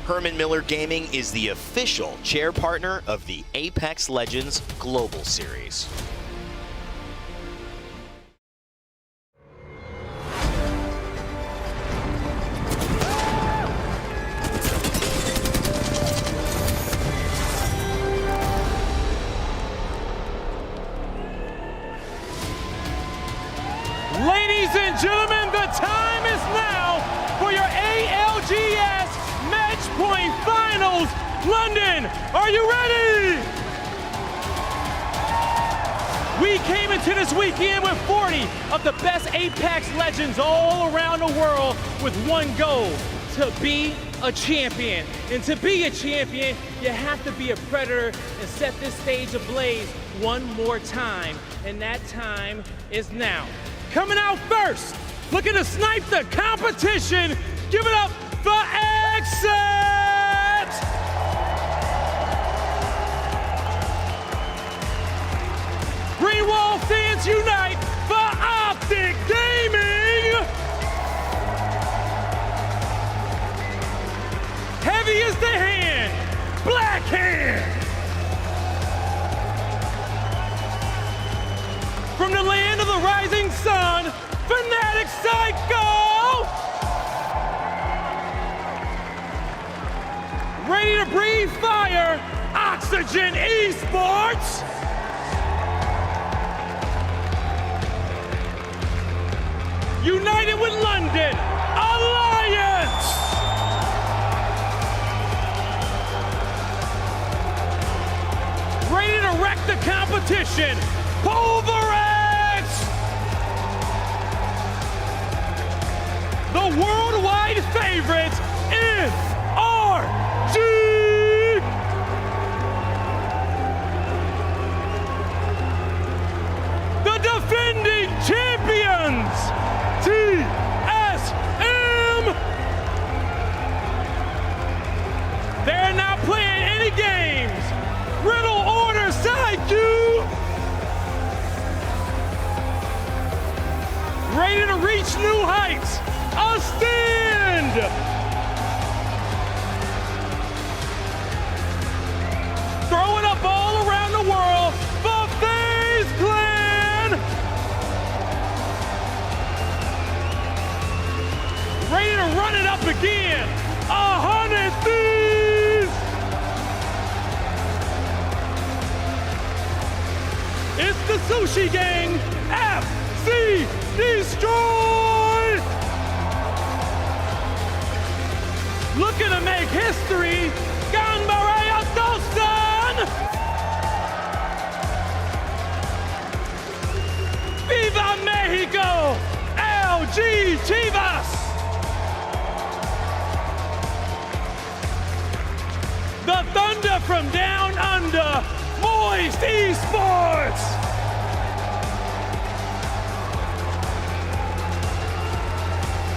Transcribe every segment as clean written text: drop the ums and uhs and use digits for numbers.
Herman Miller Gaming is the official chair partner of the Apex Legends Global Series. Ladies and gentlemen, the time is now for your ALGS Match Point Finals. London, are you ready? We came into this weekend with 40 of the best Apex Legends all around the world with one goal: to be a champion. And to be a champion, you have to be a predator and set this stage ablaze one more time. And that time is now. Coming out first, looking to snipe the competition, give it up for Exit! Green Wall fans unite for Optic Gaming! Heavy is the hand, Black Hand! From the land of the rising sun, Fnatic Psycho! Ready to breathe fire, Oxygen Esports! United with London, Alliance! Ready to wreck the competition, Pulverex! The worldwide favorite is RG! The defending champions, TSM! They're not playing any games. Riddle order side Q! Ready to reach new heights. A stand! Throw it up all around the world for FaZe Clan! Ready to run it up again. 100 Thieves! It's the Sushi Gang, FC Destroy! Looking to make history, Ganbarea Dosan! Viva Mexico! LG Chivas! The Thunder from down under, Moist Esports!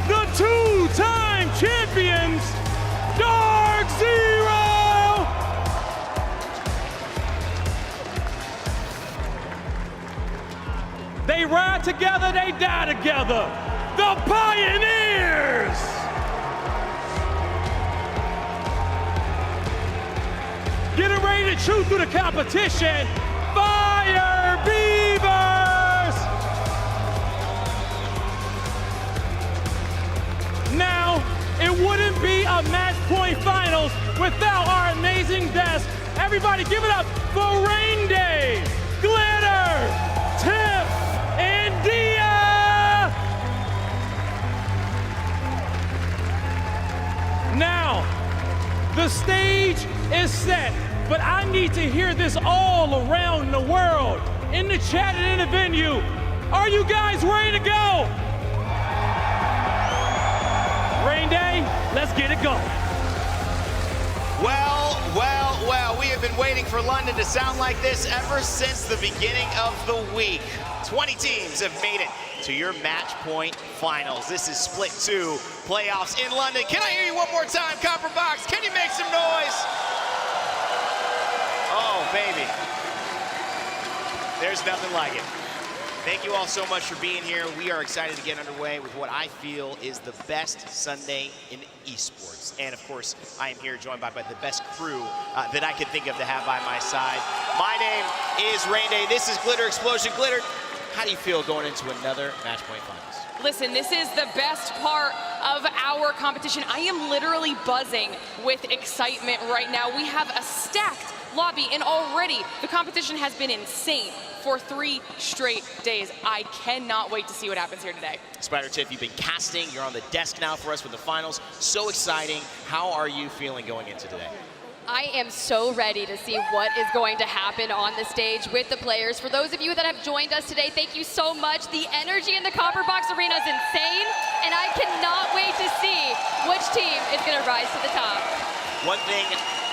The two-time champions, Dark Zero! They ride together, they die together. The Pioneers! Getting ready to chew through the competition, Fire Beavers! Now, it wouldn't be a Match Point Finals without our amazing guests. Everybody give it up for Rain Day, Glitter, Tiff, and Dia! Now, the stage is set, but I need to hear this all around the world, in the chat and in the venue. Are you guys ready to go? Rain Day, let's get it going. Well, we have been waiting for London to sound like this ever since the beginning of the week. 20 teams have made it to your Match Point Finals. This is Split 2 playoffs in London. Can I hear you one more time, Copper Box? Can you make some noise? Oh, baby. There's nothing like it. Thank you all so much for being here. We are excited to get underway with what I feel is the best Sunday in esports. And of course, I am here joined by the best crew that I could think of to have by my side. My name is Rain Day. This is Glitter Explosion. Glitter, how do you feel going into another Match Point Finals? Listen, this is the best part of our competition. I am literally buzzing with excitement right now. We have a stacked lobby, and already the competition has been insane for 3 straight days. I cannot wait to see what happens here today. Spider Tiff, you've been casting. You're on the desk now for us with the finals. So exciting. How are you feeling going into today? I am so ready to see what is going to happen on the stage with the players. For those of you that have joined us today, thank you so much. The energy in the Copper Box Arena is insane, and I cannot wait to see which team is going to rise to the top. One thing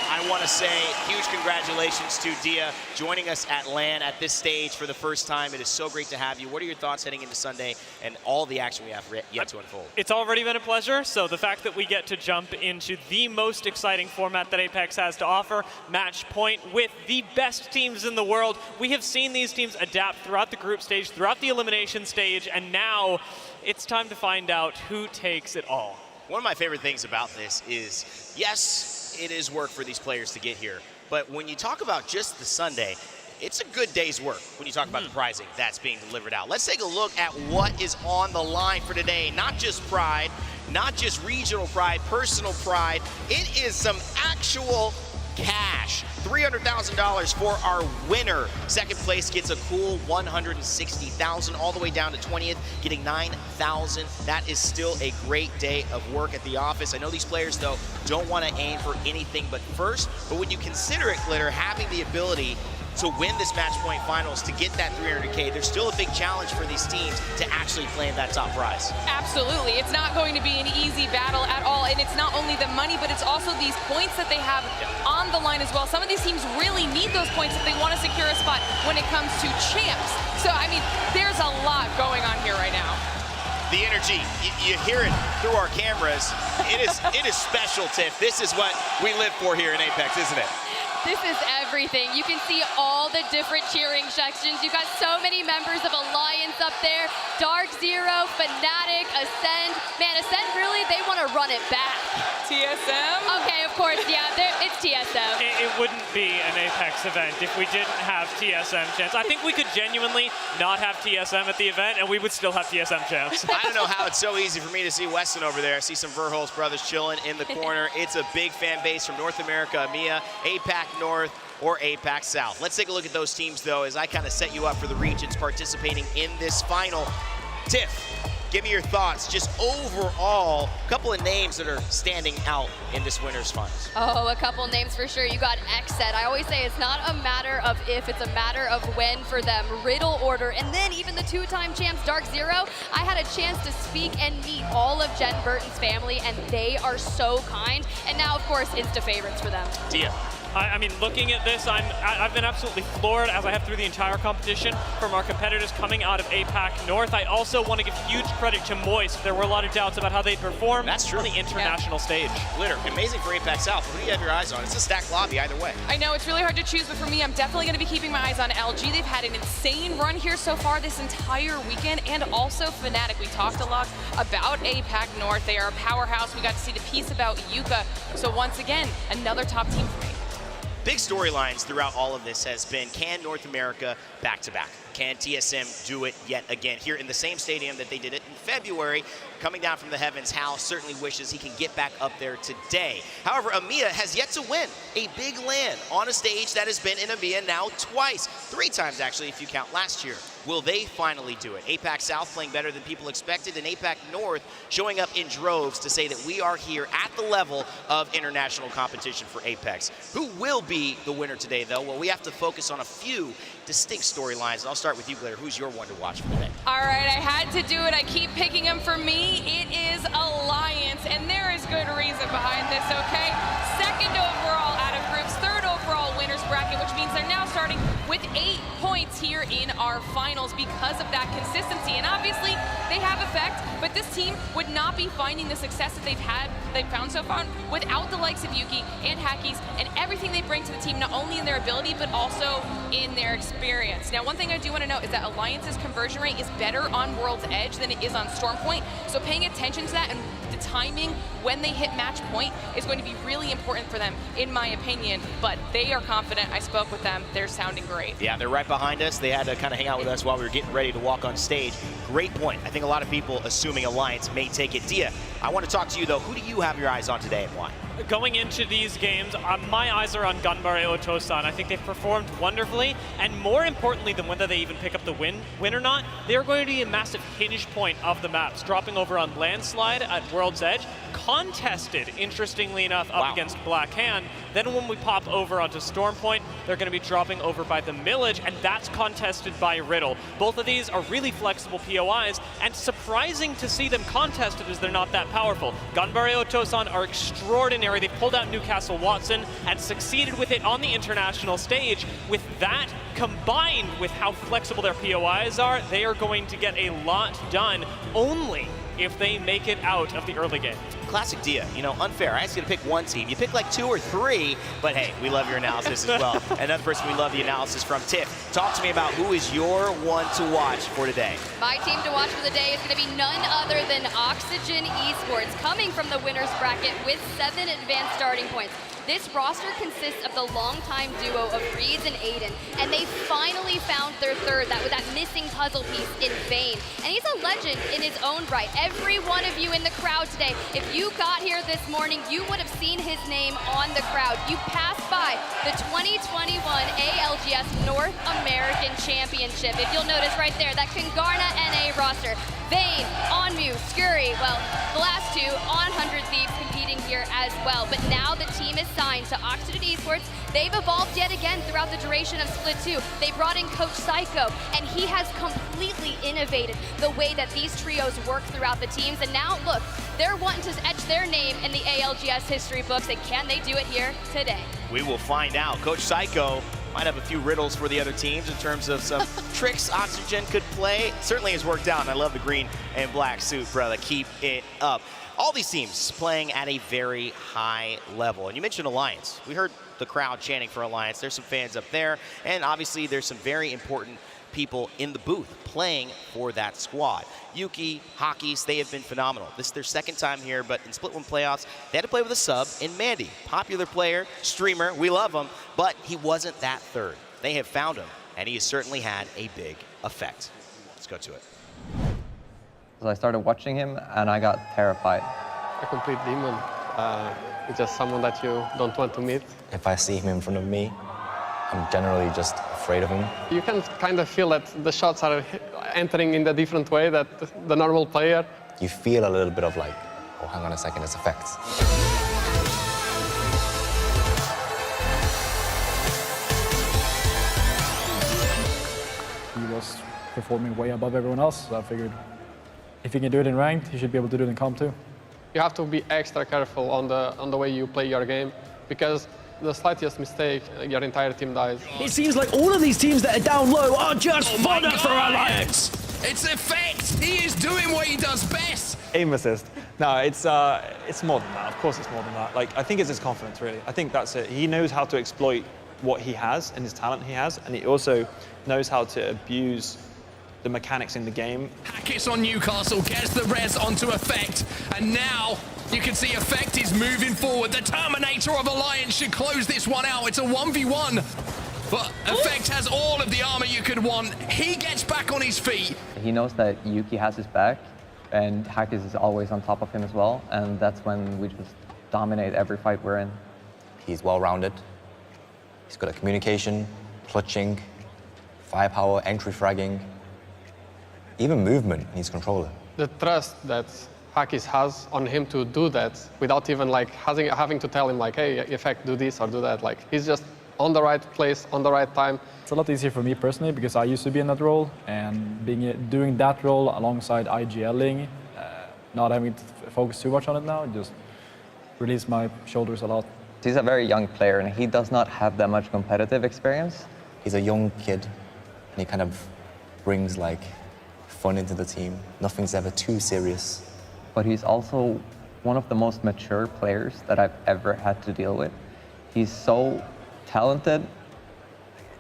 I want to say, huge congratulations to Dia joining us at LAN at this stage for the first time. It is so great to have you. What are your thoughts heading into Sunday and all the action we have yet to unfold? It's already been a pleasure, so the fact that we get to jump into the most exciting format that Apex has to offer, Match Point, with the best teams in the world. We have seen these teams adapt throughout the group stage, throughout the elimination stage, and now it's time to find out who takes it all. One of my favorite things about this is, yes, it is work for these players to get here, but when you talk about just the Sunday, it's a good day's work when you talk about the prizing that's being delivered out. Let's take a look at what is on the line for today. Not just pride, not just regional pride, personal pride. It is some actual cash. $300,000 for our winner. Second place gets a cool $160,000, all the way down to 20th, getting $9,000. That is still a great day of work at the office. I know these players, though, don't want to aim for anything but first, but when you consider it, Glitter, having the ability to win this Match Point Finals, to get that $300K, there's still a big challenge for these teams to actually claim that top prize. Absolutely. It's not going to be an easy battle at all, and it's not only the money, but it's also these points that they have on the line as well. Some of these teams really need those points if they want to secure a spot when it comes to champs. So, I mean, there's a lot going on here right now. The energy, you hear it through our cameras. It is special, Tiff. This is what we live for here in Apex, isn't it? This is everything. You can see all the different cheering sections. You got so many members of Alliance up there. Dark Zero, Fnatic, Ascend. Man, Ascend really, they want to run it back. TSM? Okay, of course, yeah, it's TSM. It wouldn't be an Apex event if we didn't have TSM chance. I think we could genuinely not have TSM at the event, and we would still have TSM chance. I don't know how it's so easy for me to see Weston over there. I see some Verholz brothers chilling in the corner. It's a big fan base from North America, EMEA, APAC North, or APAC South. Let's take a look at those teams, though, as I kind of set you up for the regions participating in this final. Tiff, give me your thoughts, just overall, a couple of names that are standing out in this winner's finals. Oh, a couple names for sure. You got XSET. I always say it's not a matter of if, it's a matter of when for them. Riddle Order, and then even the 2-time champs, Dark Zero. I had a chance to speak and meet all of Jen Burton's family, and they are so kind. And now, of course, Insta favorites for them. Dia. I mean, looking at this, I've been absolutely floored, as I have through the entire competition, from our competitors coming out of APAC North. I also want to give huge credit to Moist. There were a lot of doubts about how they'd perform That's true. on the international stage. Glitter, amazing for APAC South. Who do you have your eyes on? It's a stacked lobby either way. I know, it's really hard to choose, but for me, I'm definitely going to be keeping my eyes on LG. They've had an insane run here so far this entire weekend, and also Fnatic. We talked a lot about APAC North. They are a powerhouse. We got to see the piece about Yuka. So once again, another top team for me. Big storylines throughout all of this has been, can North America back-to-back? Can TSM do it yet again here in the same stadium that they did it in February? Coming down from the heavens, Hal certainly wishes he can get back up there today. However, EMEA has yet to win a big LAN on a stage that has been in EMEA now twice. 3 times, actually, if you count last year. Will they finally do it? APAC South playing better than people expected, and APAC North showing up in droves to say that we are here at the level of international competition for Apex. Who will be the winner today, though? Well, we have to focus on a few distinct storylines. And I'll start with you, Glitter. Who's your one to watch for today? All right, I had to do it. I keep picking them for me. It is Alliance, and there is good reason behind this, okay? Second overall out of groups, third overall winners bracket, which means they're now starting with 8 points here in our finals because of that consistency. And obviously, they have effect, but this team would not be finding the success that they've found so far without the likes of Yuki and Hackies and everything they bring to the team, not only in their ability, but also in their experience. Now, one thing I do want to note is that Alliance's conversion rate is better on World's Edge than it is on Stormpoint, so paying attention to that and the timing when they hit match point is going to be really important for them, in my opinion, but they are confident. I spoke with them. They're sounding great. Yeah, they're right behind us. They had to kind of hang out with us while we were getting ready to walk on stage. Great point. I think a lot of people assuming Alliance may take it. Dia, I want to talk to you, though. Who do you have your eyes on today and why? Going into these games, my eyes are on Ganbare Otosan. I think they've performed wonderfully, and more importantly than whether they even pick up the win or not, they're going to be a massive hinge point of the maps, dropping over on Landslide at World's Edge, contested, interestingly enough, up against Black Hand. Then when we pop over onto Stormpoint, they're going to be dropping over by the Millage, and that's contested by Riddle. Both of these are really flexible POIs, and surprising to see them contested as they're not that powerful. Ganbare Otosan are extraordinary. They've pulled out Newcastle Watson and succeeded with it on the international stage. With that, combined with how flexible their POIs are, they are going to get a lot done only if they make it out of the early game. Classic Dia, you know, unfair. I asked you to pick one team. You pick like 2 or 3, but hey, we love your analysis as well. Another person we love the analysis from, Tiff. Talk to me about who is your one to watch for today. My team to watch for the day is going to be none other than Oxygen Esports, coming from the winner's bracket with 7 advanced starting points. This roster consists of the longtime duo of Reeds and Aiden, and they finally found their third, that missing puzzle piece in Vayne. And he's a legend in his own right. Every one of you in the crowd today, if you got here this morning, you would have seen his name on the crowd. You passed by the 2021 ALGS North American Championship. If you'll notice right there, that Kangarna NA roster. Vayne, Onmu, Scurry, well, the last 2 on 100 Thieves competing here as well. But now the team is signed to Oxygen Esports. They've evolved yet again throughout the duration of Split 2. They brought in Coach Psycho, and he has completely innovated the way that these trios work throughout the teams. And now, look, they're wanting to etch their name in the ALGS history books, and can they do it here today? We will find out. Coach Psycho might have a few riddles for the other teams in terms of some tricks Oxygen could play. Certainly has worked out, and I love the green and black suit, brother. Keep it up. All these teams playing at a very high level. And you mentioned Alliance. We heard the crowd chanting for Alliance. There's some fans up there, and obviously there's some very important people in the booth playing for that squad. Yuki, Hackies, they have been phenomenal. This is their second time here, but in Split 1 playoffs, they had to play with a sub in Mandy. Popular player, streamer, we love him, but he wasn't that third. They have found him, and he has certainly had a big effect. Let's go to it. So I started watching him, and I got terrified. A complete demon. It's just someone that you don't want to meet. If I see him in front of me, I'm generally just afraid of him. You can kind of feel that the shots are entering in a different way that the normal player. You feel a little bit of like, oh, hang on a second, it's effects. He was performing way above everyone else, so I figured if he can do it in ranked, he should be able to do it in comp too. You have to be extra careful on the way you play your game, because the slightest mistake, your entire team dies. It seems like all of these teams that are down low are just fodder for Alliance. It's effect. He is doing what he does best. Aim assist. No, it's more than that. Of course, it's more than that. Like, I think it's his confidence, really. I think that's it. He knows how to exploit what he has and his talent he has, and he also knows how to abuse the mechanics in the game. Hackies on Newcastle gets the res onto effect, and now you can see effect is moving forward. The Terminator of Alliance should close this one out. It's a 1v1, but effect has all of the armor you could want. He gets back on his feet. He knows that Yuki has his back, and Hackies is always on top of him as well, and that's when we just dominate every fight we're in. He's well-rounded. He's good at communication, clutching, firepower, entry fragging, even movement. He's controller. The trust that Hackies has on him to do that without even like having to tell him like, hey, effect, do this or do that. Like, he's just on the right place, on the right time. It's a lot easier for me personally because I used to be in that role, and doing that role alongside IGLing, not having to focus too much on it now, just release my shoulders a lot. He's a very young player, and he does not have that much competitive experience. He's a young kid, and he kind of brings like fun into the team. Nothing's ever too serious. But he's also one of the most mature players that I've ever had to deal with. He's so talented,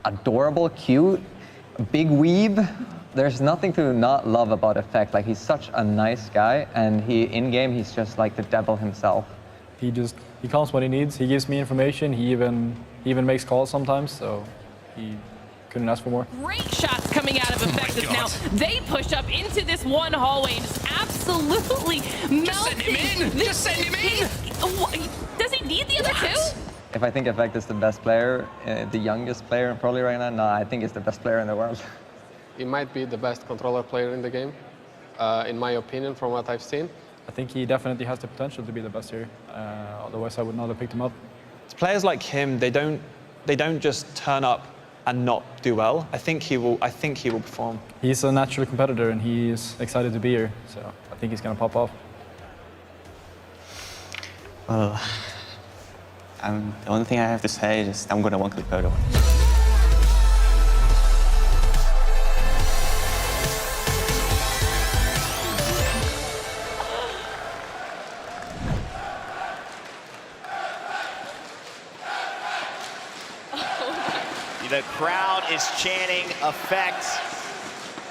adorable, cute, big weeb. There's nothing to not love about Effect. Like, he's such a nice guy, and in-game, he's just like the devil himself. He comes when he needs. He gives me information. He even makes calls sometimes, so he couldn't ask for more. Great shots coming out of Effectus now. They push up into this one hallway and just absolutely melting. Just send him in! Just send him in! Does he need the other two? If I think Effect is the best player, the youngest player probably right now, no, I think he's the best player in the world. He might be the best controller player in the game, in my opinion, from what I've seen. I think he definitely has the potential to be the best here. Otherwise, I would not have picked him up. It's players like him, they don't just turn up and not do well. I think he will perform. He's a natural competitor, and he's excited to be here. So I think he's going to pop off. Well, the only thing I have to say is just I'm going to one-click photo. The crowd is chanting Effect,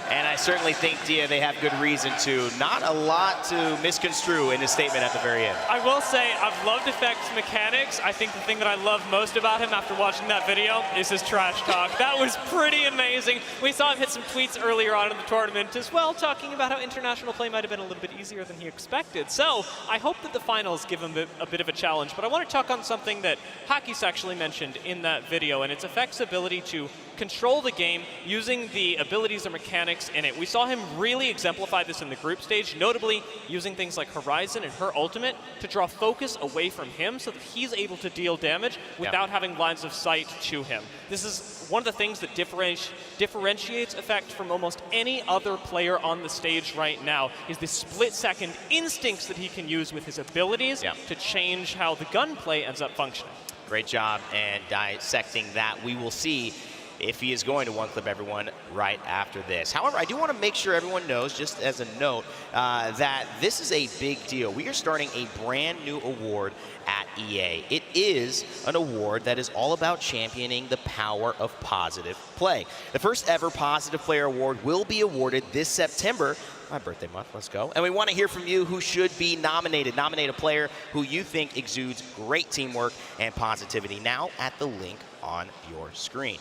and I certainly think, Dia, they have good reason to. Not a lot to misconstrue in his statement at the very end. I will say, I've loved Effect's mechanics. I think the thing that I love most about him after watching that video is his trash talk. That was pretty amazing. We saw him hit some tweets earlier on in the tournament as well, talking about how international play might have been a little bit easier than he expected. So I hope that the finals give him a bit of a challenge. But I want to talk on something that Hakis actually mentioned in that video, and it's Effect's ability to control the game using the abilities or mechanics in it. We saw him really exemplify this in the group stage, notably using things like Horizon and her ultimate to draw focus away from him so that he's able to deal damage without having lines of sight to him. This is one of the things that differentiates Effect from almost any other player on the stage right now, is the split-second instincts that he can use with his abilities to change how the gunplay ends up functioning. Great job and dissecting that. We will see if he is going to one-clip everyone right after this. However, I do want to make sure everyone knows, just as a note, that this is a big deal. We are starting a brand new award at EA. It is an award that is all about championing the power of positive play. The first ever Positive Player Award will be awarded this September. My birthday month, let's go. And we want to hear from you who should be nominated. Nominate a player who you think exudes great teamwork and positivity now at the link on your screen.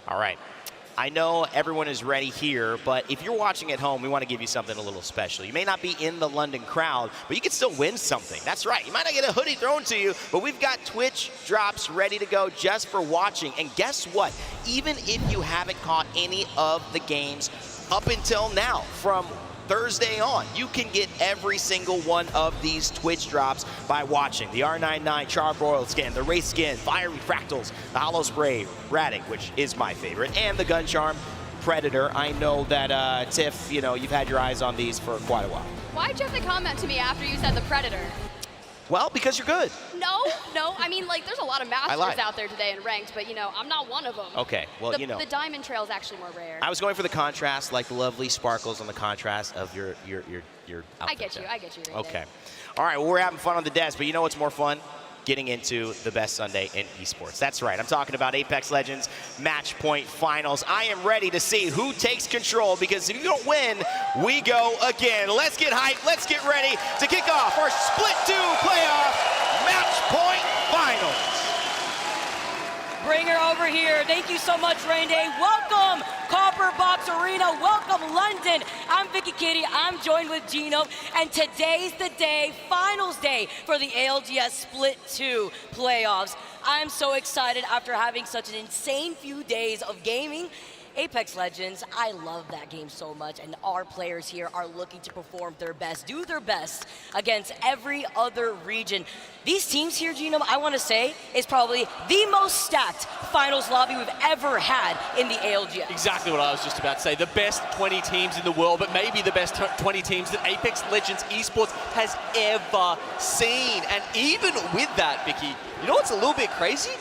All right, I know everyone is ready here, but if you're watching at home, we want to give you something a little special. You may not be in the London crowd, but you can still win something. That's right, you might not get a hoodie thrown to you, but we've got Twitch drops ready to go just for watching. And guess what? Even if you haven't caught any of the games up until now, from Thursday on, you can get every single one of these Twitch drops by watching. The R99 Charbroiled skin, the Wraith skin, Fiery Fractals, the Hollow Spray, Radic, which is my favorite, and the Gun Charm Predator. I know that, Tiff, you know, you've had your eyes on these for quite a while. Why'd you have to comment to me after you said the Predator? Well, because you're good. No, I mean, like, there's a lot of masters out there today in ranked, but, you know, I'm not one of them. Okay, well, you know. The Diamond Trail is actually more rare. I was going for the contrast, like the lovely sparkles on the contrast of your outfit. I get you, Raiden. Okay. All right, well, we're having fun on the desk, but you know what's more fun? Getting into the best Sunday in esports. That's right, I'm talking about Apex Legends Match Point Finals. I am ready to see who takes control, because if you don't win, we go again. Let's get hyped, let's get ready to kick off our Split 2 playoff Match Point Finals. Bring her over here. Thank you so much, Rain Day. Welcome, Copper Box Arena. Welcome, London. I'm Vicky Kitty. I'm joined with Gino. And today's the day, finals day, for the ALGS Split 2 playoffs. I'm so excited after having such an insane few days of gaming. Apex Legends, I love that game so much, and our players here are looking to perform their best, do their best against every other region. These teams here, Gino, I want to say, is probably the most stacked finals lobby we've ever had in the ALGS. Exactly what I was just about to say. The best 20 teams in the world, but maybe the best 20 teams that Apex Legends Esports has ever seen. And even with that, Vicky, you know what's a little bit crazy?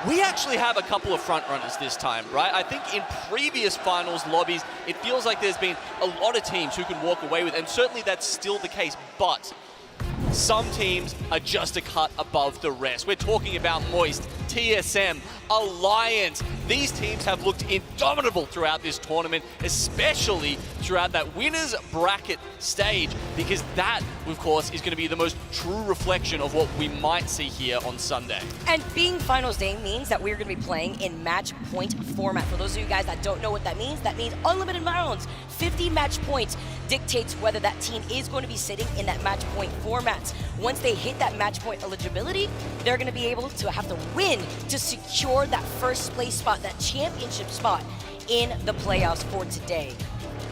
we actually have a couple of front runners this time, right? I think in previous finals lobbies, it feels like there's been a lot of teams who can walk away with, and certainly that's still the case, but some teams are just a cut above the rest. We're talking about Moist, TSM, Alliance. These teams have looked indomitable throughout this tournament, especially throughout that winner's bracket stage, because that, of course, is going to be the most true reflection of what we might see here on Sunday. And being finals day means that we're going to be playing in match point format. For those of you guys that don't know what that means unlimited rounds. 50 match points dictates whether that team is going to be sitting in that match point format. Once they hit that match point eligibility, they're going to be able to have to win to secure that first place spot, that championship spot in the playoffs for today.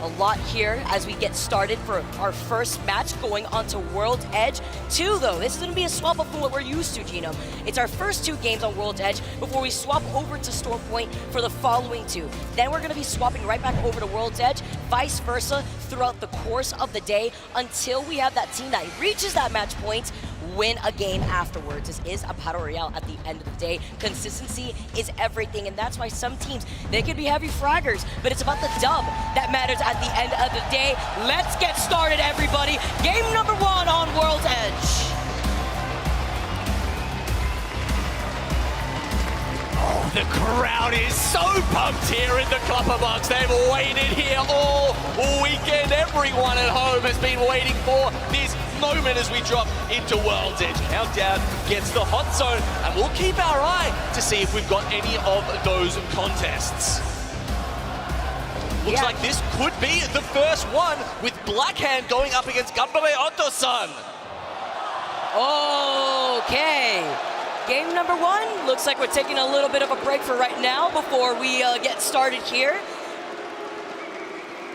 A lot here as we get started for our first match going on to World's Edge 2, though. This is going to be a swap up from what we're used to, Gino. It's our first 2 games on World's Edge before we swap over to Storm Point for the following 2. Then we're going to be swapping right back over to World's Edge, vice versa, throughout the course of the day until we have that team that reaches that match point win a game afterwards. This is a battle royale at the end of the day. Consistency is everything, and that's why some teams, they could be heavy fraggers, but it's about the dub that matters at the end of the day. Let's get started, everybody. Game number 1 on World's Edge. Oh, the crowd is so pumped here in the Clubberbox. They've waited here all weekend. Everyone at home has been waiting for this moment as we drop into World's Edge. Countdown gets the hot zone, and we'll keep our eye to see if we've got any of those contests. Looks like this could be the first one, with Blackhand going up against Gambare Otto-san. Okay. Game number 1, looks like we're taking a little bit of a break for right now before we get started here.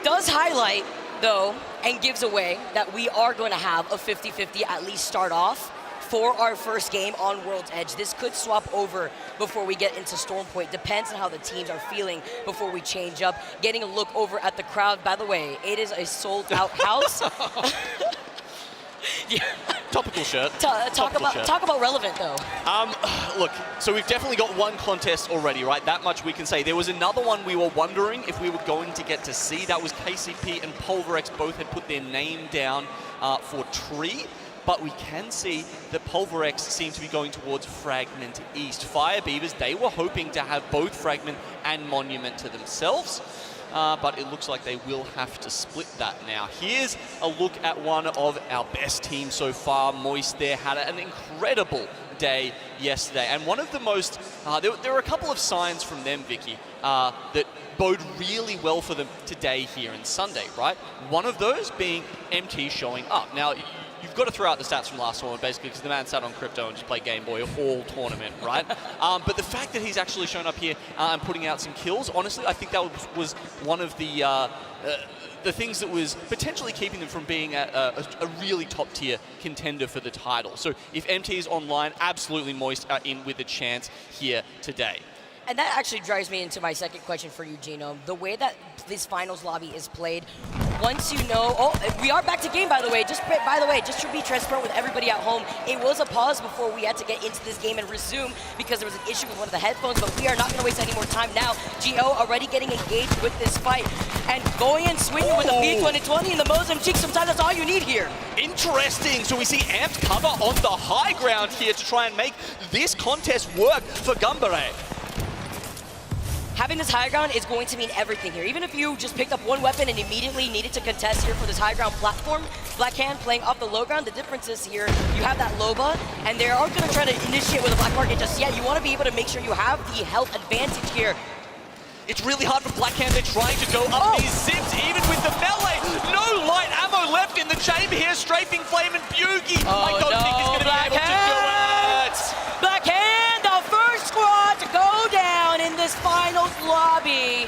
Does highlight, though, and gives away that we are going to have a 50-50 at least start off for our first game on World's Edge. This could swap over before we get into Storm Point. Depends on how the teams are feeling before we change up. Getting a look over at the crowd. By the way, it is a sold-out house. Yeah. Topical shirt. Talk about relevant, though. Look, so we've definitely got one contest already, right? That much we can say. There was another one we were wondering if we were going to get to see. That was KCP and Pulverex both had put their name down for Tree. But we can see that Pulverex seemed to be going towards Fragment East. Fire Beavers, they were hoping to have both Fragment and Monument to themselves. But it looks like they will have to split that now. Here's a look at one of our best teams so far. Moist there had an incredible day yesterday. And one of the most, there were a couple of signs from them, Vicky, that bode really well for them today here in Sunday, right? One of those being MT showing up. Now, you've got to throw out the stats from last tournament, basically, because the man sat on crypto and just played Game Boy all tournament, right? But the fact that he's actually shown up here and putting out some kills, honestly, I think that was one of the things that was potentially keeping them from being a really top-tier contender for the title. So if MT is online, absolutely Moist are in with a chance here today. And that actually drives me into my second question for you, Gino. The way that this finals lobby is played, once you know, oh, we are back to game, by the way. Just to be transparent with everybody at home, it was a pause before we had to get into this game and resume because there was an issue with one of the headphones, but we are not going to waste any more time now. Gio already getting engaged with this fight and going and swinging with a P2020 in the Mosem cheek. Sometimes that's all you need here. Interesting. So we see Amped cover on the high ground here to try and make this contest work for Gambare. Having this high ground is going to mean everything here. Even if you just picked up one weapon and immediately needed to contest here for this high ground platform, Blackhand playing off the low ground, the difference is here, you have that Loba, and they aren't going to try to initiate with a Black Market just yet. You want to be able to make sure you have the health advantage here. It's really hard for Blackhand. They're trying to go up these zips, even with the melee. No light ammo left in the chamber here. Strafing Flame and Bugi. I don't think he's going to be able to do it. Blackhand, the first squad to go down in this finals lobby.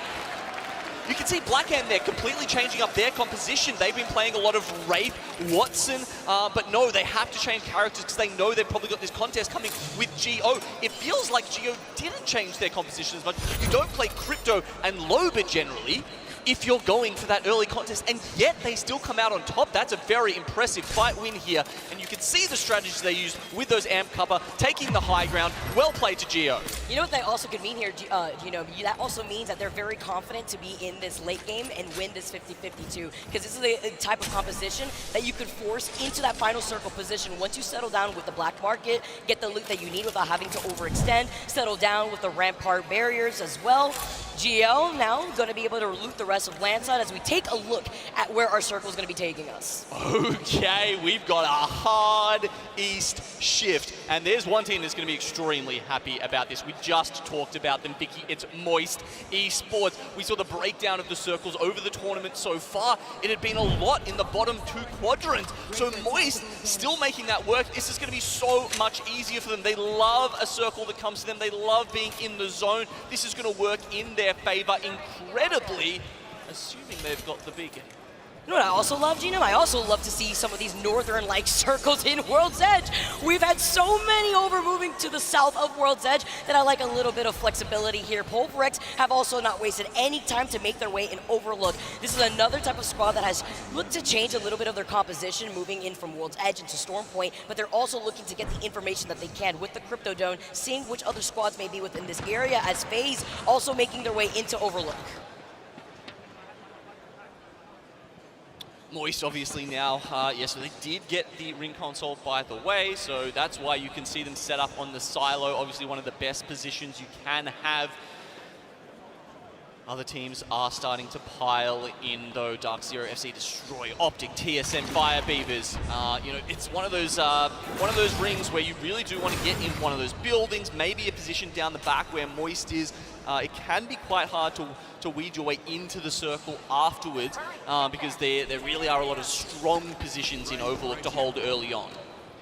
You can see Blackhand there completely changing up their composition. They've been playing a lot of Wraith, Watson, but no, they have to change characters because they know they've probably got this contest coming with Geo. It feels like Geo didn't change their composition as much. You don't play Crypto and Loba generally. if you're going for that early contest, and yet they still come out on top. That's a very impressive fight win here, and you can see the strategies they used with those amp cover, taking the high ground. Well played to Geo. You know what that also could mean here, that also means that they're very confident to be in this late game and win this 50-52, because this is a type of composition that you could force into that final circle position once you settle down with the black market, get the loot that you need without having to overextend, settle down with the rampart barriers as well. GL now going to be able to loot the rest of landside as we take a look at where our circle is going to be taking us. Okay, we've got a hard east shift, and there's one team that's going to be extremely happy about this. We just talked about them, Vicky. It's Moist Esports. We saw the breakdown of the circles over the tournament so far. It had been a lot in the bottom 2 quadrants, so Moist still making that work. This is going to be so much easier for them. They love a circle that comes to them. They love being in the zone. This is going to work in their favor incredibly, assuming they've got the beacon. You know what I also love, Gino? I also love to see some of these northern-like circles in World's Edge. We've had so many over moving to the south of World's Edge that I like a little bit of flexibility here. Pulverex have also not wasted any time to make their way in Overlook. This is another type of squad that has looked to change a little bit of their composition, moving in from World's Edge into Stormpoint, but they're also looking to get the information that they can with the Crypto Dome, seeing which other squads may be within this area, as FaZe also making their way into Overlook. Moist obviously now, so they did get the ring console by the way, so that's why you can see them set up on the silo, obviously one of the best positions you can have. Other teams are starting to pile in though. Dark Zero, FC Destroy, Optic, TSM, Fire Beavers. It's one of those rings where you really do want to get in one of those buildings, maybe a position down the back where Moist is. It can be quite hard to weed your way into the circle afterwards because there really are a lot of strong positions in Overlook to hold early on.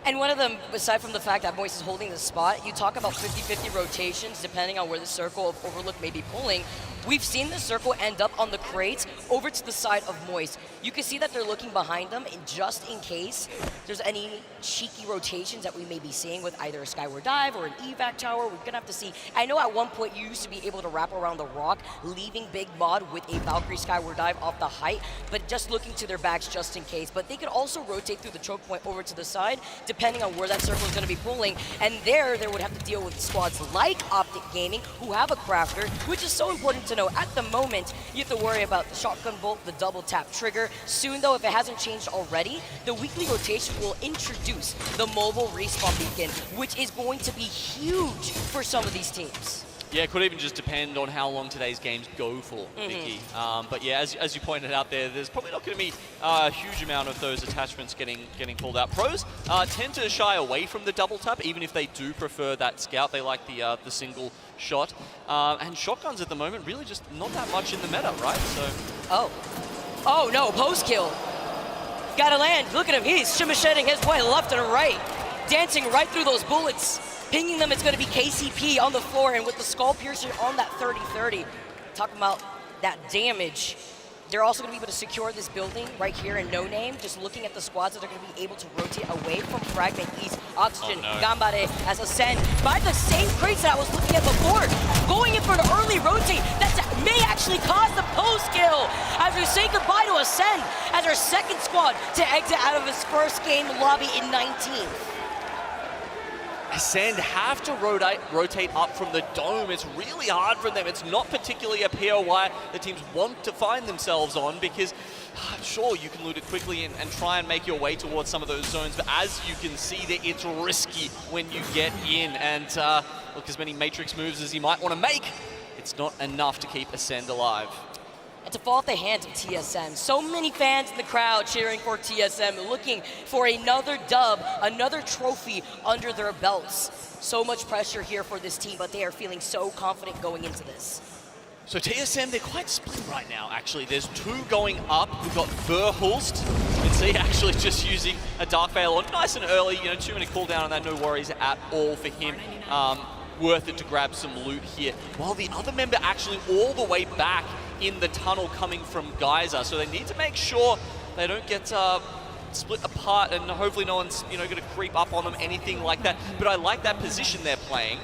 And one of them, aside from the fact that Moist is holding the spot, you talk about 50-50 rotations depending on where the circle of Overlook may be pulling. We've seen the circle end up on the crates over to the side of Moist. You can see that they're looking behind them, and just in case there's any cheeky rotations that we may be seeing with either a Skyward Dive or an evac tower, we're gonna have to see. I know at one point you used to be able to wrap around the rock, leaving Big Mod with a Valkyrie Skyward Dive off the height, but just looking to their backs just in case. But they could also rotate through the choke point over to the side, depending on where that circle is gonna be pulling. And there would have to deal with squads like Optic Gaming, who have a crafter, which is so important to know. At the moment, you have to worry about the shotgun bolt, the double tap trigger. Soon though, if it hasn't changed already, the weekly rotation will introduce the mobile respawn beacon, which is going to be huge for some of these teams. Yeah, it could even just depend on how long today's games go for, Vicky. But yeah, as you pointed out there's probably not going to be a huge amount of those attachments getting pulled out. Pros tend to shy away from the double tap, even if they do prefer that scout. They like the single shot. And shotguns at the moment really just not that much in the meta, right? So. Oh no, post kill. Gotta land. Look at him. He's shimmy-shedding his way left and right, dancing right through those bullets. Pinging them, it's going to be KCP on the floor, and with the Skull Piercer on that 30-30. Talking about that damage. They're also going to be able to secure this building right here in No Name, just looking at the squads that are going to be able to rotate away from Fragment East. Oxygen, Gambare as Ascend by the same crates that I was looking at before. Going in for an early rotate that may actually cause the post kill as we say goodbye to Ascend as our second squad to exit out of his first game lobby in 19. Ascend have to rotate up from the dome. It's really hard for them. It's not particularly a POI the teams want to find themselves on because, sure, you can loot it quickly and try and make your way towards some of those zones, but as you can see, that it's risky when you get in. And look, as many Matrix moves as you might want to make, it's not enough to keep Ascend alive. And to fall at the hands of TSM. So many fans in the crowd cheering for TSM, looking for another dub, another trophy under their belts. So much pressure here for this team, but they are feeling so confident going into this. So TSM, they're quite split right now, actually. There's two going up. We've got Verhulst. You can see actually just using a Dark Veil on nice and early, 2-minute cooldown on that, no worries at all for him. Worth it to grab some loot here. While the other member actually all the way back in the tunnel coming from Geyser. So they need to make sure they don't get split apart and hopefully no one's going to creep up on them, anything like that. But I like that position they're playing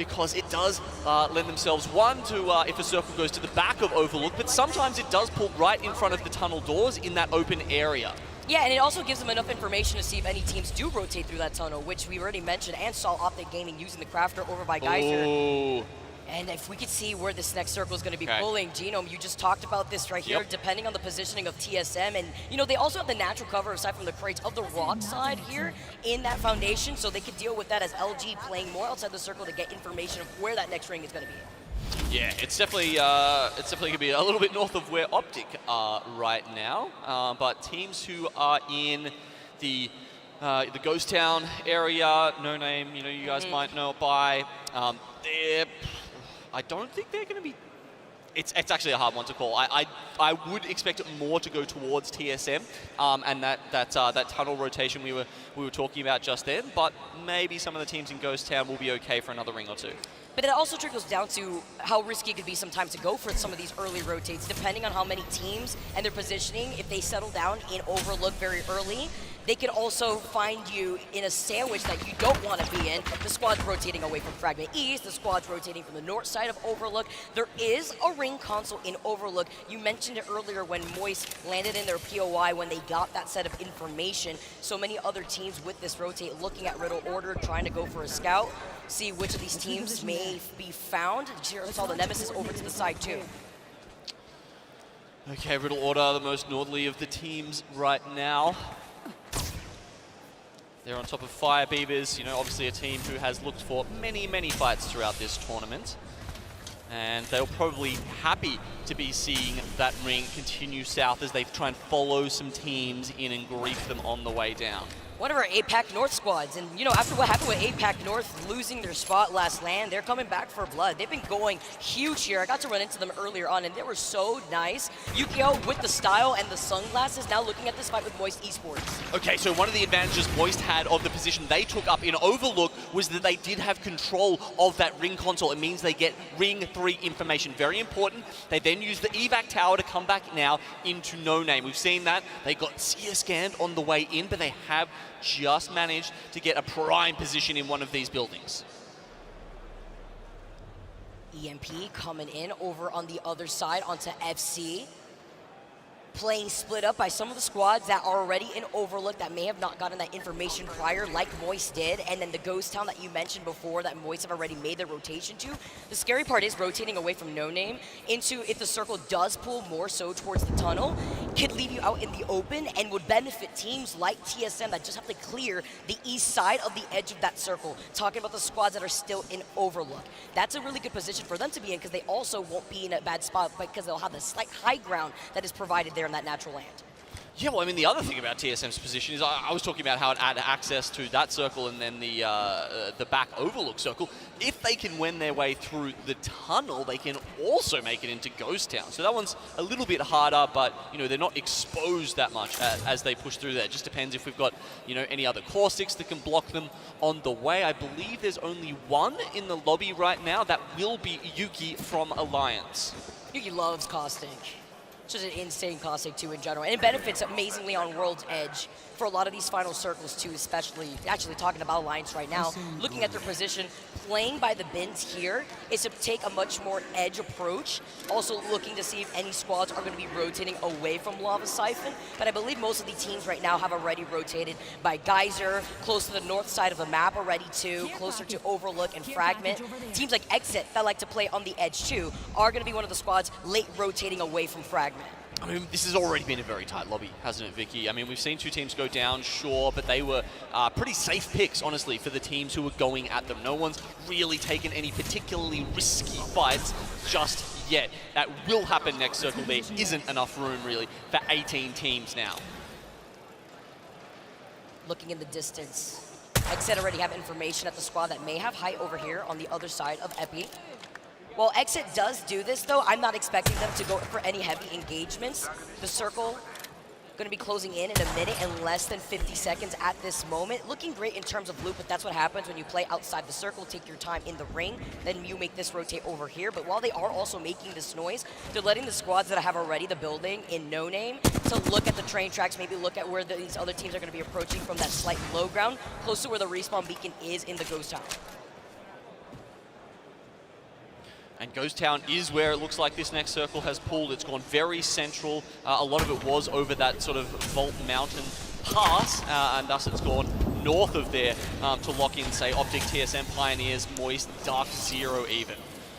because it does lend themselves, one, to if a circle goes to the back of Overlook, but sometimes it does pull right in front of the tunnel doors in that open area. Yeah, and it also gives them enough information to see if any teams do rotate through that tunnel, which we already mentioned and saw Optic Gaming using the Crafter over by Geyser. Ooh. And if we could see where this next circle is going to be pulling, Genome, you just talked about this right here, depending on the positioning of TSM. And, you know, they also have the natural cover, aside from the crates, of the rock side here in that foundation, so they could deal with that as LG playing more outside the circle to get information of where that next ring is going to be. Yeah, it's definitely going to be a little bit north of where Optic are right now. But teams who are in the Ghost Town area, No Name, you know, you guys might know it by, I don't think they're going to be. It's actually a hard one to call. I would expect it more to go towards TSM and that tunnel rotation we were talking about just then. But maybe some of the teams in Ghost Town will be okay for another ring or two. But it also trickles down to how risky it could be sometimes to go for some of these early rotates, depending on how many teams and their positioning. If they settle down in Overlook very early, they can also find you in a sandwich that you don't want to be in. The squad's rotating away from Fragment East, the squad's rotating from the north side of Overlook. There is a ring console in Overlook. You mentioned it earlier when Moist landed in their POI when they got that set of information. So many other teams with this rotate looking at Riddle Order, trying to go for a scout, see which of these teams may be found. Saw the Nemesis over to the side too. Okay, Riddle Order, the most northerly of the teams right now. They're on top of Fire Beavers, you know, obviously a team who has looked for many, many fights throughout this tournament. And they'll probably happy to be seeing that ring continue south as they try and follow some teams in and grief them on the way down. One of our APAC North squads, and you know, after what happened with APAC North losing their spot last LAN, they're coming back for blood. They've been going huge here. I got to run into them earlier on, and they were so nice. Yukio with the style and the sunglasses, now looking at this fight with Moist Esports. Okay, so one of the advantages Moist had of the position they took up in Overlook was that they did have control of that ring console. It means they get ring 3 information. Very important. They then use the evac tower to come back now into No Name. We've seen that. They got seer scanned on the way in, but they have just managed to get a prime position in one of these buildings. EMP coming in over on the other side onto FC. Playing split up by some of the squads that are already in Overlook that may have not gotten that information prior, like Moist did, and then the Ghost Town that you mentioned before that Moist have already made their rotation to. The scary part is rotating away from No Name into, if the circle does pull more so towards the tunnel, could leave you out in the open and would benefit teams like TSM that just have to clear the east side of the edge of that circle. Talking about the squads that are still in Overlook. That's a really good position for them to be in because they also won't be in a bad spot because they'll have the slight high ground that is provided there in that natural land. Yeah, well, I mean, the other thing about TSM's position is I was talking about how it had access to that circle and then the back Overlook circle. If they can win their way through the tunnel, they can also make it into Ghost Town. So that one's a little bit harder, but, you know, they're not exposed that much as they push through there. It just depends if we've got, you know, any other caustics that can block them on the way. I believe there's only one in the lobby right now. That will be Yuki from Alliance. Yuki loves caustic. Just an insane caustic too in general, and it benefits amazingly on World's Edge for a lot of these final circles too, especially actually talking about Alliance right now, looking at their position, playing by the bins here is to take a much more edge approach, also looking to see if any squads are going to be rotating away from Lava Siphon, but I believe most of the teams right now have already rotated by Geyser, close to the north side of the map already too, closer to Overlook and Fragment. Teams like Exit that like to play on the edge too are going to be one of the squads late rotating away from Fragment. I mean, this has already been a very tight lobby, hasn't it, Vicky? I mean, we've seen two teams go down, sure, but they were pretty safe picks, honestly, for the teams who were going at them. No one's really taken any particularly risky fights just yet. That will happen next circle. There isn't enough room, really, for 18 teams now. Looking in the distance, Exit already have information at the squad that may have height over here on the other side of Epi. While Exit does do this, though, I'm not expecting them to go for any heavy engagements. The circle going to be closing in a minute and less than 50 seconds at this moment. Looking great in terms of loop, but that's what happens when you play outside the circle, take your time in the ring, then you make this rotate over here. But while they are also making this noise, they're letting the squads that have already the building in No Name to look at the train tracks, maybe look at where these other teams are going to be approaching from that slight low ground, close to where the respawn beacon is in the Ghost Town. And Ghost Town is where it looks like this next circle has pulled. It's gone very central. A lot of it was over that sort of Vault Mountain pass, and thus it's gone north of there to lock in, say, Optic, TSM, Pioneers, Moist, Dark Zero even.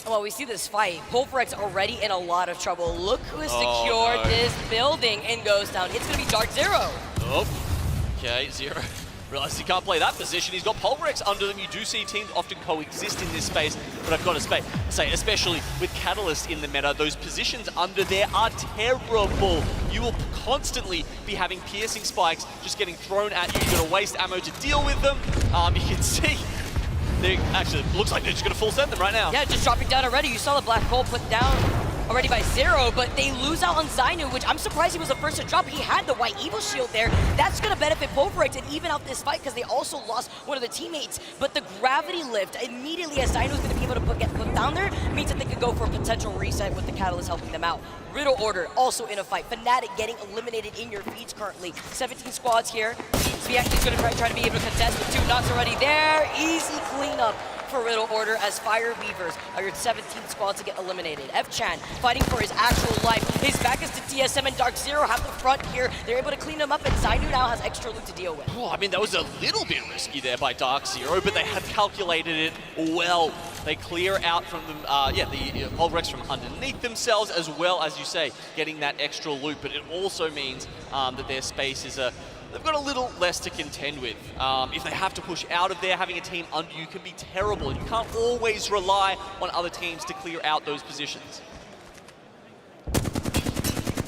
Well, we see this fight. Pulverex already in a lot of trouble. Look who has secured this building in Ghost Town. It's going to be Dark Zero. Oh, okay, Zero realizes he can't play that position. He's got Pulverex under them. You do see teams often coexist in this space, but I've got to say, especially with Catalyst in the meta, those positions under there are terrible. You will constantly be having piercing spikes just getting thrown at you. You're going to waste ammo to deal with them. You can see, actually, looks like they're just going to full send them right now. Yeah, just dropping down already. You saw the black hole put down already by Zero, but they lose out on Zainu, which I'm surprised he was the first to drop. He had the white evil shield there. That's going to benefit Pulverex and even out this fight because they also lost one of the teammates. But the gravity lift immediately as Zainu is going to be able to get put down there means that they could go for a potential reset with the Catalyst helping them out. Riddle Order also in a fight. Fnatic getting eliminated in your feeds currently. 17 squads here. Zviak is going to try to be able to contest with 2 knocks already there. Easy cleanup for Riddle Order as Fire Weavers are your 17th squad to get eliminated. F-Chan fighting for his actual life. His back is to TSM and Dark Zero have the front here. They're able to clean him up and Zainu now has extra loot to deal with. Oh, I mean, that was a little bit risky there by Dark Zero, but they have calculated it well. They clear out from them, the Pulverex from underneath themselves, as well as you say, getting that extra loot. But it also means that their space is they've got a little less to contend with. If they have to push out of there, having a team under you can be terrible, and you can't always rely on other teams to clear out those positions.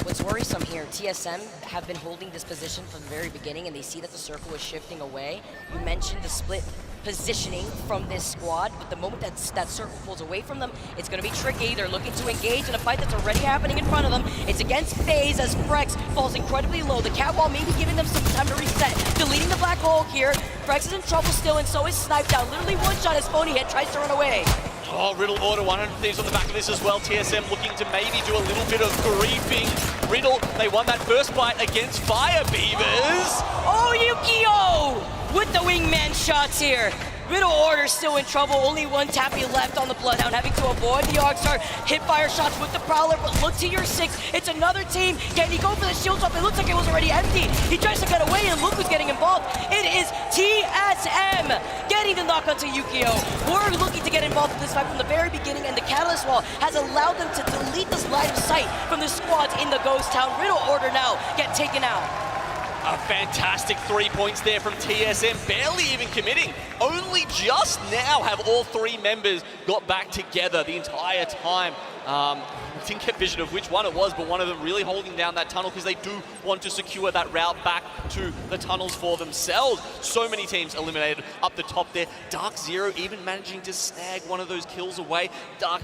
What's worrisome here, TSM have been holding this position from the very beginning, and they see that the circle is shifting away. You mentioned the split positioning from this squad, but the moment that circle pulls away from them, it's going to be tricky. They're looking to engage in a fight that's already happening in front of them. It's against FaZe as Frex falls incredibly low. The catwall maybe giving them some time to reset. Deleting the black hole here. Frex is in trouble still, and so is Sniped out. Literally one shot as Phony Head tries to run away. Oh, Riddle Order, 100 Thieves on the back of this as well. TSM looking to maybe do a little bit of griefing. Riddle, they won that first fight against Fire Beavers. Oh, Yukio with the wingman shots here. Riddle Order still in trouble, only one tappy left on the Bloodhound, having to avoid the ALGS hit fire shots with the Prowler, but look to your 6, it's another team. Can he go for the shield swap? It looks like it was already empty. He tries to cut away and look who's getting involved. It is TSM getting the knock onto Yukio. We're looking to get involved in this fight from the very beginning, and the Catalyst Wall has allowed them to delete this line of sight from the squads in the Ghost Town. Riddle Order now get taken out. A fantastic 3 points there from TSM, barely even committing. Only just now have all 3 members got back together the entire time. We didn't get vision of which one it was, but one of them really holding down that tunnel because they do want to secure that route back to the tunnels for themselves. So many teams eliminated up the top there. Dark Zero even managing to snag one of those kills away. Dark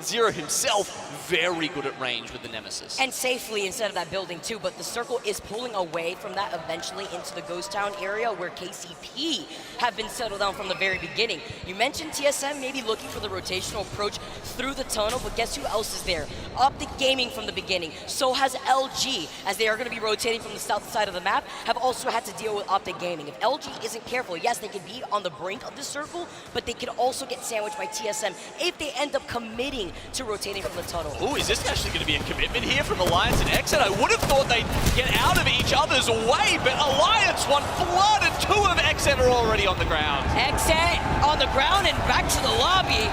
Zero himself, very good at range with the Nemesis. And safely instead of that building too, but the circle is pulling away from that eventually into the Ghost Town area where KCP have been settled down from the very beginning. You mentioned TSM maybe looking for the rotational approach through the tunnel, but guess who else is there? Optic Gaming from the beginning. So has LG, as they are going to be rotating from the south side of the map, have also had to deal with Optic Gaming. If LG isn't careful, yes, they could be on the brink of the circle, but they could also get sandwiched by TSM if they end up committing to rotating from the tunnel. Ooh, is this actually going to be a commitment here from Alliance and Exit? I would have thought they'd get out of each other's way, but Alliance one flood and 2 of Exit are already on the ground. Exit on the ground and back to the lobby.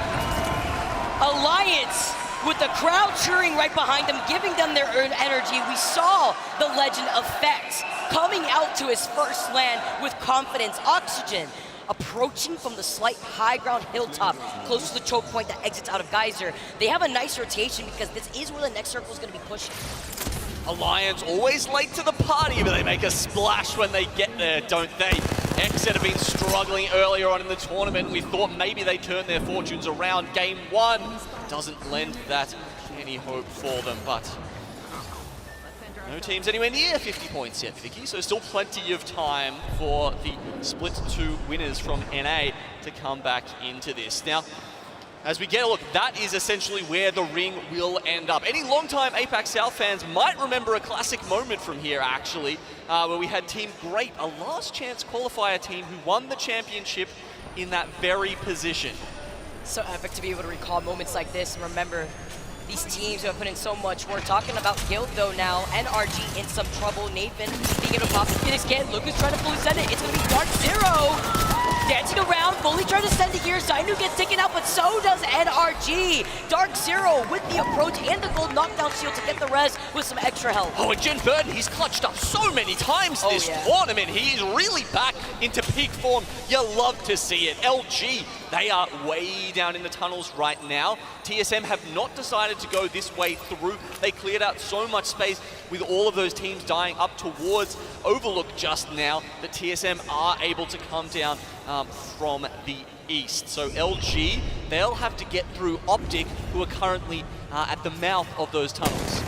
Alliance with the crowd cheering right behind them, giving them their energy. We saw the legend Effect coming out to his first land with confidence. Oxygen approaching from the slight high ground hilltop, close to the choke point that exits out of Geyser. They have a nice rotation because this is where the next circle is going to be pushing. Alliance always late to the party, but they make a splash when they get there, don't they? Exit have been struggling earlier on in the tournament. We thought maybe they turned their fortunes around. Game 1 doesn't lend that any hope for them, but no teams anywhere near 50 points yet, Vicky, so still plenty of time for the split 2 winners from NA to come back into this. Now, as we get a look, that is essentially where the ring will end up. Any long-time APAC South fans might remember a classic moment from here, actually, where we had Team Grape, a last chance qualifier team who won the championship in that very position. So epic to be able to recall moments like this and remember these teams who have put in so much work. Talking about Guild though now, NRG in some trouble. Nathan being able to pop the his scan. Lucas trying to fully send it. It's going to be Dark Zero. Dancing around, fully trying to send it here. Zainu gets taken out, but so does NRG. Dark Zero with the approach and the gold knockdown shield to get the res with some extra help. Oh, and Jin Verdon, he's clutched up so many times this tournament. He is really back into peak form. You love to see it. LG, they are way down in the tunnels right now. TSM have not decided to go this way through. They cleared out so much space with all of those teams dying up towards Overlook just now that TSM are able to come down from the east. So LG, they'll have to get through Optic, who are currently at the mouth of those tunnels.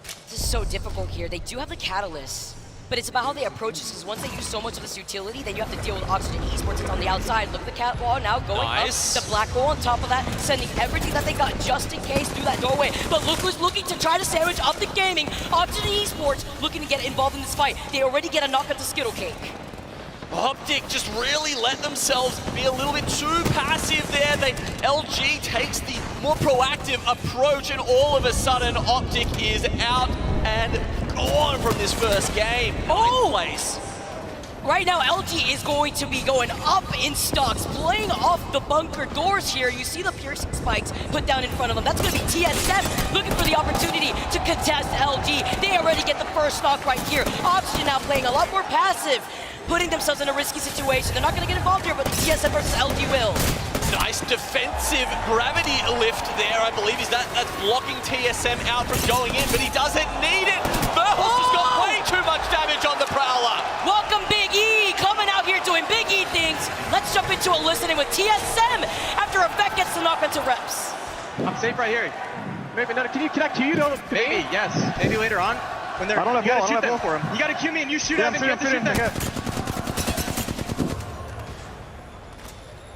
This is so difficult here. They do have the catalyst, but it's about how they approach this, because once they use so much of this utility, then you have to deal with Oxygen Esports. It's on the outside. Look at the cat wall now going up. The black hole on top of that, sending everything that they got just in case through that doorway. But look who's looking to try to sandwich up the gaming. Oxygen Esports looking to get involved in this fight. They already get a knock at the Skittle Cake. Optic just really let themselves be a little bit too passive there. LG takes the more proactive approach, and all of a sudden Optic is out and gone from this first game. Place. Right now, LG is going to be going up in stocks, playing off the bunker doors here. You see the piercing spikes put down in front of them. That's going to be TSM looking for the opportunity to contest LG. They already get the first knock right here. Oxygen now playing a lot more passive, putting themselves in a risky situation. They're not going to get involved here, but TSM versus LG will. Nice defensive gravity lift there, I believe. That's blocking TSM out from going in, but he doesn't need it. Verhulst has got way too much damage on the Prowler. Welcome Big E, coming out here doing Big E things. Let's jump into a listening with TSM after Effect gets the knock into reps. I'm safe right here. Maybe not. Can you connect to you though? Maybe, yes. Maybe later on. When they're, I don't have you ball, gotta I don't shoot have ball them. for him. You gotta cue me and you shoot Yeah, him and you have to shoot them.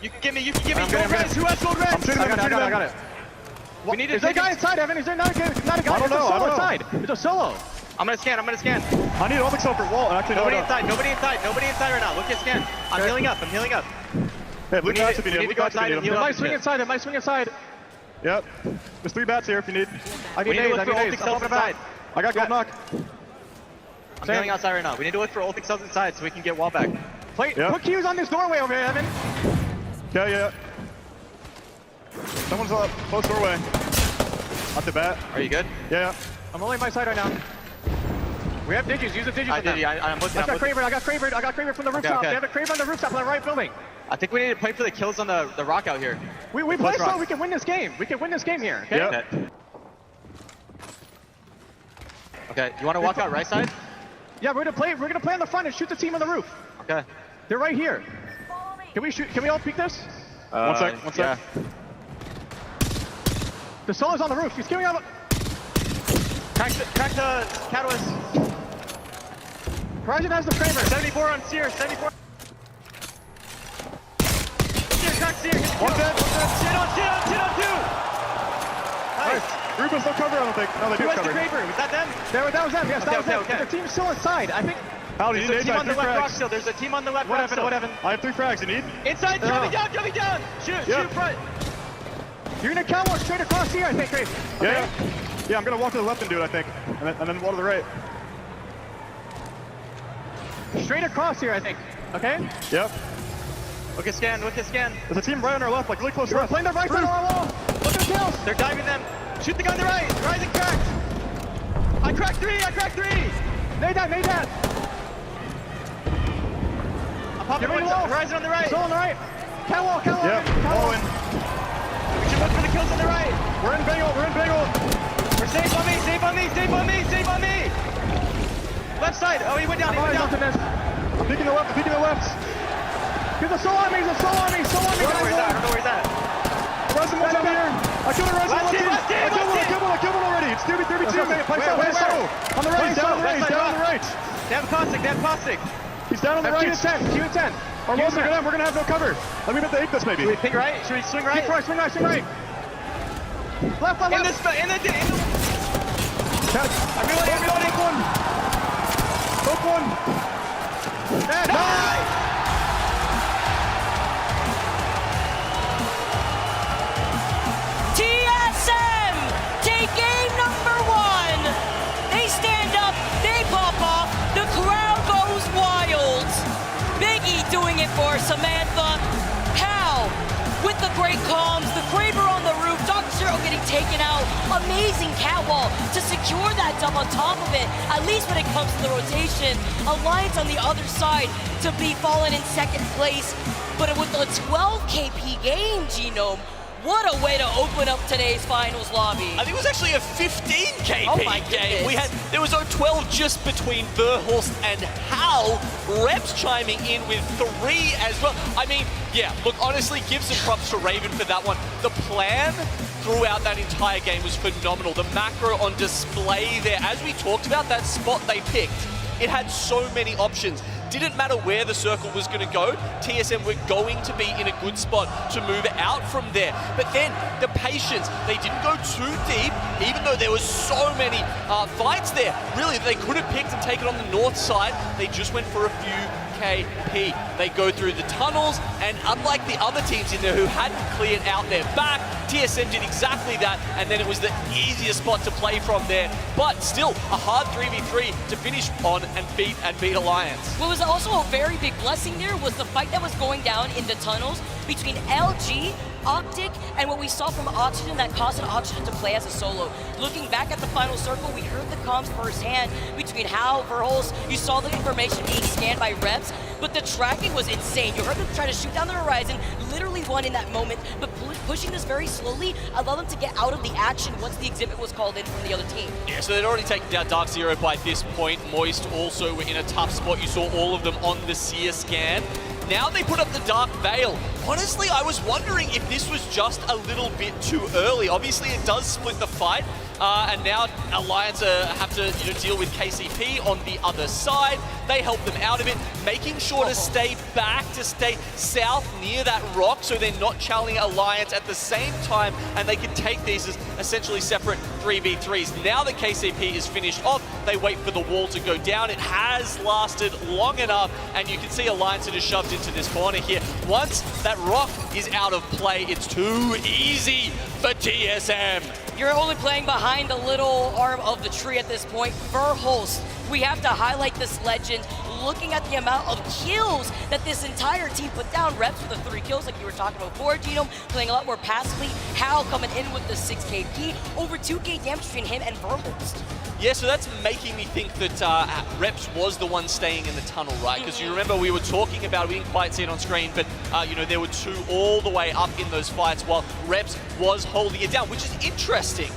You can give me, gold res. Who has gold res? I'm shooting him, I got it. We need to. Is there a guy inside, Evan? Is there not a guy? I don't know, There's a solo inside. There's a solo. I'm gonna scan. I need all the for wall. Actually, nobody inside right now. Look at scan. I'm healing up. Hey, blue bats if you need. We go outside and heal up. They might swing inside. Yep. There's 3 bats here if you need. I need nades. Inside. I got gold knock. I'm healing outside right now. We need to look for ulting cells inside so we can get wall back. Put Qs on this doorway over here, Evan. Yeah. Someone's up. Close doorway. Off the bat. Are you good? Yeah. I'm only my side right now. We have digis. Use the digis. I'm looking. I got Kraber from the rooftop. They have a Kraber on the rooftop in the right building. I think we need to play for the kills on the rock out here. We play so we can win this game. We can win this game here. Okay. Yep. Okay. You want to walk out right side? Yeah, we're gonna play on the front and shoot the team on the roof. Okay. They're right here. Can we shoot? Can we all peek this? One sec. Yeah. The solo's on the roof. He's giving out. Crack the catalyst. Horizon has the Kramer. 74 on Seer. 74. Crack Seer. One dead. Shit on 2. Nice. Group has no cover, I don't think. No, they do cover. Who has the Kraber? Was that them? That was them. Yes, that was them. Okay. The team's still inside. I think. There's a team on the left rock still. There's a team on the left rock still. I have 3 frags. You need? Inside. Jumping down. Shoot front. You're gonna catwalk straight across here, I think, Grace. Okay. Yeah, I'm gonna walk to the left and do it, I think. And then walk to the right. Straight across here, I think. Okay? Yep. Look at scan. There's a team right on our left, like really close to us. Playing the right side of our wall. Look at the kills. They're diving them. Shoot the guy on the right. Horizon cracked. I cracked 3. Made that. I'm popping one. Horizon on the right. Still on the right. Catwalk. Yep, all in. We should look for the kills on the right. We're in Bangle. We're safe on me. Left side. Oh, he went down. I'm peeking the left. There's a soul on me. I don't know where he's at. Horizon one's out here. I killed a Horizon one team. I killed one already. It's 32. Where? On the right. Down on the right. They have caustic. He's down on the right. Q and 10. Our walls are we're gonna have no cover. Let me bet the 8 this maybe. Should we pick right? Should we swing right? Swing right. Left. In the. I'm reloading. Hook one. Nice! it comes, the Kraber on the roof, Dr. Zero getting taken out. Amazing catwall to secure that dub on top of it, at least when it comes to the rotation. Alliance on the other side to be fallen in second place. But with a 12 KP game, Genome, what a way to open up today's finals lobby. I think it was actually a 15 KP Oh my game. goodness. There was a 12 just between Verhulst and Hal. Reps chiming in with 3 as well. I mean, yeah, look, honestly, give some props to Raven for that one. The plan throughout that entire game was phenomenal. The macro on display there, as we talked about, that spot they picked, it had so many options. Didn't matter where the circle was going to go, TSM were going to be in a good spot to move out from there. But then the patience, they didn't go too deep, even though there was so many fights there. Really, they could have picked and taken on the north side. They just went for a few KP. They go through the tunnels, and unlike the other teams in there who hadn't cleared out their back, TSM did exactly that, and then it was the easiest spot to play from there. But still, a hard 3v3 to finish on and beat Alliance. What was also a very big blessing there was the fight that was going down in the tunnels between LG, Optic, and what we saw from Oxygen that caused Oxygen to play as a solo. Looking back at the final circle, we heard the comms firsthand between Hal, Verhulst. You saw the information being scanned by reps, but the tracking was insane. You heard them try to shoot down the horizon, literally one in that moment, but pushing this very slowly allowed them to get out of the action once the exhibit was called in from the other team. Yeah, so they'd already taken down Dark Zero by this point. Moist also were in a tough spot. You saw all of them on the Seer scan. Now they put up the Dark Veil. Honestly, I was wondering if this was just a little bit too early. Obviously, it does split the fight. And now Alliance have to deal with KCP on the other side. They help them out of it, making sure to stay back, to stay south near that rock so they're not challenging Alliance at the same time, and they can take these as essentially separate 3v3s. Now that KCP is finished off, they wait for the wall to go down. It has lasted long enough, and you can see Alliance that is shoved into this corner here. Once that rock is out of play, it's too easy for TSM. You're only playing behind the little arm of the tree at this point. Verhulst, we have to highlight this legend. Looking at the amount of kills that this entire team put down. Reps with the 3 kills like you were talking about before, Genome, playing a lot more passively. Hal coming in with the 6 KP, over 2k damage between him and Verhulst. Yeah, so that's making me think that Reps was the one staying in the tunnel, right? Because you remember we were talking about, we didn't quite see it on screen, but there were 2 all the way up in those fights while Reps was holding it down, which is interesting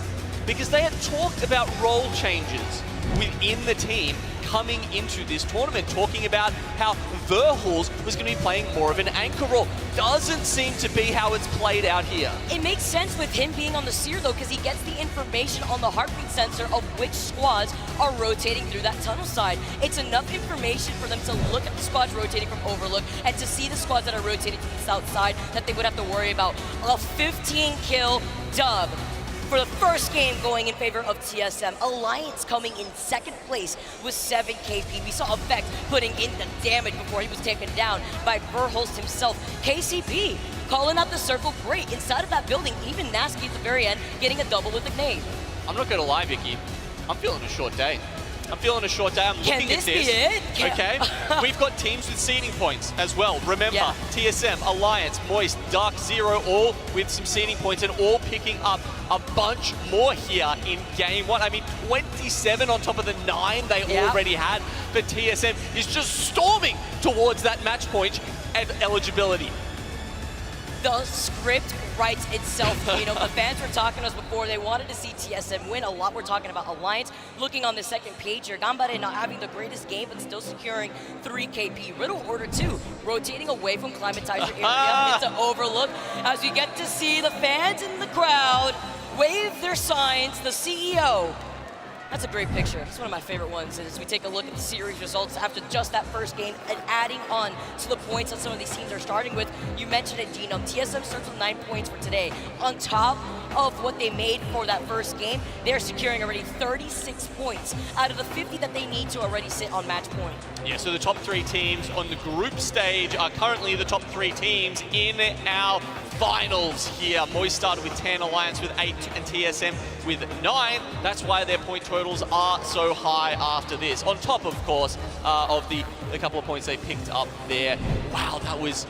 because they had talked about role changes within the team coming into this tournament, talking about how Verhulst was going to be playing more of an anchor role. Doesn't seem to be how it's played out here. It makes sense with him being on the Seer though, because he gets the information on the heartbeat sensor of which squads are rotating through that tunnel side. It's enough information for them to look at the squads rotating from Overlook and to see the squads that are rotating to the south side that they would have to worry about. A 15-kill dub for the first game going in favor of TSM. Alliance coming in second place with 7 KP. We saw Effect putting in the damage before he was taken down by Verhulst himself. KCP calling out the circle great inside of that building. Even Nasky at the very end getting a double with the nade. I'm not going to lie, Vicky. I'm feeling a short day. I'm feeling a short day. I'm looking at this. Can this be it? Okay. We've got teams with seeding points as well. Remember, TSM, Alliance, Moist, Dark Zero, all with some seeding points and all picking up a bunch more here in game 1. I mean, 27 on top of the 9 they already had. But TSM is just storming towards that match point and eligibility. The script writes itself. The fans were talking to us before. They wanted to see TSM win a lot. We're talking about Alliance. Looking on the second page here, Gambare not having the greatest game, but still securing 3 KP. Riddle Order 2, rotating away from Climatizer area into Overlook. As we get to see the fans in the crowd wave their signs, the CEO. That's a great picture. It's one of my favorite ones as we take a look at the series results after just that first game and adding on to the points that some of these teams are starting with. You mentioned it, Genome. TSM starts with 9 points for today. On top of what they made for that first game, they're securing already 36 points out of the 50 that they need to already sit on match point. Yeah, so the top 3 teams on the group stage are currently the top 3 teams in our finals here. Moist started with 10, Alliance with 8, and TSM with 9. That's why their point totals are so high after this. On top, of course, of the couple of points they picked up there. Wow, that was...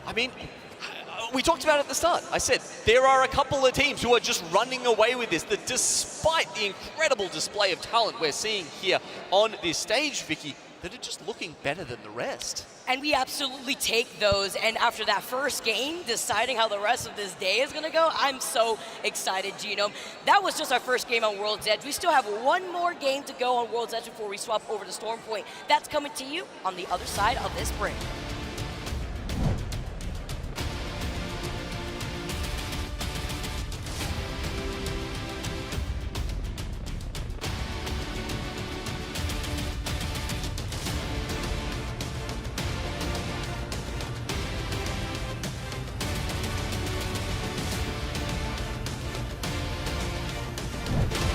I mean, we talked about it at the start. I said, there are a couple of teams who are just running away with this, that despite the incredible display of talent we're seeing here on this stage, Vicky, that are just looking better than the rest. And we absolutely take those, and after that first game, deciding how the rest of this day is gonna go, I'm so excited, Gino. That was just our first game on World's Edge. We still have one more game to go on World's Edge before we swap over to Storm Point. That's coming to you on the other side of this break.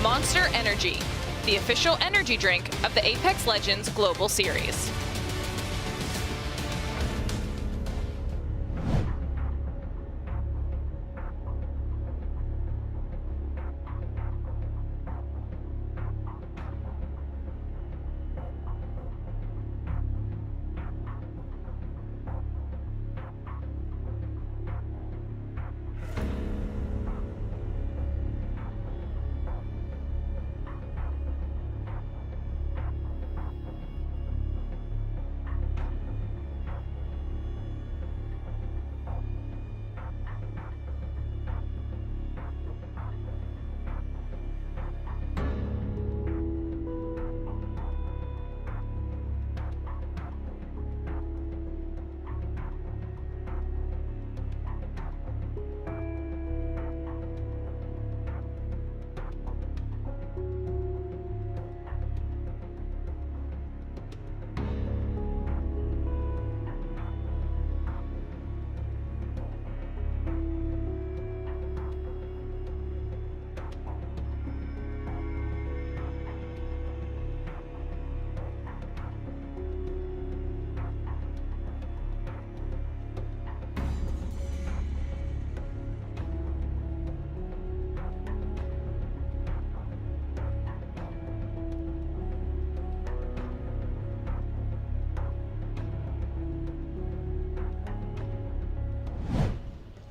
Monster Energy, the official energy drink of the Apex Legends Global Series.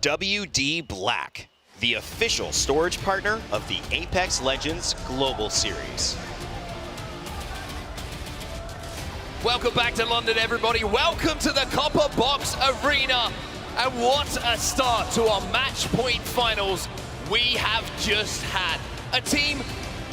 WD Black, the official storage partner of the Apex Legends Global Series. Welcome back to London, everybody. Welcome to the Copper Box Arena. And what a start to our match point finals we have just had. A team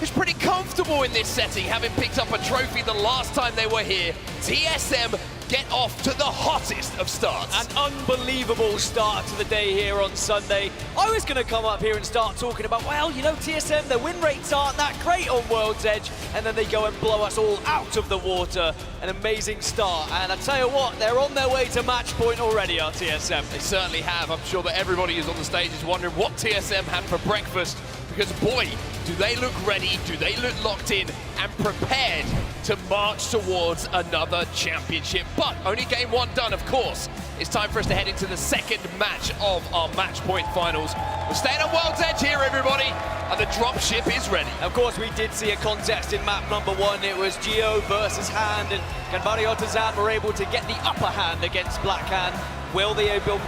who's pretty comfortable in this setting, having picked up a trophy the last time they were here. TSM get off to the hottest of starts. An unbelievable start to the day here on Sunday. I was going to come up here and start talking about, well, you know, TSM, their win rates aren't that great on World's Edge, and then they go and blow us all out of the water. An amazing start, and I tell you what, they're on their way to match point already, our TSM. They certainly have. I'm sure that everybody who's on the stage is wondering what TSM had for breakfast, because boy, do they look ready, do they look locked in and prepared to march towards another championship. But only game one done, of course. It's time for us to head into the second match of our match point finals. We're staying on World's Edge here, everybody, and the drop ship is ready. Of course, we did see a contest in map number one. It was Geo versus Hand, and Ganbare Otazan were able to get the upper hand against Black Hand. Will they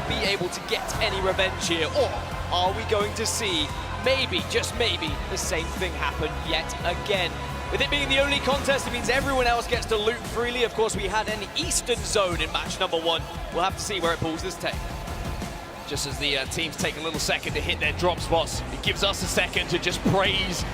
be able to get any revenge here, or are we going to see maybe, just maybe, the same thing happen yet again? With it being the only contest, it means everyone else gets to loot freely. Of course, we had an Eastern Zone in match number one. We'll have to see where it pulls this tape. Just as the teams take a little second to hit their drop spots, it gives us a second to just praise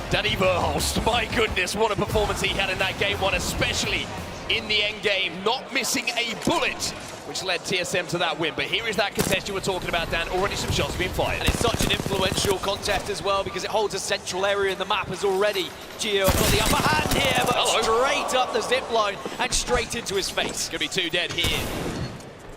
Danny Verhulst. My goodness, what a performance he had in that game one, especially in the end game, not missing a bullet, which led TSM to that win. But here is that contest you were talking about, Dan. Already some shots being fired. And it's such an influential contest as well, because it holds a central area in the map as already Geo got the upper hand here, but straight up the zip line and straight into his face. Gonna be 2 dead here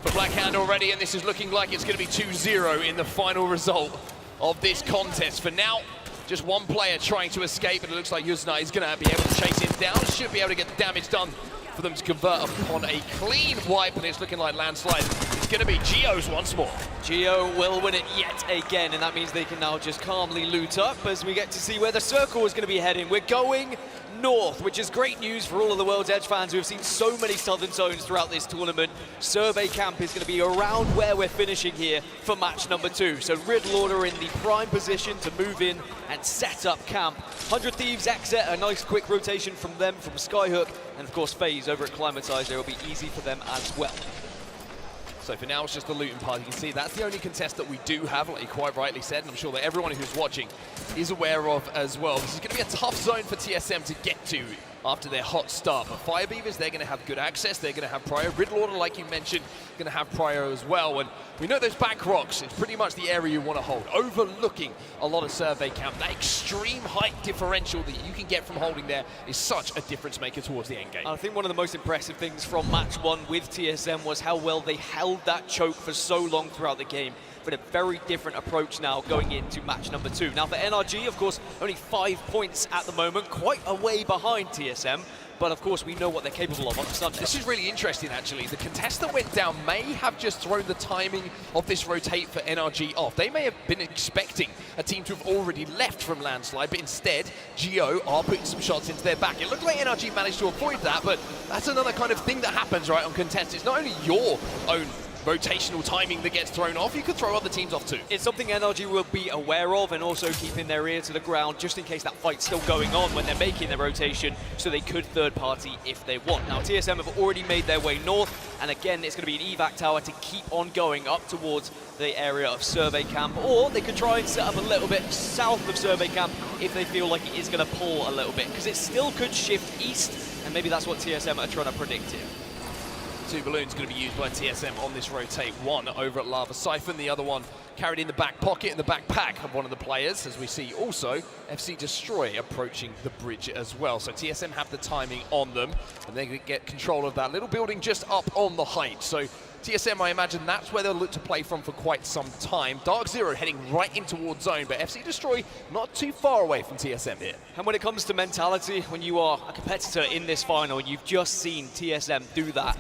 for Blackhand already, and this is looking like it's gonna be 2-0 in the final result of this contest. For now, just one player trying to escape, and it looks like Yuzna is gonna be able to chase him down. Should be able to get the damage done for them to convert upon a clean wipe, and it's looking like Landslide is going to be Geo's once more. Geo will win it yet again, and that means they can now just calmly loot up as we get to see where the circle is going to be heading. We're going north, which is great news for all of the World's Edge fans who have seen so many southern zones throughout this tournament. Survey Camp is going to be around where we're finishing here for match number 2. So Riddle Order in the prime position to move in and set up camp. 100 Thieves exit, a nice quick rotation from them, from Skyhook, and of course FaZe over at Climatizer. It will be easy for them as well. So for now, it's just the looting part. You can see that's the only contest that we do have, like you quite rightly said, and I'm sure that everyone who's watching is aware of as well. This is going to be a tough zone for TSM to get to after their hot start. But Fire Beavers, they're going to have good access. They're going to have prior. Riddle Order, like you mentioned, going to have prior as well. And we know those back rocks, it's pretty much the area you want to hold, overlooking a lot of Survey Camp. That extreme height differential that you can get from holding there is such a difference maker towards the end game. I think one of the most impressive things from match 1 with TSM was how well they held that choke for so long throughout the game. But a very different approach now going into match number 2. Now for NRG, of course, only 5 points at the moment, quite a way behind TSM. But of course, we know what they're capable of on Sunday. This is really interesting, actually. The contest that went down may have just thrown the timing of this rotate for NRG off. They may have been expecting a team to have already left from Landslide, but instead, Geo are putting some shots into their back. It looked like NRG managed to avoid that, but that's another kind of thing that happens, right, on contests. It's not only your own rotational timing that gets thrown off, you could throw other teams off too. It's something NRG will be aware of, and also keeping their ear to the ground just in case that fight's still going on when they're making their rotation, so they could third party if they want. Now TSM have already made their way north, and again it's going to be an evac tower to keep on going up towards the area of Survey Camp, or they could try and set up a little bit south of Survey Camp if they feel like it is going to pull a little bit, because it still could shift east, and maybe that's what TSM are trying to predict here. 2 balloons going to be used by TSM on this rotate. One over at Lava Siphon, the other one carried in the back pocket, in the backpack of one of the players, as we see also FC Destroy approaching the bridge as well. So TSM have the timing on them, and they get control of that little building just up on the height. So TSM, I imagine that's where they'll look to play from for quite some time. Dark Zero heading right in towards zone, but FC Destroy not too far away from TSM here. And when it comes to mentality, when you are a competitor in this final, and you've just seen TSM do that,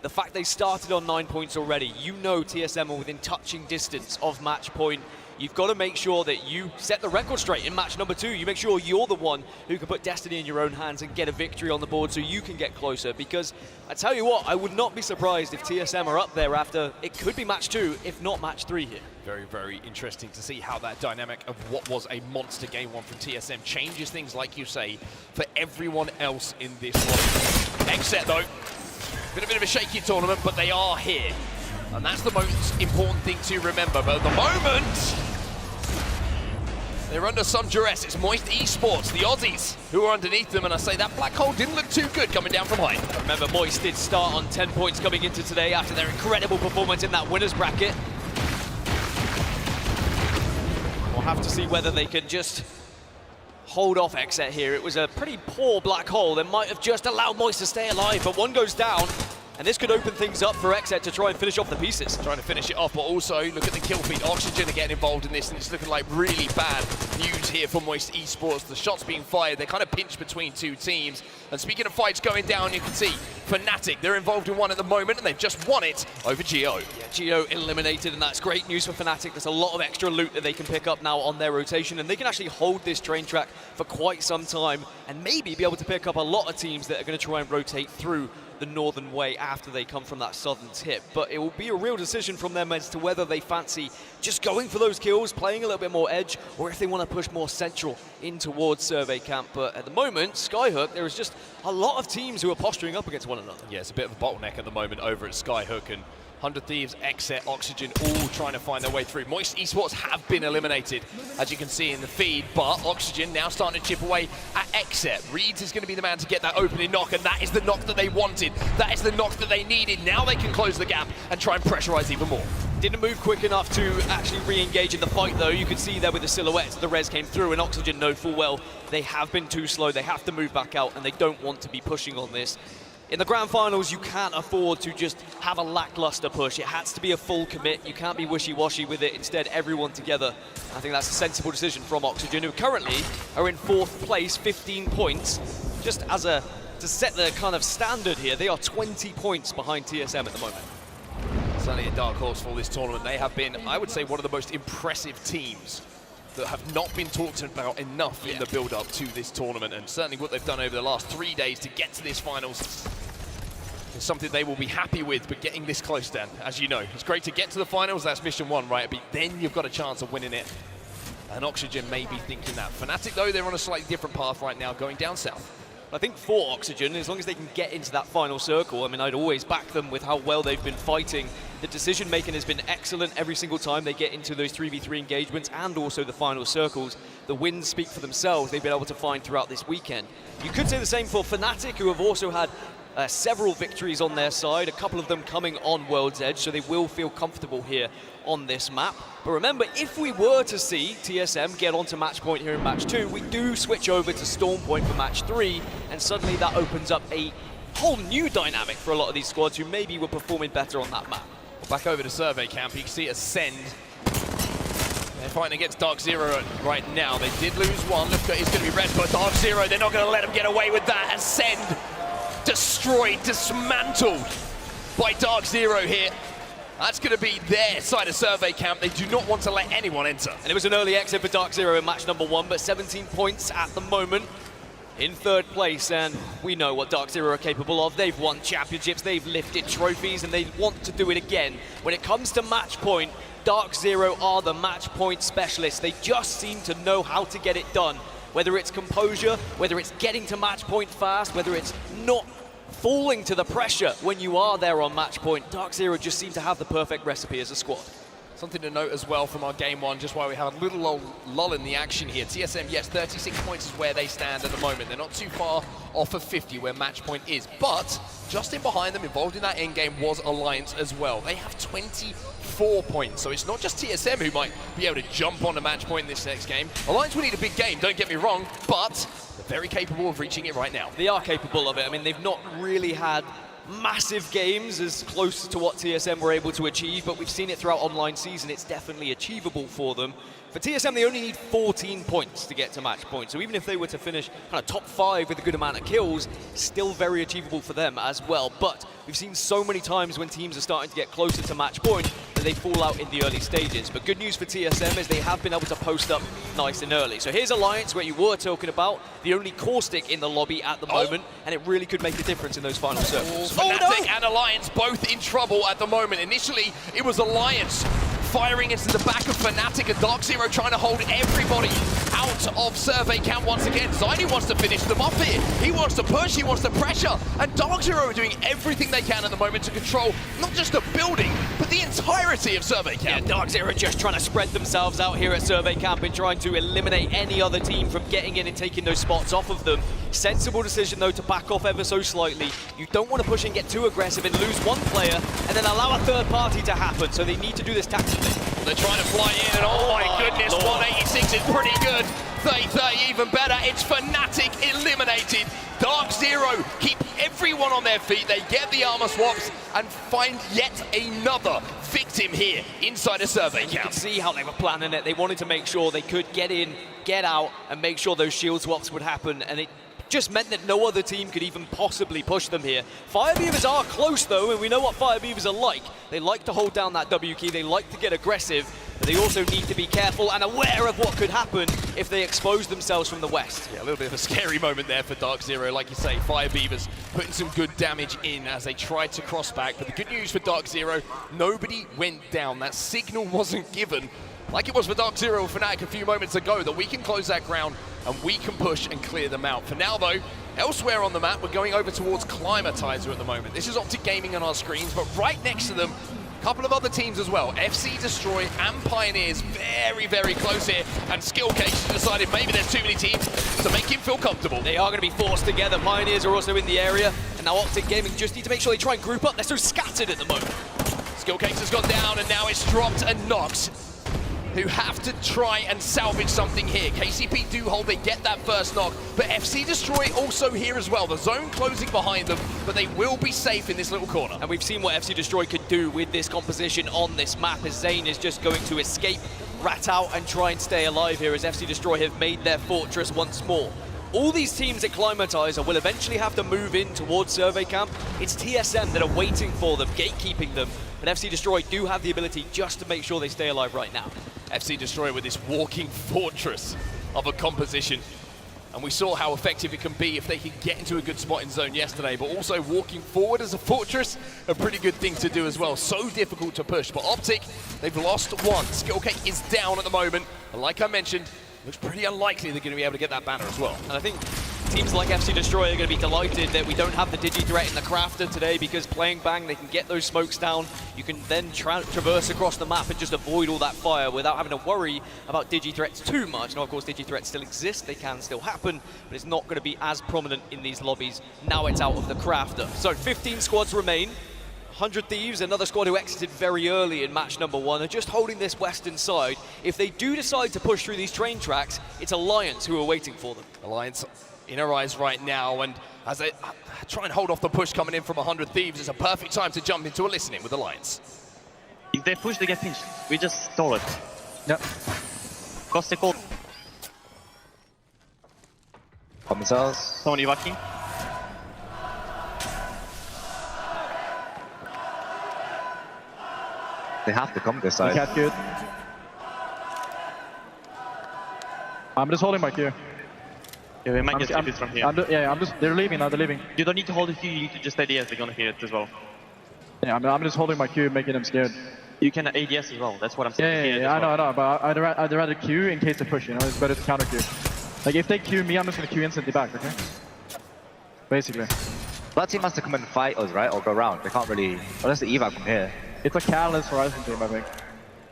the fact they started on 9 points already, you know TSM are within touching distance of match point. You've got to make sure that you set the record straight in match number 2. You make sure you're the one who can put destiny in your own hands and get a victory on the board so you can get closer. Because I tell you what, I would not be surprised if TSM are up there after, it could be match 2, if not match 3 here. Very, very interesting to see how that dynamic of what was a monster game 1 from TSM changes things, like you say, for everyone else in this one. Exit though. Been a bit of a shaky tournament, but they are here. And that's the most important thing to remember. But at the moment, they're under some duress. It's Moist Esports, the Aussies, who are underneath them. And I say that black hole didn't look too good coming down from height. Remember, Moist did start on 10 points coming into today after their incredible performance in that winner's bracket. We'll have to see whether they can just hold off Exet here. It was a pretty poor black hole that might have just allowed Moist to stay alive, but one goes down, and this could open things up for Exet to try and finish off the pieces. Trying to finish it off, but also look at the kill feed. Oxygen are getting involved in this, and it's looking like really bad news here for Moist Esports. The shots being fired, they're kind of pinched between 2 teams. And speaking of fights going down, you can see Fnatic, they're involved in one at the moment, and they've just won it over Geo. Yeah, Geo eliminated, and that's great news for Fnatic. There's a lot of extra loot that they can pick up now on their rotation, and they can actually hold this train track for quite some time, and maybe be able to pick up a lot of teams that are going to try and rotate through the northern way after they come from that southern tip. But it will be a real decision from them as to whether they fancy just going for those kills, playing a little bit more edge, or if they want to push more central in towards Survey Camp. But at the moment, Skyhook, there is just a lot of teams who are posturing up against one another. Yeah, it's a bit of a bottleneck at the moment over at Skyhook, and 100 Thieves, Exet, Oxygen, all trying to find their way through. Moist Esports have been eliminated, as you can see in the feed, but Oxygen now starting to chip away at Exet. Reeds is going to be the man to get that opening knock, and that is the knock that they wanted. That is the knock that they needed. Now they can close the gap and try and pressurize even more. Didn't move quick enough to actually re-engage in the fight, though. You could see there with the silhouettes, the res came through, and Oxygen know full well they have been too slow. They have to move back out, and they don't want to be pushing on this. In the grand finals, you can't afford to just have a lackluster push. It has to be a full commit. You can't be wishy-washy with it. Instead, everyone together. I think that's a sensible decision from Oxygen, who currently are in 4th place, 15 points. Just as a to set the kind of standard here. They are 20 points behind TSM at the moment. Certainly a dark horse for this tournament. They have been, I would say, one of the most impressive teams that have not been talked about enough in the build-up to this tournament, and certainly what they've done over the last 3 days to get to this finals is something they will be happy with, but getting this close, Dan, as you know. It's great to get to the finals, that's mission 1, right? But then you've got a chance of winning it. And Oxygen may be thinking that. Fnatic, though, they're on a slightly different path right now, going down south. I think for Oxygen, as long as they can get into that final circle, I mean, I'd always back them with how well they've been fighting. The decision-making has been excellent every single time they get into those 3v3 engagements and also the final circles. The wins speak for themselves, they've been able to find throughout this weekend. You could say the same for Fnatic, who have also had several victories on their side, a couple of them coming on World's Edge, so they will feel comfortable here on this map. But remember, if we were to see TSM get onto match point here in match 2, we do switch over to Storm Point for match 3, and suddenly that opens up a whole new dynamic for a lot of these squads who maybe were performing better on that map. Back over to Survey Camp, you can see Ascend. They're fighting against Dark Zero right now. They did lose one. Lufka is going to be red, but Dark Zero, they're not going to let them get away with that. Ascend destroyed, dismantled by Dark Zero here. That's going to be their side of Survey Camp. They do not want to let anyone enter. And it was an early exit for Dark Zero in match number 1, but 17 points at the moment in 3rd place, and we know what Dark Zero are capable of. They've won championships, they've lifted trophies, and they want to do it again. When it comes to match point, Dark Zero are the match point specialists. They just seem to know how to get it done. Whether it's composure, whether it's getting to match point fast, whether it's not falling to the pressure when you are there on match point, Dark Zero just seem to have the perfect recipe as a squad. Something to note as well from our game 1, just while we have a little lull in the action here. TSM, yes, 36 points is where they stand at the moment. They're not too far off of 50 where match point is, but just in behind them, involved in that end game, was Alliance as well. They have 24 points, so it's not just TSM who might be able to jump on a match point in this next game. Alliance will need a big game, don't get me wrong, but they're very capable of reaching it right now. They are capable of it. I mean, they've not really had massive games as close to what TSM were able to achieve, but we've seen it throughout online season. It's definitely achievable for them. For TSM, they only need 14 points to get to match point, so even if they were to finish kind of top 5 with a good amount of kills, still very achievable for them as well. But we've seen so many times when teams are starting to get closer to match point that they fall out in the early stages. But good news for TSM is they have been able to post up nice and early. So here's Alliance, where you were talking about, the only Caustic in the lobby at the moment, and it really could make a difference in those final circles. Fnatic and Alliance both in trouble at the moment. Initially, it was Alliance firing into the back of Fnatic, and Dark Zero trying to hold everybody out of Survey Camp once again. Zaini wants to finish them off here. He wants to push, he wants to pressure, and Dark Zero are doing everything they can at the moment to control not just the building, but the entirety of Survey Camp. Yeah, Dark Zero just trying to spread themselves out here at Survey Camp and trying to eliminate any other team from getting in and taking those spots off of them. Sensible decision, though, to back off ever so slightly. You don't want to push and get too aggressive and lose one player and then allow a third party to happen, so they need to do this tactically. They're trying to fly in, and oh my goodness, Lord. 186 is pretty good. They even better. It's Fnatic eliminated. Dark Zero keep everyone on their feet. They get the armor swaps and find yet another victim here inside a Survey Camp. You can see how they were planning it. They wanted to make sure they could get in, get out, and make sure those shield swaps would happen, and it just meant that no other team could even possibly push them here. Fire Beavers are close, though, and we know what Fire Beavers are like. They like to hold down that W key, they like to get aggressive, but they also need to be careful and aware of what could happen if they expose themselves from the west. Yeah, a little bit of a scary moment there for Dark Zero. Like you say, Fire Beavers putting some good damage in as they tried to cross back. But the good news for Dark Zero, nobody went down. That signal wasn't given, like it was for Dark Zero and Fnatic a few moments ago, that we can close that ground and we can push and clear them out. For now, though, elsewhere on the map, we're going over towards Climatizer at the moment. This is Optic Gaming on our screens, but right next to them, a couple of other teams as well. FC Destroy and Pioneers very, very close here, and Skillcase decided maybe there's too many teams to make him feel comfortable. They are going to be forced together. Pioneers are also in the area, and now Optic Gaming just need to make sure they try and group up. They're so scattered at the moment. Skillcase has gone down, and now it's dropped and Nox, who have to try and salvage something here. KCP do hold, they get that first knock, but FC Destroy also here as well. The zone closing behind them, but they will be safe in this little corner. And we've seen what FC Destroy could do with this composition on this map, as Zayn is just going to escape, rat out, and try and stay alive here, as FC Destroy have made their fortress once more. all these teams Acclimatizer will eventually have to move in towards Survey Camp. It's TSM that are waiting for them, gatekeeping them, but FC Destroy do have the ability just to make sure they stay alive right now. FC Destroy with this walking fortress of a composition. And we saw how effective it can be if they can get into a good spot in zone yesterday, but also walking forward as a fortress, a pretty good thing to do as well. So difficult to push, but Optic, they've lost one. Skillcake is down at the moment, and like I mentioned, looks pretty unlikely they're going to be able to get that banner as well. And I think teams like FC Destroy are going to be delighted that we don't have the Digi-Threat in the Crafter today, because playing Bang, they can get those smokes down. You can then traverse across the map and just avoid all that fire without having to worry about Digi-Threats too much. Now, of course, Digi-Threats still exist. They can still happen, but it's not going to be as prominent in these lobbies. Now it's out of the Crafter. So 15 squads remain. 100 Thieves, another squad who exited very early in match number 1, are just holding this western side. If they do decide to push through these train tracks, it's Alliance who are waiting for them. Alliance in her eyes right now, and as they try and hold off the push coming in from 100 Thieves, it's a perfect time to jump into a listening with Alliance. If they push, they get pinched. We just stall it. Yep. Costical. Commissars. Someone evacuating. They have to come this side. Cat good. I'm just holding my Q. Yeah, we might get TPs from here. They're leaving now, they're leaving. You don't need to hold the Q, you need to just ADS, they're gonna hit it as well. Yeah, I'm just holding my Q, making them scared. You can ADS as well, that's what I'm saying. Yeah, I know, but I'd rather Q in case they push, you know, it's better to counter Q. Like, if they Q me, I'm just gonna Q instantly back, okay? Basically. That team has to come and fight us, right? Or go around. They can't really... Unless the evac from here. It's a Catalyst Horizon team, I think.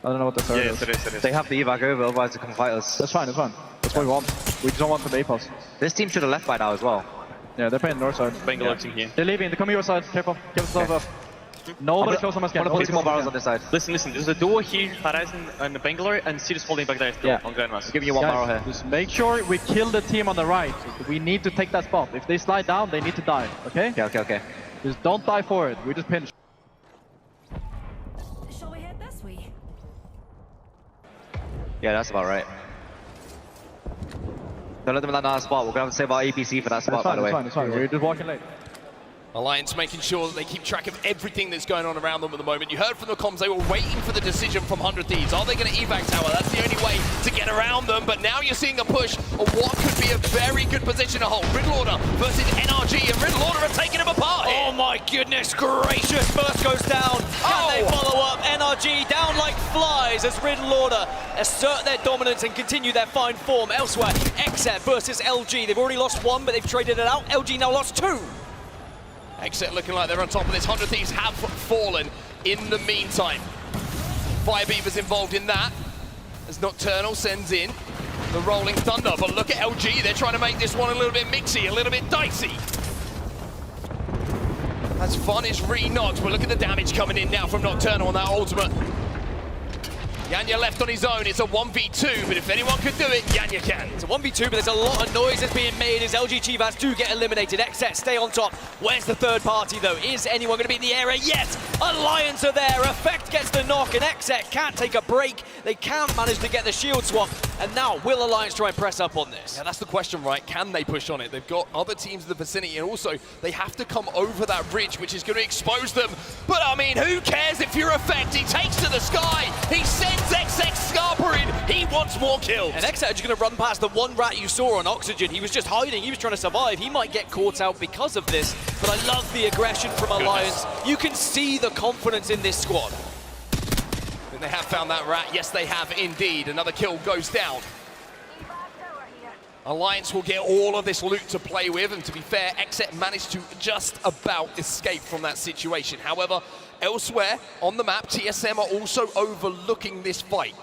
I don't know what the third is. It is. They have the evac over, otherwise they come fight us. That's fine, that's fine. That's what we want. We just don't want them to A-pulse. This team should have left by now as well. Yeah, they're playing north side. Bangalore team here. They're leaving, they're coming your side. Careful, give yourself up. Nobody close on my scan. I'm gonna put 2 more barrels on this side. Listen, there's a duo here, Horizon and Bangalore, and City's holding back there still on Grandmaster. I'll give you 1 barrel here. Just make sure we kill the team on the right. We need to take that spot. If they slide down, they need to die, okay? Okay. Just don't die for it. We just pinch. Shall we head this way? Yeah, that's about right. Don't let them land on that spot. We're gonna have to save our APC for that spot, by the way. It's fine. We're just walking late. Alliance making sure that they keep track of everything that's going on around them at the moment. You heard from the comms, they were waiting for the decision from 100 Thieves. Are they going to evac tower? That's the only way to get around them, but now you're seeing a push of what could be a very good position to hold. Riddle Order versus NRG, and Riddle Order are taking them apart here. Oh my goodness gracious, first goes down. Can they follow up? NRG down like flies as Riddle Order assert their dominance and continue their fine form. Elsewhere, Exet versus LG. They've already lost 1, but they've traded it out. LG now lost 2. Exet looking like they're on top of this. 100 Thieves have fallen in the meantime. Firebeaver's involved in that, as Nocturnal sends in the Rolling Thunder. But look at LG, they're trying to make this one a little bit mixy, a little bit dicey. As fun is re-knocked, but look at the damage coming in now from Nocturnal on that ultimate. Yanya left on his own, it's a 1v2, but if anyone could do it, Yanya can. It's a 1v2, but there's a lot of noise that's being made as LG Chivas do get eliminated. Exet stay on top. Where's the third party, though? Is anyone going to be in the area? Yes! Alliance are there. Effect gets the knock, and Exet can't take a break. They can't manage to get the shield swap, and now will Alliance try and press up on this? Yeah, that's the question, right? Can they push on it? They've got other teams in the vicinity, and also they have to come over that ridge, which is going to expose them. But I mean, who cares if you're Effect? He takes to the sky. He sends XX Scarper in. He wants more kills. And Exet are just going to run past the one rat you saw on Oxygen. He was just hiding. He was trying to survive. He might get caught out because of this, but I love the aggression from Alliance. You can see the confidence in this squad. They have found that rat. Yes, they have indeed. Another kill goes down. Alliance will get all of this loot to play with, and to be fair, Exet managed to just about escape from that situation. However, elsewhere on the map, TSM are also overlooking this fight.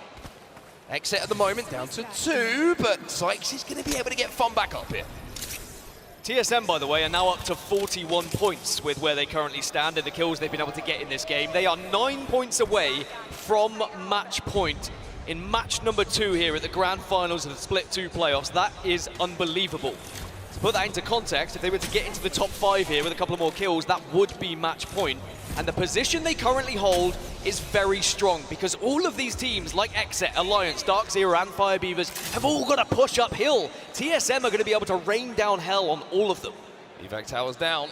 Exet at the moment down to 2, but Sykes is going to be able to get fun back up here. TSM, by the way, are now up to 41 points with where they currently stand and the kills they've been able to get in this game. They are 9 points away from match point in match number 2 here at the grand finals of the Split 2 playoffs. That is unbelievable. To put that into context, if they were to get into the top 5 here with a couple of more kills, that would be match point. And the position they currently hold is very strong because all of these teams like Exet, Alliance, Dark Zero and Fire Beavers have all got to push uphill. TSM are going to be able to rain down hell on all of them. Evac towers down.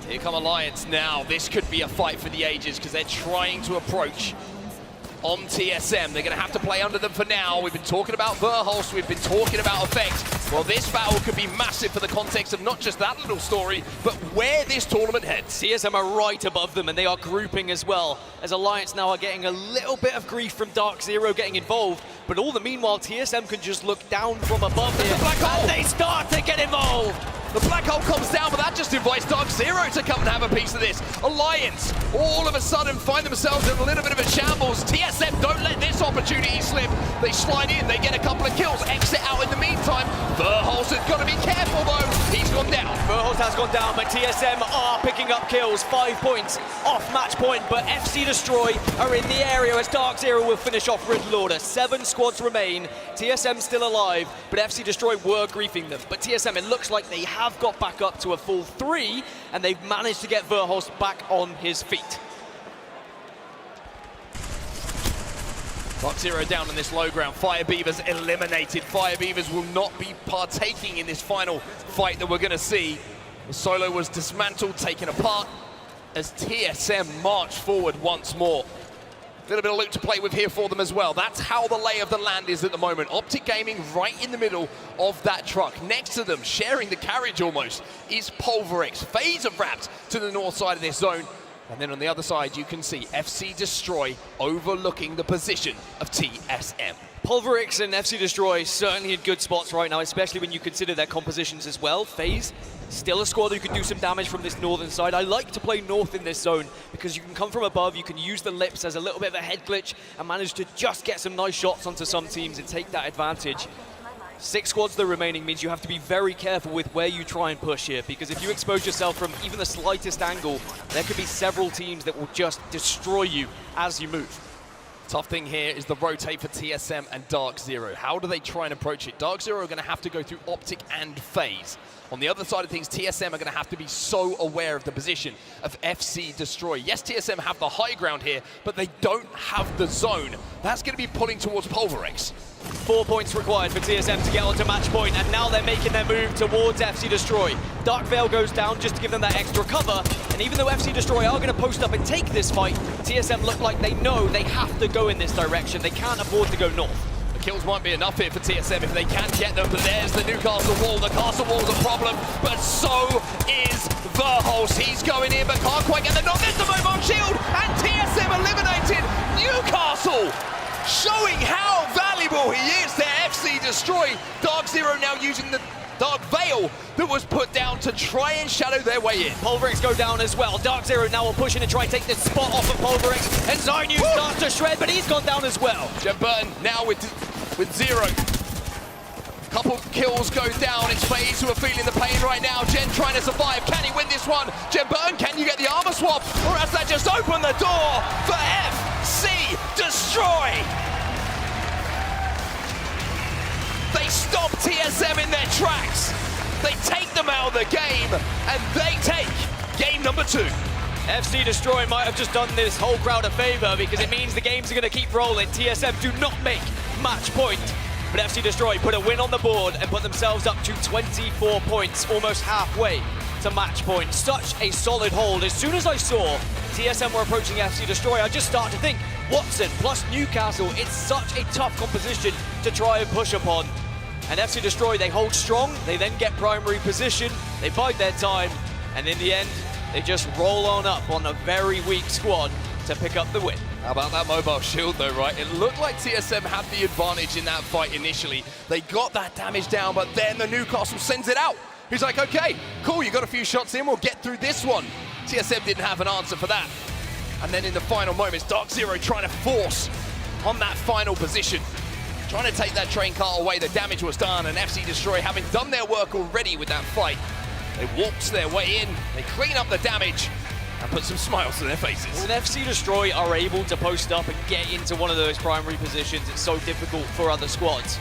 Here come Alliance now. This could be a fight for the ages because they're trying to approach on TSM. They're going to have to play under them for now. We've been talking about Verhulst, we've been talking about Effect. Well, this battle could be massive for the context of not just that little story, but where this tournament heads. TSM are right above them, and they are grouping as well, as Alliance now are getting a little bit of grief from Dark Zero getting involved, but all the meanwhile, TSM can just look down from above here, the black hole. and they start to get involved. The black hole comes down, but that just invites Dark Zero to come and have a piece of this. Alliance, all of a sudden, find themselves in a little bit of a shambles. TSM don't let this opportunity slip. They slide in, they get a couple of kills. Exit out in the meantime. Verhulst has got to be careful, though. He's gone down. Verhulst has gone down, but TSM are picking up kills. 5 points off match point, but FC Destroy are in the area as Dark Zero will finish off Riddle Order. 7 squads remain. TSM still alive, but FC Destroy were griefing them. But TSM, it looks like they have got back up to a full 3, and they've managed to get Verhulst back on his feet. Dark Zero down on this low ground. Fire Beavers eliminated. Fire Beavers will not be partaking in this final fight that we're going to see. The solo was dismantled, taken apart, as TSM march forward once more. A little bit of loot to play with here for them as well. That's how the lay of the land is at the moment. Optic Gaming right in the middle of that truck. Next to them, sharing the carriage almost, is Pulverix. FaZe are wrapped to the north side of this zone. And then on the other side, you can see FC Destroy overlooking the position of TSM. Pulverix and FC Destroy certainly in good spots right now, especially when you consider their compositions as well. FaZe, still a squad who can do some damage from this northern side. I like to play north in this zone because you can come from above, you can use the lips as a little bit of a head glitch and manage to just get some nice shots onto some teams and take that advantage. 6 squads that are remaining means you have to be very careful with where you try and push here, because if you expose yourself from even the slightest angle, there could be several teams that will just destroy you as you move. Tough thing here is the rotate for TSM and Dark Zero. How do they try and approach it? Dark Zero are going to have to go through Optic and FaZe. On the other side of things, TSM are going to have to be so aware of the position of FC Destroy. Yes, TSM have the high ground here, but they don't have the zone. That's going to be pulling towards Pulverix. 4 points required for TSM to get onto match point, and now they're making their move towards FC Destroy. Dark Veil goes down just to give them that extra cover, and even though FC Destroy are going to post up and take this fight, TSM look like they know they have to go in this direction. They can't afford to go north. The kills might be enough here for TSM if they can get them, but there's the Newcastle wall. The castle wall's a problem, but so is Verhulst. He's going in, but can't quite get the knock. There's the mobile shield, and TSM eliminated Newcastle, showing how valuable he is to FC Destroy. Dark Zero now using the Dark Veil that was put down to try and shadow their way in. Pulverix go down as well. Dark Zero now will push in and try and take this spot off of Pulverix, and Zarnu starts to shred, but he's gone down as well. Jen Burton now with Zero. Couple kills go down. It's FaZe who are feeling the pain right now. Jen trying to survive. Can he win this one? Jen Burton, can you get the armor swap? Or has that just opened the door for FC Destroy? They stop TSM in their tracks. They take them out of the game, and they take game number 2. FC Destroy might have just done this whole crowd a favor because it means the games are going to keep rolling. TSM do not make match point, but FC Destroy put a win on the board and put themselves up to 24 points, almost halfway to match point. Such a solid hold. As soon as I saw TSM were approaching FC Destroy, I just started to think, Watson plus Newcastle, it's such a tough composition to try and push upon. And FC Destroy, they hold strong, they then get primary position, they bide their time, and in the end, they just roll on up on a very weak squad to pick up the win. How about that mobile shield though, right? It looked like TSM had the advantage in that fight initially. They got that damage down, but then the Newcastle sends it out. He's like, okay, cool, you got a few shots in, we'll get through this one. TSM didn't have an answer for that. And then in the final moments, Dark Zero trying to force on that final position. Trying to take that train cart away, the damage was done, and FC Destroy, having done their work already with that fight, they walked their way in, they clean up the damage, and put some smiles to their faces. When FC Destroy are able to post up and get into one of those primary positions, it's so difficult for other squads.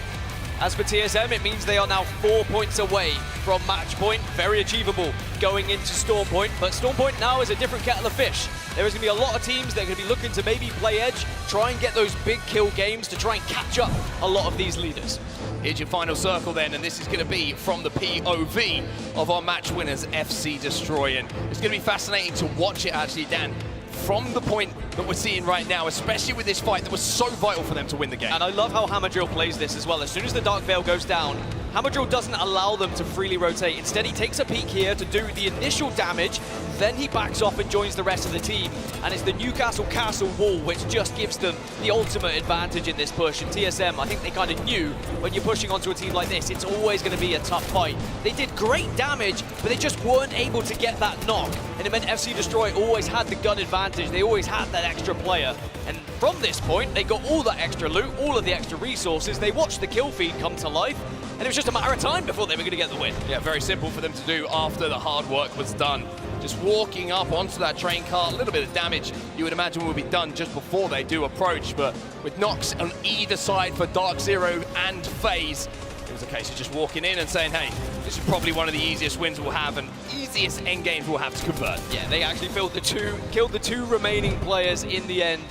As for TSM, it means they are now 4 points away from match point. Very achievable going into Storm Point, but Storm Point now is a different kettle of fish. There is going to be a lot of teams that are going to be looking to maybe play edge, try and get those big kill games to try and catch up a lot of these leaders. Here's your final circle then, and this is going to be from the POV of our match winners, FC Destroy. And it's going to be fascinating to watch it actually, Dan, from the point that we're seeing right now, especially with this fight that was so vital for them to win the game. And I love how Hamadrill plays this as well. As soon as the Dark Veil goes down, Hamadrill doesn't allow them to freely rotate. Instead, he takes a peek here to do the initial damage, then he backs off and joins the rest of the team. And it's the Newcastle Castle wall which just gives them the ultimate advantage in this push. And TSM, I think they kind of knew when you're pushing onto a team like this, it's always going to be a tough fight. They did great damage, but they just weren't able to get that knock. And it meant FC Destroy always had the gun advantage. They always had that extra player. And from this point, they got all that extra loot, all of the extra resources. They watched the kill feed come to life, and it was just a matter of time before they were going to get the win. Yeah, very simple for them to do after the hard work was done. Just walking up onto that train car, a little bit of damage you would imagine would be done just before they do approach, but with knocks on either side for Dark Zero and FaZe, it was a case of just walking in and saying, hey, this is probably one of the easiest wins we'll have and easiest end games we'll have to convert. Yeah, they actually killed the two remaining players in the end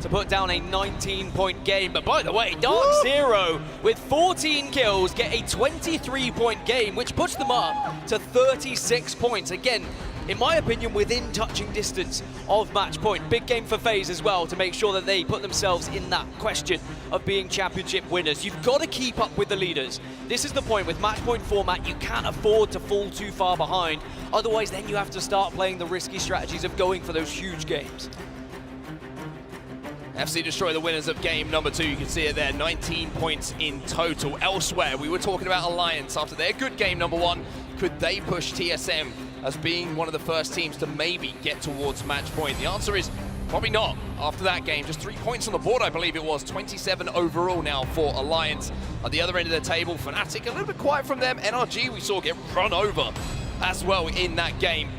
to put down a 19-point game. But by the way, Dark Zero with 14 kills get a 23-point game, which puts them up to 36 points. Again, in my opinion, within touching distance of match point. Big game for FaZe as well to make sure that they put themselves in that question of being championship winners. You've got to keep up with the leaders. This is the point with match point format, you can't afford to fall too far behind. Otherwise, then you have to start playing the risky strategies of going for those huge games. FC Destroy the winners of game number 2. You can see it there, 19 points in total. Elsewhere, we were talking about Alliance after their good game number 1. Could they push TSM as being one of the first teams to maybe get towards match point? The answer is probably not. After that game, just 3 points on the board, I believe it was. 27 overall now for Alliance. At the other end of the table, Fnatic, a little bit quiet from them. NRG we saw get run over as well in that game.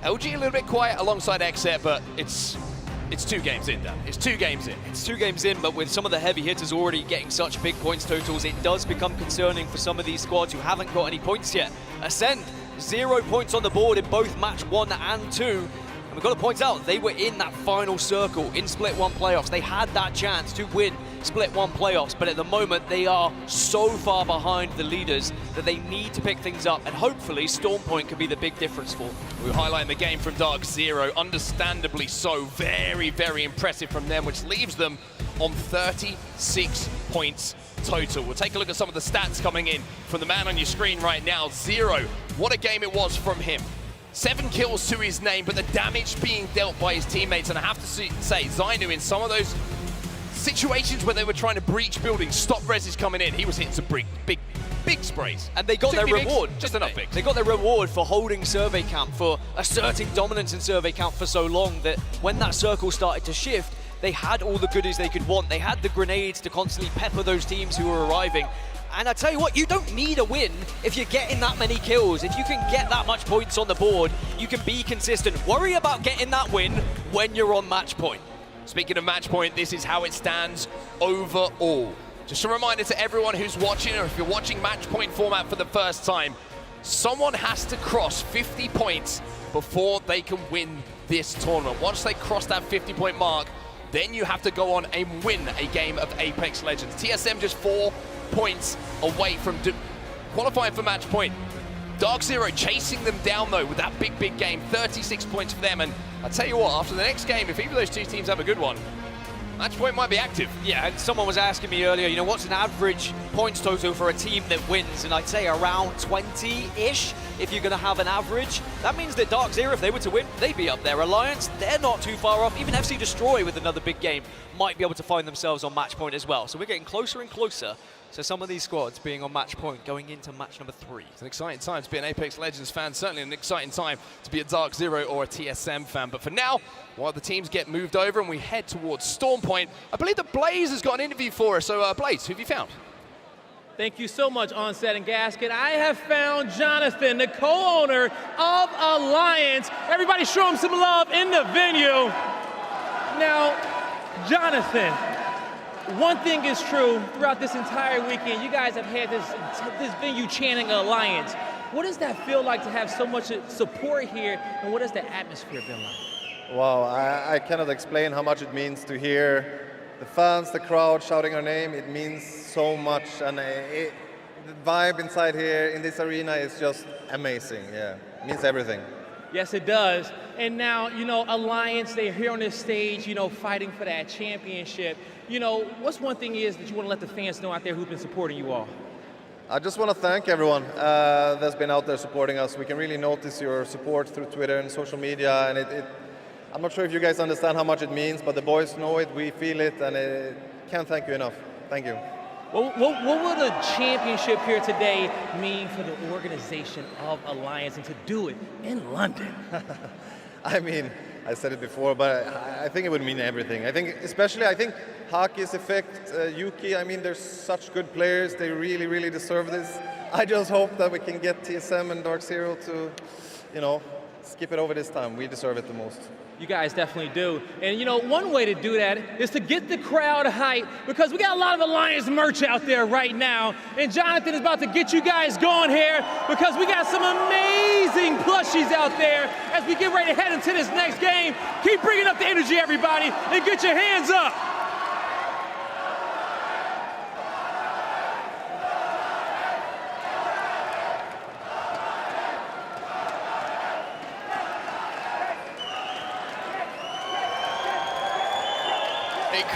LG a little bit quiet alongside XSET, but it's 2 games in, Dan. It's 2 games in. It's 2 games in, but with some of the heavy hitters already getting such big points totals, it does become concerning for some of these squads who haven't got any points yet. Ascend, 0 points on the board in both match 1 and 2. And we've got to point out, they were in that final circle in Split 1 playoffs. They had that chance to win Split 1 playoffs, but at the moment they are so far behind the leaders that they need to pick things up, and hopefully Storm Point could be the big difference for them. We're highlighting the game from Dark Zero, understandably so. Very, very impressive from them, which leaves them on 36 points total. We'll take a look at some of the stats coming in from the man on your screen right now. Zero, what a game it was from him. 7 kills to his name, but the damage being dealt by his teammates, and I have to say, Zainu in some of those situations where they were trying to breach buildings, stop reses coming in, he was hitting some big sprays. And they got their reward. Just enough bigs. They got their reward for holding Survey Camp, for asserting dominance in Survey Camp for so long that when that circle started to shift, they had all the goodies they could want. They had the grenades to constantly pepper those teams who were arriving. And I tell you what, you don't need a win if you're getting that many kills. If you can get that much points on the board, you can be consistent. Worry about getting that win when you're on match point. Speaking of match point, this is how it stands overall. Just a reminder to everyone who's watching, or if you're watching match point format for the first time, someone has to cross 50 points before they can win this tournament. Once they cross that 50-point mark, then you have to go on and win a game of Apex Legends. TSM just 4 points away from qualifying for match point. Dark Zero chasing them down though with that big game, 36 points for them. And I tell you what, after the next game, if either of those 2 teams have a good one, match point might be active. Yeah, and someone was asking me earlier, you know, what's an average points total for a team that wins? And I'd say around 20-ish if you're going to have an average. That means that Dark Zero, if they were to win, they'd be up there. Alliance, they're not too far off. Even FC Destroy with another big game might be able to find themselves on match point as well. So we're getting closer and closer to some of these squads being on match point going into match number 3. It's an exciting time to be an Apex Legends fan, certainly an exciting time to be a Dark Zero or a TSM fan. But for now, while the teams get moved over and we head towards Storm Point, I believe that Blaze has got an interview for us. So Blaze, who have you found? Thank you so much, Onset and Gasket. I have found Jonathan, the co-owner of Alliance. Everybody show him some love in the venue. Now, Jonathan, one thing is true throughout this entire weekend. You guys have had this venue chanting Alliance. What does that feel like to have so much support here, and what has the atmosphere been like? Wow, I cannot explain how much it means to hear the fans, the crowd shouting our name. It means so much, and the vibe inside here in this arena is just amazing. Yeah, it means everything. Yes, it does. And now, you know, Alliance, they're here on this stage, you know, fighting for that championship. You know, what's one thing is that you want to let the fans know out there who've been supporting you all? I just want to thank everyone that's been out there supporting us. We can really notice your support through Twitter and social media, and I'm not sure if you guys understand how much it means, but the boys know it, we feel it, and can't thank you enough. Thank you. What will the championship here today mean for the organization of Alliance and to do it in London? I mean, I said it before, but I think it would mean everything. I think Hockey's effect, Yuki, I mean, they're such good players. They really, really deserve this. I just hope that we can get TSM and Dark Zero to, you know, skip it over this time. We deserve it the most. You guys definitely do. And you know, one way to do that is to get the crowd hyped, because we got a lot of Alliance merch out there right now. And Jonathan is about to get you guys going here, because we got some amazing plushies out there as we get ready to head into this next game. Keep bringing up the energy, everybody, and get your hands up.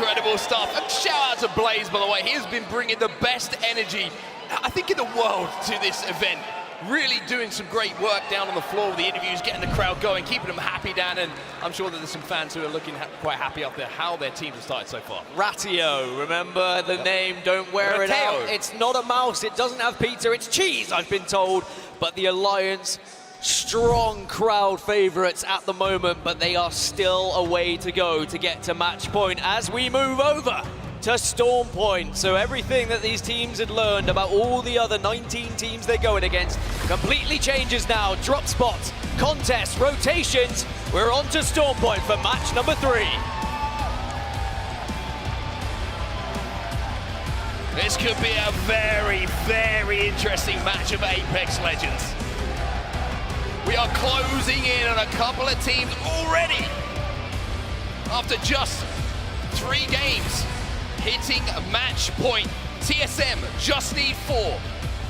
Incredible stuff. And shout out to Blaze, by the way. He has been bringing the best energy, I think, in the world to this event. Really doing some great work down on the floor with the interviews, getting the crowd going, keeping them happy, Dan. And I'm sure that there's some fans who are looking quite happy up there how their teams have started so far. Ratio, remember the name, don't wear it out. It's not a mouse, it doesn't have pizza, it's cheese, I've been told. But the Alliance, strong crowd favorites at the moment, but they are still a way to go to get to match point as we move over to Storm Point. So everything that these teams had learned about all the other 19 teams they're going against completely changes now. Drop spots, contests, rotations. We're on to Storm Point for match number 3. This could be a very, very interesting match of Apex Legends. We are closing in on a couple of teams already. After just 3 games, hitting match point. TSM just need 4.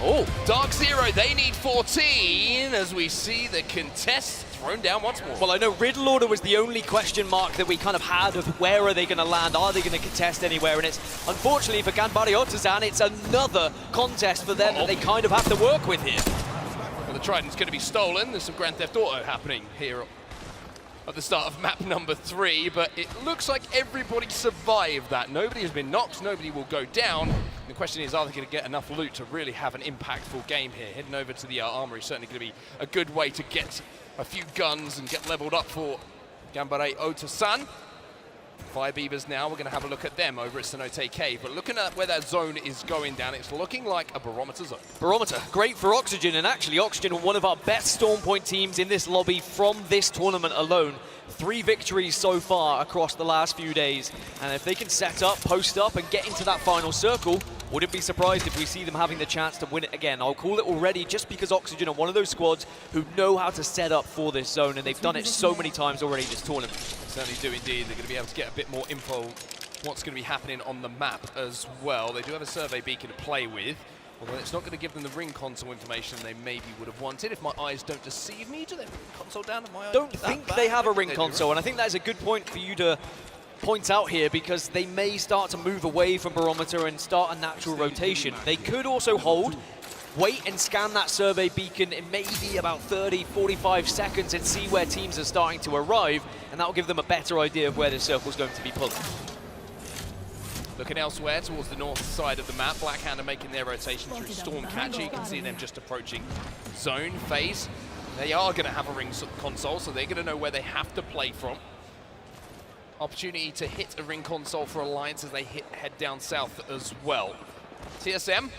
Oh, Dark Zero, they need 14, as we see the contest thrown down once more. Well, I know Riddle Order was the only question mark that we kind of had of where are they going to land, are they going to contest anywhere, and it's, unfortunately for Ganbare Otazan, it's another contest for them that they kind of have to work with here. Well, the Trident's going to be stolen. There's some Grand Theft Auto happening here at the start of map number 3, but it looks like everybody survived that. Nobody has been knocked, nobody will go down. The question is, are they going to get enough loot to really have an impactful game here? Heading over to the armory is certainly going to be a good way to get a few guns and get leveled up for Ganbare Otazan. Fire Beavers now, we're going to have a look at them over at Cenote Cave. But looking at where that zone is going down, it's looking like a Barometer zone. Barometer, great for Oxygen, and actually Oxygen are one of our best Storm Point teams in this lobby from this tournament alone. 3 victories so far across the last few days. And if they can set up, post up, and get into that final circle, wouldn't be surprised if we see them having the chance to win it again. I'll call it already just because Oxygen are one of those squads who know how to set up for this zone, and they've done it so many times already this tournament. They certainly do indeed. They're going to be able to get a bit more info what's going to be happening on the map as well. They do have a survey beacon to play with, although it's not going to give them the ring console information they maybe would have wanted. If my eyes don't deceive me, do they have a ring console down? Am I don't think they have a ring console, and I think that is a good point for you to point out here, because they may start to move away from Barometer and start a natural rotation. They could also hold, wait and scan that survey beacon in maybe about 30, 45 seconds and see where teams are starting to arrive, and that will give them a better idea of where the circle's going to be pulled. Looking elsewhere towards the north side of the map, Blackhand are making their rotation through Stormcatcher. You can see them just approaching zone phase. They are going to have a ring console, so they're going to know where they have to play from. Opportunity to hit a ring console for Alliance as they head down south as well. TSM,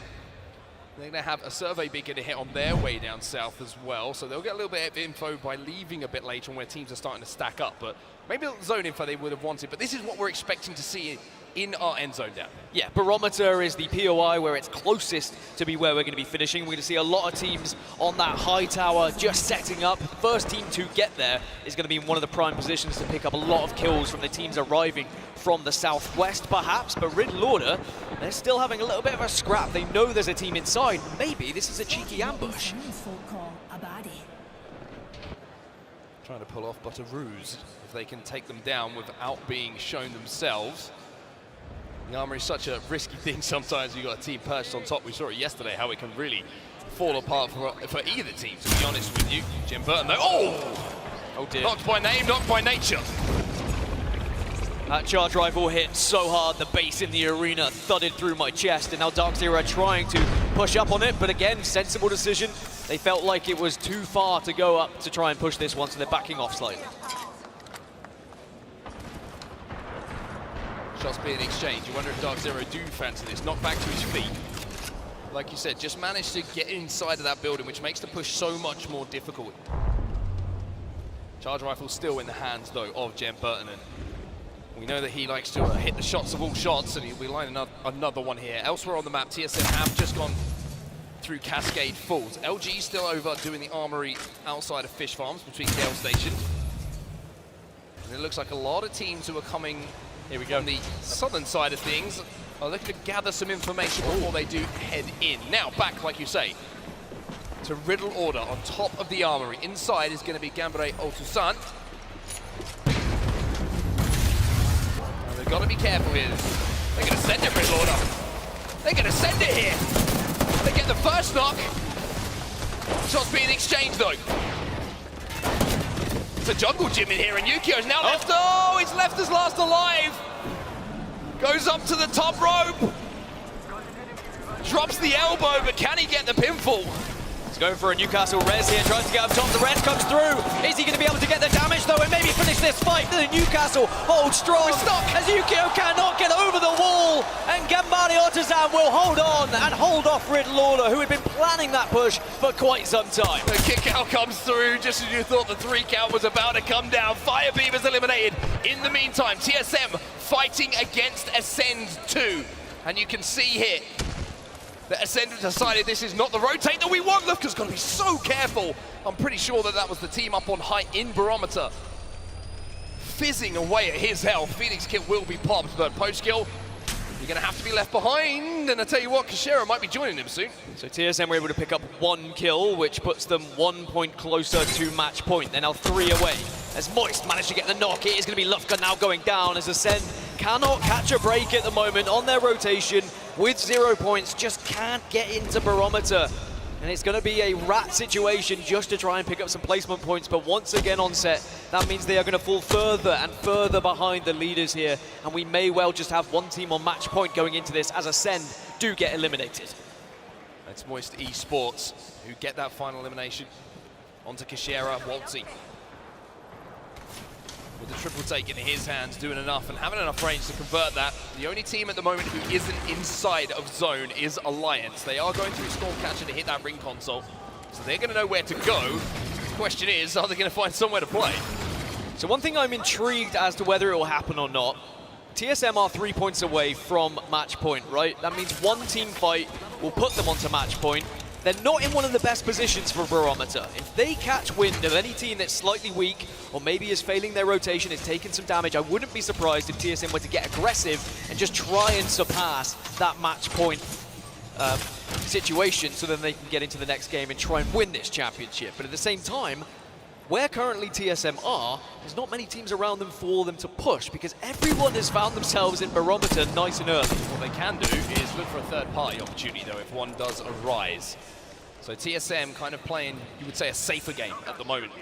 they're going to have a survey beacon to hit on their way down south as well, so they'll get a little bit of info by leaving a bit later on where teams are starting to stack up, but maybe the zone info they would have wanted, but this is what we're expecting to see in our end zone down. Yeah, Barometer is the POI where it's closest to be where we're going to be finishing. We're going to see a lot of teams on that high tower just setting up. The first team to get there is going to be in one of the prime positions to pick up a lot of kills from the teams arriving from the southwest, perhaps. But Riddle Order, they're still having a little bit of a scrap. They know there's a team inside. Maybe this is a cheeky ambush. Trying to pull off but a ruse if they can take them down without being shown themselves. The armor is such a risky thing sometimes. You've got a team perched on top. We saw it yesterday how it can really fall apart for either team, to be honest with you. Jim Burton though, oh dear. Knocked by name, knocked by nature. That charge rifle hit so hard, the base in the arena thudded through my chest, and now Dark Zero are trying to push up on it, but again, sensible decision. They felt like it was too far to go up to try and push this one, so they're backing off slightly. Shots being exchanged. You wonder if Dark Zero do fancy this. Knocked back to his feet. Like you said, just managed to get inside of that building, which makes the push so much more difficult. Charge rifle still in the hands, though, of Jem Burton. And we know that he likes to hit the shots of all shots, and he'll be lining up another one here. Elsewhere on the map, TSM have just gone through Cascade Falls. LG still over doing the armory outside of Fish Farms between Gale Station. And it looks like a lot of teams who are coming from the southern side of things are looking to gather some information before they do head in. Now, back, like you say, to Riddle Order on top of the armory. Inside is going to be Gambare Otusan. Now, they've got to be careful here. They're going to send it, Riddle Order. They're going to send it here. They get the first knock. Shots being exchanged, though. It's a jungle gym in here, and Yukio's now left. Oh, he's left us last alive. Goes up to the top rope. Drops the elbow, but can he get the pinfall? He's going for a Newcastle res here, tries to get up top. The res comes through. Is he going to be able to get the damage, though, and maybe finish this fight? The Newcastle holds strong as Yukio cannot get over the wall, and Gambare Otazan will hold on and hold off Riddle Order, who had been planning that push for quite some time. The kick out comes through just as you thought the 3 count was about to come down. Firebeam is eliminated. In the meantime, TSM fighting against Ascend 2, and you can see here that Ascend decided this is not the rotate that we want. Lufka's got to be so careful. I'm pretty sure that that was the team up on height in Barometer, fizzing away at his health. Phoenix kill will be popped, but post kill, you're going to have to be left behind. And I tell you what, Kashera might be joining him soon. So TSM were able to pick up 1 kill, which puts them 1 point closer to match point. They're now 3 away. As Moist managed to get the knock, it is going to be Lufka now going down as Ascend cannot catch a break at the moment on their rotation with 0 points, just can't get into Barometer. And it's going to be a rat situation just to try and pick up some placement points, but once again on set, that means they are going to fall further and further behind the leaders here, and we may well just have 1 team on match point going into this as Ascend do get eliminated. It's Moist Esports who get that final elimination. Onto Kashera, Waltzy. With the triple take in his hands, doing enough and having enough range to convert that. The only team at the moment who isn't inside of zone is Alliance. They are going through Stormcatcher to hit that ring console, so they're going to know where to go. The question is, are they going to find somewhere to play? So one thing I'm intrigued as to whether it will happen or not, TSM are 3 points away from match point, right? That means 1 team fight will put them onto match point. They're not in one of the best positions for Barometer. If they catch wind of any team that's slightly weak, or maybe is failing their rotation, is taking some damage, I wouldn't be surprised if TSM were to get aggressive and just try and surpass that match point situation so then they can get into the next game and try and win this championship. But at the same time, where currently TSM are, there's not many teams around them for them to push because everyone has found themselves in Barometer nice and early. What they can do is look for a third-party opportunity, though, if one does arise. So TSM kind of playing, you would say, a safer game at the moment.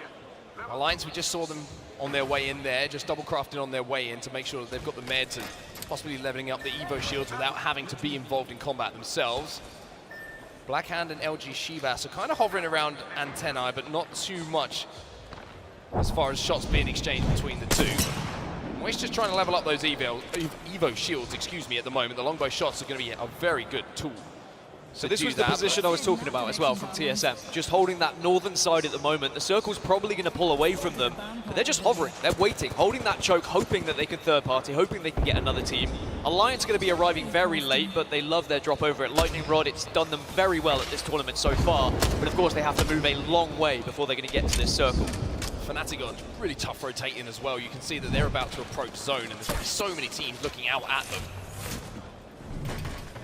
Alliance, we just saw them on their way in there, just double-crafting on their way in to make sure that they've got the meds and possibly leveling up the Evo shields without having to be involved in combat themselves. Blackhand and LG Shivas are kind of hovering around antennae, but not too much as far as shots being exchanged between the two. Moist just trying to level up those Evo shields, excuse me, at the moment. The longbow shots are going to be a very good tool. So this was the position I was talking about as well from TSM. Just holding that northern side at the moment. The circle's probably going to pull away from them, but they're just hovering. They're waiting, holding that choke, hoping that they can third party, hoping they can get another team. Alliance going to be arriving very late, but they love their drop over at Lightning Rod. It's done them very well at this tournament so far, but of course they have to move a long way before they're going to get to this circle. Fnatic got really tough rotating as well. You can see that they're about to approach zone, and there's going to be so many teams looking out at them.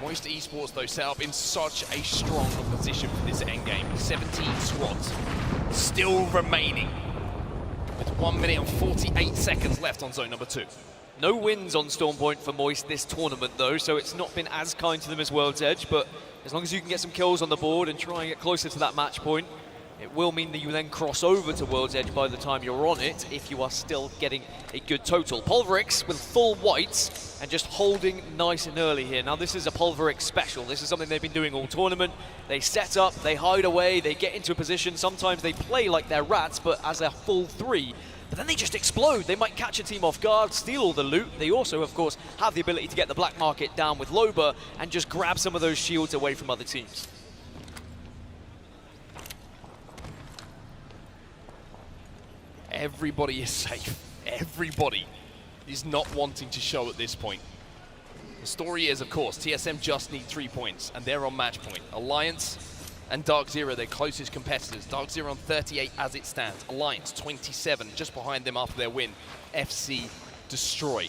Moist Esports, though, set up in such a strong position for this endgame. 17 squads still remaining, with 1 minute and 48 seconds left on zone number 2. No wins on Stormpoint for Moist this tournament, though, so it's not been as kind to them as World's Edge, but as long as you can get some kills on the board and try and get closer to that match point, it will mean that you then cross over to World's Edge by the time you're on it, if you are still getting a good total. Pulverix with full whites and just holding nice and early here. Now this is a Pulverix special. This is something they've been doing all tournament. They set up, they hide away, they get into a position. Sometimes they play like they're rats, but as a full 3. But then they just explode. They might catch a team off guard, steal all the loot. They also, of course, have the ability to get the black market down with Loba and just grab some of those shields away from other teams. Everybody is safe. Everybody is not wanting to show at this point. The story is, of course, TSM just need 3 points, and they're on match point. Alliance and Dark Zero, their closest competitors. Dark Zero on 38 as it stands. Alliance 27, just behind them after their win. FC Destroy.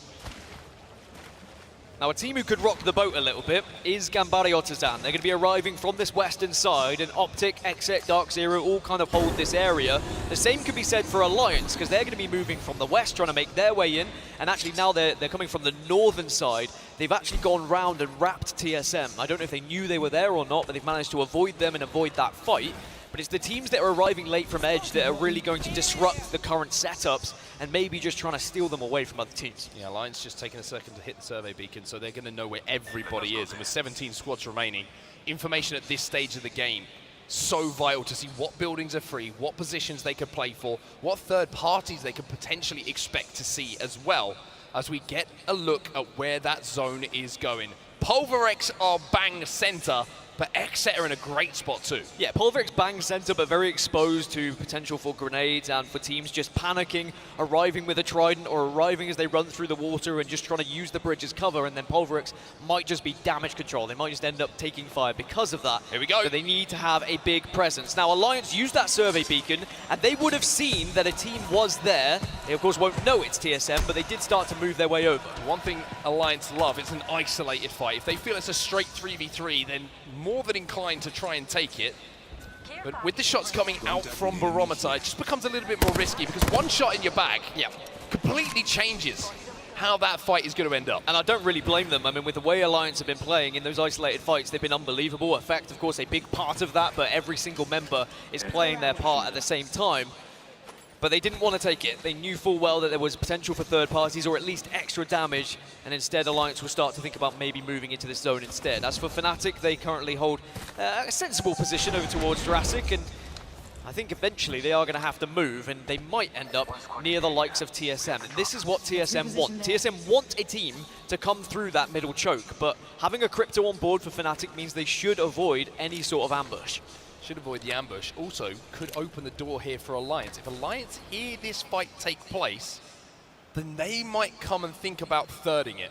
Now a team who could rock the boat a little bit is Gambari Otazan. They're going to be arriving from this western side, and Optic, Exet, Dark Zero all kind of hold this area. The same could be said for Alliance, because they're going to be moving from the west, trying to make their way in, and actually now they're coming from the northern side. They've actually gone round and wrapped TSM. I don't know if they knew they were there or not, but they've managed to avoid them and avoid that fight. But it's the teams that are arriving late from Edge that are really going to disrupt the current setups and maybe just trying to steal them away from other teams. Yeah, Alliance just taking a second to hit the survey beacon, so they're going to know where everybody is. And with 17 squads remaining, information at this stage of the game, so vital to see what buildings are free, what positions they could play for, what third parties they could potentially expect to see as well, as we get a look at where that zone is going. Pulverix are bang center, but Exet are in a great spot too. Yeah, Pulverix bang center, but very exposed to potential for grenades and for teams just panicking, arriving with a trident or arriving as they run through the water and just trying to use the bridge as cover, and then Pulverix might just be damage control. They might just end up taking fire because of that. Here we go. So they need to have a big presence. Now Alliance used that survey beacon, and they would have seen that a team was there. They of course won't know it's TSM, but they did start to move their way over. One thing Alliance love, it's an isolated fight. If they feel it's a straight 3v3, then more than inclined to try and take it. But with the shots coming out from Barometer, it just becomes a little bit more risky, because one shot in your back completely changes how that fight is going to end up. And I don't really blame them. I mean, with the way Alliance have been playing in those isolated fights, they've been unbelievable. Effect, of course, a big part of that, but every single member is playing their part at the same time. But they didn't want to take it. They knew full well that there was potential for third parties or at least extra damage, and instead Alliance will start to think about maybe moving into this zone instead. As for Fnatic, they currently hold a sensible position over towards Jurassic, and I think eventually they are going to have to move, and they might end up near the likes of TSM. And this is what TSM want. TSM want a team to come through that middle choke, but having a Crypto on board for Fnatic means they should avoid any sort of ambush. Should avoid the ambush. Also, could open the door here for Alliance. If Alliance hear this fight take place, then they might come and think about thirding it.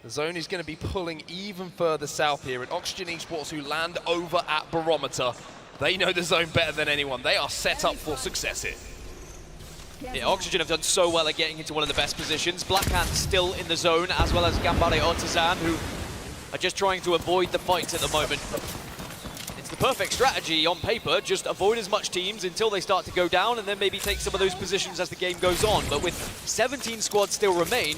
The zone is going to be pulling even further south here, and Oxygen Esports, who land over at Barometer, they know the zone better than anyone. They are set up for success here. Yeah, Oxygen have done so well at getting into one of the best positions. Blackhand still in the zone, as well as Gambari Otazan, who are just trying to avoid the fights at the moment. The perfect strategy on paper, just avoid as much teams until they start to go down, and then maybe take some of those positions as the game goes on. But with 17 squads still remain,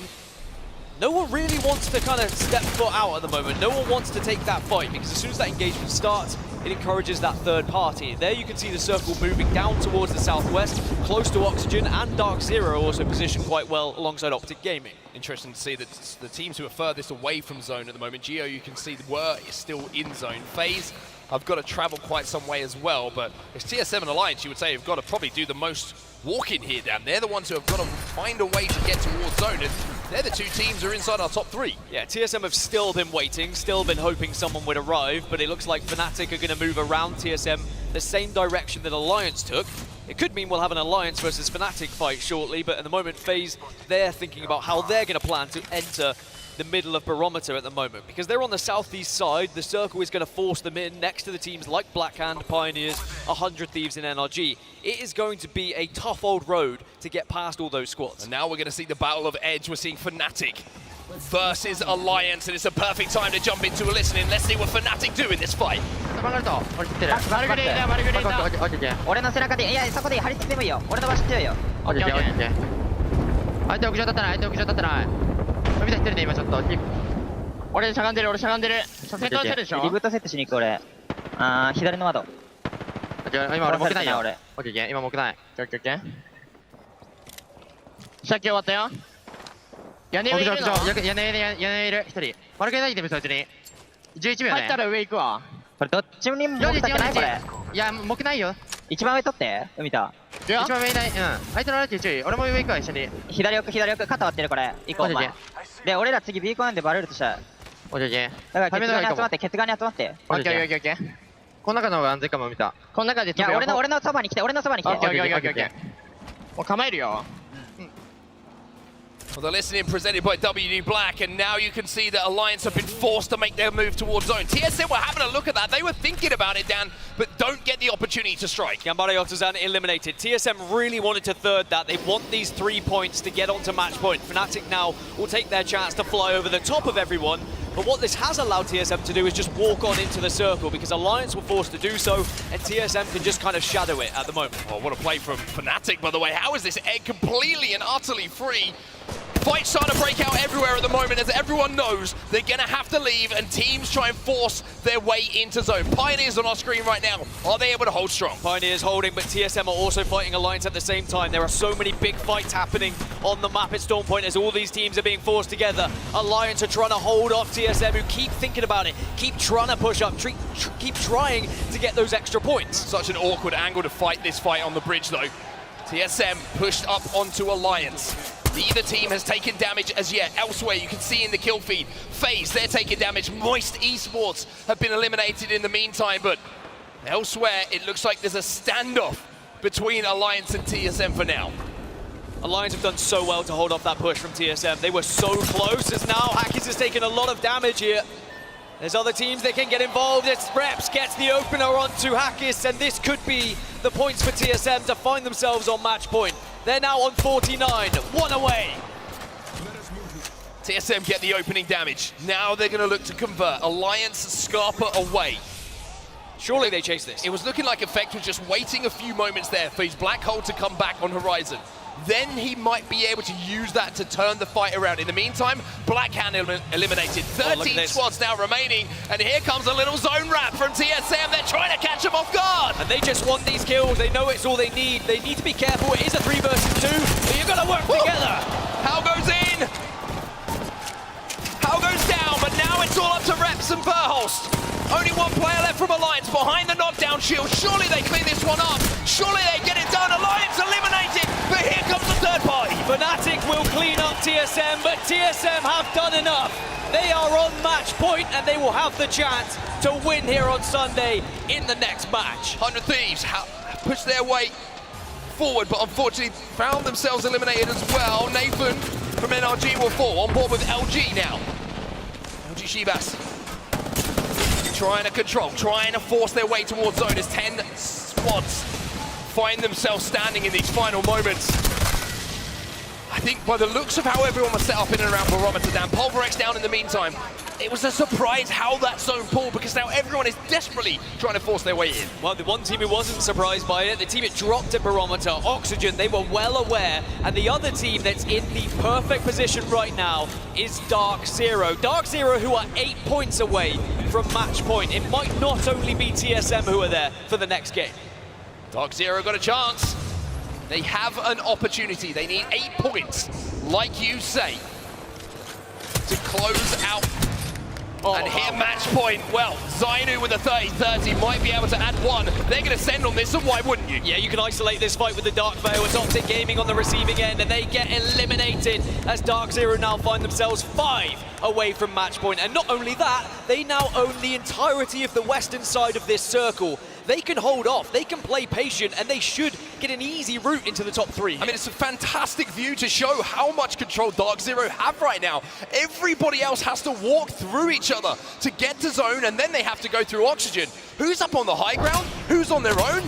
no one really wants to kind of step foot out at the moment. No one wants to take that fight, because as soon as that engagement starts, it encourages that third party. There you can see the circle moving down towards the southwest, close to Oxygen, and Dark Zero also positioned quite well alongside Optic Gaming. Interesting to see that the teams who are furthest away from zone at the moment, Geo, you can see were still in zone. FaZe, I've got to travel quite some way as well, but it's TSM and Alliance, you would say, have got to probably do the most walking here, Dan. They're the ones who have got to find a way to get towards zone. And they're the 2 teams who are inside our top 3. Yeah, TSM have still been waiting, still been hoping someone would arrive, but it looks like Fnatic are going to move around TSM the same direction that Alliance took. It could mean we'll have an Alliance versus Fnatic fight shortly, but at the moment, FaZe, they're thinking about how they're going to plan to enter the middle of Barometer at the moment, because they're on the southeast side. The circle is going to force them in next to the teams like Blackhand, Pioneers, 100 Thieves and NRG. It is going to be a tough old road to get past all those squads. And now we're going to see the battle of Edge. We're seeing Fnatic versus Alliance, and it's a perfect time to jump into a listening. Let's see what Fnatic do in this fight. 俺の背中でいやそこで張り付いてもいいよ俺の場所強いよオッケーオッケー相手屋上立ってない相手屋上立ってない伸びた一人で今ちょっと俺しゃがんでる俺しゃがんでるセットしてるでしょリブートセットしに行く俺左の窓今俺木ないよ俺オッケー今木ないオッケーオッケーさっき終わったよ屋根上いるの屋根いる一人丸けないでみそいつに11秒ね入ったら上行くわこれどっちにも木立ってないこれいや木ないよ一番上取って海田一番上いない相手のライト注意俺も上行くわ一緒に左奥肩割ってるこれ行こうお前で俺ら次 B コーンでバレるとしたらオッケーだからケツ側に集まってケツ側に集まってオッケーオッケーオッケーこの中の方が安全かも見たこの中でいや俺のそばに来てオッケーオッケーオッケーもう構えるよWell, the listening presented by WD Black, and now you can see that Alliance have been forced to make their move towards zone. TSM were having a look at that. They were thinking about it, Dan, but don't get the opportunity to strike. Gambare Otazan eliminated. TSM really wanted to third that. They want these 3 points to get onto match point. Fnatic now will take their chance to fly over the top of everyone. But what this has allowed TSM to do is just walk on into the circle, because Alliance were forced to do so, and TSM can just kind of shadow it at the moment. Oh, what a play from Fnatic, by the way. How is this egg completely and utterly free? Fights starting to break out everywhere at the moment, as everyone knows they're going to have to leave, and teams try and force their way into zone. Pioneers on our screen right now. Are they able to hold strong? Pioneers holding, but TSM are also fighting Alliance at the same time. There are so many big fights happening on the map at Storm Point as all these teams are being forced together. Alliance are trying to hold off TSM, who keep thinking about it, keep trying to push up, keep trying to get those extra points. Such an awkward angle to fight this fight on the bridge, though. TSM pushed up onto Alliance. Neither team has taken damage as yet. Elsewhere, you can see in the kill feed, FaZe, they're taking damage. Moist Esports have been eliminated in the meantime, but elsewhere, it looks like there's a standoff between Alliance and TSM for now. Alliance have done so well to hold off that push from TSM. They were so close, as now Hackers has taken a lot of damage here. There's other teams that can get involved. It's Reps gets the opener onto Hackis, and this could be the points for TSM to find themselves on match point. They're now on 49, one away. TSM get the opening damage. Now they're going to look to convert. Alliance Scarpa away. Surely they chase this. It was looking like Effect was just waiting a few moments there for his black hole to come back on horizon. Then he might be able to use that to turn the fight around. In the meantime, Blackhand eliminated. 13 squads now remaining, and here comes a little zone wrap from TSM. They're trying to catch him off guard. And they just want these kills. They know it's all they need. They need to be careful. It is a 3 versus 2, but you've got to work together. How goes in? How goes down? But now it's all up to Reps and Verholst. Only one player left from Alliance behind the knockdown shield. Surely they clear this one up. Surely they get it done. Alliance eliminated, but here comes the third party. Fnatic will clean up TSM, but TSM have done enough. They are on match point, and they will have the chance to win here on Sunday in the next match. 100 Thieves pushed their way forward, but unfortunately found themselves eliminated as well. Nathan from NRG will fall on board with LG now. LG Shibas trying to control, trying to force their way towards zone as 10 squads find themselves standing in these final moments. I think by the looks of how everyone was set up in and around Barometer, Dan, Pulverex down in the meantime, it was a surprise how that zone pulled, because now everyone is desperately trying to force their way in. Well, the one team who wasn't surprised by it, the team it dropped at Barometer, Oxygen, they were well aware, and the other team that's in the perfect position right now is Dark Zero. Dark Zero, who are 8 points away from match point. It might not only be TSM who are there for the next game. Dark Zero got a chance. They have an opportunity. They need 8 points, like you say, to close out And here, match point. Well, Zainu with a 30-30 might be able to add one. They're going to send on this, so why wouldn't you? Yeah, you can isolate this fight with the Dark Veil. It's Optic Gaming on the receiving end, and they get eliminated as Dark Zero now find themselves 5 away from match point. And not only that, they now own the entirety of the western side of this circle. They can hold off, they can play patient, and they should get an easy route into the top 3. I mean, it's a fantastic view to show how much control Dark Zero have right now. Everybody else has to walk through each other to get to zone, and then they have to go through Oxygen. Who's up on the high ground? Who's on their own?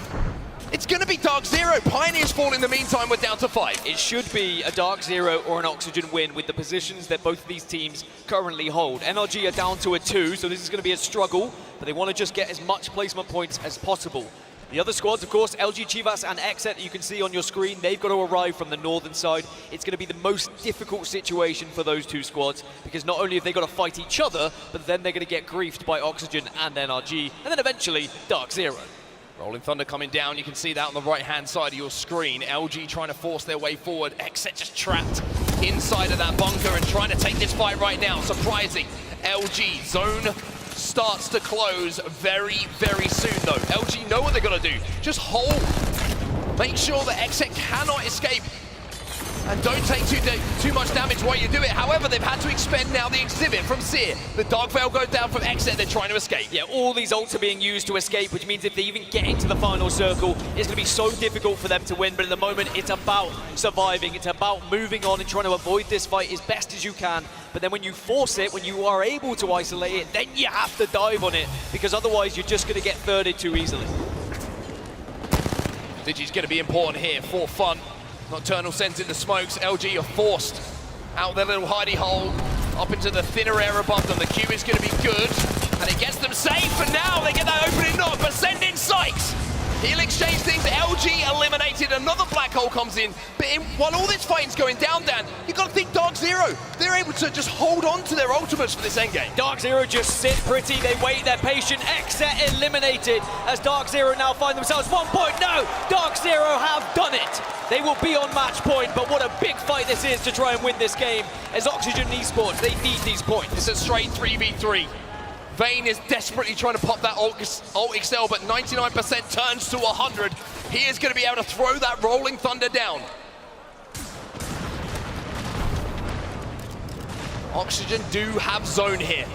It's going to be Dark Zero. Pioneers fall in the meantime. We're down to 5. It should be a Dark Zero or an Oxygen win with the positions that both of these teams currently hold. NRG are down to a 2, so this is going to be a struggle, but they want to just get as much placement points as possible. The other squads, of course, LG Chivas and Exet that you can see on your screen, they've got to arrive from the northern side. It's going to be the most difficult situation for those two squads, because not only have they got to fight each other, but then they're going to get griefed by Oxygen and NRG, and then eventually Dark Zero. Rolling Thunder coming down, you can see that on the right-hand side of your screen. LG trying to force their way forward. Exet just trapped inside of that bunker and trying to take this fight right now. Surprising. LG, zone starts to close very, very soon though. LG know what they're gonna do. Just hold. Make sure that Exet cannot escape. And don't take too much damage while you do it. However, they've had to expend now the exhibit from Seer. The Dark Veil goes down from Exet, they're trying to escape. Yeah, all these ults are being used to escape, which means if they even get into the final circle, it's going to be so difficult for them to win. But at the moment, it's about surviving. It's about moving on and trying to avoid this fight as best as you can. But then when you force it, when you are able to isolate it, then you have to dive on it, because otherwise you're just going to get thirded too easily. Digi's going to be important here for fun. Nocturnal sends in the smokes. LG are forced out their little hidey hole up into the thinner air above them. The Q is going to be good, and it gets them safe, and now they get that opening knock, but send in Sykes. He'll exchange things. LG eliminated. Another black hole comes in. But while all this fighting's going down, Dan, you've got to think Dark Zero. They're able to just hold on to their ultimates for this endgame. Dark Zero just sit pretty. They wait, they're patient. Exet eliminated as Dark Zero now find themselves 1 point. No! Dark Zero have done it. They will be on match point, but what a big fight this is to try and win this game. As Oxygen Esports, they need these points. It's a straight 3v3. Vayne is desperately trying to pop that Alt XL, but 99% turns to 100. He is going to be able to throw that Rolling Thunder down. Oxygen do have zone here.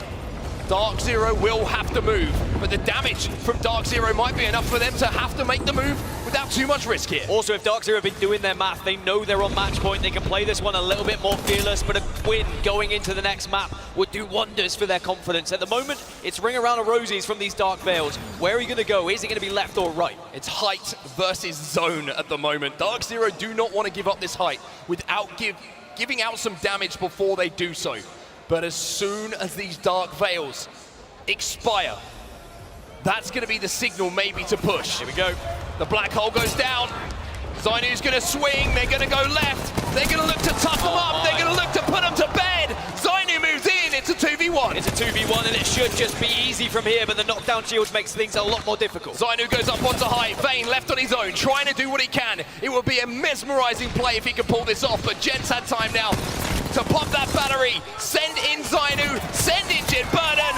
Dark Zero will have to move, but the damage from Dark Zero might be enough for them to have to make the move without too much risk here. Also, if Dark Zero have been doing their math, they know they're on match point. They can play this one a little bit more fearless, but a win going into the next map would do wonders for their confidence. At the moment, it's ring around the rosies from these Dark Veils. Where are you going to go? Is it going to be left or right? It's height versus zone at the moment. Dark Zero do not want to give up this height without giving out some damage before they do so. But as soon as these Dark Veils expire, that's going to be the signal maybe to push. Here we go. The black hole goes down. Zainu's going to swing. They're going to go left. They're going to look to tough them up. They're going to look to put them to bed. Zainu moves in. It's a 2v1. It's a 2v1, and it should just be easy from here, but the knockdown shields makes things a lot more difficult. Zainu goes up onto high. Vayne left on his own, trying to do what he can. It would be a mesmerizing play if he could pull this off, but Jen's had time now to pop that battery. Send in Zainu. Send in Jin Burden.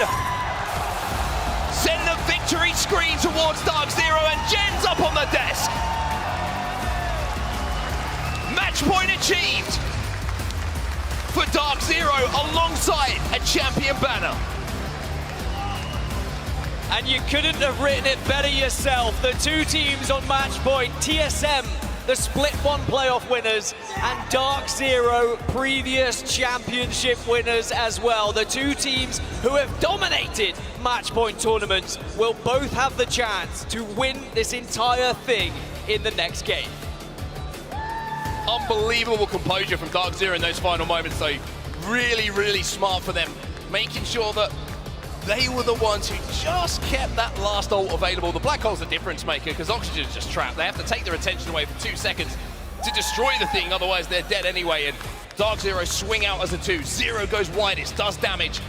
Send the victory screen towards Dark Zero, and Jen's up on the desk. Match point achieved for Dark Zero alongside a champion banner. And you couldn't have written it better yourself. The two teams on match point, TSM, the Split 1 playoff winners, and Dark Zero, previous championship winners as well. The two teams who have dominated match point tournaments will both have the chance to win this entire thing in the next game. Unbelievable composure from Dark Zero in those final moments, though. Really, really smart for them, making sure that they were the ones who just kept that last ult available. The black hole's the difference maker, because Oxygen's just trapped. They have to take their attention away for 2 seconds to destroy the thing, otherwise they're dead anyway. And Dark Zero swing out as a 2. Zero goes widest, does damage,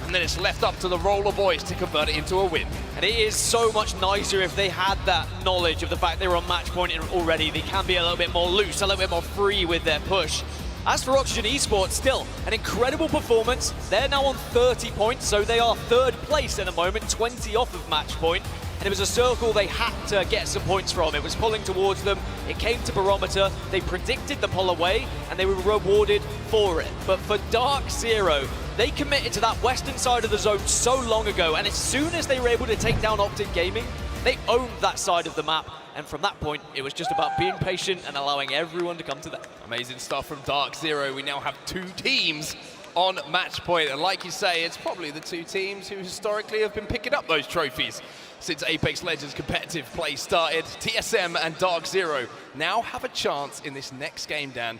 and then it's left up to the Roller Boys to convert it into a win. And it is so much nicer if they had that knowledge of the fact they were on match point already. They can be a little bit more loose, a little bit more free with their push. As for Oxygen Esports, still an incredible performance. They're now on 30 points, so they are 3rd place in the moment, 20 off of match point. And it was a circle they had to get some points from. It was pulling towards them. It came to Barometer. They predicted the pull away, and they were rewarded for it. But for Dark Zero, they committed to that western side of the zone so long ago, and as soon as they were able to take down Optic Gaming, they owned that side of the map. And from that point, it was just about being patient and allowing everyone to come to them. Amazing stuff from Dark Zero. We now have 2 teams on match point. And like you say, it's probably the 2 teams who historically have been picking up those trophies since Apex Legends competitive play started. TSM and Dark Zero now have a chance in this next game, Dan,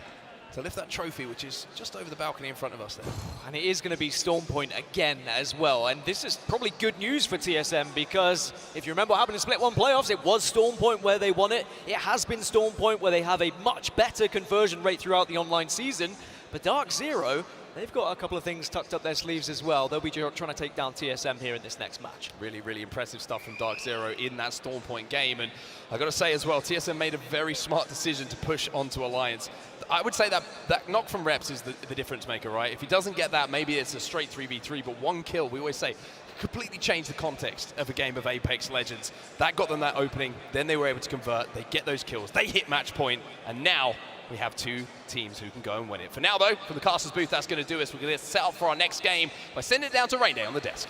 to lift that trophy, which is just over the balcony in front of us there. And it is going to be Storm Point again as well. And this is probably good news for TSM, because if you remember what happened in Split 1 playoffs, it was Storm Point where they won it. It has been Storm Point where they have a much better conversion rate throughout the online season. But Dark Zero, they've got a couple of things tucked up their sleeves as well. They'll be trying to take down TSM here in this next match. Really, really impressive stuff from Dark Zero in that Storm Point game. And I got to say as well, TSM made a very smart decision to push onto Alliance. I would say that knock from Reps is the difference maker, right? If he doesn't get that, maybe it's a straight 3v3, but 1 kill, we always say, completely changed the context of a game of Apex Legends. That got them that opening, then they were able to convert, they get those kills, they hit match point, and now we have 2 teams who can go and win it. For now, though, from the Casters booth, that's going to do us. We're going to set up for our next game by sending it down to Rainday on the desk.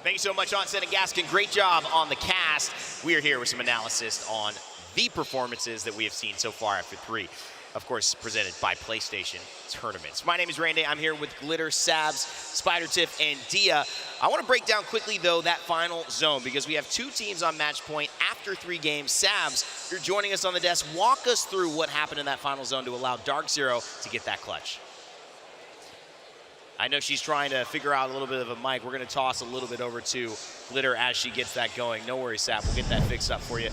Thank you so much, Onset and Gaskin. Great job on the cast. We are here with some analysis on the performances that we have seen so far after 3. Of course, presented by PlayStation Tournaments. My name is Rainday. I'm here with Glitter, Sabs, Spider Tiff, and Dia. I want to break down quickly, though, that final zone, because we have 2 teams on match point after 3 games. Sabs, you're joining us on the desk. Walk us through what happened in that final zone to allow Dark Zero to get that clutch. I know she's trying to figure out a little bit of a mic. We're going to toss a little bit over to Glitter as she gets that going. No worries, Sab. We'll get that fixed up for you.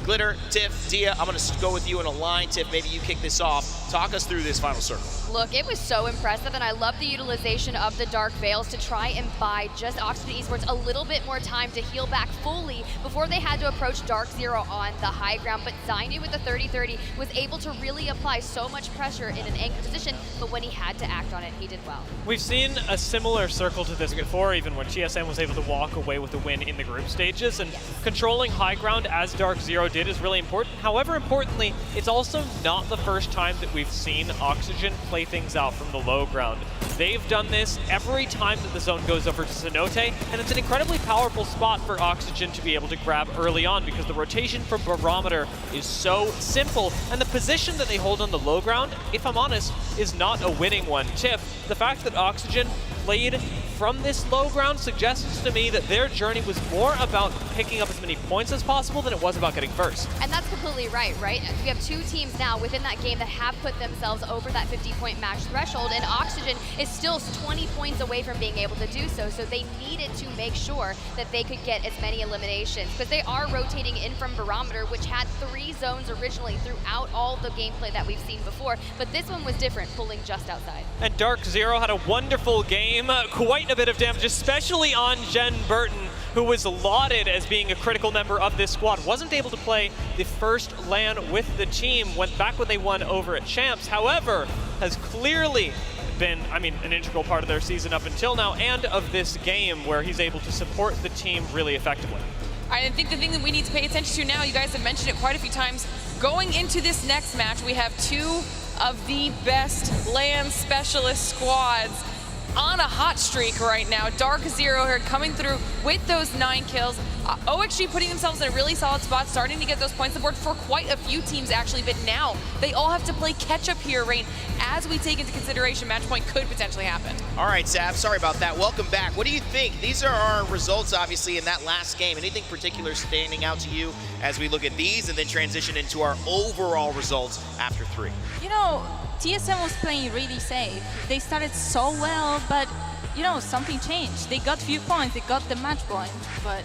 Glitter, Tiff, Dia, I'm going to go with you in a line. Tiff, maybe you kick this off. Talk us through this final circle. Look, it was so impressive, and I love the utilization of the Dark Veils to try and buy just Oxygen Esports a little bit more time to heal back fully before they had to approach Dark Zero on the high ground. But Zainu with the 30-30 was able to really apply so much pressure in an anchored position, but when he had to act on it, he did well. We've seen a similar circle to this before, even when TSM was able to walk away with the win in the group stages, and controlling high ground as Dark Zero did is really important. However, importantly, it's also not the first time that we've seen Oxygen play things out from the low ground. They've done this every time that the zone goes over to Cenote, and it's an incredibly powerful spot for Oxygen to be able to grab early on, because the rotation from Barometer is so simple, and the position that they hold on the low ground, if I'm honest, is not a winning one. Tiff, the fact that Oxygen played from this low ground suggests to me that their journey was more about picking up as many points as possible than it was about getting first. And that's completely right? We have 2 teams now within that game that have put themselves over that 50-point match threshold, and Oxygen is still 20 points away from being able to do so, so they needed to make sure that they could get as many eliminations, because they are rotating in from Barometer, which had 3 zones originally throughout all the gameplay that we've seen before, but this one was different, pulling just outside. And Dark Zero had a wonderful game, quite a bit of damage, especially on Jen Burton, who was lauded as being a critical member of this squad. Wasn't able to play the first LAN with the team, went back when they won over at Champs. However, has clearly been, an integral part of their season up until now, and of this game, where he's able to support the team really effectively. I think the thing that we need to pay attention to now, you guys have mentioned it quite a few times, going into this next match, we have 2 of the best LAN specialist squads on a hot streak right now. Dark Zero here coming through with those 9 kills. OXG putting themselves in a really solid spot, starting to get those points on board for quite a few teams actually, but now they all have to play catch up here, Rain, as we take into consideration match point could potentially happen. All right, Sab, sorry about that. Welcome back. What do you think? These are our results, obviously, in that last game. Anything particular standing out to you as we look at these and then transition into our overall results after 3? You know, TSM was playing really safe. They started so well, but, you know, something changed. They got few points, they got the match point, but...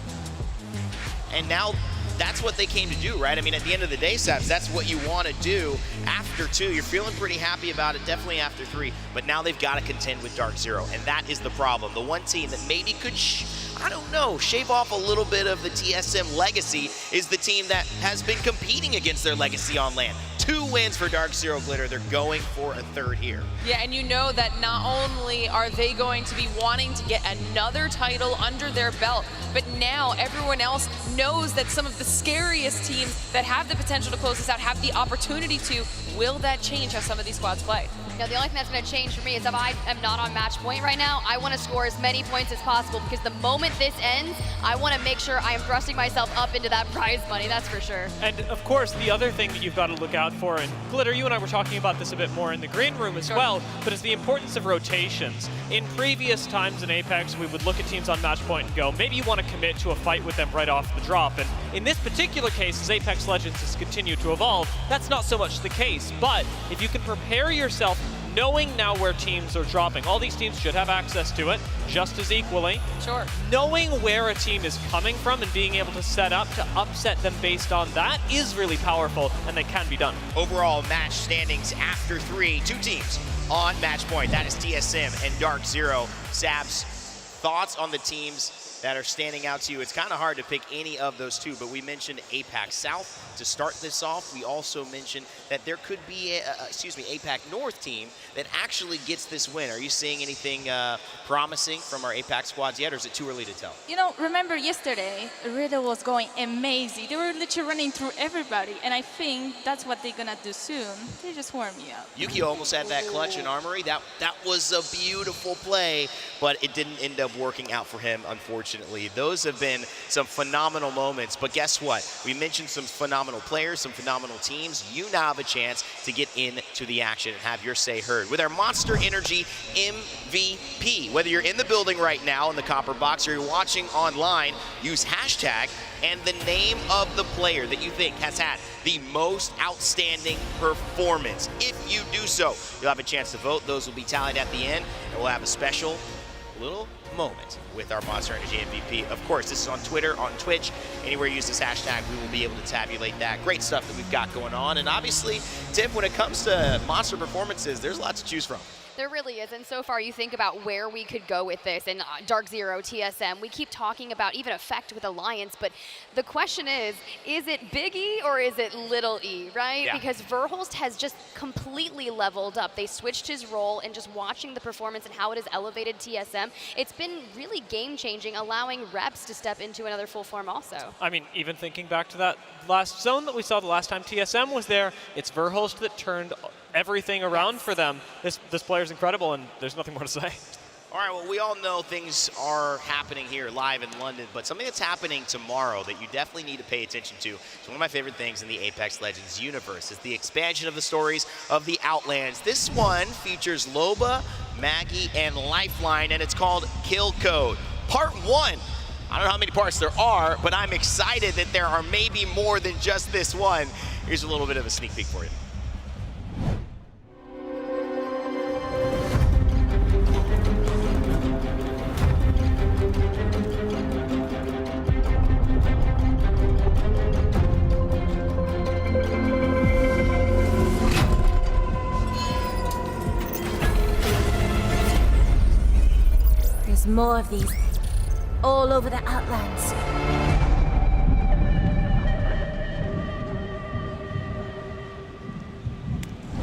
And now that's what they came to do, right? At the end of the day, Sabs, that's what you want to do after 2. You're feeling pretty happy about it, definitely after 3, but now they've got to contend with Dark Zero, and that is the problem. The one team that maybe could, shave off a little bit of the TSM legacy is the team that has been competing against their legacy on LAN. 2 wins for Dark Zero Glitter. They're going for a 3rd here. Yeah, and you know that not only are they going to be wanting to get another title under their belt, but now everyone else knows that some of the scariest teams that have the potential to close this out have the opportunity to. Will that change how some of these squads play? Yeah, the only thing that's going to change for me is if I am not on match point right now, I want to score as many points as possible, because the moment this ends, I want to make sure I am thrusting myself up into that prize money, that's for sure. And of course, the other thing that you've got to look out for, and Glitter, you and I were talking about this a bit more in the green room as well, but it's the importance of rotations. In previous times in Apex, we would look at teams on match point and go, maybe you want to commit to a fight with them right off the drop. And in this particular case, as Apex Legends has continued to evolve, that's not so much the case. But if you can prepare yourself knowing now where teams are dropping, all these teams should have access to it just as equally. Sure. Knowing where a team is coming from and being able to set up to upset them based on that is really powerful, and they can be done. Overall match standings after 3, 2 teams on match point. That is TSM and Dark Zero. Sabs, thoughts on the teams that are standing out to you? It's kind of hard to pick any of those 2, but we mentioned APAC South to start this off. We also mentioned that there could be APAC North team that actually gets this win. Are you seeing anything promising from our APAC squads yet, or is it too early to tell? You know, remember yesterday, Riddle was going amazing. They were literally running through everybody, and I think that's what they're gonna do soon. They just warm me up. Yuki almost had that clutch in Armory. That was a beautiful play, but it didn't end up working out for him, unfortunately. Those have been some phenomenal moments, but guess what? We mentioned some phenomenal players, some phenomenal teams. You now have a chance to get into the action and have your say heard with our Monster Energy MVP. Whether you're in the building right now in the Copper Box or you're watching online, use hashtag and the name of the player that you think has had the most outstanding performance. If you do so, you'll have a chance to vote. Those will be tallied at the end, and we'll have a special little moment with our Monster Energy MVP. Of course, this is on Twitter, on Twitch, anywhere you use this hashtag, we will be able to tabulate that. Great stuff that we've got going on. And obviously, Tim, when it comes to monster performances, there's lots to choose from. There really is, and so far you think about where we could go with this, and Dark Zero, TSM, we keep talking about even Effect with Alliance, but the question is it Big E or is it Little E, right? Yeah. Because Verhulst has just completely leveled up. They switched his role, and just watching the performance and how it has elevated TSM, it's been really game-changing, allowing reps to step into another full form also. I mean, even thinking back to that last zone that we saw the last time TSM was there, it's Verhulst that turned everything around for them. This player's incredible, and there's nothing more to say. All right, well, we all know things are happening here live in London, but something that's happening tomorrow that you definitely need to pay attention to. It's one of my favorite things in the Apex Legends universe. Is the expansion of the stories of the Outlands. This one features Loba, Maggie, and Lifeline, and it's called Kill Code. Part 1. I don't know how many parts there are, but I'm excited that there are maybe more than just this one. Here's a little bit of a sneak peek for you. There's more of these all over the Outlands.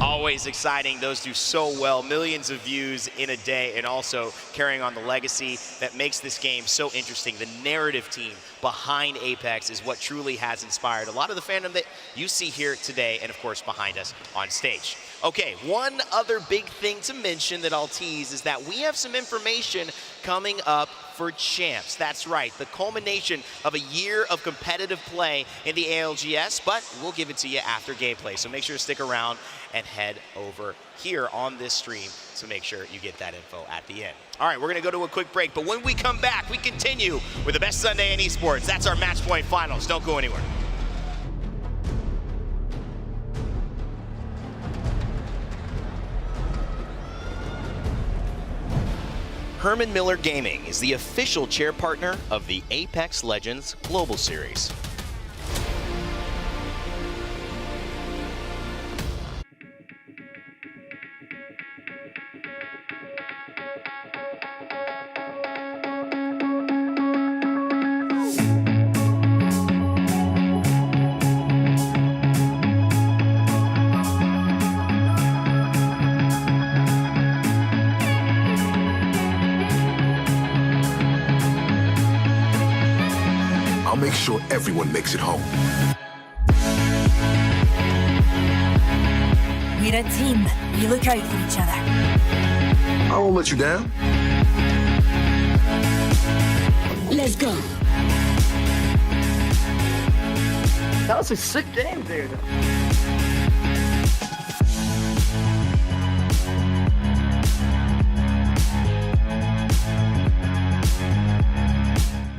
Always exciting. Those do so well. Millions of views in a day, and also carrying on the legacy that makes this game so interesting. The narrative team behind Apex is what truly has inspired a lot of the fandom that you see here today, and of course behind us on stage. Okay, one other big thing to mention that I'll tease is that we have some information coming up for Champs. That's right, the culmination of a year of competitive play in the ALGS, but we'll give it to you after gameplay. So make sure to stick around and head over here on this stream to make sure you get that info at the end. All right, we're gonna go to a quick break, but when we come back, we continue with the best Sunday in esports. That's our Match Point Finals. Don't go anywhere. Herman Miller Gaming is the official chair partner of the Apex Legends Global Series. sure everyone makes it home. We're a team. We look out for each other. I won't let you down. Let's go. That was a sick game, dude.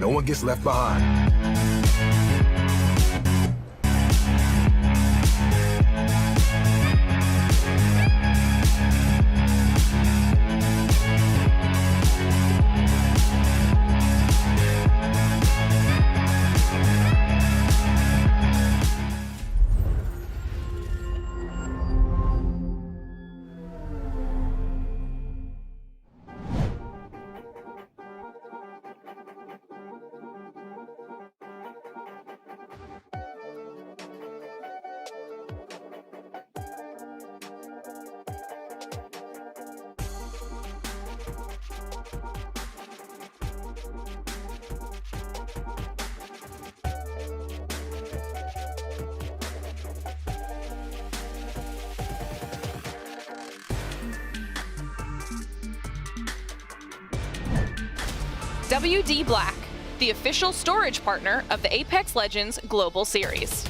No one gets left behind. WD Black, the official storage partner of the Apex Legends Global Series.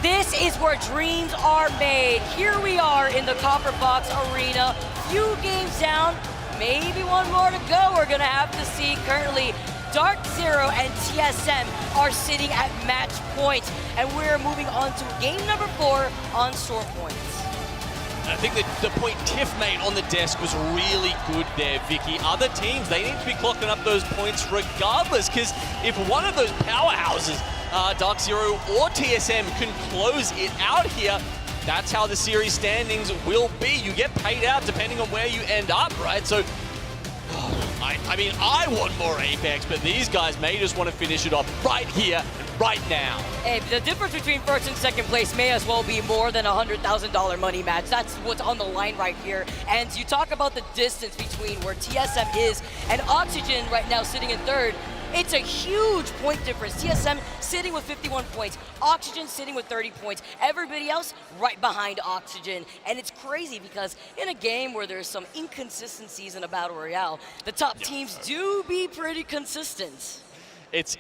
This is where dreams are made. Here we are in the Copper Box Arena. Few games down, maybe one more to go. We're gonna have to see. Currently, Dark Zero and TSM are sitting at match point, and we're moving on to game number 4 on Storm Points. I think that the point Tiff made on the desk was really good there, Vicky. Other teams, they need to be clocking up those points regardless, because if one of those powerhouses, Dark Zero or TSM, can close it out here, that's how the series standings will be. You get paid out depending on where you end up, right? So, I mean, I want more Apex, but these guys may just want to finish it off right here and right now. Hey, the difference between first and second place may as well be more than a $100,000 money match. That's what's on the line right here. And you talk about the distance between where TSM is and Oxygen right now sitting in third. It's a huge point difference. TSM sitting with 51 points, Oxygen sitting with 30 points, everybody else right behind Oxygen. And it's crazy because in a game where there's some inconsistencies in a Battle Royale, the top teams do be pretty consistent. It's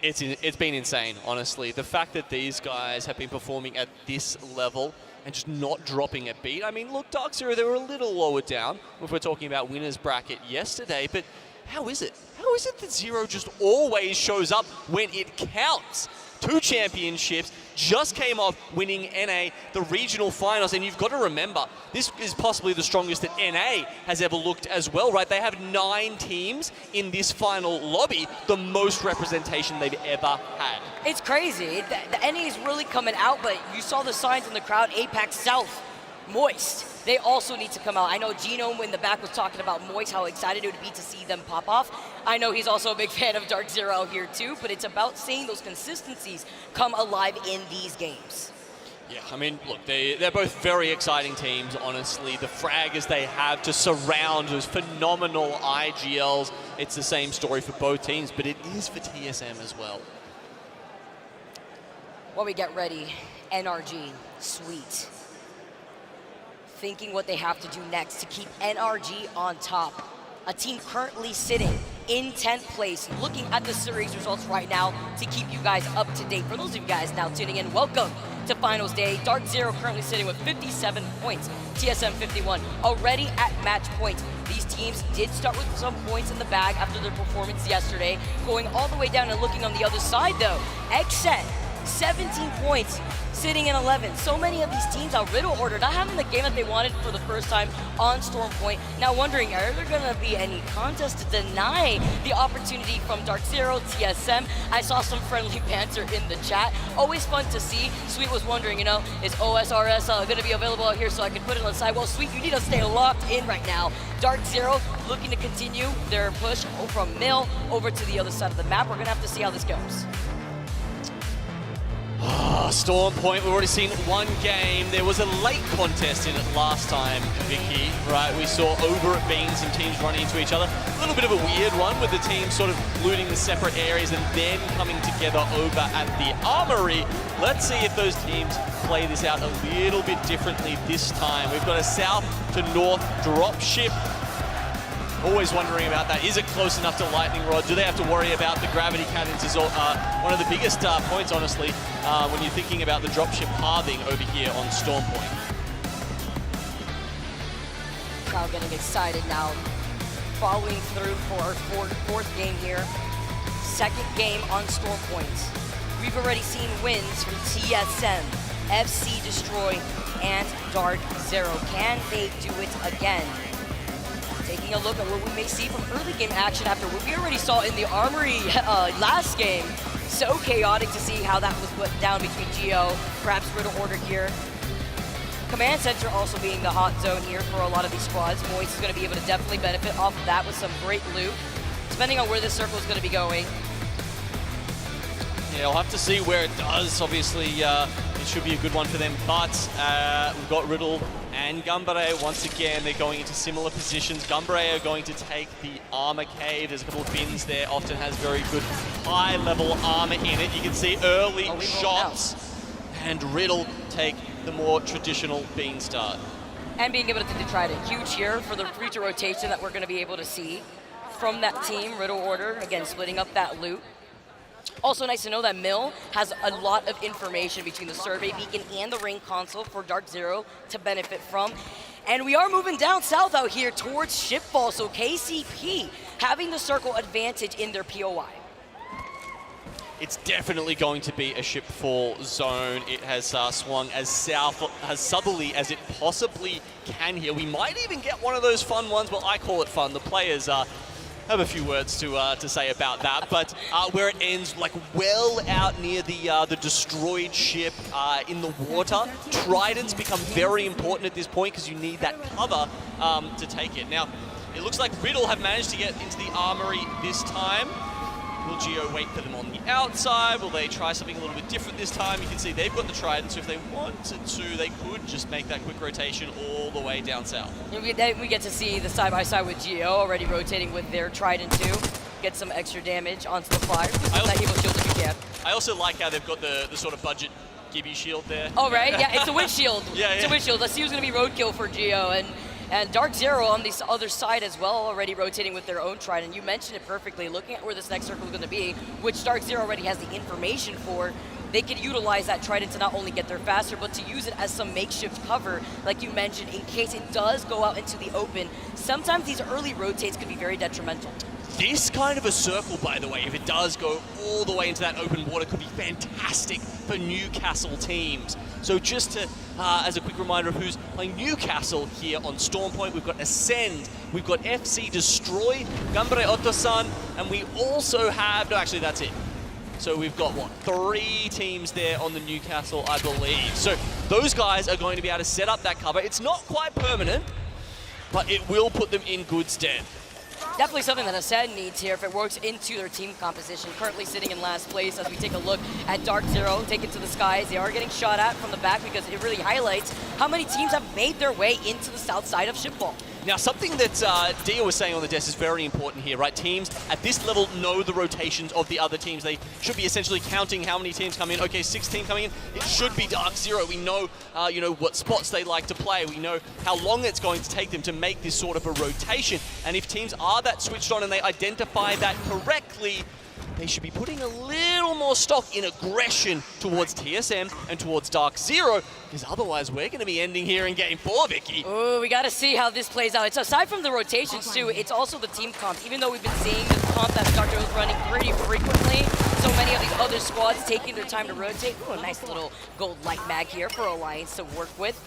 been insane, honestly. The fact that these guys have been performing at this level and just not dropping a beat. I mean, look, Dark Zero, they were a little lower down if we're talking about winners bracket yesterday, but how is it? How is it that Zero just always shows up when it counts? 2 championships, just came off winning NA, the regional finals, and you've got to remember, this is possibly the strongest that NA has ever looked as well, right? They have 9 teams in this final lobby, the most representation they've ever had. It's crazy. The NA is really coming out, but you saw the signs in the crowd, Apex South, Moist. They also need to come out. I know Genome in the back was talking about Moist, how excited it would be to see them pop off. I know he's also a big fan of Dark Zero out here too, but it's about seeing those consistencies come alive in these games. Yeah, I mean, look, they're both very exciting teams, honestly. The fraggers they have to surround those phenomenal IGLs. It's the same story for both teams, but it is for TSM as well. While we get ready, NRG, Sweet. Thinking what they have to do next to keep NRG on top. A team currently sitting in 10th place, looking at the series results right now to keep you guys up to date. For those of you guys now tuning in, welcome to Finals Day. Dark Zero currently sitting with 57 points, TSM 51, already at match point. These teams did start with some points in the bag after their performance yesterday, going all the way down and looking on the other side though. XSET, 17 points, sitting in 11. So many of these teams are Riddle Order, not having the game that they wanted for the first time on Storm Point. Now wondering, are there gonna be any contests to deny the opportunity from Dark Zero, TSM? I saw some friendly banter in the chat. Always fun to see. Sweet was wondering, you know, is OSRS gonna be available out here so I can put it on the side? Well, Sweet, you need to stay locked in right now. Dark Zero looking to continue their push from Mill over to the other side of the map. We're gonna have to see how this goes. Storm Point, we've already seen one game. There was a late contest in it last time, Vicky, right? We saw over at Bean some teams running into each other. A little bit of a weird one with the teams sort of looting the separate areas and then coming together over at the Armory. Let's see if those teams play this out a little bit differently this time. We've got a south to north drop ship. Always wondering about that. Is it close enough to Lightning Rod? Do they have to worry about the gravity cannons? Is one of the biggest points, honestly, when you're thinking about the dropship halving over here on Storm Point. Crowd getting excited now. Following through for our fourth game here. Second game on Storm Point. We've already seen wins from TSM, FC Destroy, and Dark Zero. Can they do it again? Taking a look at what we may see from early game action after what we already saw in the Armory last game. So chaotic to see how that was put down between Geo, perhaps Riddle Order here. Command Center also being the hot zone here for a lot of these squads. Moist is going to be able to definitely benefit off of that with some great loot, depending on where this circle is going to be going. Yeah, I'll have to see where it does. Obviously, it should be a good one for them, but we've got Riddle and Gumbare. Once again, they're going into similar positions. Gumbare are going to take the armor cave. There's a couple of bins there. Often has very good high-level armor in it. You can see early shots, and Riddle take the more traditional bean start. And being able to try it. Huge here for the future rotation that we're going to be able to see from that team. Riddle Order, again, splitting up that loot. Also nice to know that Mill has a lot of information between the survey beacon and the ring console for Dark Zero to benefit from. And we are moving down south out here towards Shipfall, so KCP having the circle advantage in their POI. It's definitely going to be a shipfall zone. It has swung as southerly as it possibly can here. We might even get one of those fun ones. Well, I call it fun. The players have a few words to say about that, but where it ends, like well out near the destroyed ship in the water, tridents become very important at this point because you need that cover to take it. Now, it looks like Riddle have managed to get into the armory this time. Will Geo wait for them on the outside? Will they try something a little bit different this time? You can see they've got the trident, so if they wanted to, they could just make that quick rotation all the way down south. We get to see the side-by-side with Geo already rotating with their trident too. Get some extra damage onto the flyer. That evil shield if you can. I also like how they've got the sort of budget Gibby shield there. Oh, right? Yeah, it's a windshield. Yeah. It's a windshield. Let's see who's going to be roadkill for Geo. And Dark Zero on the other side as well, already rotating with their own trident. You mentioned it perfectly, looking at where this next circle is going to be, which Dark Zero already has the information for. They could utilize that trident to not only get there faster, but to use it as some makeshift cover, like you mentioned, in case it does go out into the open. Sometimes these early rotates can be very detrimental. This kind of a circle, by the way, if it does go all the way into that open water, could be fantastic for Newcastle teams. So just to, as a quick reminder of who's playing Newcastle here on Storm Point, we've got Ascend, we've got FC Destroy, Gambare Otosan, and we also have, no, actually that's it. So we've got, what, 3 teams there on the Newcastle, I believe. So those guys are going to be able to set up that cover. It's not quite permanent, but it will put them in good stead. Definitely something that Ascend needs here if it works into their team composition. Currently sitting in last place as we take a look at Dark Zero, take it to the skies. They are getting shot at from the back because it really highlights how many teams have made their way into the south side of Shipfall. Now, something that Dia was saying on the desk is very important here, right? Teams at this level know the rotations of the other teams. They should be essentially counting how many teams come in. Okay, 6 teams coming in. It should be Dark Zero. We know, what spots they like to play. We know how long it's going to take them to make this sort of a rotation. And if teams are that switched on and they identify that correctly, they should be putting a little more stock in aggression towards TSM and towards Dark Zero, because otherwise we're going to be ending here in Game 4, Vicky. Oh, we got to see how this plays out. It's aside from the rotations too, it's also the team comps. Even though we've been seeing this comp that Dark Zero is running pretty frequently, so many of these other squads taking their time to rotate. Ooh, a nice little gold light mag here for Alliance to work with.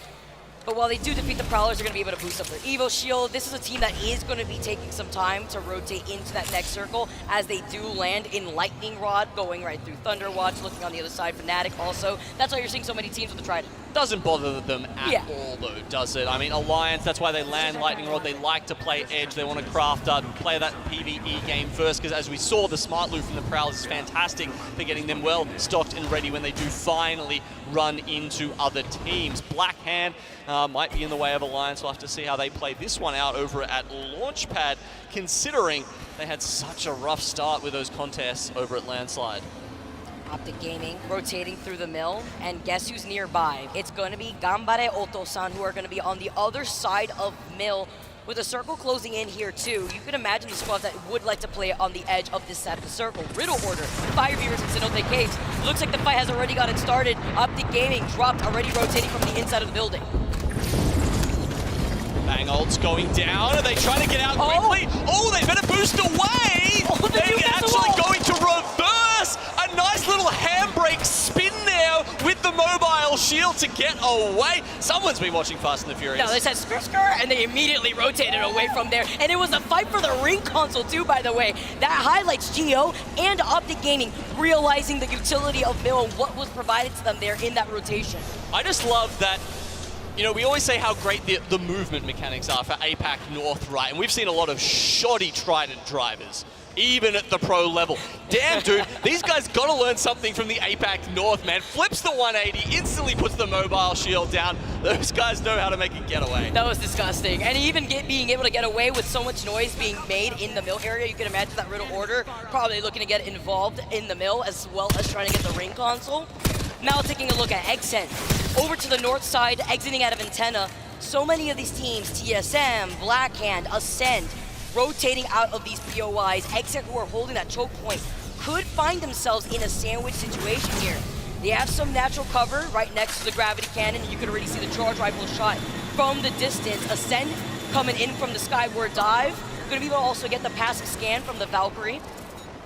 But while they do defeat the Prowlers, they're going to be able to boost up their Evo Shield. This is a team that is going to be taking some time to rotate into that next circle as they do land in Lightning Rod, going right through Thunder Watch, looking on the other side, Fnatic also. That's why you're seeing so many teams with the Trident. Doesn't bother them at all, though, does it? I mean, Alliance, that's why they land Lightning Rod. They like to play Edge. They want to craft up, play that PvE game first, because as we saw, the smart loot from the Prowlers is fantastic for getting them well stocked and ready when they do finally run into other teams. Black Hand might be in the way of Alliance. We'll have to see how they play this one out over at Launchpad, considering they had such a rough start with those contests over at Landslide. Optic Gaming rotating through the mill, and guess who's nearby? It's going to be Gambare Oto-san, who are going to be on the other side of mill, with a circle closing in here too. You can imagine the squads that would like to play on the edge of this side of the circle. Riddle Order, Fire Beavers, and Cenote Caves. Looks like the fight has already gotten started. Optic Gaming dropped, already rotating from the inside of the building. Bang ult's going down. Are they trying to get out quickly? Oh, they better boost away! They're actually going to reverse! A nice little handbrake spin there with the mobile shield to get away. Someone's been watching Fast and the Furious. No, they said skr, and they immediately rotated away from there. And it was a fight for the ring console too, by the way. That highlights Geo and Optic Gaming realizing the utility of Mill and what was provided to them there in that rotation. I just love that. You know, we always say how great the movement mechanics are for APAC North, right? And we've seen a lot of shoddy Trident drivers, even at the pro level. Damn, dude, these guys got to learn something from the APAC North, man. Flips the 180, instantly puts the mobile shield down. Those guys know how to make a getaway. That was disgusting. And even being able to get away with so much noise being made in the mill area, you can imagine that Riddle Order probably looking to get involved in the mill as well as trying to get the ring console. Now taking a look at Exen. Over to the north side, exiting out of Antenna. So many of these teams, TSM, Blackhand, Ascend, rotating out of these POIs. Exen, who are holding that choke point, could find themselves in a sandwich situation here. They have some natural cover right next to the gravity cannon. You can already see the charge rifle shot from the distance. Ascend coming in from the skyward dive. Gonna be able to also get the passive scan from the Valkyrie.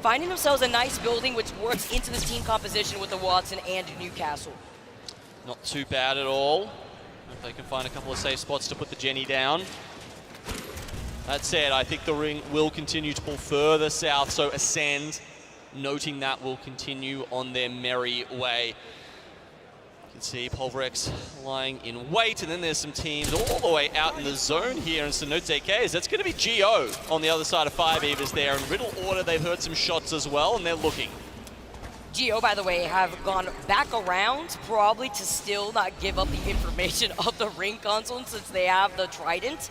Finding themselves a nice building which works into this team composition with the Watson and Newcastle. Not too bad at all. If they can find a couple of safe spots to put the Jenny down. That said, I think the ring will continue to pull further south, so Ascend, noting that, will continue on their merry way. You can see Pulverex lying in wait, and then there's some teams all the way out in the zone here in Cenote Caves. That's going to be Geo on the other side of Fire Beavers there, and Riddle Order, they've heard some shots as well, and they're looking. Geo, by the way, have gone back around, probably to still not give up the information of the ring console since they have the Trident.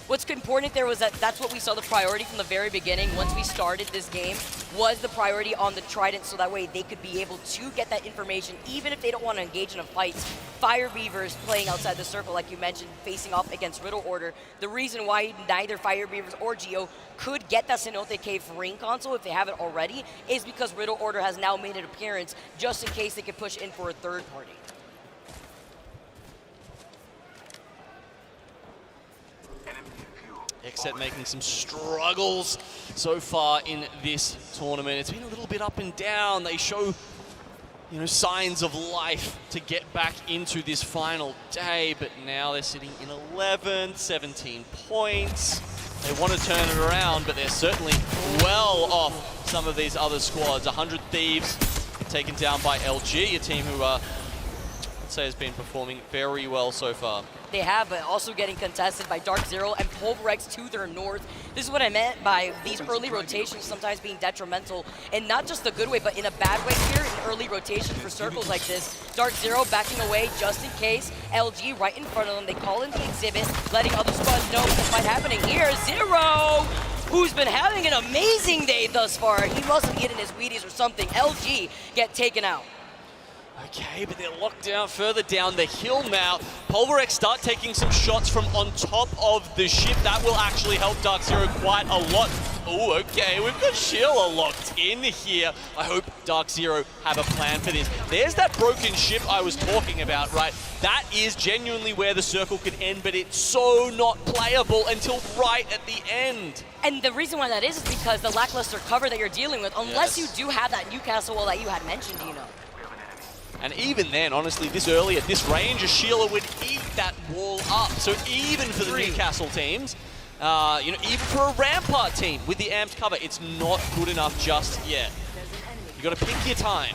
What's important there was that that's what we saw the priority from the very beginning. Once we started this game, was the priority on the Trident, so that way they could be able to get that information, even if they don't want to engage in a fight. Fire Beavers playing outside the circle, like you mentioned, facing off against Riddle Order. The reason why neither Fire Beavers or Geo could get that Cenote Cave ring console if they haven't already is because Riddle Order has now made an appearance just in case they could push in for a third party. Xset making some struggles so far in this tournament. It's been a little bit up and down. They show, you know, signs of life to get back into this final day, but now they're sitting in 11th, 17 points. They want to turn it around, but they're certainly well off some of these other squads. 100 Thieves taken down by LG, a team who I'd say has been performing very well so far. They have, but also getting contested by Dark Zero and Pulverex to their north. This is what I meant by these early rotations sometimes being detrimental, and not just the good way, but in a bad way here in early rotations for circles like this. Dark Zero backing away just in case. LG right in front of them. They call in the exhibit, letting other squads know what might happening here. Zero, who's been having an amazing day thus far. He must have eaten his Wheaties or something. LG get taken out. Okay, but they're locked down further down the hill now. Pulverex start taking some shots from on top of the ship. That will actually help Dark Zero quite a lot. Oh, okay, we've got Sheila locked in here. I hope Dark Zero have a plan for this. There's that broken ship I was talking about, right? That is genuinely where the circle could end, but it's so not playable until right at the end. And the reason why that is because the lackluster cover that you're dealing with, unless you do have that Newcastle wall that you had mentioned, you know. And even then, honestly, this early at this range, a Sheila would eat that wall up. So even for the Newcastle teams, you know, even for a Rampart team with the amped cover, it's not good enough just yet. You got to pick your time.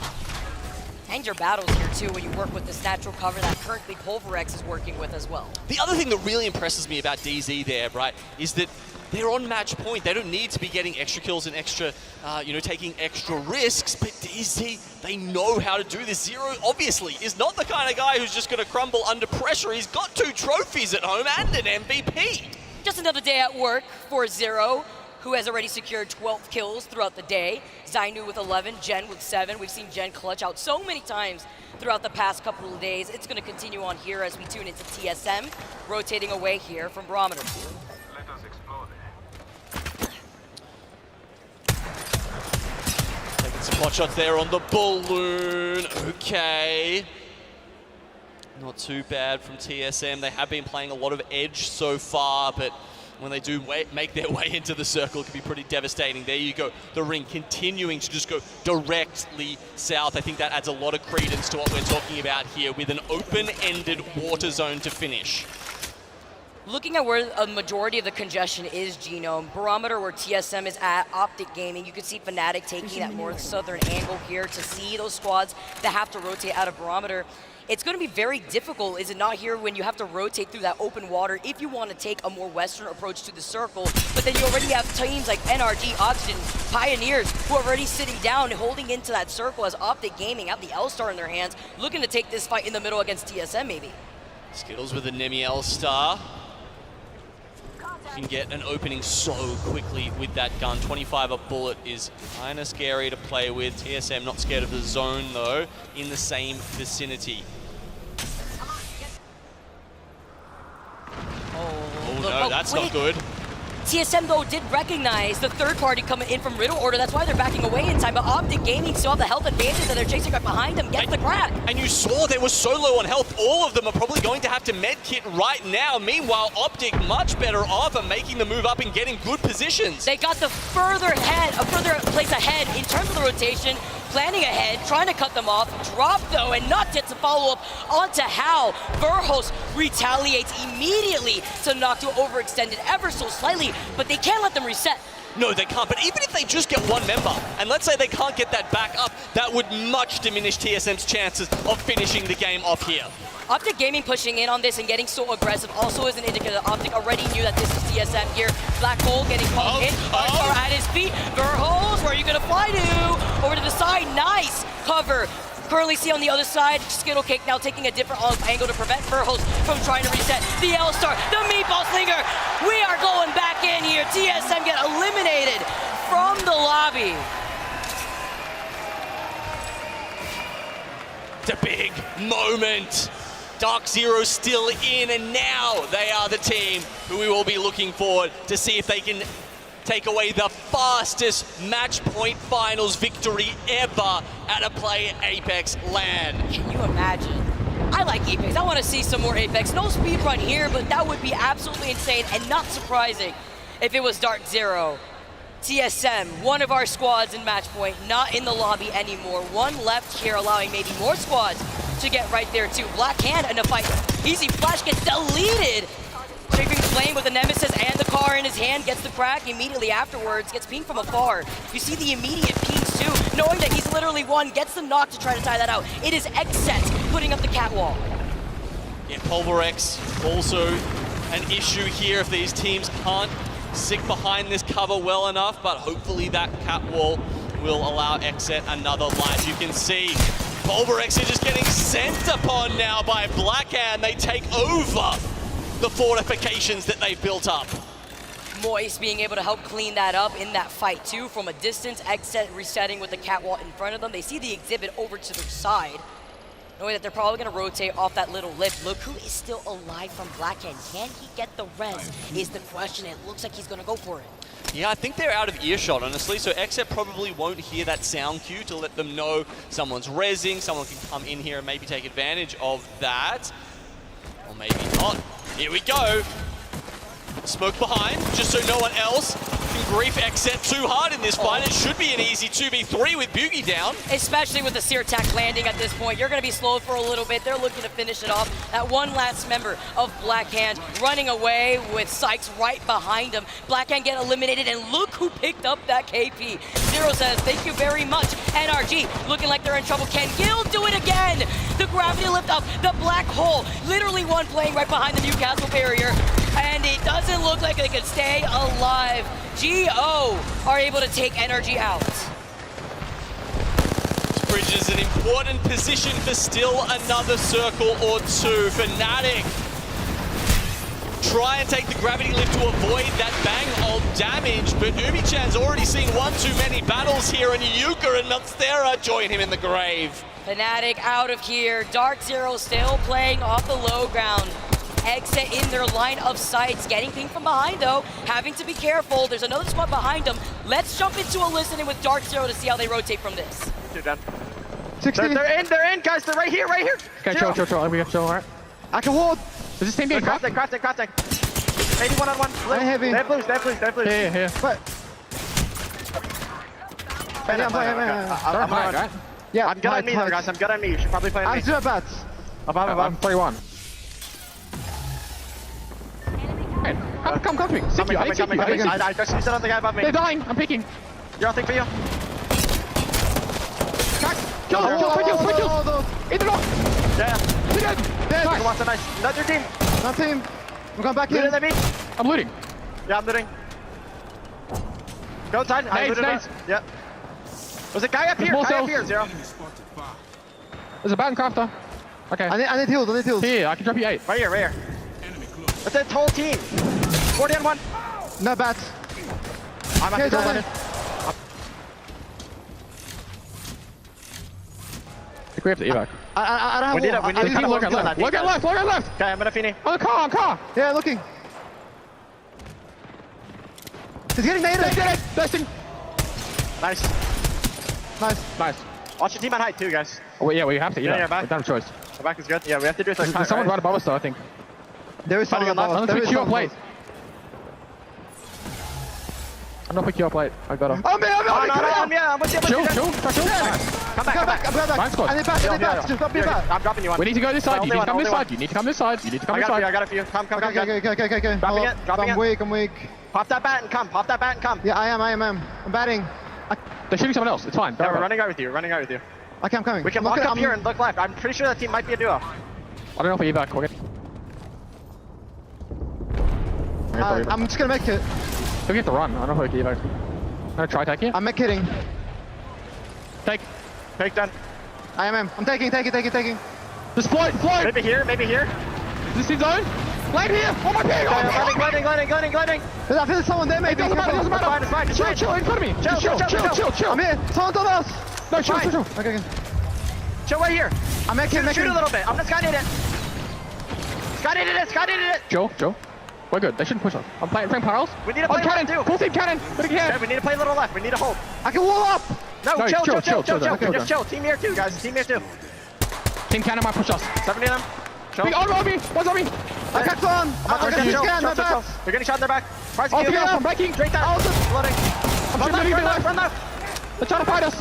And your battles here too when you work with this natural cover that currently Pulverex is working with as well. The other thing that really impresses me about DZ there, right, is that they're on match point. They don't need to be getting extra kills and extra, taking extra risks, but DZ, they know how to do this. Zero, obviously, is not the kind of guy who's just going to crumble under pressure. He's got 2 trophies at home and an MVP. Just another day at work for Zero, who has already secured 12 kills throughout the day. Zainu with 11, Jen with 7. We've seen Jen clutch out so many times throughout the past couple of days. It's going to continue on here as we tune into TSM, rotating away here from Barometer. Taking some pot shots there on the balloon. Okay. Not too bad from TSM. They have been playing a lot of edge so far, but when they do make their way into the circle, it can be pretty devastating. There you go. The ring continuing to just go directly south. I think that adds a lot of credence to what we're talking about here with an open-ended water zone to finish. Looking at where a majority of the congestion is, Genome, Barometer where TSM is at, Optic Gaming, you can see Fnatic taking that more southern angle here to see those squads that have to rotate out of Barometer. It's going to be very difficult, is it not, here when you have to rotate through that open water if you want to take a more western approach to the circle, but then you already have teams like NRG, Oxygen, Pioneers who are already sitting down and holding into that circle as Optic Gaming have the L-Star in their hands, looking to take this fight in the middle against TSM maybe. Skittles with the Nemi L-Star. Can get an opening so quickly with that gun. 25 a bullet is kind of scary to play with. TSM not scared of the zone though, in the same vicinity. Oh no, that's not good. TSM though did recognize the third party coming in from Riddle Order, that's why they're backing away in time, but Optic Gaming still have the health advantage that they're chasing right behind them, gets the crack. And you saw they were so low on health, all of them are probably going to have to medkit right now. Meanwhile, Optic much better off and making the move up and getting good positions. They got the further place ahead in terms of the rotation, planning ahead, trying to cut them off, drop though, and not get to follow up onto Hal. Verhos retaliates immediately to knock to overextended ever so slightly, but they can't let them reset. No, they can't, but even if they just get one member, and let's say they can't get that back up, that would much diminish TSM's chances of finishing the game off here. Optic Gaming pushing in on this and getting so aggressive also is an indicator that Optic already knew that this is TSM here. Black Hole getting called in, Arthur at his feet. Verhos, where are you gonna fly to? Over to the side, nice cover. Currently see on the other side, Skittle Cake now taking a different angle to prevent Verhos from trying to reset. The L-Star, the Meatball Slinger. We are going back in here. TSM get eliminated from the lobby. It's a big moment. Dark Zero still in, and now they are the team who we will be looking forward to see if they can take away the fastest match point finals victory ever at a Play Apex LAN. Can you imagine? I like Apex. I want to see some more Apex. No speed run here, but that would be absolutely insane and not surprising if it was Dark Zero. TSM, one of our squads in match point, not in the lobby anymore. One left here, allowing maybe more squads to get right there too. Black Hand in a fight. Easy Flash gets deleted. Triggering Flame with the Nemesis and the car in his hand, gets the crack immediately afterwards, gets pinged from afar. You see the immediate pings too, knowing that he's literally one, gets the knock to try to tie that out. It is Xset putting up the catwalk. Yeah, Pulverex also an issue here if these teams can't stick behind this cover well enough, but hopefully that catwall will allow Xset another life. You can see Pulverex is just getting sent upon now by Blackhand. They take over the fortifications that they've built up. Moist being able to help clean that up in that fight too. From a distance, Xset resetting with the catwalk in front of them. They see the exhibit over to their side, knowing that they're probably gonna rotate off that little lip. Look who is still alive from Blackhand. Can he get the res is the question. It looks like he's gonna go for it. Yeah, I think they're out of earshot, honestly, so Xset probably won't hear that sound cue to let them know someone's rezzing, someone can come in here and maybe take advantage of that. Or maybe not. Here we go. Smoke behind, just so no one else Can grief Xset too hard in this fight. It should be an easy 2v3 with Bugi down. Especially with the Sear Attack landing at this point. You're going to be slowed for a little bit. They're looking to finish it off. That one last member of Black Hand running away with Sykes right behind him. Black Hand get eliminated, and look who picked up that KP. Zero says, thank you very much. NRG looking like they're in trouble. Can Gil do it again? The gravity lift up, the black hole. Literally one playing right behind the Newcastle barrier. And it doesn't look like they can stay alive. GO are able to take Energy out. Bridge is an important position for still another circle or two. Fnatic try and take the gravity lift to avoid that bang of damage, but Umi-chan's already seen one too many battles here, and Yuka and Monstera join him in the grave. Fnatic out of here. Dark Zero still playing off the low ground. Exit in their line of sights, getting pinged from behind though, having to be careful. There's another squad behind them. Let's jump into a listening with Dark Zero to see how they rotate from this. They're in, guys. They're right here. Okay, chill. We got chill, alright. I can hold. Is this team being cracked? Crafting. 81 on one. I'm heavy. They have blues. Here. What? I'm right? Yeah, I'm good on me though, guys. I'm good on me. You should probably play on me. I'm zero bats. I'm 3-1. Come to me. Coming. I just used it on the guy above me. They're dying. I'm picking. You're thing for you. Kill. In the block. Yeah. Nice. Watch the nice. Not your team. Not team. I'm going back in. Looting at me. I'm looting. Yeah, I'm looting. Go inside. Nice. Yeah. There's a guy up here. Zero. There's a baton crafter. Okay. I need heals. Here, I can drop you 8. Right here. That's a whole team. 40 on one. No bats. I'm up to one. I think we have to evac. I don't have we need to look at left. Look at left. Okay, I'm gonna Fini. On the car. Yeah, looking. He's getting naded. Testing. Nice. Watch your team on height too, guys. Oh, wait, yeah, we have to evac. Yeah, back. We don't have a choice. The back is good. Yeah, we have to do it. There's someone right above us though, I think. There is someone above us. I'm gonna pick you up late. I'm gonna pick you up late. I got him. I'm with you. Chill. Come back. Nice squad. I need back. Just don't be back. I'm dropping you one. We need to go this side. You need to come this side. You need to come this side. I got it for you. Come. Okay. Dropping it. I'm weak. Pop that bat and come. Yeah, I am. I'm batting. They're shooting someone else. It's fine. Yeah, we're running out with you. Okay, I'm coming. We can lock up here and look left. I'm pretty sure that team might be a duo. I don't know if we evac. I'm just gonna make it. We have to run. I don't know if we can evac. I'm gonna try taking it. I'm hitting. Take done. I'm taking. Just float. Maybe here. Is this team zone? Land here. Oh my ping. Landing. I feel someone there maybe. It doesn't matter. It's fine. Chill in front of me. Chill. I'm here. Someone's on us. No, chill. Okay. Chill right here. I'm making. Shoot a little bit. I'm just guiding it. Sky-did it. Joe. We're good. They shouldn't push us. I'm playing Piles. We need to play cannon. Too. Full team cannon. Okay, we need to play a little left. We need to hold. I can wall up. No, chill. Okay, Just chill. Team here too, guys. Team cannon might push us. 70 of them. Big on me. One's on me. I got on. I'm gonna use cannon. They're getting shot in their back. I'm breaking. Straight down. Flooding. Run left. They're trying to fight us.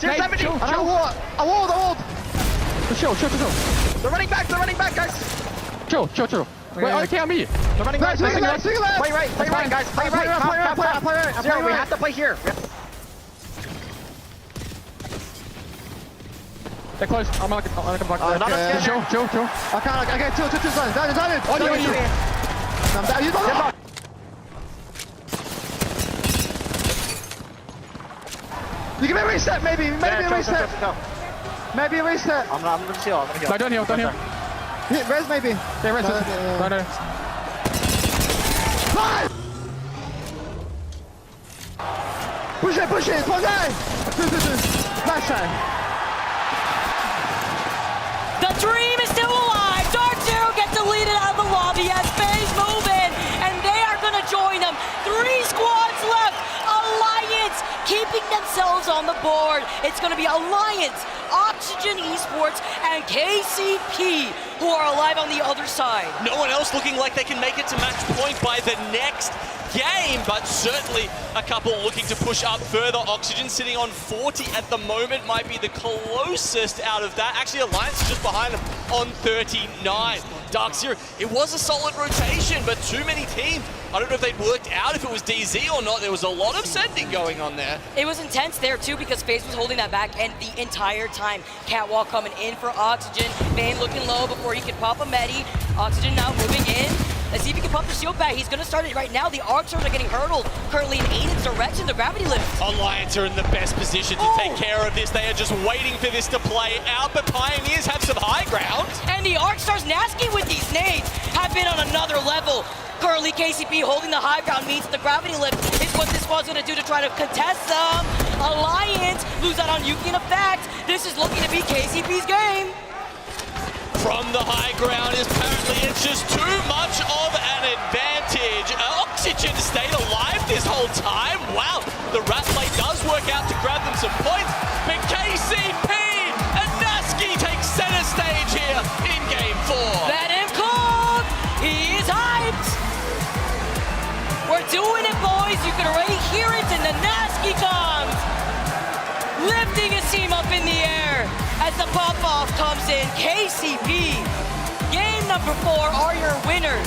70. I walled. Chill. They're running back, guys. Chill. Wait, okay on me. They're running back. Swing left. Play right, guys. Play right. Zero, we have to play here. They're close. I'm gonna come back. Chill. Okay, two sides. Down. On you. I'm down. You don't. You can reset, maybe a reset. Maybe a reset. I'm gonna heal. No, don't heal. Res maybe. Yeah, res. No. Five! Push it. One guy. Flash time. The dream is still alive. Dark Zero gets deleted out of the lobby as FaZe move in, and they are going to join them. 3 squads left. Alliance keeping themselves on the board. It's going to be Alliance, Ops Oxygen Esports and KCP, who are alive on the other side. No one else looking like they can make it to match point by the next game, but certainly a couple looking to push up further. Oxygen sitting on 40 at the moment, might be the closest out of that. Actually, Alliance is just behind them on 39. Dark Zero, it was a solid rotation, but too many teams. I don't know if they'd worked out if it was DZ or not. There was a lot of sending going on there. It was intense there too because FaZe was holding that back and the entire time. Catwalk coming in for Oxygen. Vayne looking low before he could pop a medi. Oxygen now moving in. Let's see if he can pop the shield back. He's going to start it right now. The ARCs are getting hurtled currently in Aiden's direction. The gravity lift. Alliance are in the best position to take care of this. They are just waiting for this to play out, but Pioneers have some high ground. And the ArcStars Nasky with these nades have been on another level. Currently, KCP holding the high ground means the gravity lift is what this squad's going to do to try to contest them. Alliance lose out on Yuki in effect. This is looking to be KCP's game. From the high ground is apparently it's just too much of an advantage. Oxygen stayed alive this whole time. Wow, the rat play does work out to grab them some points, but KCP and Nasky take center stage here in game 4. Let him cook! He is hyped! We're doing it, boys! You can already hear it in the Nasky comms! Lifting his team up in the air as the pop-off comes in. KCP, game number 4 are your winners.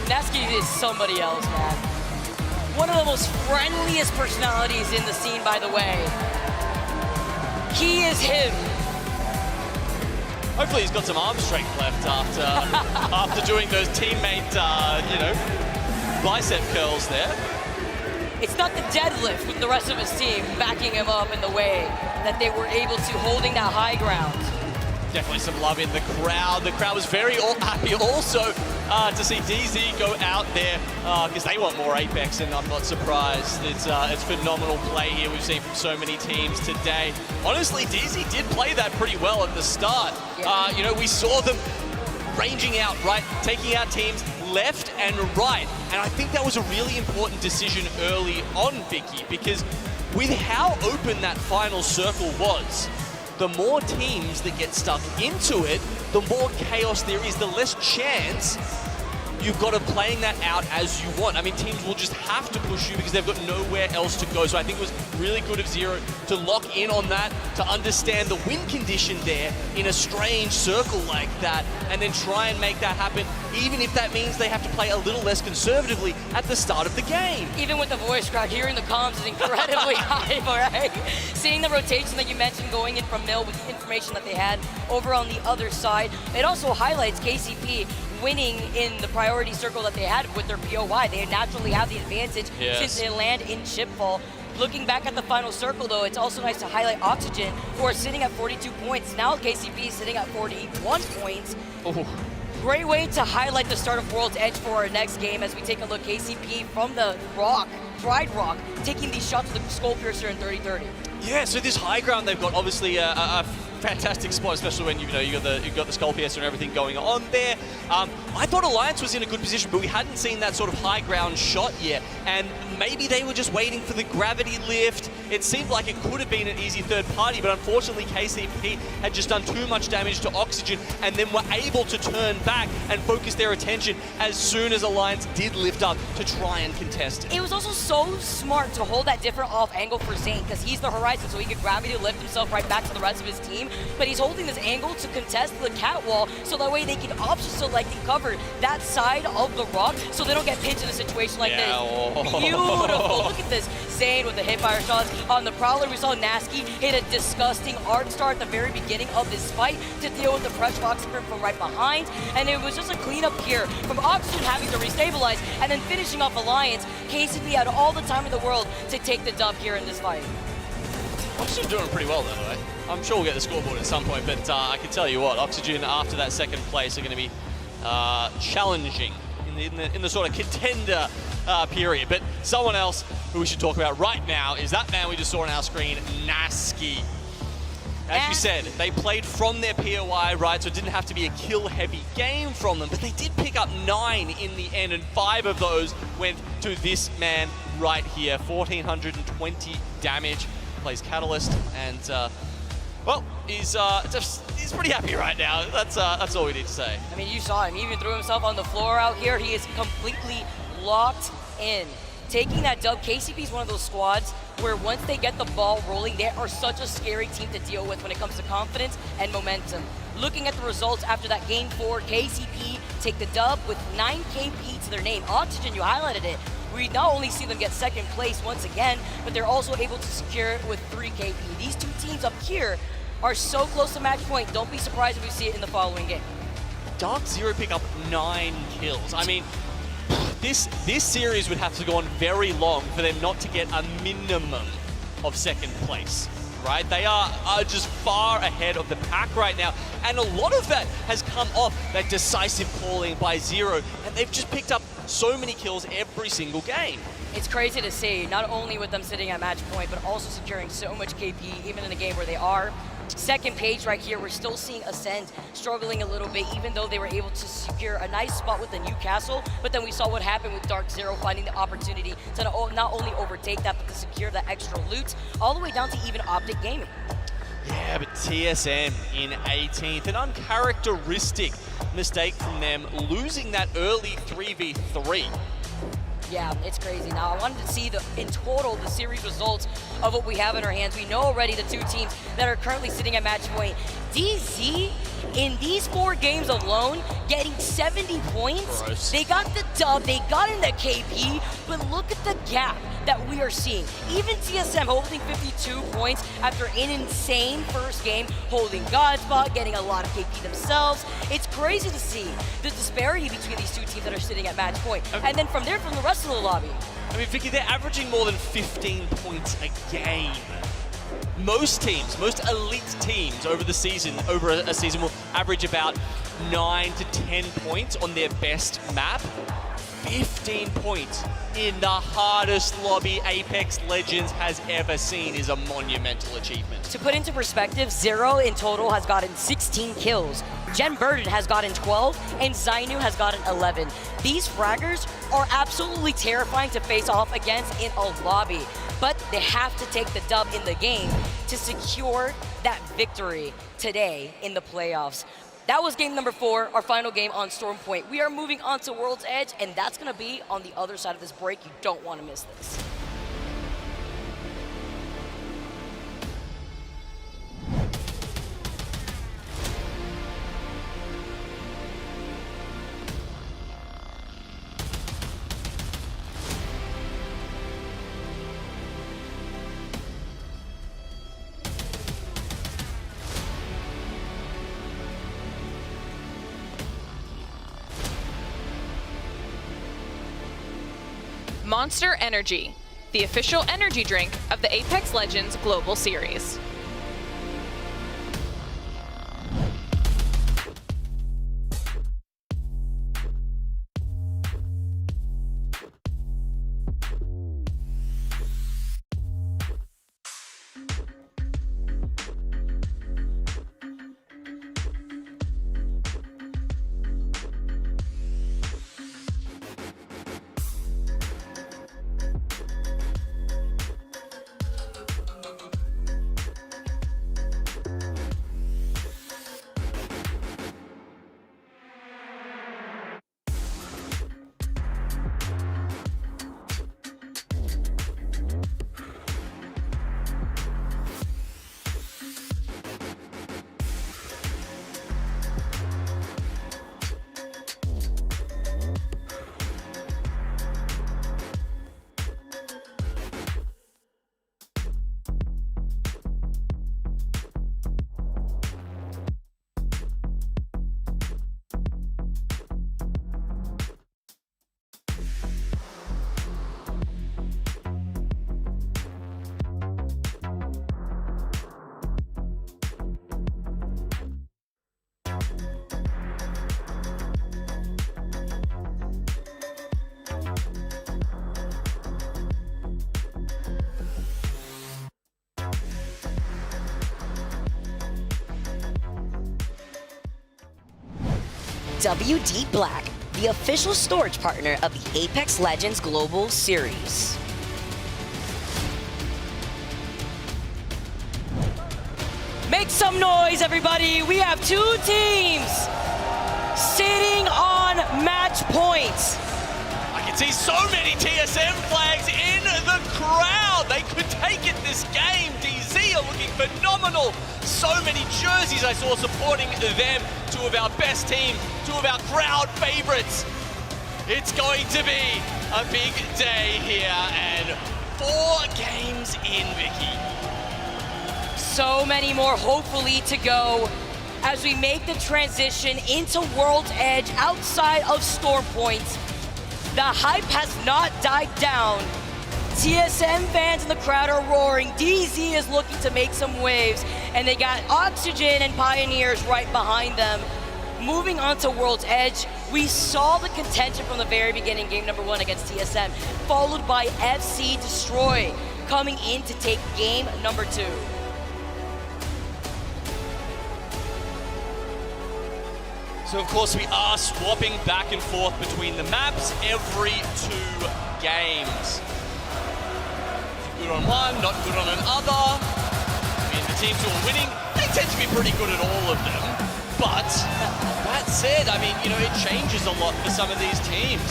Nasky is somebody else, man. One of the most friendliest personalities in the scene, by the way. He is him. Hopefully he's got some arm strength left after doing those teammate, bicep curls there. It's not the deadlift with the rest of his team backing him up in the way that they were able to, holding that high ground. Definitely some love in the crowd. The crowd was very happy also to see DZ go out there because they want more Apex, and I'm not surprised. It's phenomenal play here we've seen from so many teams today. Honestly, DZ did play that pretty well at the start. Yeah. We saw them ranging out, right? Taking out teams left and right. And I think that was a really important decision early on, Vicky, because with how open that final circle was, the more teams that get stuck into it, the more chaos there is, the less chance you've got of playing that out as you want. I mean, teams will just have to push you because they've got nowhere else to go. So I think it was really good of Zero to lock in on that, to understand the win condition there in a strange circle like that, and then try and make that happen, even if that means they have to play a little less conservatively at the start of the game. Even with the voice crack, hearing the comms is incredibly hype, all right? Seeing the rotation that you mentioned going in from Mill with the information that they had over on the other side, it also highlights KCP winning in the priority circle that they had with their POI. They naturally have the advantage since they land in Chipfall. Looking back at the final circle, though, it's also nice to highlight Oxygen, who are sitting at 42 points. Now KCP is sitting at 41 points. Oh. Great way to highlight the start of World's Edge for our next game as we take a look. KCP from the Rock, Pride Rock, taking these shots with the Skull Piercer in 30-30. Yeah, so this high ground, they've got obviously a fantastic spot, especially when you got the Skull Piercer and everything going on there. I thought Alliance was in a good position, but we hadn't seen that sort of high ground shot yet, and maybe they were just waiting for the gravity lift. It seemed like it could have been an easy third party, but unfortunately KCP had just done too much damage to Oxygen and then were able to turn back and focus their attention as soon as Alliance did lift up to try and contest it. It was also so smart to hold that different off angle for Zane, because he's the Horizon, so he could gravity lift himself right back to the rest of his team, but he's holding this angle to contest the catwall, so that way they can option select and cover that side of the rock, so they don't get pinched in a situation like this. Beautiful. Look at this. Zane with the hipfire shots. On the Prowler, we saw Nasky hit a disgusting arc star at the very beginning of this fight to deal with the pressure box from right behind, and it was just a cleanup here from Oxygen having to restabilize and then finishing off Alliance. KCP had all the time in the world to take the dub here in this fight. Oxygen's doing pretty well, by the way. I'm sure we'll get the scoreboard at some point, but I can tell you what, Oxygen after that second place are going to be challenging in the sort of contender period. But someone else who we should talk about right now is that man we just saw on our screen, Nasky. As you said, they played from their POI, right? So it didn't have to be a kill-heavy game from them, but they did pick up 9 in the end, and 5 of those went to this man right here. 1,420 damage, plays Catalyst, and well, he's pretty happy right now. That's all we need to say. I mean, you saw him. He even threw himself on the floor out here. He is completely locked in. Taking that dub, KCP is one of those squads where once they get the ball rolling, they are such a scary team to deal with when it comes to confidence and momentum. Looking at the results after that game 4, KCP take the dub with 9 KP to their name. Oxygen, you highlighted it. We not only see them get second place once again, but they're also able to secure it with 3 KP. These two teams up here are so close to match point. Don't be surprised if we see it in the following game. Dark Zero pick up 9 kills. I mean, this series would have to go on very long for them not to get a minimum of second place, right? They are just far ahead of the pack right now, and a lot of that has come off that decisive calling by Zero, and they've just picked up so many kills every single game. It's crazy to see, not only with them sitting at match point, but also securing so much KP, even in a game where they are. Second page right here, we're still seeing Ascend struggling a little bit, even though they were able to secure a nice spot with the Newcastle, but then we saw what happened with Dark Zero finding the opportunity to not only overtake that, but to secure that extra loot, all the way down to even Optic Gaming. Yeah, but TSM in 18th, an uncharacteristic mistake from them, losing that early 3v3. Yeah, it's crazy. Now, I wanted to see in total the series results of what we have in our hands. We know already the 2 teams that are currently sitting at match point. DZ, in these 4 games alone, getting 70 points. Gross. They got the dub, they got in the KP, but look at the gap that we are seeing. Even TSM holding 52 points after an insane first game, holding Godspot, getting a lot of KP themselves. It's crazy to see the disparity between these 2 teams that are sitting at match point. And then from there, from the rest of the lobby. I mean, Vicky, they're averaging more than 15 points a game. Most teams, most elite teams over a season will average about 9 to 10 points on their best map. 15 points in the hardest lobby Apex Legends has ever seen is a monumental achievement. To put into perspective, Zero in total has gotten 16 kills. Jen Burden has gotten 12, and Zainu has gotten 11. These fraggers are absolutely terrifying to face off against in a lobby, but they have to take the dub in the game to secure that victory today in the playoffs. That was game number 4, our final game on Storm Point. We are moving on to World's Edge, and that's going to be on the other side of this break. You don't want to miss this. Monster Energy, the official energy drink of the Apex Legends Global Series. WD Black, the official storage partner of the Apex Legends Global Series. Make some noise, everybody. We have two teams sitting on match points. I can see so many TSM flags in the crowd. They could take it this game. DZ are looking phenomenal. So many jerseys I saw supporting them. Two of our best team, two of our crowd favorites. It's going to be a big day here, and 4 games in, Vicky. So many more hopefully to go as we make the transition into World's Edge outside of Storm Point. The hype has not died down. TSM fans in the crowd are roaring. DZ is looking to make some waves, and they got Oxygen and Pioneers right behind them. Moving on to World's Edge, we saw the contention from the very beginning, game number 1 against TSM, followed by FC Destroy coming in to take game number 2. So of course we are swapping back and forth between the maps every 2 games. Good on one, not good on another. I mean, the teams who are winning, they tend to be pretty good at all of them. But that said, I mean, you know, it changes a lot for some of these teams.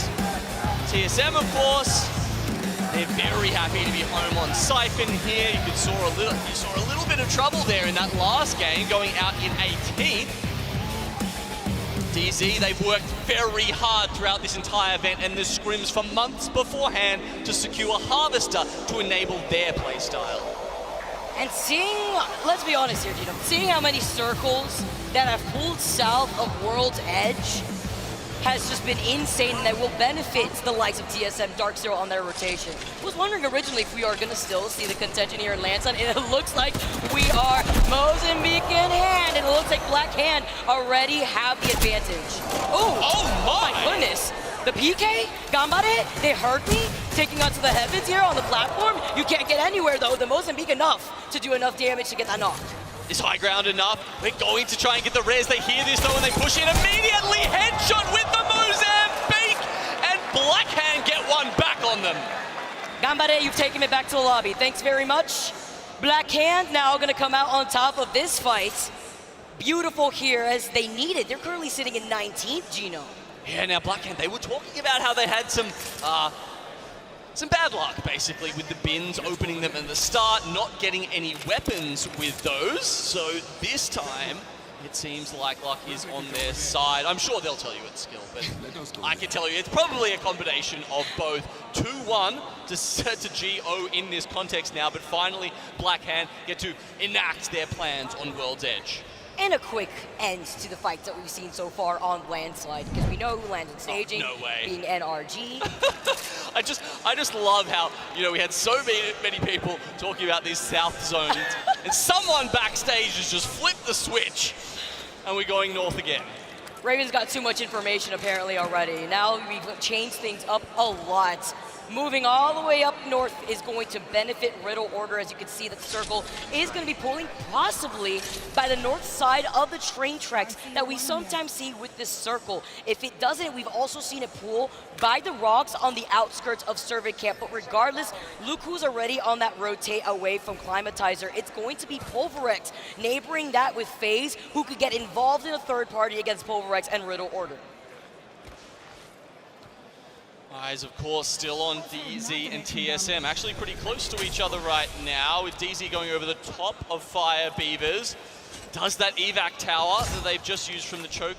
TSM, of course, they're very happy to be home on Siphon here. You saw a little bit of trouble there in that last game, going out in 18th. DZ, they've worked very hard throughout this entire event and the scrims for months beforehand to secure Harvester to enable their playstyle. And seeing, let's be honest here, Gino, seeing how many circles that have pulled south of World's Edge has just been insane, and that will benefit the likes of TSM, Dark Zero on their rotation. I was wondering originally if we are going to still see the contention here in Lanson, and it looks like we are. Mozambique in hand, and it looks like Black Hand already have the advantage. Oh my goodness. The PK, Gambare, they heard me, taking onto the heavens here on the platform. You can't get anywhere though, the Mozambique enough to do enough damage to get that knock. Is high ground enough? They're going to try and get the res. They hear this though and they push in immediately. Headshot with the Mozambique! And Blackhand get one back on them. Gambare, you've taken it back to the lobby. Thanks very much. Blackhand now gonna come out on top of this fight. Beautiful here as they need it. They're currently sitting in 19th, Gino. Yeah, now Blackhand, they were talking about how they had some bad luck, basically, with the bins, opening them at the start, not getting any weapons with those. So this time, it seems like luck is on their side. I'm sure they'll tell you it's skill, but I can tell you it's probably a combination of both. 2-1 to GO in this context now, but finally Blackhand get to enact their plans on World's Edge. And a quick end to the fights that we've seen so far on Landslide, because we know who lands in staging, being NRG. I just love how, you know, we had so many people talking about these south zones, and someone backstage has just flipped the switch, and we're going north again. Raven's got too much information apparently already. Now we've changed things up a lot. Moving all the way up north is going to benefit Riddle Order. As you can see, that the circle is going to be pulling possibly by the north side of the train tracks that we sometimes see with this circle. If it doesn't, we've also seen it pull by the rocks on the outskirts of Survey Camp. But regardless, look who's already on that rotate away from Climatizer. It's going to be Pulverex, neighboring that with FaZe, who could get involved in a third party against Pulverex and Riddle Order. Eyes, of course, still on DZ and TSM. Actually pretty close to each other right now, with DZ going over the top of Fire Beavers. Does that evac tower that they've just used from the choke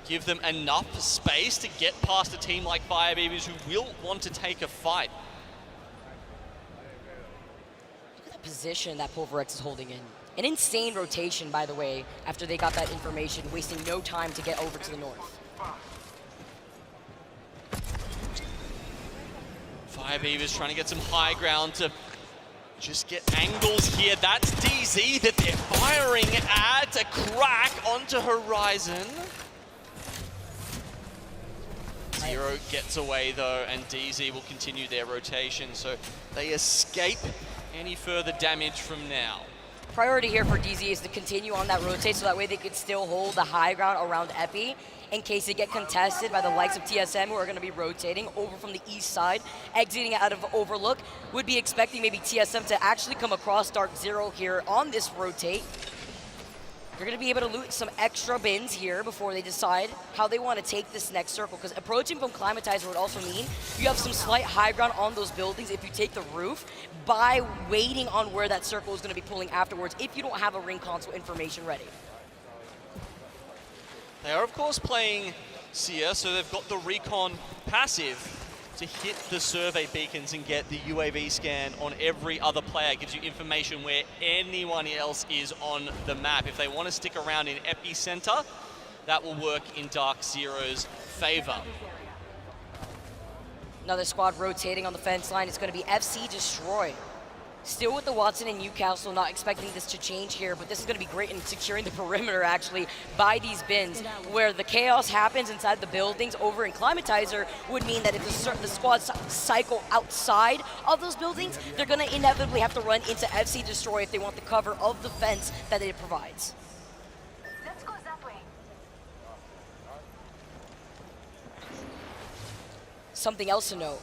give them enough space to get past a team like Fire Beavers, who will want to take a fight? Look at the position that Pulverex is holding in. An insane rotation, by the way, after they got that information, wasting no time to get over to the north. Fire Beavers trying to get some high ground to just get angles here. That's DZ that they're firing at. A crack onto Horizon. Zero gets away though, and DZ will continue their rotation, so they escape any further damage from now. priority here for DZ is to continue on that rotate so that way they could still hold the high ground around Epi in case they get contested by the likes of TSM, who are going to be rotating over from the east side, exiting out of Overlook. Would be expecting maybe TSM to actually come across Dark Zero here on this rotate. They're going to be able to loot some extra bins here before they decide how they want to take this next circle, because approaching from Climatizer would also mean you have some slight high ground on those buildings if you take the roof by waiting on where that circle is going to be pulling afterwards if you don't have a ring console information ready. They are, of course, playing Seer, so they've got the recon passive to hit the survey beacons and get the UAV scan on every other player. It gives you information where anyone else is on the map. If they want to stick around in epicenter, that will work in Dark Zero's favor. Another squad rotating on the fence line. It's going to be FC Destroy. Still with the Watson and Newcastle, not expecting this to change here, but this is going to be great in securing the perimeter, actually, by these bins. Where the chaos happens inside the buildings over in Climatizer would mean that if the squads cycle outside of those buildings, they're going to inevitably have to run into FC Destroy if they want the cover of the fence that it provides. Let's go that way. Something else to note.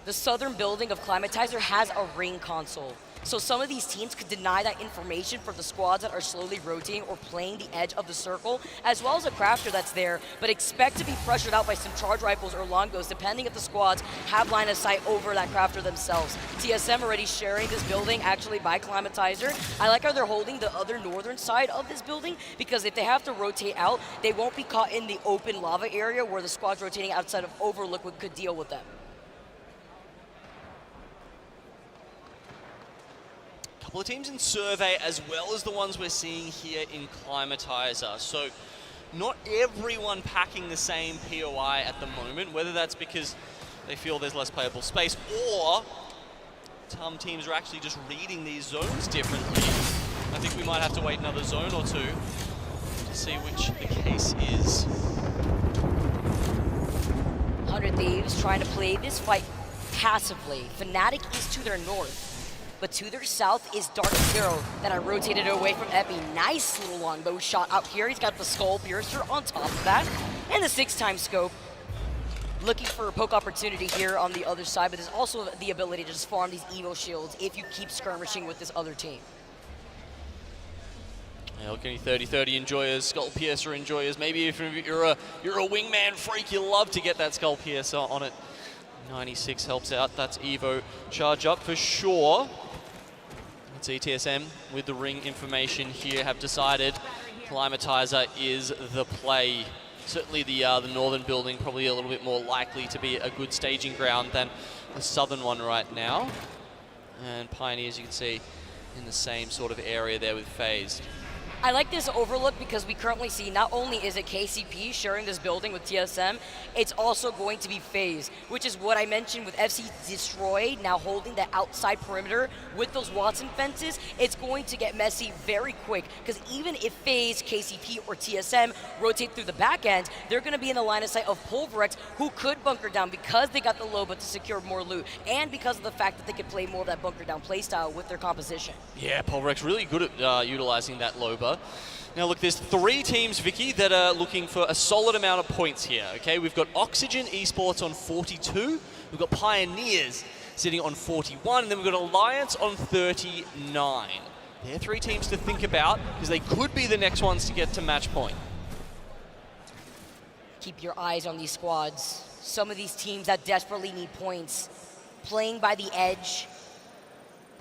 The southern building of Climatizer has a ring console. So some of these teams could deny that information for the squads that are slowly rotating or playing the edge of the circle, as well as a crafter that's there, but expect to be pressured out by some charge rifles or longbows, depending if the squads have line of sight over that crafter themselves. TSM already sharing this building, actually, by Climatizer. I like how they're holding the other northern side of this building, because if they have to rotate out, they won't be caught in the open lava area where the squads rotating outside of Overlook could deal with them. Couple of teams in survey, as well as the ones we're seeing here in Climatizer. So not everyone packing the same POI at the moment, whether that's because they feel there's less playable space or some teams are actually just reading these zones differently. I think we might have to wait another zone or two to see which the case is. 100 Thieves trying to play this fight passively. Fnatic is to their north. But to their south is Dark Zero that I rotated away from Epi. Nice little longbow shot out here. He's got the Skull Piercer on top of that. And the 6x scope. Looking for a poke opportunity here on the other side, but there's also the ability to just farm these Evo shields if you keep skirmishing with this other team. Yeah, look, any 30-30 enjoyers, Skull Piercer enjoyers. Maybe if you're a wingman freak, you love to get that Skull Piercer on it. 96 helps out. That's Evo charge up for sure. Let's see, TSM with the ring information here have decided Climatizer is the play. Certainly the northern building probably a little bit more likely to be a good staging ground than the southern one right now. And Pioneers, you can see, in the same sort of area there with FaZe. I like this Overlook because we currently see not only is it KCP sharing this building with TSM, it's also going to be FaZe, which is what I mentioned with FC Destroy now holding the outside perimeter with those Watson fences. It's going to get messy very quick, because even if FaZe, KCP, or TSM rotate through the back end, they're going to be in the line of sight of Pulverex, who could bunker down because they got the Loba to secure more loot, and because of the fact that they could play more of that bunker down playstyle with their composition. Yeah, Pulverex really good at utilizing that Loba. Now look, there's 3 teams, Vicky, that are looking for a solid amount of points here, okay? We've got Oxygen Esports on 42, we've got Pioneers sitting on 41, and then we've got Alliance on 39. They're 3 teams to think about, because they could be the next ones to get to match point. Keep your eyes on these squads. Some of these teams that desperately need points, playing by the edge,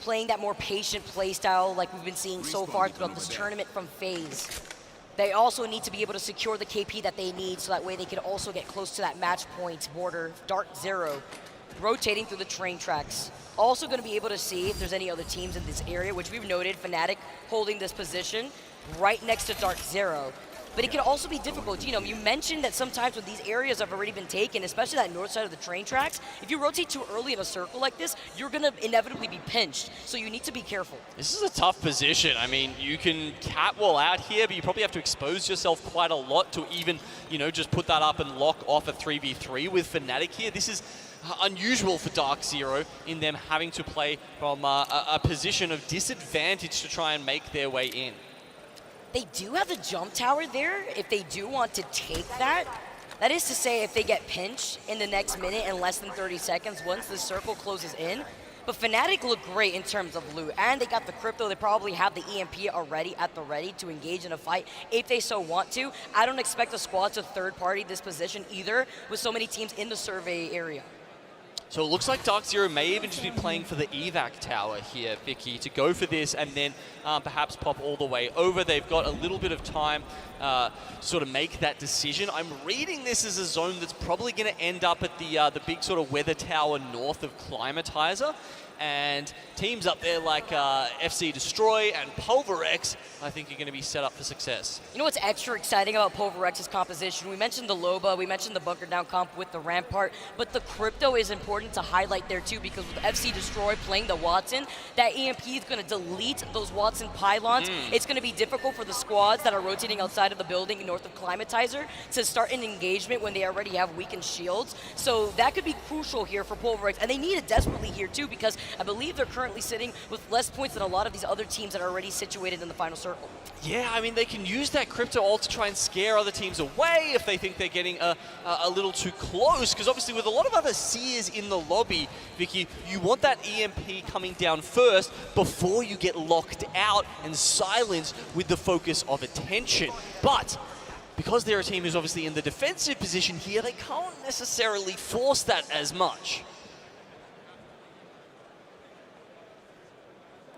playing that more patient play style like we've been seeing so far throughout this tournament from FaZe. They also need to be able to secure the KP that they need, so that way they can also get close to that match point border. Dark Zero rotating through the train tracks. Also going to be able to see if there's any other teams in this area, which we've noted, Fnatic holding this position right next to Dark Zero. but it can also be difficult. Genome, you mentioned that sometimes when these areas have already been taken, especially that north side of the train tracks, if you rotate too early in a circle like this, you're going to inevitably be pinched. So you need to be careful. This is a tough position. I mean, you can catwall out here, but you probably have to expose yourself quite a lot to even, just put that up and lock off a 3v3 with Fnatic here. This is unusual for Dark Zero in them having to play from a position of disadvantage to try and make their way in. They do have the jump tower there if they do want to take that. That is to say, if they get pinched in the next minute and less than 30 seconds once the circle closes in. But Fnatic look great in terms of loot, and they got the crypto. They probably have the EMP already at the ready to engage in a fight if they so want to. I don't expect the squad to third party this position either with so many teams in the survey area. So it looks like Dark Zero may even just be playing for the evac tower here, Vicky, to go for this and then perhaps pop all the way over. They've got a little bit of time to sort of make that decision. I'm reading this as a zone that's probably going to end up at the big sort of weather tower north of Climatizer. And teams up there like FC Destroy and Pulverex, I think are going to be set up for success. You know what's extra exciting about Pulverex's composition? We mentioned the Loba, we mentioned the bunker down comp with the Rampart, but the crypto is important to highlight there too, because with FC Destroy playing the Watson, that EMP is going to delete those Watson pylons. It's going to be difficult for the squads that are rotating outside of the building north of Climatizer to start an engagement when they already have weakened shields. So that could be crucial here for Pulverex, and they need it desperately here too, because I believe they're currently sitting with less points than a lot of these other teams that are already situated in the final circle. Yeah, I mean, they can use that crypto ult to try and scare other teams away if they think they're getting a little too close, because obviously with a lot of other seers in the lobby, Vicky, you want that EMP coming down first before you get locked out and silenced with the focus of attention. But because they're a team who's obviously in the defensive position here, they can't necessarily force that as much.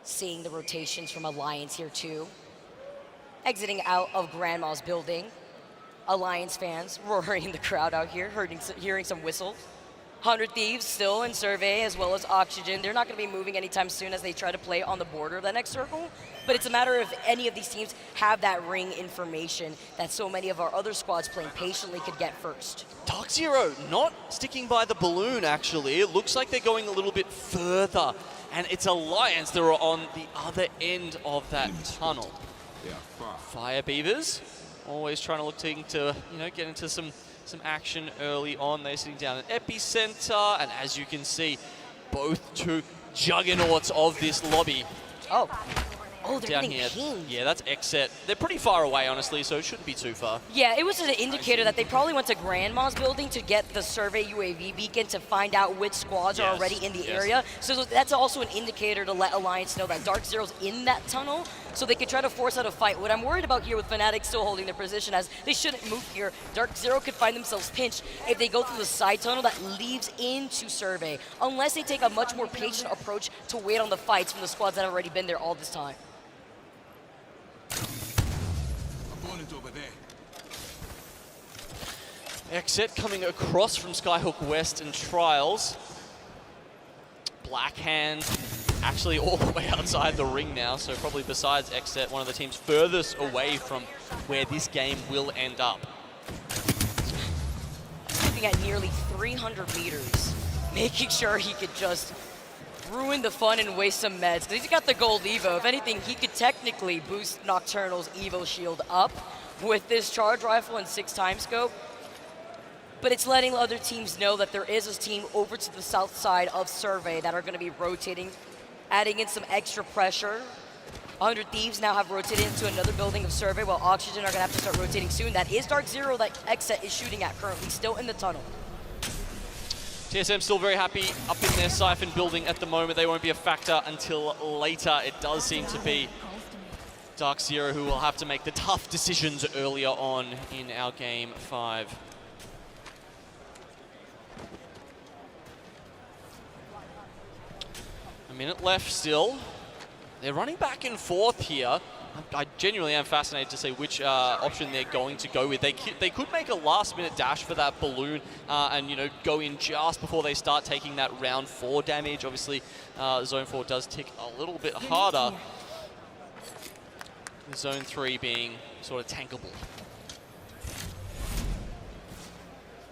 Seeing the rotations from Alliance here too. Exiting out of Grandma's building. Alliance fans roaring in the crowd out here, hearing some whistles. 100 Thieves still in survey, as well as Oxygen. They're not going to be moving anytime soon as they try to play on the border of the next circle. But it's a matter of any of these teams have that ring information that so many of our other squads playing patiently could get first. Dark Zero not sticking by the balloon, actually. It looks like they're going a little bit further. And it's Alliance that are on the other end of that tunnel. Fire Beavers, always trying to look to get into some action early on. They're sitting down at Epicenter, and as you can see, both two juggernauts of this lobby. Oh, they're down getting here. pinged. Yeah, that's Xset. They're pretty far away, honestly, so it shouldn't be too far. Yeah, it was an indicator that they probably went to Grandma's building to get the survey UAV beacon to find out which squads are already in the area. So that's also an indicator to let Alliance know that Dark Zero's in that tunnel, so they could try to force out a fight. What I'm worried about here with Fnatic still holding their position, as they shouldn't move here. Dark Zero could find themselves pinched if they go through the side tunnel that leads into survey, unless they take a much more patient approach to wait on the fights from the squads that have already been there all this time. Over there. Xset coming across from Skyhook West and Trials. Blackhand actually all the way outside the ring now, so probably besides Xset, one of the teams furthest away from where this game will end up. Looking at nearly 300 meters, making sure he could just ruin the fun and waste some meds, because he's got the gold Evo. If anything, he could technically boost Nocturnal's Evo shield up with this charge rifle and 6x scope. But it's letting other teams know that there is a team over to the south side of Survey that are going to be rotating, adding in some extra pressure. 100 Thieves now have rotated into another building of Survey, while Oxygen are going to have to start rotating soon. That is Dark Zero that Xset is shooting at currently, still in the tunnel. TSM still very happy up in their Siphon building at the moment. They won't be a factor until later. It does seem to be Dark Zero who will have to make the tough decisions earlier on in our Game 5. A minute left still. They're running back and forth here. I genuinely am fascinated to see which option they're going to go with. They could make a last-minute dash for that balloon and, you know, go in just before they start taking that round 4 damage. Obviously, Zone 4 does tick a little bit harder. Zone 3 being sort of tankable.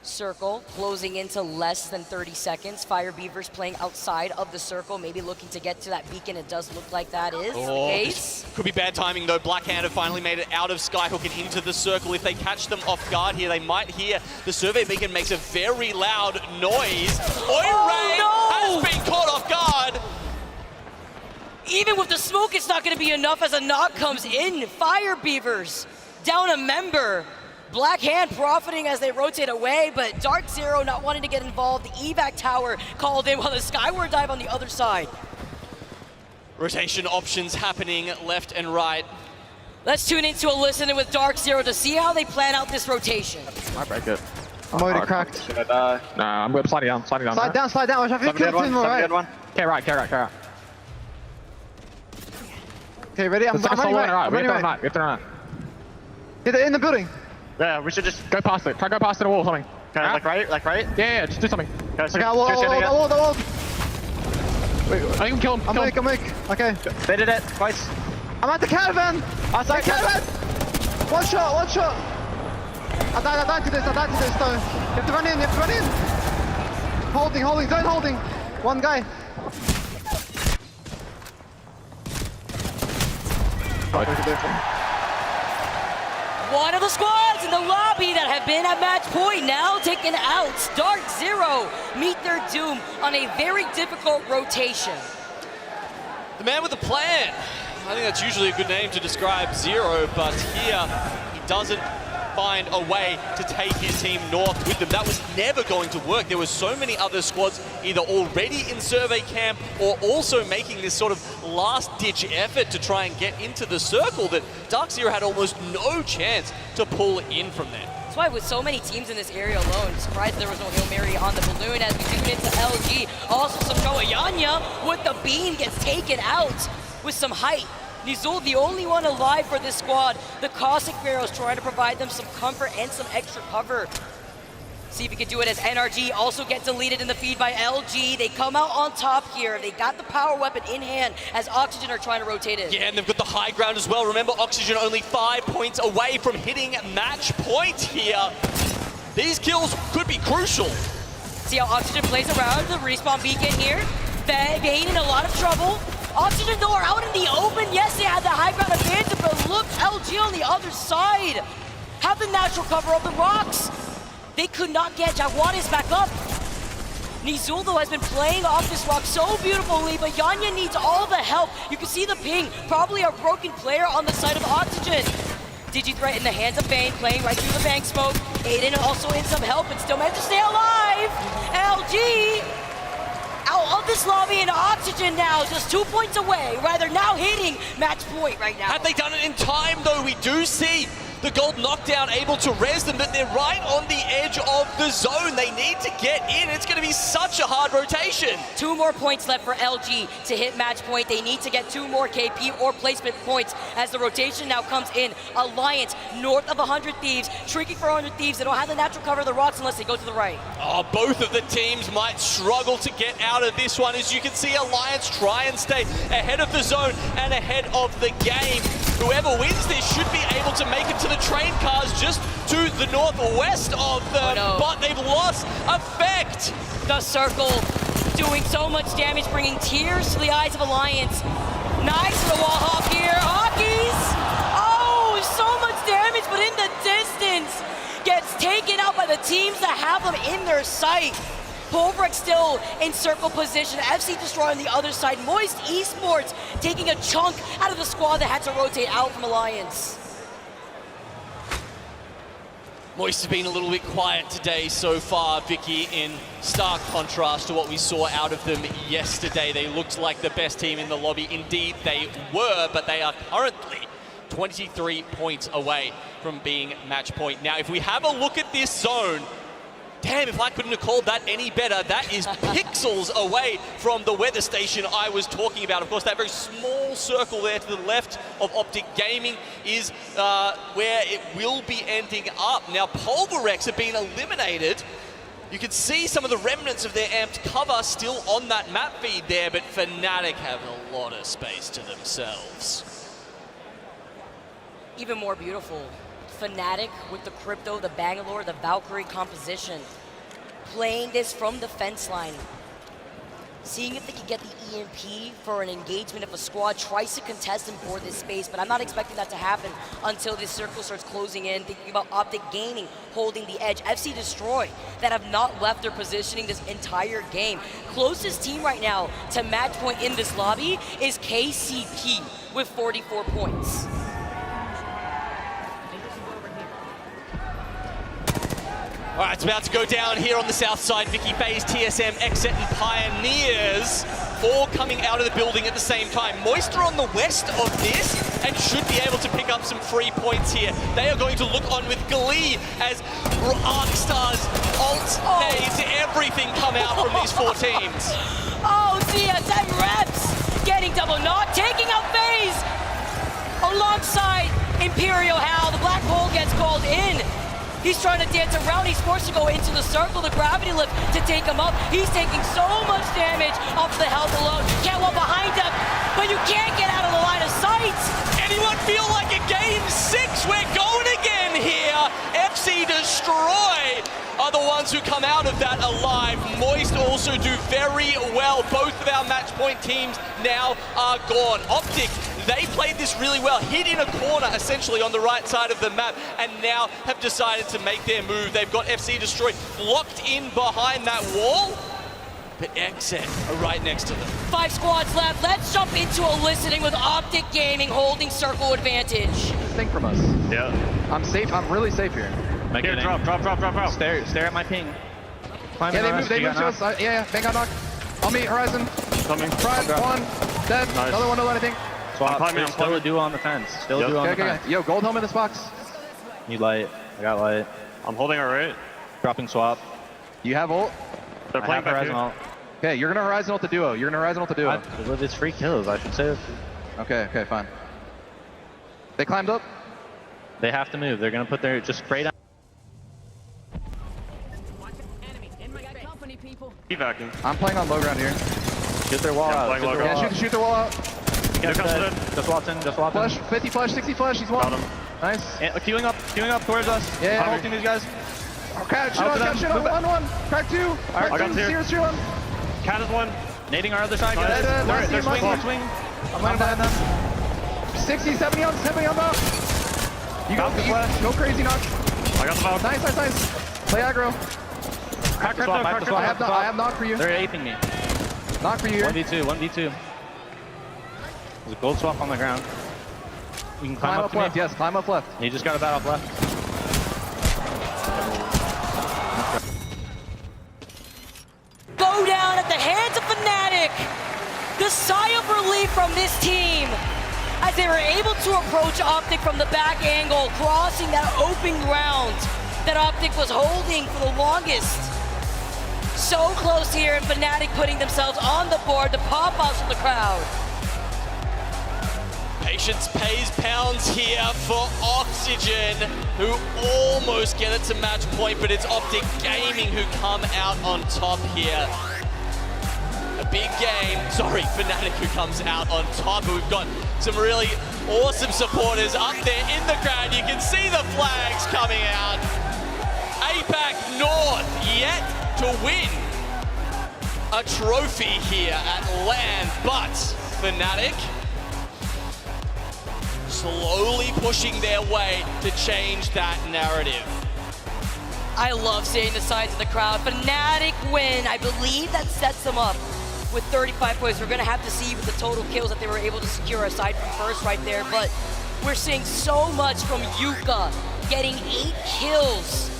Circle closing into less than 30 seconds. Fire Beavers playing outside of the circle, maybe looking to get to that beacon. It does look like that is the case. Could be bad timing though. Blackhand have finally made it out of Skyhook and into the circle. If they catch them off guard here, they might hear the survey beacon makes a very loud noise. Oiray has been caught off guard. Even with the smoke, it's not going to be enough as a knock comes in. Fire Beavers down a member. Black Hand profiting as they rotate away, but Dark Zero not wanting to get involved. The evac tower called in while the Skyward dive on the other side. Rotation options happening left and right. Let's tune into a listen with Dark Zero to see how they plan out this rotation. I break it. I'm already cracked. Should I die? Nah, I'm going sliding down. Slide down. I think killed him, right? Okay, right. Okay, ready? I'm running right. We have to run. Get it in the building. Yeah, we should just go past it. Try to go past the wall or something. Okay, like right? Yeah, just do something. Okay, the wall. Wait, I can kill him. I'm weak. Okay. They did it twice. I'm at the caravan. Outside caravan. One shot. I died to this though. You have to run in. Holding, zone holding. One guy. One of the squads in the lobby that have been at match point now taken out. Dark Zero meet their doom on a very difficult rotation. The man with a plan. I think that's usually a good name to describe Zero, but here he doesn't find a way to take his team north with them. That was never going to work. There were so many other squads either already in survey camp or also making this sort of last-ditch effort to try and get into the circle that Dark Zero had almost no chance to pull in from there. That's why with so many teams in this area alone, surprised there was no Hail Mary on the balloon as we tune into LG. Also some Goayanya with the beam gets taken out with some height. Nizul, the only one alive for this squad. The Cossack Pharaohs trying to provide them some comfort and some extra cover. See if he can do it as NRG also get deleted in the feed by LG. They come out on top here. They got the power weapon in hand as Oxygen are trying to rotate in. Yeah, and they've got the high ground as well. Remember, Oxygen only 5 points away from hitting match point here. These kills could be crucial. See how Oxygen plays around the respawn beacon here. Vayne in a lot of trouble. Oxygen though are out in the open. Yes, they had the high ground advantage, but look, LG on the other side. Have the natural cover of the rocks. They could not get Jaguares back up. Nizul though has been playing off this rock so beautifully, but Yanya needs all the help. You can see the ping, probably a broken player on the side of Oxygen. Digi-Threat in the hands of Vayne, playing right through the bank smoke. Aiden also in some help and still managed to stay alive. LG out of this lobby and Oxygen now, just 2 points away. Rather now hitting match point right now. Had they done it in time though, we do see the gold knockdown able to res them, but they're right on the edge of the zone. They need to get in. It's going to be such a hard rotation. 2 more points left for LG to hit match point. They need to get 2 more KP or placement points as the rotation now comes in. Alliance north of 100 Thieves, shrinking for 100 Thieves. They don't have the natural cover of the rocks unless they go to the right. Oh, both of the teams might struggle to get out of this one. As you can see, Alliance try and stay ahead of the zone and ahead of the game. Whoever wins this should be able to make it to the train cars just to the northwest of them, but they've lost effect. The circle doing so much damage, bringing tears to the eyes of Alliance. Nice for the wall hop here. Hockeys! Oh, so much damage, but in the distance gets taken out by the teams that have them in their sight. Polvrex still in circle position. FC Destroy on the other side. Moist Esports taking a chunk out of the squad that had to rotate out from Alliance. Moist has been a little bit quiet today so far, Vicky, in stark contrast to what we saw out of them yesterday. They looked like the best team in the lobby. Indeed, they were, but they are currently 23 points away from being match point. Now, if we have a look at this zone, damn, if I couldn't have called that any better. That is pixels away from the weather station I was talking about. Of course, that very small circle there to the left of Optic Gaming is where it will be ending up. Now, Polvrex have been eliminated. You can see some of the remnants of their amped cover still on that map feed there, but Fnatic have a lot of space to themselves. Even more beautiful Fnatic with the Crypto, the Bangalore, the Valkyrie composition. Playing this from the fence line. Seeing if they can get the EMP for an engagement if a squad tries to contest them for this space, but I'm not expecting that to happen until this circle starts closing in. Thinking about Optic gaining, holding the edge. FC Destroy that have not left their positioning this entire game. Closest team right now to match point in this lobby is KCP with 44 points. All right, it's about to go down here on the south side. Vicky FaZe, TSM, Exit, and Pioneers all coming out of the building at the same time. Moist are on the west of this and should be able to pick up some free points here. They are going to look on with glee as ArcStar's ult nades, everything come out from these four teams. Oh, TSM reps getting double knock, taking out FaZe alongside Imperial Hal. The black hole gets called in. He's trying to dance around. He's forced to go into the circle, the gravity lift to take him up. He's taking so much damage off the health alone. Can't walk behind him, but you can't get out of the line of sight. Anyone feel like a game 6? We're going again here. FC Destroy are the ones who come out of that alive. Moist also do very well. Both of our match point teams now are gone. Optic, they played this really well, hid in a corner essentially on the right side of the map, and now have decided to make their move. They've got FC Destroy locked in behind that wall, but Exit are right next to them. 5 squads left. Let's jump into a listening with Optic Gaming holding circle advantage. Think from us. Yeah. I'm safe. I'm really safe here. Here, drop. Stare at my ping. Yeah, they moved to us. Yeah, Bang got knocked. On me, Horizon. Coming. Front, one. Dead. Nice. Another one, no anything. Swap. I'm still a duo on the fence. Still a duo on the fence. Yo, gold home in this box. Need light. I got light. I'm holding our right. Dropping swap. You have ult? They're playing Horizon ult. Okay, you're gonna Horizon ult the duo. With his free kills, I should say. Okay, fine. They climbed up? They have to move. They're gonna put their just spray down. I'm playing on low ground here. Shoot their wall out. Shoot their wall out. Just walked in. Flush, 50 flush, 60 flush, he's one. Nice. Queuing up towards us. Yeah. I'm ulting these guys. Okay, shoot on, 1-1. Crack 2. Crack 2, zero, shoot on. Cat is one. Nading our other side, guys. They're swing. I'm landing behind them. 60, 70 on them. You go crazy, knock. I got the ball. Nice. Play aggro. Crack the swap. I have knock for you. They're aping me. Knock for you. 1v2. There's a gold swap on the ground. You can climb up to left. Me. Yes, climb up left. You just got a bat off left. Go down at the hands of Fnatic. The sigh of relief from this team as they were able to approach Optic from the back angle, crossing that open ground that Optic was holding for the longest. So close here, and Fnatic putting themselves on the board, the pop-ups from the crowd. Patience pays pounds here for Oxygen, who almost get it to match point, but it's Optic Gaming who come out on top here. A big game. Sorry, Fnatic who comes out on top, but we've got some really awesome supporters up there in the crowd. You can see the flags coming out. APAC North yet to win a trophy here at LAN, but Fnatic slowly pushing their way to change that narrative. I love seeing the sides of the crowd. Fnatic win. I believe that sets them up with 35 points. We're gonna have to see with the total kills that they were able to secure aside from first right there, but we're seeing so much from Yuka, getting 8 kills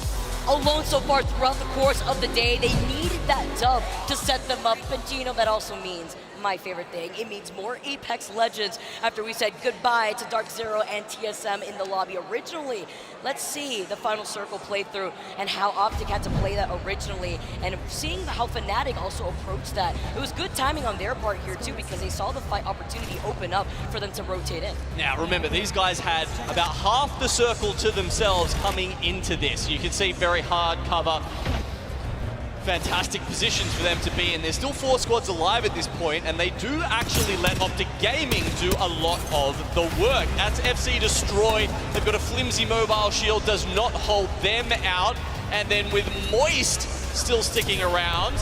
alone so far throughout the course of the day. They needed that dub to set them up, but Gino, that also means my favorite thing. It means more Apex Legends after we said goodbye to Dark Zero and TSM in the lobby originally. Let's see the final circle playthrough and how Optic had to play that originally, and seeing how Fnatic also approached that. It was good timing on their part here too, because they saw the fight opportunity open up for them to rotate in. Now remember, these guys had about half the circle to themselves coming into this. You can see very hard cover fantastic positions for them to be in. There's still 4 squads alive at this point, and they do actually let Optic Gaming do a lot of the work. That's FC Destroy. They've got a flimsy mobile shield, does not hold them out. And then with Moist still sticking around,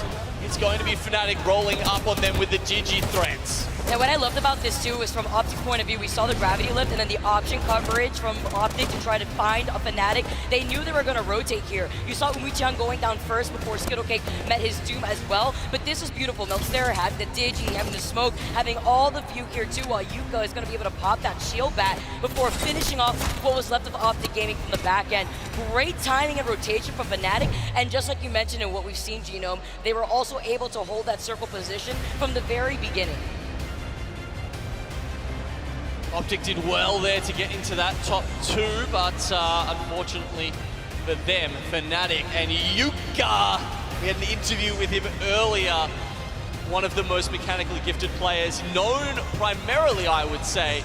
it's going to be Fnatic rolling up on them with the Digi threats. And what I loved about this too is from Optic's point of view, we saw the gravity lift and then the option coverage from Optic to try to find a Fnatic. They knew they were going to rotate here. You saw Umichan going down first before Skittlecake met his doom as well. But this was beautiful. Meltstera having the Digi, having the smoke, having all the view here too, while Yuka is going to be able to pop that shield bat before finishing off what was left of Optic Gaming from the back end. Great timing and rotation from Fnatic. And just like you mentioned in what we've seen, Genome, they were also able to hold that circle position from the very beginning. Optic did well there to get into that top 2, but unfortunately for them, Fnatic and Yuka, we had an interview with him earlier, one of the most mechanically gifted players, known primarily, I would say,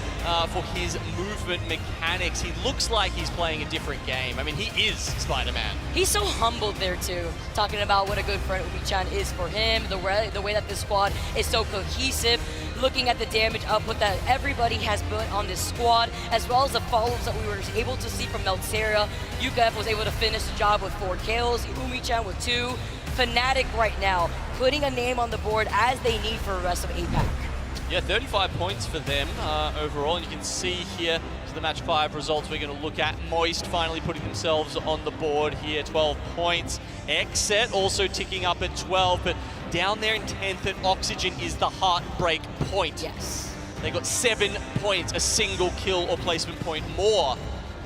for his movement mechanics. He looks like he's playing a different game. I mean, he is Spider-Man. He's so humbled there too, talking about what a good friend Umichan is for him, the way that this squad is so cohesive, looking at the damage output that everybody has put on this squad, as well as the follow-ups that we were able to see from Meltstera. Yuka was able to finish the job with 4 kills, Umichan with 2. Fnatic right now putting a name on the board as they need for the rest of APAC. Yeah, 35 points for them overall, and you can see here the match 5 results we're going to look at. Moist finally putting themselves on the board here, 12 points. Xset also ticking up at 12, but down there in 10th at Oxygen is the heartbreak point. Yes. They got 7 points, a single kill or placement point more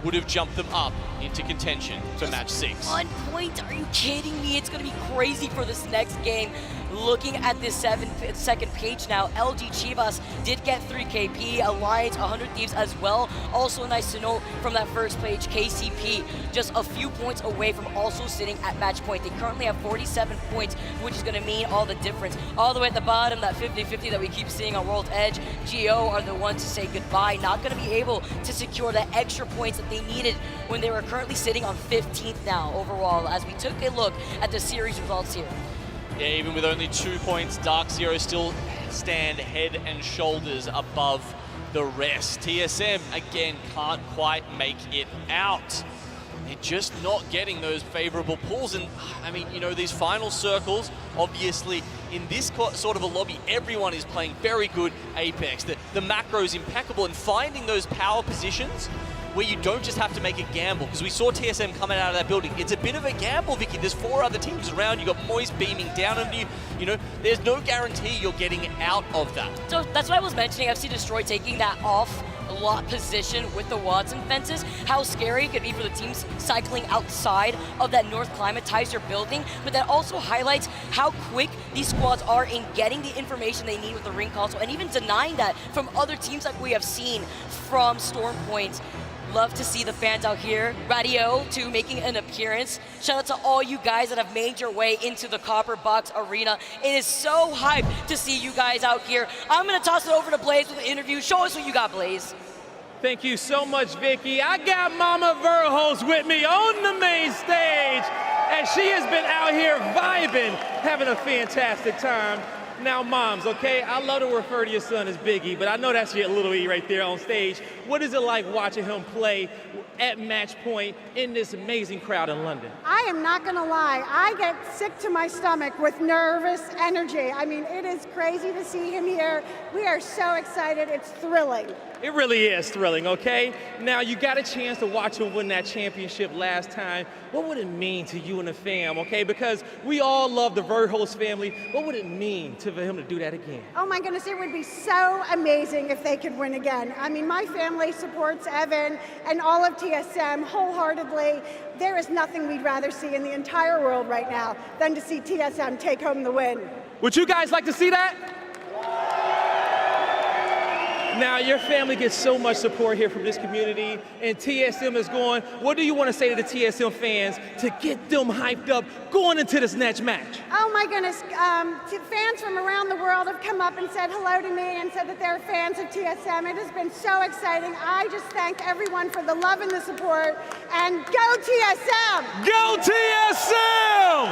would have jumped them up into contention for match 6. 1 point? Are you kidding me? It's going to be crazy for this next game. Looking at this second page now, LG Chivas did get 3 KP, Alliance 100 Thieves as well. Also nice to note from that first page, KCP just a few points away from also sitting at match point. They currently have 47 points, which is going to mean all the difference. All the way at the bottom, that 50-50 that we keep seeing on World Edge, GO are the ones to say goodbye, not going to be able to secure the extra points that they needed when they were currently sitting on 15th now overall, as we took a look at the series results here. Yeah, even with only 2 points, Dark Zero still stand head and shoulders above the rest. TSM, again, can't quite make it out. They're just not getting those favorable pulls. And, I mean, you know, these final circles, obviously, in this sort of a lobby, everyone is playing very good Apex. The macro is impeccable, and finding those power positions where you don't just have to make a gamble, because we saw TSM coming out of that building. It's a bit of a gamble, Vicky. There's 4 other teams around. You got Moist beaming down on you. You know, there's no guarantee you're getting out of that. So that's why I was mentioning FC Destroy taking that off lot position with the Watson fences, how scary it could be for the teams cycling outside of that North Climatizer building, but that also highlights how quick these squads are in getting the information they need with the ring console, and even denying that from other teams like we have seen from Storm Point. Love to see the fans out here. Radio too making an appearance. Shout out to all you guys that have made your way into the Copper Box Arena. It is so hyped to see you guys out here. I'm gonna toss it over to Blaze with the interview. Show us what you got, Blaze. Thank you so much, Vicky. I got Mama Verhulst with me on the main stage, and she has been out here vibing, having a fantastic time. Now, moms, okay, I love to refer to your son as Biggie, but I know that's your little E right there on stage. What is it like watching him play at match point in this amazing crowd in London? I am not gonna lie, I get sick to my stomach with nervous energy. I mean, it is crazy to see him here. We are so excited, it's thrilling. It really is thrilling, okay? Now, you got a chance to watch him win that championship last time. What would it mean to you and the fam, okay? Because we all love the Verhulst family. What would it mean for him to do that again? Oh my goodness, it would be so amazing if they could win again. I mean, my family supports Evan and all of TSM wholeheartedly. There is nothing we'd rather see in the entire world right now than to see TSM take home the win. Would you guys like to see that? Now, your family gets so much support here from this community, and TSM is going. What do you want to say to the TSM fans to get them hyped up going into this next match? Oh my goodness, fans from around the world have come up and said hello to me and said that they're fans of TSM. It has been so exciting. I just thank everyone for the love and the support, and go TSM! Go TSM!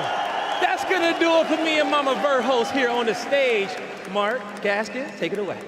That's That's gonna do it for me and Mama Verhulst here on the stage. Mark Gaskin, take it away.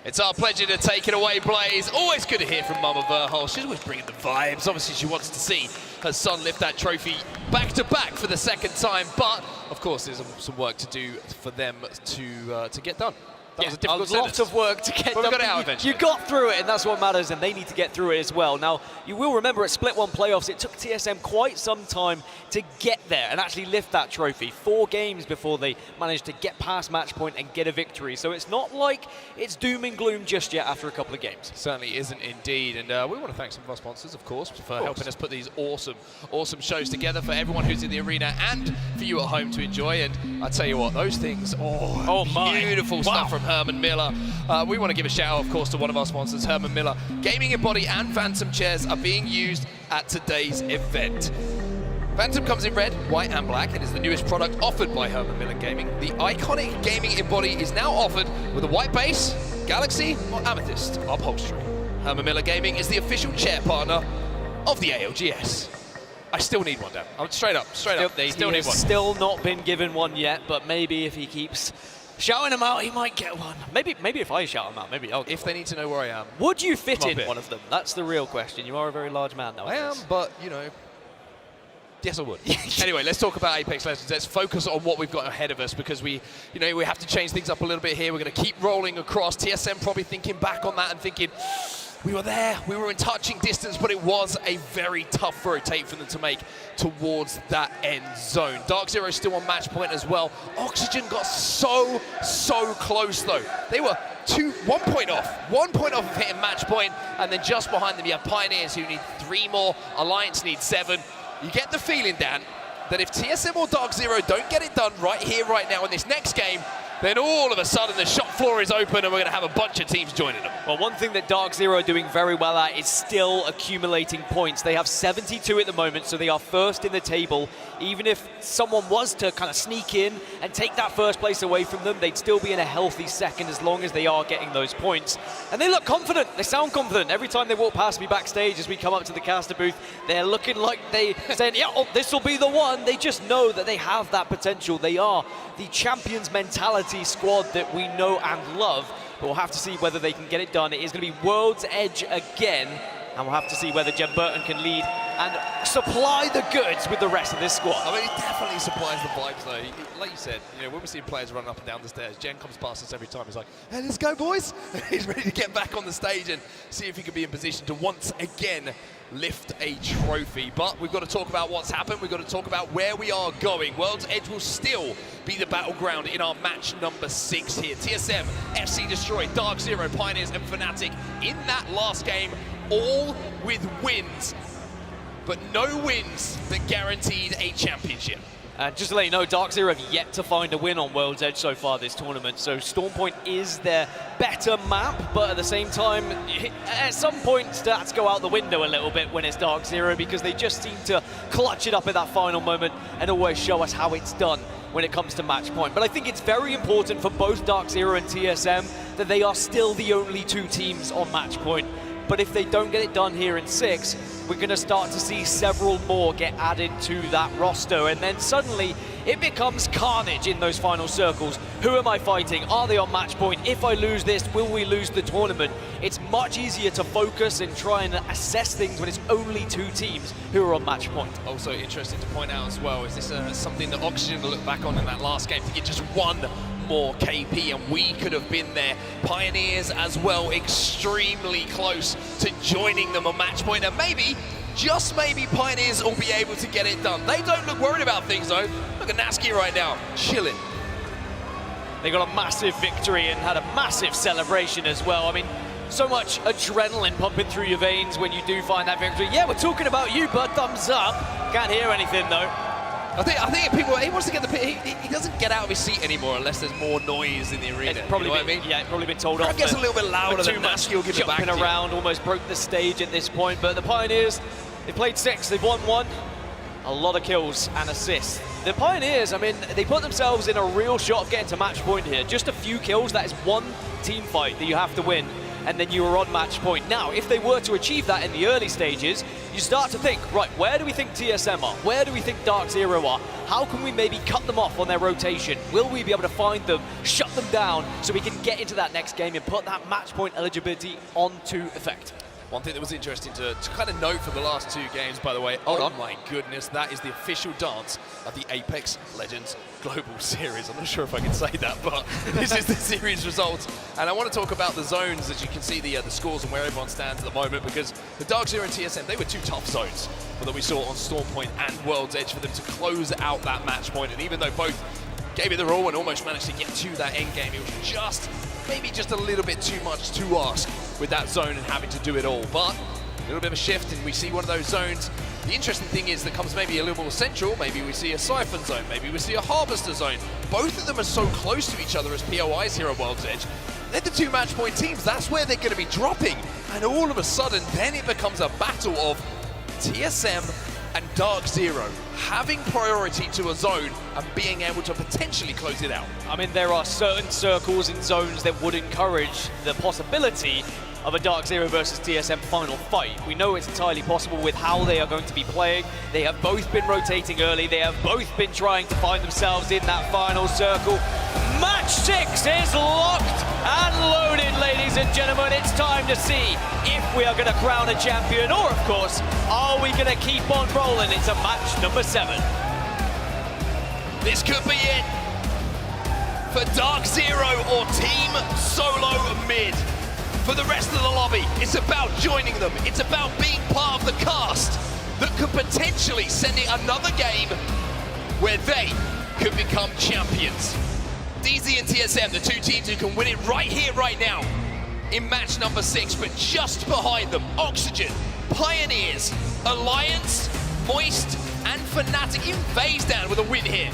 It's our pleasure to take it away, Blaze. Always good to hear from Mama Verhulst. She's always bringing the vibes. Obviously, she wants to see her son lift that trophy back-to-back for the second time. But, of course, there's some work to do for them to get done. That was a difficult lot of work to get but done. we got it out eventually. You got through it, and that's what matters, and they need to get through it as well. Now, you will remember at Split 1 playoffs, it took TSM quite some time to get there and actually lift that trophy. 4 games before they managed to get past match point and get a victory. So it's not like it's doom and gloom just yet after a couple of games. Certainly isn't indeed. And we want to thank some of our sponsors, of course, for helping us put these awesome shows together for everyone who's in the arena and for you at home to enjoy. And I tell you what, those things, beautiful stuff from Herman Miller. We want to give a shout out, of course, to one of our sponsors, Herman Miller. Gaming in Body and Phantom chairs are being used at today's event. Phantom comes in red, white and black. It is the newest product offered by Herman Miller Gaming. The iconic Gaming in Body is now offered with a white base, Galaxy or Amethyst upholstery. Herman Miller Gaming is the official chair partner of the ALGS. I still need one, Dan. I'm straight up. Still need one. Still not been given one yet, but maybe if he keeps shouting them out, he might get one. Maybe if I shout them out, maybe I'll get If they need to know where I am. Would you fit in one of them? That's the real question. You are a very large man now. I am, but, you know, yes, I would. Anyway, let's talk about Apex Legends. Let's focus on what we've got ahead of us because we have to change things up a little bit here. We're going to keep rolling across. TSM probably thinking back on that and thinking, we were there, we were in touching distance, but it was a very tough rotate for them to make towards that end zone. Dark Zero still on match point as well. Oxygen got so close though. They were 1 point off of hitting match point, and then just behind them you have Pioneers who need 3 more, Alliance needs 7. You get the feeling, Dan, that if TSM or Dark Zero don't get it done right here, right now in this next game, then all of a sudden the shop floor is open and we're going to have a bunch of teams joining them. Well, one thing that Dark Zero are doing very well at is still accumulating points. They have 72 at the moment, so they are first in the table. Even if someone was to kind of sneak in and take that first place away from them, they'd still be in a healthy second as long as they are getting those points. And they look confident. They sound confident. Every time they walk past me backstage as we come up to the caster booth, they're looking like they saying, yeah, this will be the one. They just know that they have that potential. They are the champions mentality squad that we know and love, but we'll have to see whether they can get it done. It is going to be World's Edge again, and we'll have to see whether Jen Burton can lead and supply the goods with the rest of this squad. I mean, it definitely supplies the vibes though. Like you said, when we see players running up and down the stairs, Jen comes past us every time. He's like, hey, let's go, boys. He's ready to get back on the stage and see if he can be in position to once again lift a trophy. But we've got to talk about what's happened. We've got to talk about where we are going. World's Edge will still be the battleground in our match number 6 here. TSM, FC Destroy, Dark Zero, Pioneers and Fnatic in that last game, all with wins, but no wins that guaranteed a championship. Just to let you know, Dark Zero have yet to find a win on World's Edge so far this tournament, so Storm Point is their better map, but at the same time, at some point, stats go out the window a little bit when it's Dark Zero because they just seem to clutch it up at that final moment and always show us how it's done when it comes to match point. But I think it's very important for both Dark Zero and TSM that they are still the only 2 teams on match point. But if they don't get it done here in 6, we're going to start to see several more get added to that roster. And then suddenly it becomes carnage in those final circles. Who am I fighting? Are they on match point? If I lose this, will we lose the tournament? It's much easier to focus and try and assess things when it's only 2 teams who are on match point. Also interesting to point out as well, is this something that Oxygen will look back on in that last game to get just 1 more KP, and we could have been there. Pioneers as well, extremely close to joining them on match point, and maybe, just maybe, Pioneers will be able to get it done. They don't look worried about things though. Look at Nasky right now, chilling. They got a massive victory and had a massive celebration as well. I mean, so much adrenaline pumping through your veins when you do find that victory. Yeah, we're talking about you, bud. Thumbs up. Can't hear anything though. I think people, he wants to get the pit. He doesn't get out of his seat anymore unless there's more noise in the arena. It's probably been, yeah, it's probably been told off. It gets a little bit louder than Nasky will give it back. Jumping around, almost broke the stage at this point. But the Pioneers, they played 6, they've won 1. A lot of kills and assists. The Pioneers, I mean, they put themselves in a real shot of getting to match point here. Just a few kills, that is 1 team fight that you have to win. and then you were on match point. Now, if they were to achieve that in the early stages, you start to think, right, where do we think TSM are? Where do we think Dark Zero are? How can we maybe cut them off on their rotation? Will we be able to find them, shut them down, so we can get into that next game and put that match point eligibility onto effect? One thing that was interesting to kind of note for the last 2 games, by the way, oh my goodness, that is the official dance of the Apex Legends Global Series. I'm not sure if I can say that, but this is the series results. And I want to talk about the zones, as you can see the scores and where everyone stands at the moment, because the Dark Zero and TSM, they were 2 tough zones that we saw on Stormpoint and World's Edge for them to close out that match point. And even though both gave it their all and almost managed to get to that end game, it was just maybe just a little bit too much to ask with that zone and having to do it all. But a little bit of a shift, and we see one of those zones. The interesting thing is that comes maybe a little more central. Maybe we see a Siphon zone, maybe we see a Harvester zone. Both of them are so close to each other as POIs here at World's Edge. They're the 2 match point teams. That's where they're going to be dropping. And all of a sudden, then it becomes a battle of TSM and Dark Zero having priority to a zone and being able to potentially close it out. I mean, there are certain circles in zones that would encourage the possibility of a Dark Zero versus TSM final fight. We know it's entirely possible with how they are going to be playing. They have both been rotating early. They have both been trying to find themselves in that final circle. Match 6 is locked and loaded, ladies and gentlemen. It's time to see if we are going to crown a champion, or of course, are we going to keep on rolling into match number 7? This could be it for Dark Zero or Team Solo Mid. For the rest of the lobby, it's about joining them. It's about being part of the cast that could potentially send it another game where they could become champions. DZ and TSM, the 2 teams who can win it right here, right now in match number 6, but just behind them, Oxygen, Pioneers, Alliance, Moist, and Fnatic. Even FaZe down with a win here.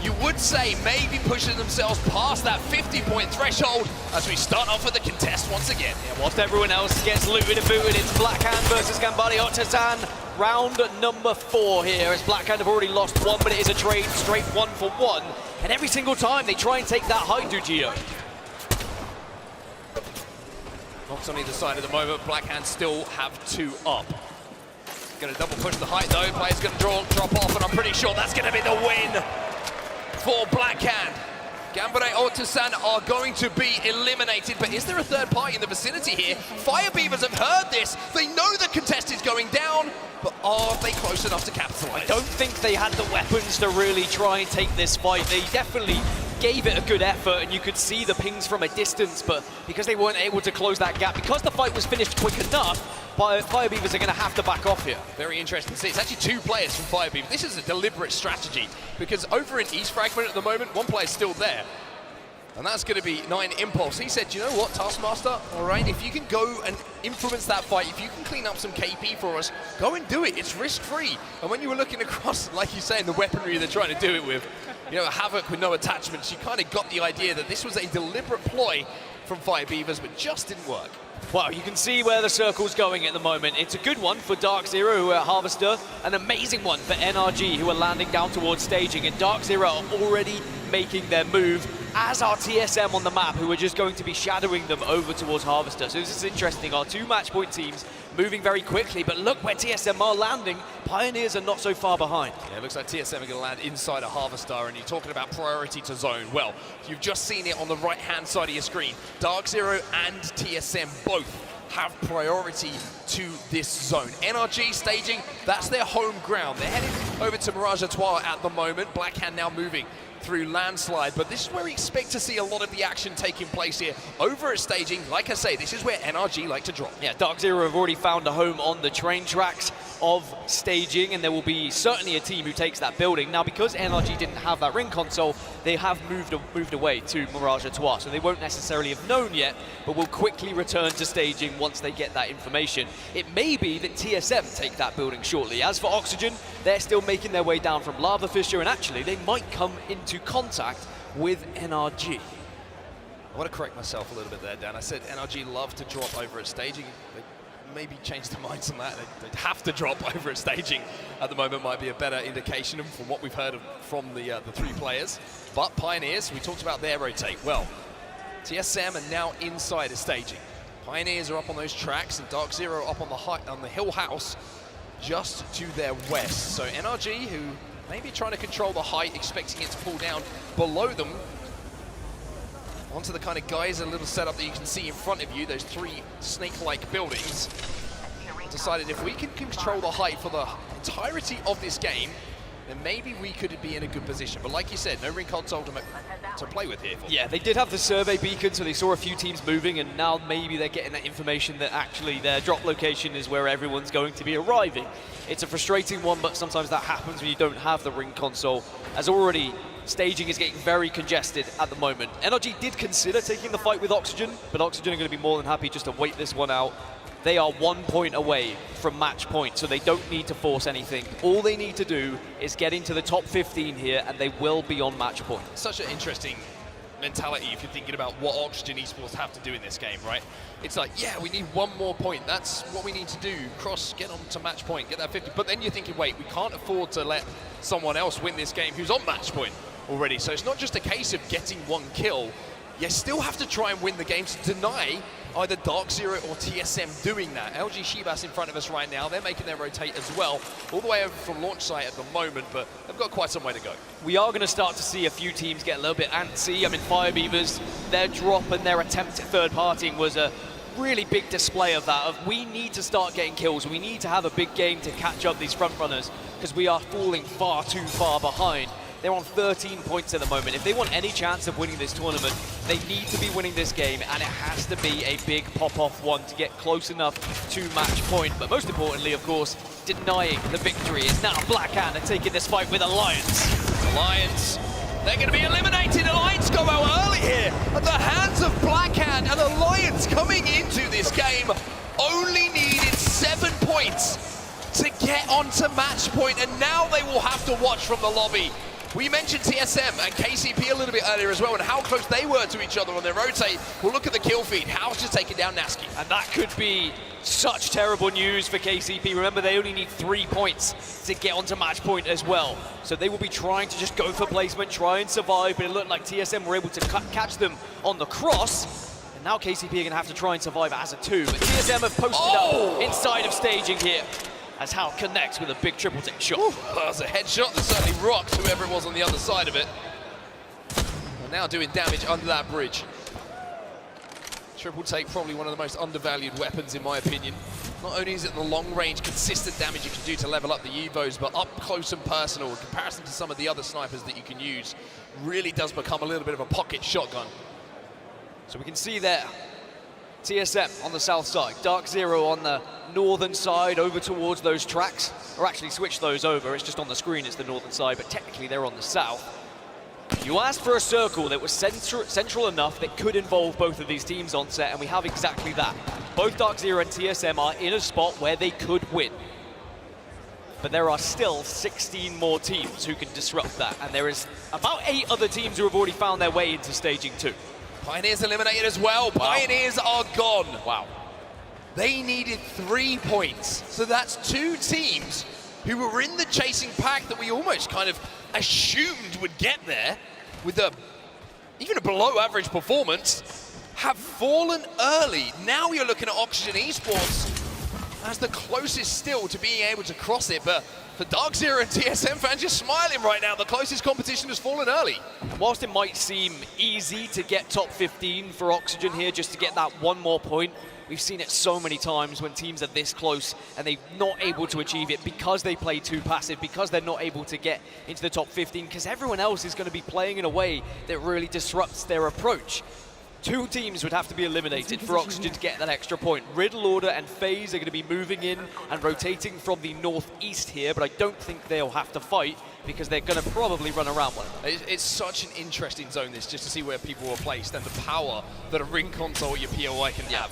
You would say maybe pushing themselves past that 50-point threshold as we start off with the contest once again. Yeah, whilst everyone else gets looted and booted, it's Blackhand versus Gambari Otazan. Round number 4 here, as Blackhand have already lost 1, but it is a trade straight 1-for-1. And every single time they try and take that height, Gio. Knocks on either side at the moment. Blackhand still have 2 up. Going to double push the height though. Player's going to drop off, and I'm pretty sure that's going to be the win for Blackhand. Gambare Otazan are going to be eliminated, but is there a third party in the vicinity here? Fire Beavers have heard this. They know the contest is going down, but are they close enough to capitalize? I don't think they had the weapons to really try and take this fight. They definitely gave it a good effort, and you could see the pings from a distance, but because they weren't able to close that gap, because the fight was finished quick enough, Fire Beavers are going to have to back off here. Very interesting to see. It's actually 2 players from Fire Beavers. This is a deliberate strategy, because over in East Fragment at the moment, 1 player's still there. And that's going to be 9 Impulse. He said, you know what, Taskmaster, all right, if you can go and influence that fight, if you can clean up some KP for us, go and do it. It's risk-free. And when you were looking across, like you say, in the weaponry they're trying to do it with, you know, Havoc with no attachments, you kind of got the idea that this was a deliberate ploy from Fire Beavers, but just didn't work. Well, you can see where the circle's going at the moment. It's a good one for Dark Zero, who are Harvester, an amazing one for NRG, who are landing down towards staging, and Dark Zero are already making their move, as are TSM on the map, who are just going to be shadowing them over towards Harvester. So this is interesting. Our 2 match point teams moving very quickly, but look where TSM are landing. Pioneers are not so far behind. Yeah, it looks like TSM are going to land inside a Harvester, and you're talking about priority to zone. Well, you've just seen it on the right-hand side of your screen. Dark Zero and TSM both have priority to this zone. NRG staging, that's their home ground. They're heading over to Mirage Etoile at the moment. Blackhand now moving through Landslide, but this is where we expect to see a lot of the action taking place here. Over at staging, like I say, this is where NRG like to drop. Yeah, Dark Zero have already found a home on the train tracks of staging, and there will be certainly a team who takes that building. Now, because NRG didn't have that ring console, they have moved away to Mirage Etoile, so they won't necessarily have known yet, but will quickly return to staging once they get that information. It may be that TSM take that building shortly. As for Oxygen, they're still making their way down from Lava Fissure, and actually they might come into contact with NRG. I want to correct myself a little bit there, Dan. I said NRG love to drop over at staging. They maybe change their minds on that. They'd have to drop over at staging at the moment, might be a better indication from what we've heard from the 3 players. But Pioneers, we talked about their rotate. Well, TSM are now inside of staging. Pioneers are up on those tracks, and Dark Zero up on the hill house, just to their west. So NRG, who may be trying to control the height, expecting it to pull down below them, onto the kind of geyser little setup that you can see in front of you, those 3 snake-like buildings, decided if we can control the height for the entirety of this game, then maybe we could be in a good position. But like you said, no ring console to play with here. Yeah, they did have the survey beacon, so they saw a few teams moving, and now maybe they're getting that information that actually their drop location is where everyone's going to be arriving. It's a frustrating one, but sometimes that happens when you don't have the ring console, as already staging is getting very congested at the moment. NRG did consider taking the fight with Oxygen, but Oxygen are going to be more than happy just to wait this one out. They are 1 point away from match point, so they don't need to force anything. All they need to do is get into the top 15 here, and they will be on match point. Such an interesting mentality if you're thinking about what Oxygen Esports have to do in this game, right? It's like, yeah, we need 1 more point. That's what we need to do. Cross, get on to match point, get that 50. But then you're thinking, wait, we can't afford to let someone else win this game who's on match point already. So it's not just a case of getting 1 kill. You still have to try and win the game to deny either Dark Zero or TSM doing that. LG Shibas in front of us right now. They're making their rotate as well, all the way over from launch site at the moment, but they've got quite some way to go. We are going to start to see a few teams get a little bit antsy. I mean, Firebeavers, their drop and their attempt at third-partying was a really big display of that, of we need to start getting kills. We need to have a big game to catch up these front runners, because we are falling far too far behind. They're on 13 points at the moment. If they want any chance of winning this tournament, they need to be winning this game, and it has to be a big pop-off one to get close enough to match point. But most importantly, of course, denying the victory is now Blackhand and taking this fight with Alliance. Alliance, they're going to be eliminated. Alliance go out early here at the hands of Blackhand, and Alliance coming into this game only needed 7 points to get onto match point, and now they will have to watch from the lobby. We mentioned TSM and KCP a little bit earlier as well, and how close they were to each other on their rotate. We'll look at the kill feed. House just taking down Naski. And that could be such terrible news for KCP. Remember, they only need 3 points to get onto match point as well. So they will be trying to just go for placement, try and survive, but it looked like TSM were able to catch them on the cross. And now KCP are going to have to try and survive as a 2. But TSM have posted up inside of staging here, as Hal connects with a big triple take shot. That was a headshot that certainly rocked whoever it was on the other side of it. And now doing damage under that bridge. Triple take, probably one of the most undervalued weapons in my opinion. Not only is it the long range, consistent damage you can do to level up the Evos, but up close and personal in comparison to some of the other snipers that you can use, really does become a little bit of a pocket shotgun. So we can see there, TSM on the south side, Dark Zero on the northern side over towards those tracks, or actually switch those over, it's just on the screen it's the northern side, but technically they're on the south. You asked for a circle that was central enough that could involve both of these teams on set, and we have exactly that. Both Dark Zero and TSM are in a spot where they could win. But there are still 16 more teams who can disrupt that, and there is about 8 other teams who have already found their way into staging 2. Pioneers eliminated as well. Wow. Pioneers are gone. Wow. They needed 3 points. So that's 2 teams who were in the chasing pack that we almost kind of assumed would get there with even a below average performance, have fallen early. Now you're looking at Oxygen Esports as the closest still to being able to cross it, but for Dark Zero and TSM fans, you're smiling right now. The closest competition has fallen early. Whilst it might seem easy to get top 15 for Oxygen here, just to get that 1 more point, we've seen it so many times when teams are this close and they're not able to achieve it because they play too passive, because they're not able to get into the top 15, because everyone else is going to be playing in a way that really disrupts their approach. 2 teams would have to be eliminated for Oxygen to get that extra point. Riddle Order and FaZe are going to be moving in and rotating from the northeast here, but I don't think they'll have to fight because they're going to probably run around one. It's such an interesting zone, this, just to see where people are placed and the power that a ring console at your POI can have.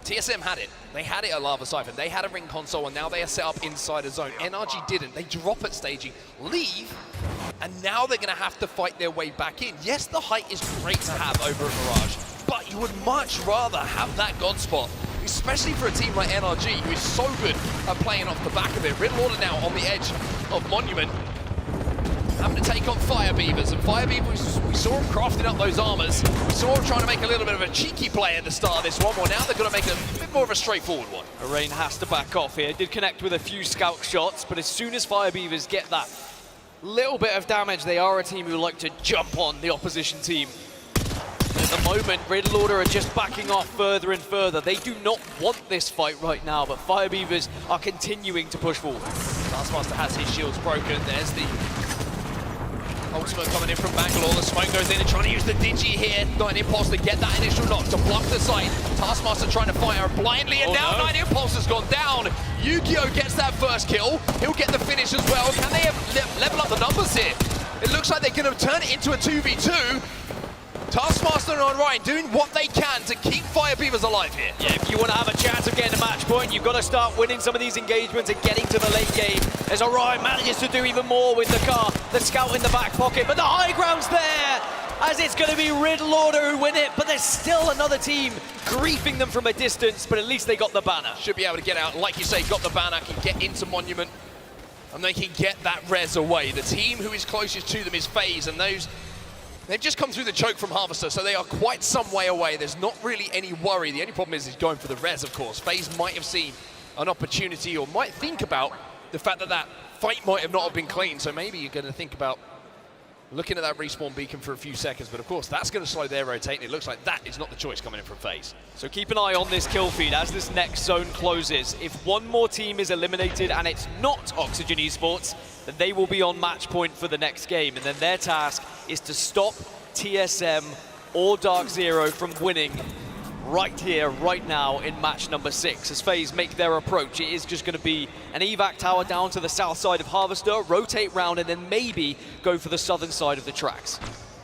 TSM had it. They had it at Lava Siphon. They had a ring console, and now they are set up inside a zone. NRG didn't. They drop at staging, leave, and now they're going to have to fight their way back in. Yes, the height is great to have over at Mirage, but you would much rather have that God spot, especially for a team like NRG, who is so good at playing off the back of it. Riddle Order now on the edge of Monument. having to take on Fire Beavers, and Fire Beavers, we saw them crafting up those armors. We saw them trying to make a little bit of a cheeky play at the start of this one. Well, now they're going to make a bit more of a straightforward one. Rain has to back off here. Did connect with a few scout shots, but as soon as Fire Beavers get that little bit of damage, they are a team who like to jump on the opposition team. At the moment, Riddle Order are just backing off further and further. They do not want this fight right now, but Fire Beavers are continuing to push forward. Taskmaster has his shields broken. There's the ultimate coming in from Bangalore. The smoke goes in and trying to use the Digi here. Got an impulse to get that initial knock to block the sight. Taskmaster trying to fire blindly, and now Night Impulse has gone down. Yu-Gi-Oh gets that first kill. He'll get the finish as well. Can they level up the numbers here? It looks like they're going to turn it into a 2v2. Taskmaster and Ryan doing what they can to keep Fire Beavers alive here. Yeah, if you want to have a chance of getting a match point, you've got to start winning some of these engagements and getting to the late game. As Orion manages to do even more with the car, the scout in the back pocket, but the high ground's there, as it's going to be Riddle Order who win it, but there's still another team griefing them from a distance, but at least they got the banner. Should be able to get out, like you say, got the banner, can get into Monument, and they can get that res away. The team who is closest to them is FaZe, and they've just come through the choke from Harvester, so they are quite some way away. There's not really any worry. The only problem is he's going for the res, of course. FaZe might have seen an opportunity, or might think about the fact that that fight might have not have been clean, so maybe you're going to think about looking at that respawn beacon for a few seconds, but of course that's going to slow their rotate, and it looks like that is not the choice coming in from FaZe. So keep an eye on this kill feed as this next zone closes. If one more team is eliminated and it's not Oxygen Esports, then they will be on match point for the next game, and then their task is to stop TSM or Dark Zero from winning right here, right now in match number 6. As FaZe make their approach, it is just going to be an evac tower down to the south side of Harvester, rotate round, and then maybe go for the southern side of the tracks.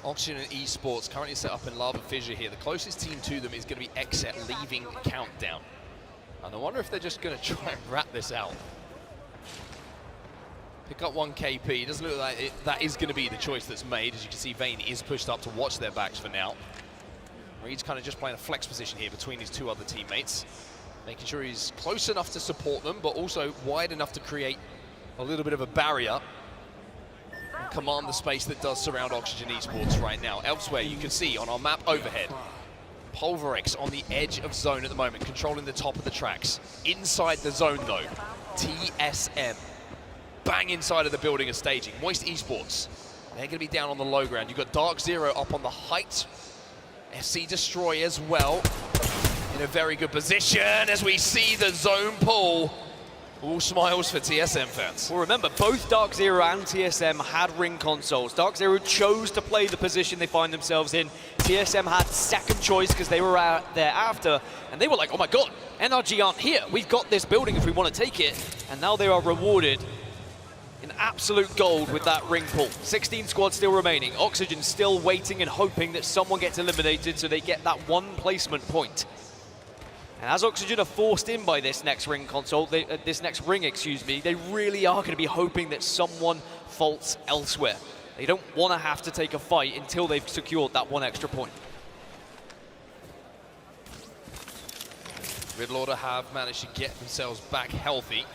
Oxygen Esports currently set up in Lava Fissure here. The closest team to them is going to be Exet, leaving Countdown. And I wonder if they're just going to try and wrap this out. Pick up 1 KP. It doesn't look like that is going to be the choice that's made. As you can see, Vayne is pushed up to watch their backs for now. Reed's kind of just playing a flex position here between his two other teammates, making sure he's close enough to support them, but also wide enough to create a little bit of a barrier and command the space that does surround Oxygen Esports right now. Elsewhere, you can see on our map overhead, Pulverex on the edge of zone at the moment, controlling the top of the tracks. Inside the zone, though, TSM. Bang inside of the building of staging. Moist Esports, they're going to be down on the low ground. You've got Dark Zero up on the height. FC Destroy as well, in a very good position as we see the zone pull. All smiles for TSM fans. Well, remember, both Dark Zero and TSM had ring consoles. Dark Zero chose to play the position they find themselves in. TSM had second choice because they were out there after, and they were like, oh my god, NRG aren't here. We've got this building if we want to take it. And now they are rewarded in absolute gold with that ring pull. 16 squads still remaining. Oxygen still waiting and hoping that someone gets eliminated so they get that one placement point. And as Oxygen are forced in by this next ring console, this next ring, excuse me, they really are going to be hoping that someone faults elsewhere. They don't want to have to take a fight until they've secured that one extra point. Riddle Order have managed to get themselves back healthy.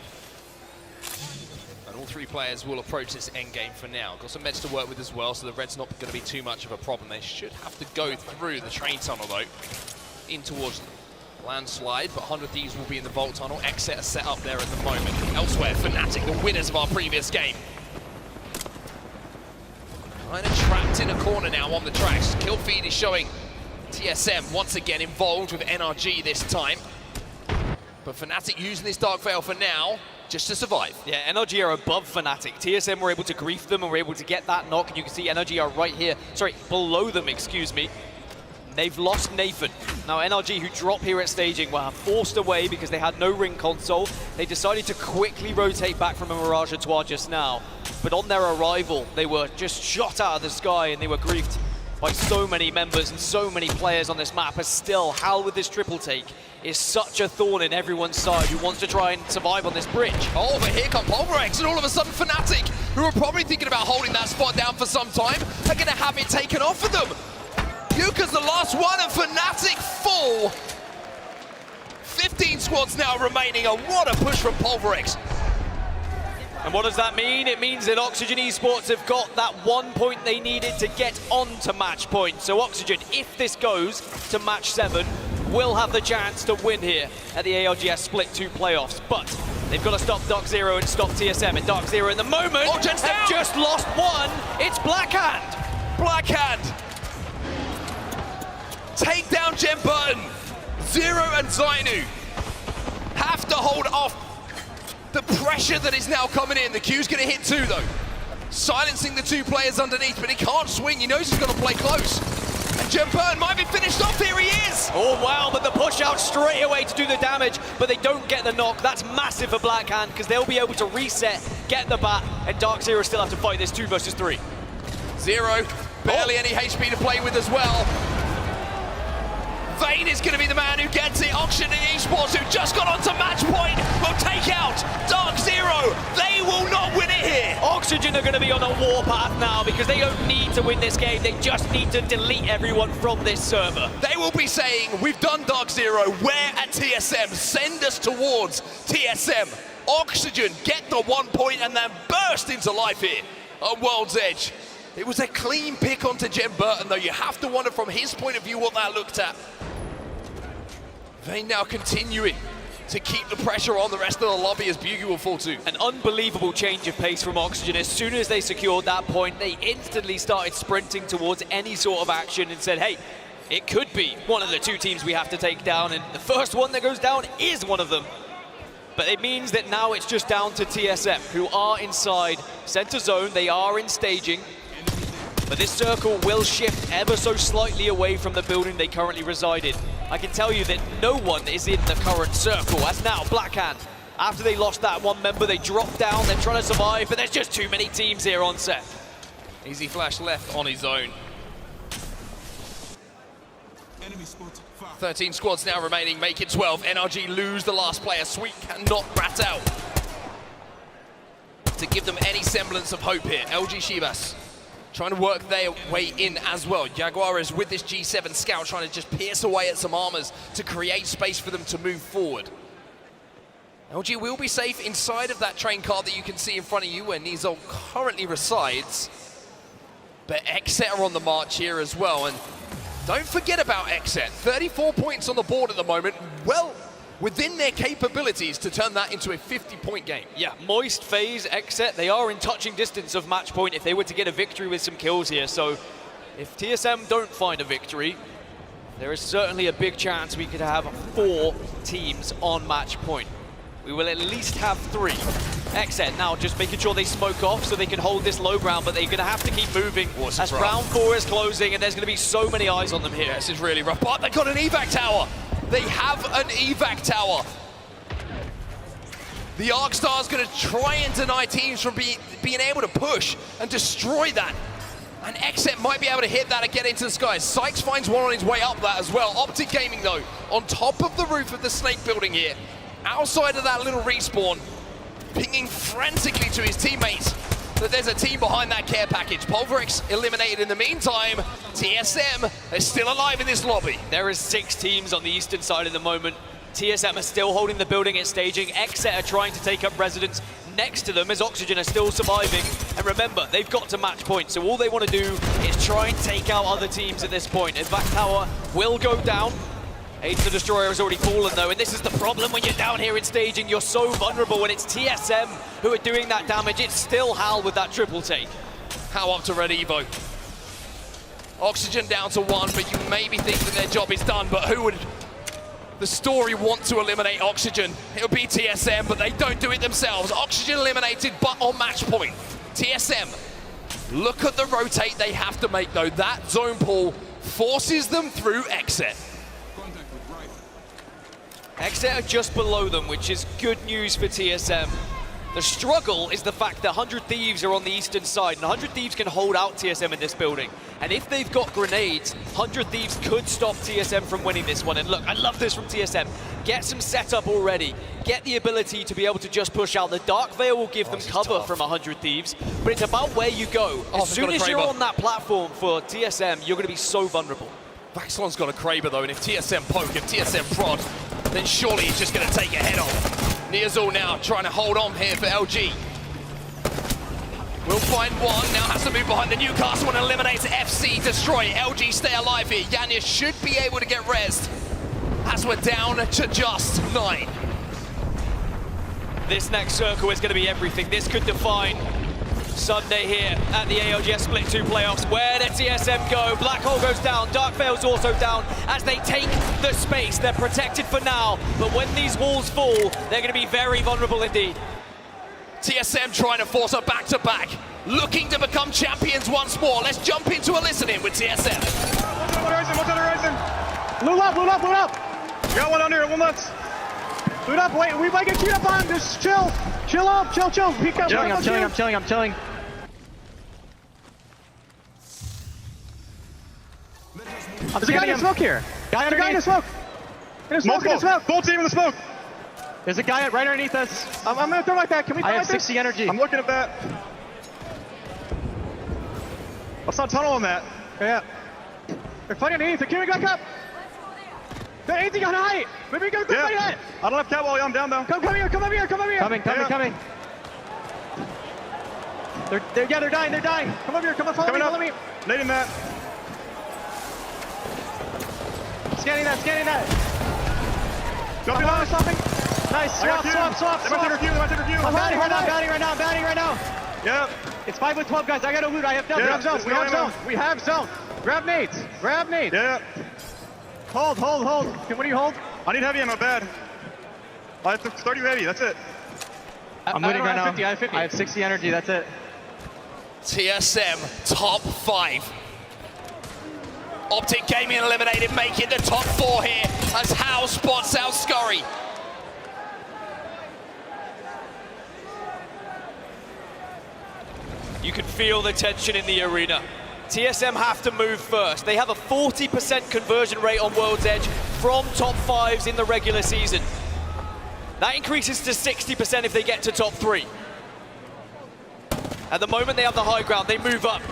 And all three players will approach this endgame for now. Got some meds to work with as well, so the red's not going to be too much of a problem. They should have to go through the train tunnel, though, in towards Landslide, but 100 Thieves will be in the Vault Tunnel. Exet are set up there at the moment. Elsewhere, Fnatic, the winners of our previous game. Kind of trapped in a corner now on the tracks. Kill feed is showing TSM once again involved with NRG this time. But Fnatic using this Dark Veil for now, just to survive. Yeah, NRG are above Fnatic. TSM were able to grief them and were able to get that knock, and you can see NRG are right here, sorry, below them, excuse me. They've lost Nathan. Now NRG, who drop here at staging, were forced away because they had no ring console. They decided to quickly rotate back from a Mirage Etoile just now. But on their arrival, they were just shot out of the sky and they were griefed by so many members and so many players on this map. As still, Hal with this triple take is such a thorn in everyone's side who wants to try and survive on this bridge. Oh, but here come Pulverex, and all of a sudden Fnatic, who are probably thinking about holding that spot down for some time, are going to have it taken off of them. Yuka's the last one, and Fnatic full. 15 squads now remaining, and what a push from Pulverex. And what does that mean? It means that Oxygen Esports have got that 1 point they needed to get onto match point. So Oxygen, if this goes to match 7, will have the chance to win here at the ALGS Split 2 playoffs. But they've got to stop Dark Zero and stop TSM. And Dark Zero in the moment have just lost 1. It's Blackhand. Blackhand. Take down Jen Burton. Zero and Zainu have to hold off the pressure that is now coming in. The Q's going to hit 2 though. Silencing the 2 players underneath, but he can't swing. He knows he's going to play close. And Jen Burton might be finished off. Here he is. Oh wow, but the push out straight away to do the damage, but they don't get the knock. That's massive for Blackhand because they'll be able to reset, get the bat, and Dark Zero still have to fight this 2 versus 3. Zero, barely any HP to play with as well. Vayne is going to be the man who gets it. Oxygen Esports, who just got onto match point, will take out Dark Zero. They will not win it here. Oxygen are going to be on a warpath now because they don't need to win this game. They just need to delete everyone from this server. They will be saying, we've done Dark Zero. Where at TSM? Send us towards TSM. Oxygen get the 1 point and then burst into life here on World's Edge. It was a clean pick onto Jen Burton, though. You have to wonder from his point of view what that looked at. Vayne now continuing to keep the pressure on the rest of the lobby as Bugie will fall to. An unbelievable change of pace from Oxygen. As soon as they secured that point, they instantly started sprinting towards any sort of action and said, hey, it could be one of the 2 teams we have to take down, and the first one that goes down is one of them. But it means that now it's just down to TSM, who are inside center zone. They are in staging. But this circle will shift ever so slightly away from the building they currently reside in. I can tell you that no one is in the current circle, as now Blackhand, after they lost that 1 member, they dropped down, they're trying to survive, but there's just too many teams here on set. Easy Flash left on his own. 13 squads now remaining, make it 12. NRG lose the last player. Sweet cannot rat out to give them any semblance of hope here. LG Shivas trying to work their way in as well. Jaguares with this G7 scout trying to just pierce away at some armors to create space for them to move forward. LG will be safe inside of that train car that you can see in front of you where Nizol currently resides. But Xset are on the march here as well. And don't forget about Xset. 34 points on the board at the moment. Well within their capabilities to turn that into a 50-point game. Yeah, Moist, FaZe, Xset, they are in touching distance of match point if they were to get a victory with some kills here. So if TSM don't find a victory, there is certainly a big chance we could have 4 teams on match point. We will at least have 3. Xset now just making sure they smoke off so they can hold this low ground, but they're going to have to keep moving as round 4 is closing, and there's going to be so many eyes on them here. Yeah, this is really rough, but they got an evac tower. They have an evac tower. The ARC-Star's going to try and deny teams from being able to push and destroy that. And Xset might be able to hit that and get into the skies. Sykes finds one on his way up that as well. Optic Gaming, though, on top of the roof of the Snake building here, outside of that little respawn, pinging frantically to his teammates that there's a team behind that care package. Pulverix eliminated in the meantime. TSM is still alive in this lobby. There is 6 teams on the eastern side at the moment. TSM are still holding the building at staging. Xset are trying to take up residence next to them as Oxygen are still surviving. And remember, they've got to match point, so all they want to do is try and take out other teams at this point. Evac Tower will go down. Aiden the Destroyer has already fallen though, and this is the problem when you're down here in staging. You're so vulnerable when it's TSM who are doing that damage. It's still Hal with that triple take. How up to Red Evo. Oxygen down to 1, but you maybe think that their job is done, but who would the story want to eliminate Oxygen? It would be TSM, but they don't do it themselves. Oxygen eliminated, but on match point. TSM, look at the rotate they have to make though. That zone pull forces them through Xset. Xset are just below them, which is good news for TSM. The struggle is the fact that 100 Thieves are on the eastern side, and 100 Thieves can hold out TSM in this building. And if they've got grenades, 100 Thieves could stop TSM from winning this one. And look, I love this from TSM. Get some setup already. Get the ability to be able to just push out. The Dark Veil will give them cover from 100 Thieves, but it's about where you go. As soon as you're on that platform for TSM, you're going to be so vulnerable. Vaxlon's got a Kraber though, and if TSM poke, if TSM prod, then surely he's just going to take a head off. Neazul now trying to hold on here for LG. We'll find one. Now has to move behind the Newcastle and eliminates FC Destroy. LG stay alive here. Yanya should be able to get rezzed as we're down to just 9. This next circle is going to be everything. This could define Sunday here at the ALGS Split 2 playoffs. Where did TSM go? Black Hole goes down. Dark Veil's also down as they take the space. They're protected for now, but when these walls fall, they're going to be very vulnerable indeed. TSM trying to force a back-to-back, looking to become champions once more. Let's jump into a listening with TSM. What's on the horizon? Loot up. Got one under, 1 left. Loot up, wait, we might get queued up on. Just chill. Chill up, chill. Peek up. I'm chilling. There's a guy in the smoke here. There's a guy in the smoke. In the smoke. Full team in the smoke. There's a guy right underneath us. I'm gonna throw like that. Can we throw like this? I have 60 energy. I'm looking at that. Let's not tunnel on that. Yeah. They're fighting underneath. Can we back up? They're anything on height. Maybe we go through it. I don't have catwall. I'm down though. Come here. Coming. Coming. They're dying. Come over here. Follow me. Nading that. Scanning that. Don't be loud. Stopping. Nice. Swap. They might take our queue. I'm batting right now. Yep. It's 5 with 12 guys. I got to loot. I have zone. We have zone. Grab nades. Yeah. Hold. What do you hold? I need heavy ammo bad. I have 30 heavy. That's it. I'm looting right now. 50, I have 50. I have 60 energy. That's it. TSM top 5. Optic Gaming eliminated, making the top 4 here as Hao spots out Scurry. You can feel the tension in the arena. TSM have to move first. They have a 40% conversion rate on World's Edge from top 5s in the regular season. That increases to 60% if they get to top 3. At the moment, they have the high ground. They move up.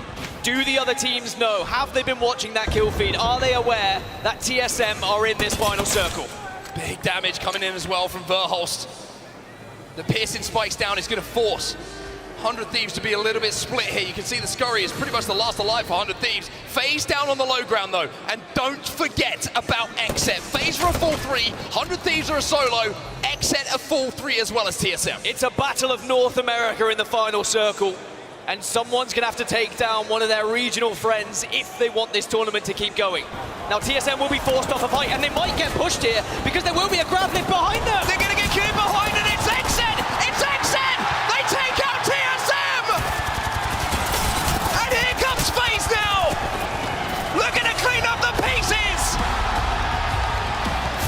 Do the other teams know? Have they been watching that kill feed? Are they aware that TSM are in this final circle? Big damage coming in as well from Verholst. The piercing spikes down is going to force 100 Thieves to be a little bit split here. You can see the Scurry is pretty much the last alive for 100 Thieves. FaZe down on the low ground though, and don't forget about Xset. FaZe are a full 3, 100 Thieves are a solo, Xset a full 3 as well as TSM. It's a battle of North America in the final circle, and someone's gonna have to take down one of their regional friends if they want this tournament to keep going. Now TSM will be forced off a fight, and they might get pushed here because there will be a grab lift behind them. They're gonna get queued behind, and it's Xset! It's Xset! They take out TSM! And here comes FaZe now! Looking to clean up the pieces!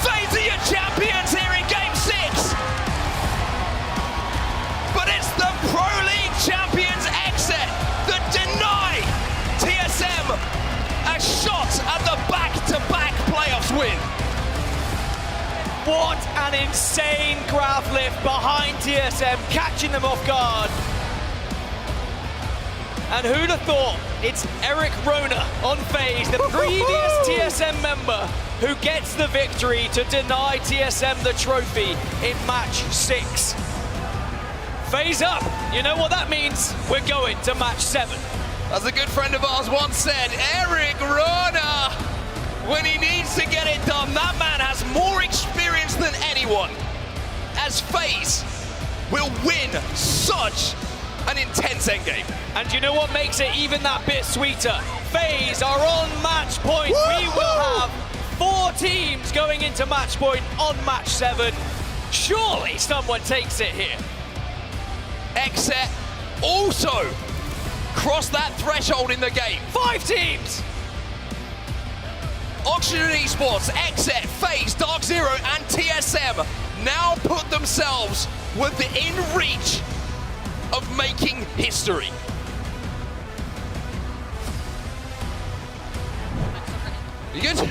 FaZe are your champions here in Game 6! But it's the Pro League champions Xset that deny TSM a shot at the back-to-back playoffs win. What an insane grab lift behind TSM, catching them off guard. And who'd have thought it's Eric Rona on FaZe, the previous TSM member, who gets the victory to deny TSM the trophy in match 6. FaZe up. You know what that means? We're going to match 7. As a good friend of ours once said, Eric Rona, when he needs to get it done, that man has more experience than anyone. As FaZe will win such an intense endgame. And you know what makes it even that bit sweeter? FaZe are on match point. We will have 4 teams going into match point on match 7. Surely someone takes it here. Xset also crossed that threshold in the game. 5 teams! Oxygen Esports, Xset, FaZe, Dark Zero, and TSM now put themselves within reach of making history. You good?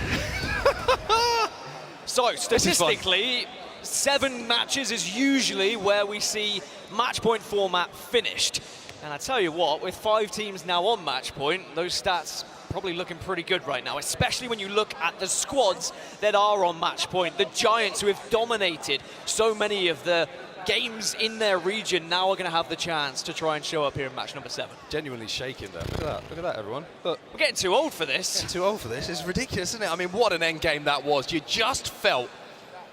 So, statistically, 7 matches is usually where we see match point format finished. And I tell you what, with 5 teams now on match point, those stats probably looking pretty good right now, especially when you look at the squads that are on match point, the Giants who have dominated so many of the games in their region now are going to have the chance to try and show up here in match number 7. Genuinely shaking there. Look at that, everyone. Look. We're getting too old for this. Getting too old for this. It's ridiculous, isn't it? I mean, what an end game that was. You just felt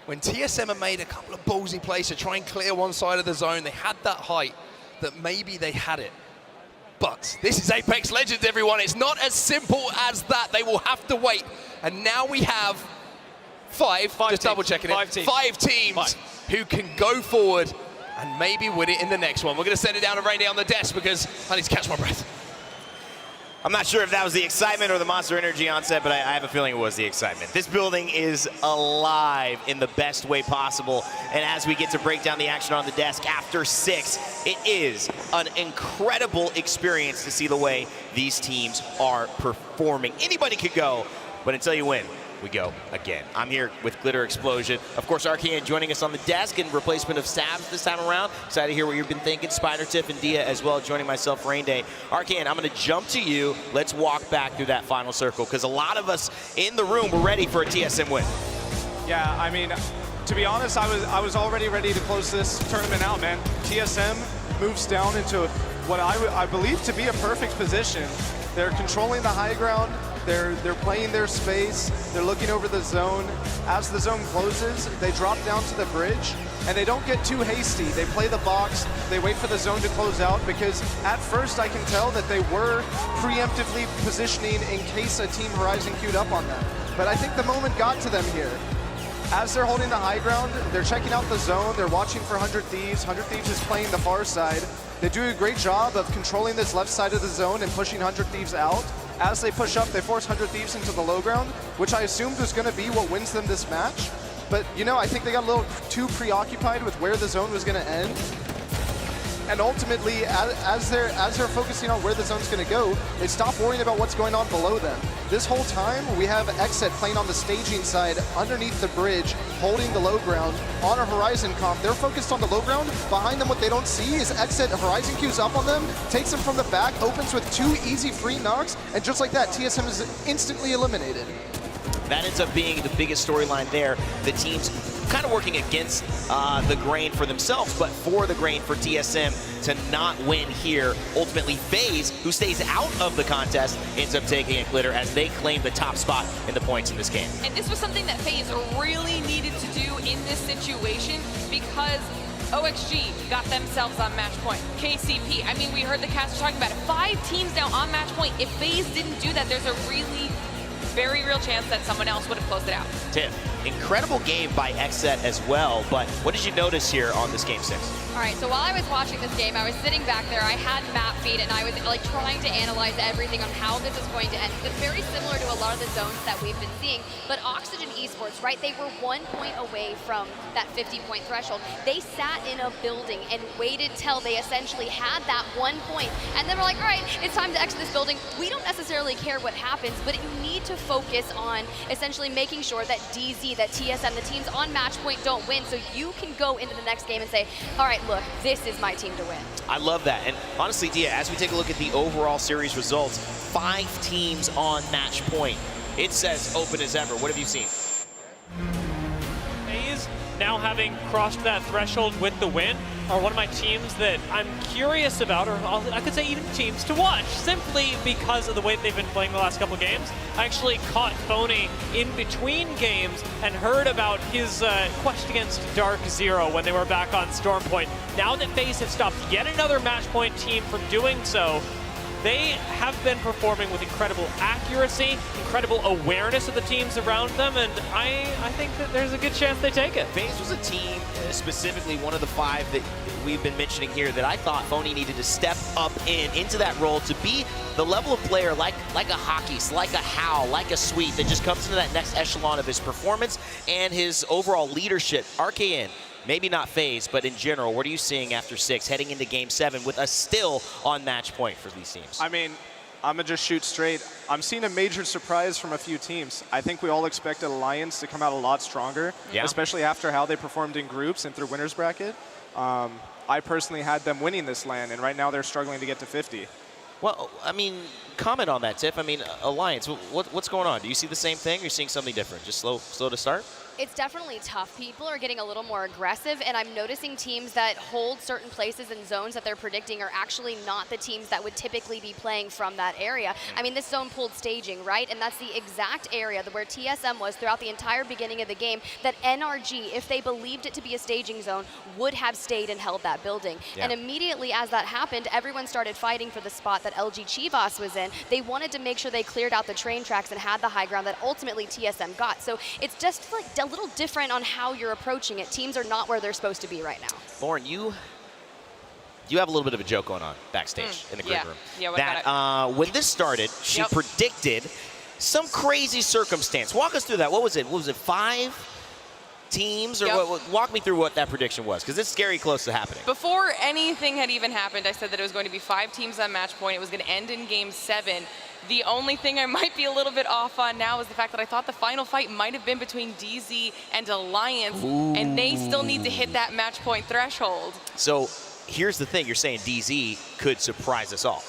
when TSM had made a couple of ballsy plays to try and clear one side of the zone, they had that height that maybe they had it. But this is Apex Legends, everyone. It's not as simple as that. They will have to wait. And now we have five just double checking it. 5 teams who can go forward and maybe win it in the next one. We're going to send it down to Rainy on the desk because I need to catch my breath. I'm not sure if that was the excitement or the Monster Energy on set, but I have a feeling it was the excitement. This building is alive in the best way possible. And as we get to break down the action on the desk after 6, it is an incredible experience to see the way these teams are performing. Anybody could go, but until you win, we go again. I'm here with Glitter Explosion. Of course, Arcane joining us on the desk in replacement of Sabs this time around. Excited to hear what you've been thinking. Spider, Tiff, and Dia as well, joining myself, Rain Day. Arcane, I'm going to jump to you. Let's walk back through that final circle, because a lot of us in the room were ready for a TSM win. Yeah, I mean, to be honest, I was already ready to close this tournament out, man. TSM moves down into what I believe to be a perfect position. They're controlling the high ground. They're playing their space. They're looking over the zone. As the zone closes, they drop down to the bridge, and they don't get too hasty. They play the box. They wait for the zone to close out, because at first I can tell that they were preemptively positioning in case a Team Horizon queued up on them. But I think the moment got to them here. As they're holding the high ground, they're checking out the zone. They're watching for 100 Thieves. 100 Thieves is playing the far side. They do a great job of controlling this left side of the zone and pushing 100 Thieves out. As they push up, they force 100 Thieves into the low ground, which I assumed was going to be what wins them this match. But, you know, I think they got a little too preoccupied with where the zone was going to end. And ultimately, as they're focusing on where the zone's going to go, they stop worrying about what's going on below them. This whole time, we have Xset playing on the staging side, underneath the bridge, holding the low ground. On a Horizon comp, they're focused on the low ground. Behind them, what they don't see is Xset Horizon queues up on them, takes them from the back, opens with 2 easy free knocks, and just like that, TSM is instantly eliminated. That ends up being the biggest storyline there. The teams kind of working against the grain for themselves, but for the grain for TSM to not win here. Ultimately, FaZe, who stays out of the contest, ends up taking it, Glitter, as they claim the top spot in the points in this game. And this was something that FaZe really needed to do in this situation, because OXG got themselves on match point. KCP, I mean, we heard the cast talking about it. 5 teams now on match point. If FaZe didn't do that, there's a really very real chance that someone else would have closed it out. Tiff, incredible game by Xset as well, but what did you notice here on this Game 6? All right, so while I was watching this game, I was sitting back there, I had map feed, and I was like trying to analyze everything on how this is going to end. It's very similar to a lot of the zones that we've been seeing, but Oxygen Esports, right, they were 1 point away from that 50-point threshold. They sat in a building and waited till they essentially had that 1 point, and then we're like, all right, it's time to exit this building. We don't necessarily care what happens, but you need to focus on essentially making sure that DZ, that TSM, the teams on match point don't win, so you can go into the next game and say, all right, look, this is my team to win. I love that. And honestly, Dia, as we take a look at the overall series results, 5 teams on match point. It says open as ever. What have you seen? FaZe, now having crossed that threshold with the win, are one of my teams that I'm curious about, or I could say even teams to watch, simply because of the way that they've been playing the last couple games. I actually caught Phony in between games and heard about his quest against Dark Zero when they were back on Storm Point. Now that FaZe have stopped yet another match point team from doing so, they have been performing with incredible accuracy, incredible awareness of the teams around them, and I think that there's a good chance they take it. FaZe was a team, specifically one of the 5 that we've been mentioning here, that I thought Phony needed to step up into that role to be the level of player like a Hawkes, like a Hal, like a Sweet, that just comes into that next echelon of his performance and his overall leadership. RKN, maybe not FaZe, but in general, what are you seeing after 6, heading into Game 7 with us still on match point for these teams? I mean, I'm going to just shoot straight. I'm seeing a major surprise from a few teams. I think we all expected Alliance to come out a lot stronger, especially after how they performed in groups and through winners bracket. I personally had them winning this LAN, and right now they're struggling to get to 50. Well, I mean, comment on that, Tiff. I mean, Alliance, what's going on? Do you see the same thing, or are you seeing something different? Just slow to start? It's definitely tough. People are getting a little more aggressive, and I'm noticing teams that hold certain places and zones that they're predicting are actually not the teams that would typically be playing from that area. I mean, this zone pulled staging, right? And that's the exact area where TSM was throughout the entire beginning of the game that NRG, if they believed it to be a staging zone, would have stayed and held that building. Yeah. And immediately as that happened, everyone started fighting for the spot that LG Chivas was in. They wanted to make sure they cleared out the train tracks and had the high ground that ultimately TSM got. So it's just like a little different on how you're approaching it. Teams are not where they're supposed to be right now. Lauren, you have a little bit of a joke going on backstage in the green room. Yeah, what that about it? when this started, she predicted some crazy circumstance. Walk us through that. What was it? 5 teams? Or walk me through what that prediction was, because it's scary close to happening. Before anything had even happened, I said that it was going to be 5 teams on match point. It was going to end in game 7. The only thing I might be a little bit off on now is the fact that I thought the final fight might have been between DZ and Alliance, and they still need to hit that match point threshold. So here's the thing. You're saying DZ could surprise us all.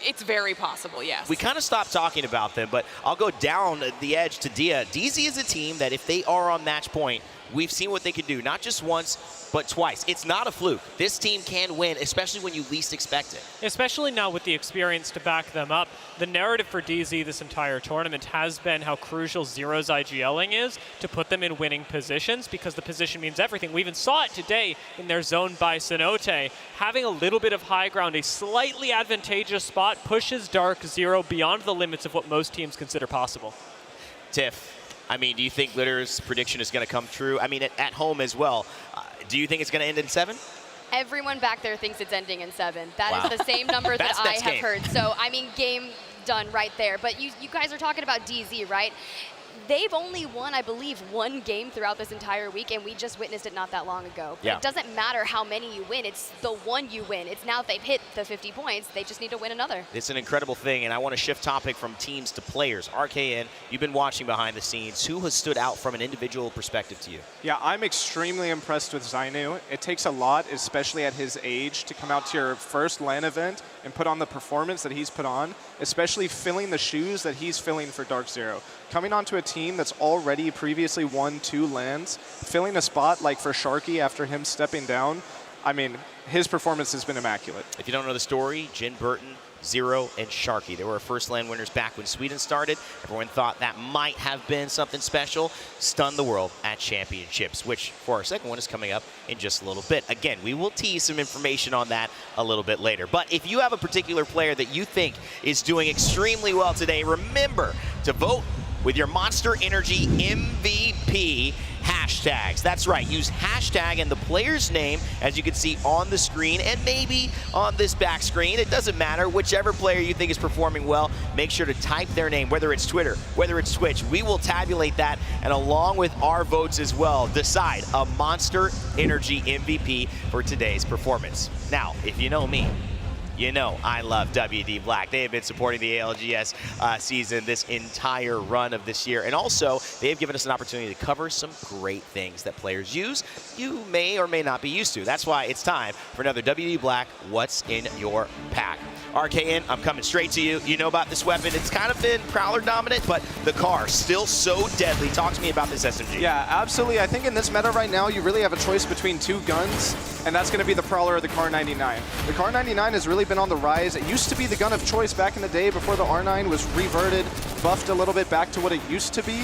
It's very possible, yes. We kind of stopped talking about them, but I'll go down the edge to Dia. DZ is a team that if they are on match point, we've seen what they can do, not just once, but twice. It's not a fluke. This team can win, especially when you least expect it. Especially now with the experience to back them up. The narrative for DZ this entire tournament has been how crucial Zero's IGLing is to put them in winning positions, because the position means everything. We even saw it today in their zone by Cenote. Having a little bit of high ground, a slightly advantageous spot, pushes Dark Zero beyond the limits of what most teams consider possible. Tiff, I mean, do you think Litter's prediction is going to come true? I mean, at home as well. Do you think it's going to end in 7? Everyone back there thinks it's ending in 7. That is the same number that I have heard. So, I mean, game done right there. But you guys are talking about DZ, right? They've only won, I believe, 1 game throughout this entire week, and we just witnessed it not that long ago. Yeah. It doesn't matter how many you win. It's the one you win. It's now if they've hit the 50 points, they just need to win another. It's an incredible thing, and I want to shift topic from teams to players. RKN, you've been watching behind the scenes. Who has stood out from an individual perspective to you? Yeah, I'm extremely impressed with Zainu. It takes a lot, especially at his age, to come out to your first LAN event and put on the performance that he's put on, especially filling the shoes that he's filling for Dark Zero. Coming onto a team that's already previously won 2 LANs, filling a spot like for Sharky after him stepping down, I mean, his performance has been immaculate. If you don't know the story, Jin Burton, Zero, and Sharky. They were our first LAN winners back when Sweden started. Everyone thought that might have been something special. Stunned the world at championships, which for our second one is coming up in just a little bit. Again, we will tease some information on that a little bit later. But if you have a particular player that you think is doing extremely well today, remember to vote with your Monster Energy MVP hashtags. That's right, use hashtag and the player's name, as you can see on the screen and maybe on this back screen. It doesn't matter, whichever player you think is performing well, make sure to type their name, whether it's Twitter, whether it's Twitch. We will tabulate that, and along with our votes as well, decide a Monster Energy MVP for today's performance. Now, if you know me, you know I love WD Black. They have been supporting the ALGS season this entire run of this year. And also, they have given us an opportunity to cover some great things that players use you may or may not be used to. That's why it's time for another WD Black What's in Your Pack. RKN, I'm coming straight to you. You know about this weapon. It's kind of been Prowler dominant, but the car still so deadly. Talk to me about this SMG. Yeah, absolutely. I think in this meta right now, you really have a choice between 2 guns, and that's going to be the Prowler or the Car 99. The Car 99 has really been on the rise. It used to be the gun of choice back in the day before the R9 was reverted, buffed a little bit back to what it used to be.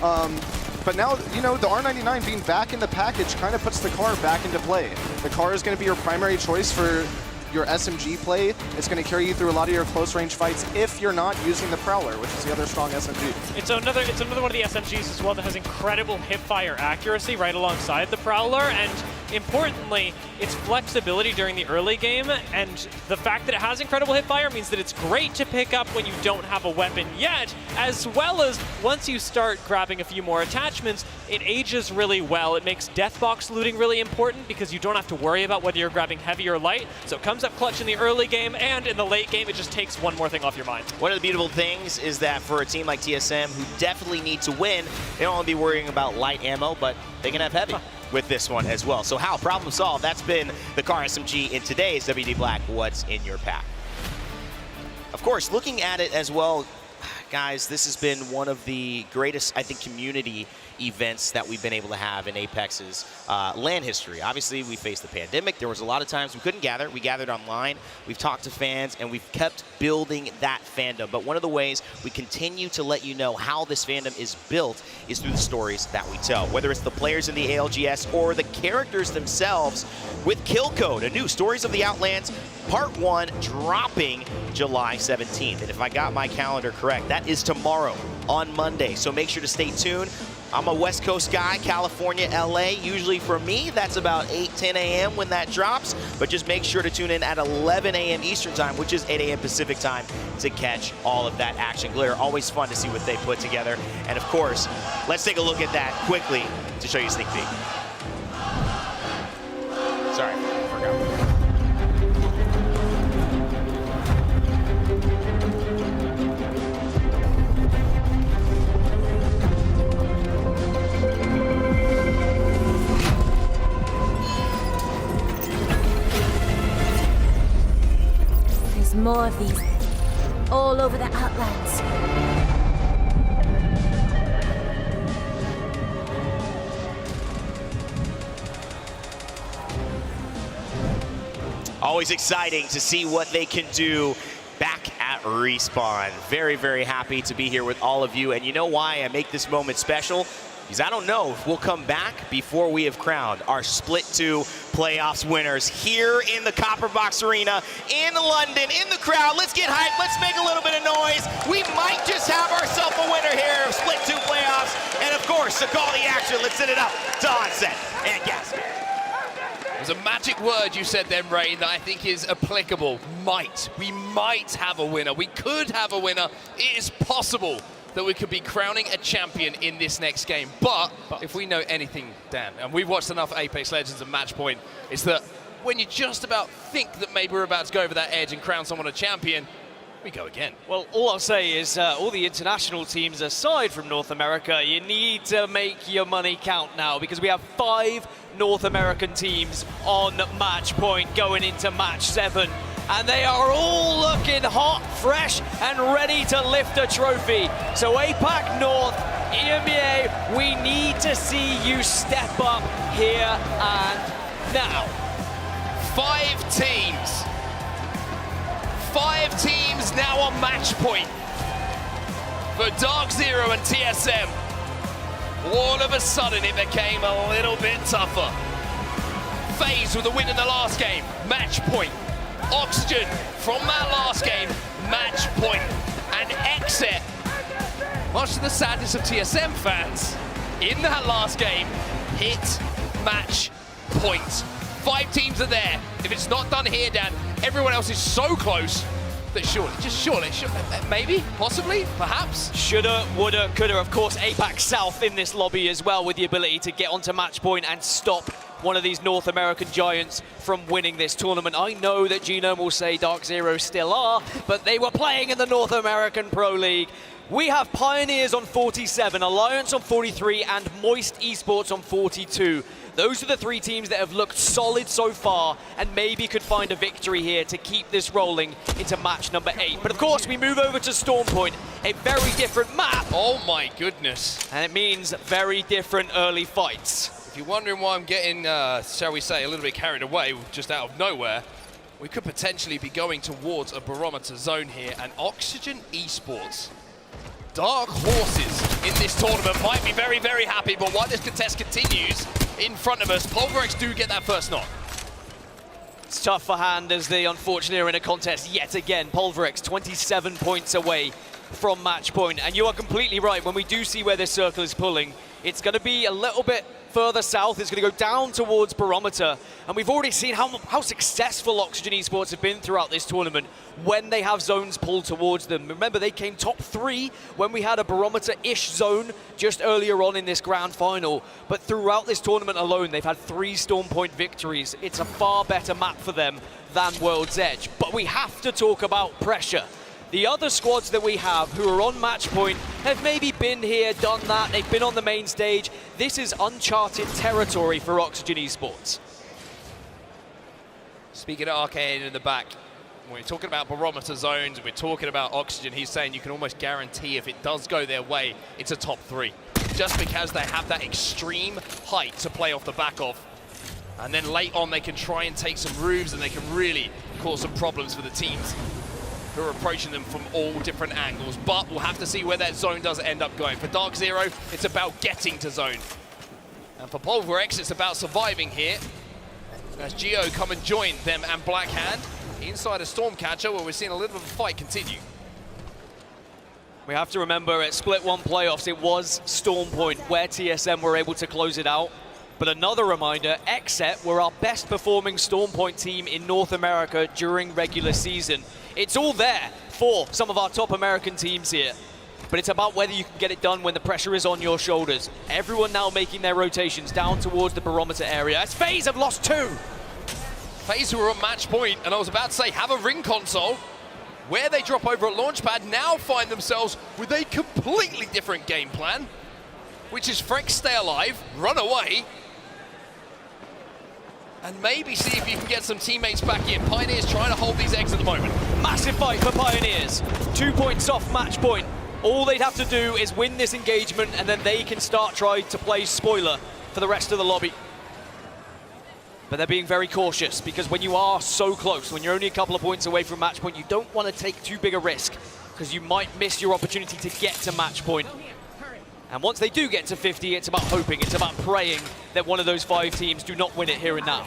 But now, you know, the R99 being back in the package kind of puts the car back into play. The car is going to be your primary choice for your SMG play. It's going to carry you through a lot of your close range fights if you're not using the Prowler, which is the other strong SMG. It's another one of the SMGs as well that has incredible hip-fire accuracy right alongside the Prowler, and importantly, its flexibility during the early game, and the fact that it has incredible hip-fire means that it's great to pick up when you don't have a weapon yet, as well as once you start grabbing a few more attachments, it ages really well. It makes deathbox looting really important because you don't have to worry about whether you're grabbing heavy or light, so it comes up clutch in the early game, and in the late game, it just takes one more thing off your mind. One of the beautiful things is that for a team like TSM, who definitely need to win, they don't want to be worrying about light ammo, but they can have heavy with this one as well. So how? Problem solved. That's been the Car SMG in today's WD Black What's in Your Pack. Of course, looking at it as well, guys, this has been one of the greatest, I think, community events that we've been able to have in Apex's LAN history. Obviously, we faced the pandemic. There was a lot of times we couldn't gather. We gathered online. We've talked to fans, and we've kept building that fandom. But one of the ways we continue to let you know how this fandom is built is through the stories that we tell, whether it's the players in the ALGS or the characters themselves with Kill Code, a new Stories of the Outlands Part 1 dropping July 17th. And if I got my calendar correct, that is tomorrow on Monday. So make sure to stay tuned. I'm a West Coast guy, California, LA. Usually for me, that's about 8-10 a.m. when that drops. But just make sure to tune in at 11 a.m. Eastern time, which is 8 a.m. Pacific time, to catch all of that action. Glitter, always fun to see what they put together. And of course, let's take a look at that quickly to show you a sneak peek. Sorry, I forgot. There's more of these all over the Outlands. Always exciting to see what they can do back at Respawn. Very, very happy to be here with all of you. And you know why I make this moment special? Because I don't know if we'll come back before we have crowned our Split 2 playoffs winners here in the Copper Box Arena in London, in the crowd. Let's get hyped. Let's make a little bit of noise. We might just have ourselves a winner here of Split 2 playoffs. And of course, to call the action, let's send it up to Onset and Gasper. There's a magic word you said then, Ray, that I think is applicable. Might. We might have a winner. We could have a winner. It is possible that we could be crowning a champion in this next game. But if we know anything, Dan, and we've watched enough Apex Legends and Match Point, it's that when you just about think that maybe we're about to go over that edge and crown someone a champion, we go again. Well, all I'll say is all the international teams aside from North America, you need to make your money count now, because we have 5 North American teams on Match Point going into Match 7. And they are all looking hot, fresh, and ready to lift a trophy. So APAC North, EMEA, we need to see you step up here and now. 5 teams. 5 teams now on Match Point for Dark Zero and TSM. All of a sudden it became a little bit tougher. FaZe with a win in the last game, Match Point. Oxygen from that last game, Match Point. And Exit, much to the sadness of TSM fans, in that last game, hit Match Point. 5 teams are there. If it's not done here, Dan, everyone else is so close that surely, maybe, possibly, perhaps. Shoulda, woulda, coulda. Of course, APAC South in this lobby as well, with the ability to get onto Match Point and stop one of these North American giants from winning this tournament. I know that Genome will say Dark Zero still are, but they were playing in the North American Pro League. We have Pioneers on 47, Alliance on 43, and Moist Esports on 42. Those are the 3 teams that have looked solid so far and maybe could find a victory here to keep this rolling into match number 8. But of course, we move over to Storm Point, a very different map. Oh my goodness. And it means very different early fights. If you're wondering why I'm getting, shall we say, a little bit carried away just out of nowhere, we could potentially be going towards a barometer zone here, and Oxygen Esports, dark horses in this tournament, might be very, very happy, but while this contest continues in front of us, Pulverex do get that first knock. It's tough for Hand as they unfortunately are in a contest yet again. Pulverex 27 points away from Match Point, and you are completely right. When we do see where this circle is pulling, it's going to be a little bit further south. It's going to go down towards Barometer, and we've already seen how successful Oxygen Esports have been throughout this tournament when they have zones pulled towards them. Remember, they came top 3 when we had a Barometer-ish zone just earlier on in this grand final, but throughout this tournament alone, they've had 3 Storm Point victories. It's a far better map for them than World's Edge, but we have to talk about pressure. The other squads that we have who are on Match Point have maybe been here, done that, they've been on the main stage. This is uncharted territory for Oxygen Esports. Speaking of Arcane in the back, when we're talking about barometer zones, we're talking about Oxygen, he's saying you can almost guarantee if it does go their way, it's a top 3. just because they have that extreme height to play off the back of. And then late on, they can try and take some roofs, and they can really cause some problems for the teams who are approaching them from all different angles. But we'll have to see where that zone does end up going. For Dark Zero, it's about getting to zone. And for Pulverex, it's about surviving here. As Geo come and join them and Black Hand inside a Stormcatcher, where we're seeing a little bit of a fight continue. We have to remember at Split 1 playoffs, it was Storm Point where TSM were able to close it out. But another reminder, XSET were our best performing Storm Point team in North America during regular season. It's all there for some of our top American teams here. But it's about whether you can get it done when the pressure is on your shoulders. Everyone now making their rotations down towards the barometer area. As FaZe have lost 2. FaZe, who are at match point, and I was about to say, have a ring console, where they drop over at Launchpad, now find themselves with a completely different game plan, which is Frex stay alive, run away, and maybe see if you can get some teammates back in. Pioneers trying to hold these eggs at the moment. Massive fight for Pioneers. 2 points off match point. All they'd have to do is win this engagement, and then they can start trying to play spoiler for the rest of the lobby. But they're being very cautious, because when you are so close, when you're only a couple of points away from match point, you don't want to take too big a risk, because you might miss your opportunity to get to match point. And once they do get to 50, it's about hoping, it's about praying that one of those 5 teams do not win it here and now.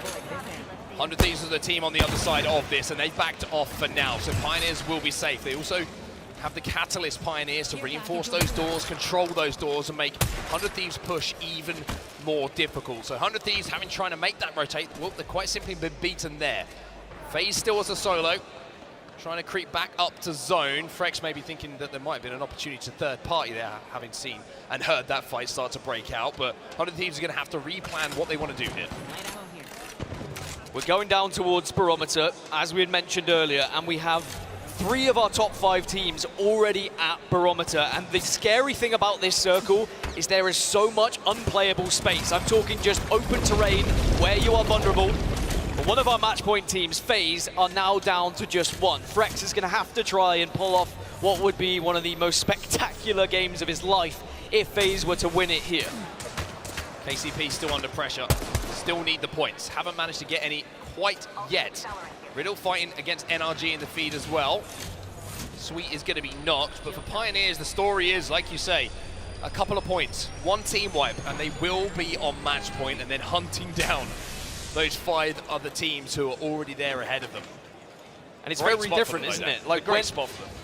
100 Thieves is the team on the other side of this, and they've backed off for now, so Pioneers will be safe. They also have the Catalyst Pioneers to reinforce those doors, control those doors, and make 100 Thieves push even more difficult. So 100 Thieves having trying to make that rotate, well, they've quite simply been beaten there. FaZe still as a solo, trying to creep back up to zone. Frex may be thinking that there might have been an opportunity to third party there, having seen and heard that fight start to break out, but 100 Thieves are going to have to replan what they want to do here. We're going down towards barometer, as we had mentioned earlier, and we have 3 of our top 5 teams already at barometer. And the scary thing about this circle is there is so much unplayable space. I'm talking just open terrain where you are vulnerable. But one of our match point teams, FaZe, are now down to just 1. Frex is going to have to try and pull off what would be one of the most spectacular games of his life if FaZe were to win it here. KCP still under pressure, still need the points. Haven't managed to get any quite yet. Riddle fighting against NRG in the feed as well. Sweet is going to be knocked, but for Pioneers, the story is, like you say, a couple of points, 1 team wipe, and they will be on match point and then hunting down those 5 other teams who are already there ahead of them. And it's very different, isn't it? Like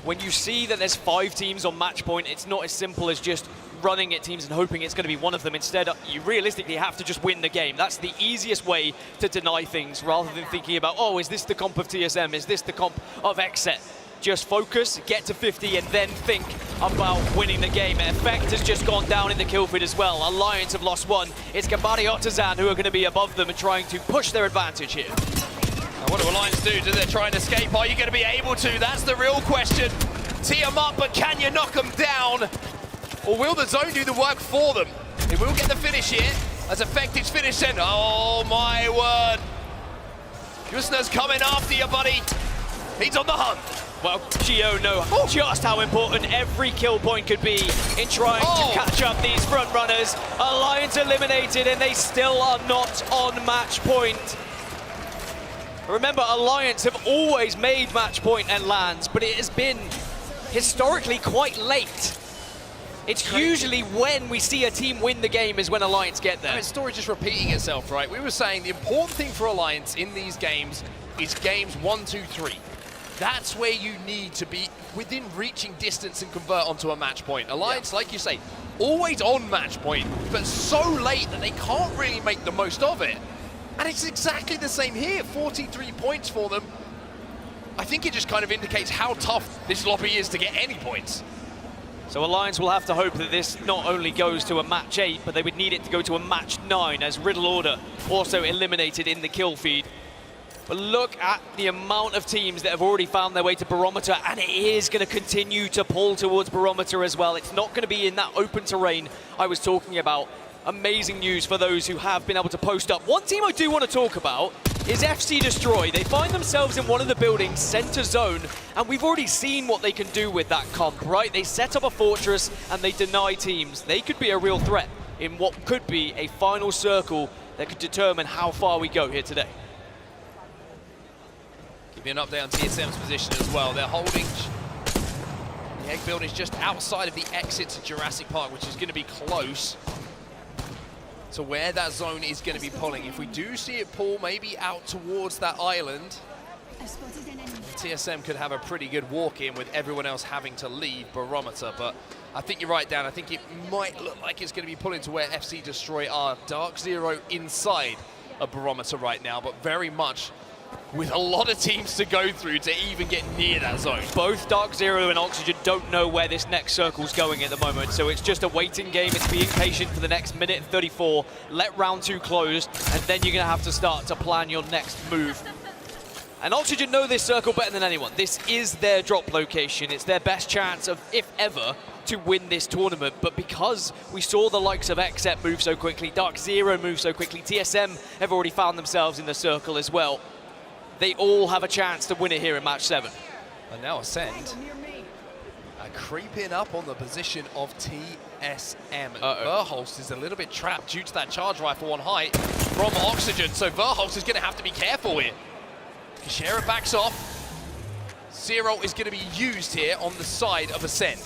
when you see that there's 5 teams on match point, it's not as simple as just running at teams and hoping it's going to be one of them. Instead, you realistically have to just win the game. That's the easiest way to deny things, rather than thinking about, oh, is this the comp of TSM? Is this the comp of XSET? Just focus, get to 50, and then think about winning the game. Effect has just gone down in the kill feed as well. Alliance have lost 1. It's Gambari Otazan who are going to be above them and trying to push their advantage here. Now what do Alliance do? Do they try and escape? Are you going to be able to? That's the real question. Tee them up, but can you knock them down? Or will the zone do the work for them? They will get the finish here, as Effect is finished in. Oh my word. Jusna's coming after you, buddy. He's on the hunt. Well, Geo know just how important every kill point could be in trying to catch up these front runners. Alliance eliminated, and they still are not on match point. Remember, Alliance have always made match point and lands, but it has been historically quite late. It's usually when we see a team win the game is when Alliance get there. The story just repeating itself, right? We were saying the important thing for Alliance in these games is games 1, 2, 3. That's where you need to be within reaching distance and convert onto a match point. Alliance, like you say, always on match point, but so late that they can't really make the most of it. And it's exactly the same here, 43 points for them. I think it just kind of indicates how tough this lobby is to get any points. So Alliance will have to hope that this not only goes to a match 8, but they would need it to go to a match 9, as Riddle Order also eliminated in the kill feed. But look at the amount of teams that have already found their way to barometer, and it is going to continue to pull towards barometer as well. It's not going to be in that open terrain I was talking about. Amazing news for those who have been able to post up. One team I do want to talk about is FC Destroy. They find themselves in one of the buildings, center zone, and we've already seen what they can do with that comp, right? They set up a fortress and they deny teams. They could be a real threat in what could be a final circle that could determine how far we go here today. Give you an update on TSM's position as well. They're holding the egg building is just outside of the exit to Jurassic Park, which is going to be close to where that zone is going to be pulling. If we do see it pull maybe out towards that island, TSM could have a pretty good walk in with everyone else having to leave Barometer. But I think you're right, Dan. I think it might look like it's going to be pulling to where FC Destroy are. Dark Zero inside a Barometer right now, but very much with a lot of teams to go through to even get near that zone. Both Dark Zero and Oxygen don't know where this next circle's going at the moment, so it's just a waiting game. It's being patient for the next minute and 34. Let round 2 close, and then you're going to have to start to plan your next move. And Oxygen know this circle better than anyone. This is their drop location. It's their best chance of, if ever, to win this tournament. But because we saw the likes of XET move so quickly, Dark Zero move so quickly, TSM have already found themselves in the circle as well. They all have a chance to win it here in match 7. And now Ascend are creeping up on the position of TSM. Verholst is a little bit trapped due to that charge rifle on height from Oxygen, so Verholst is going to have to be careful here. Kashira backs off. Zero is going to be used here on the side of Ascend.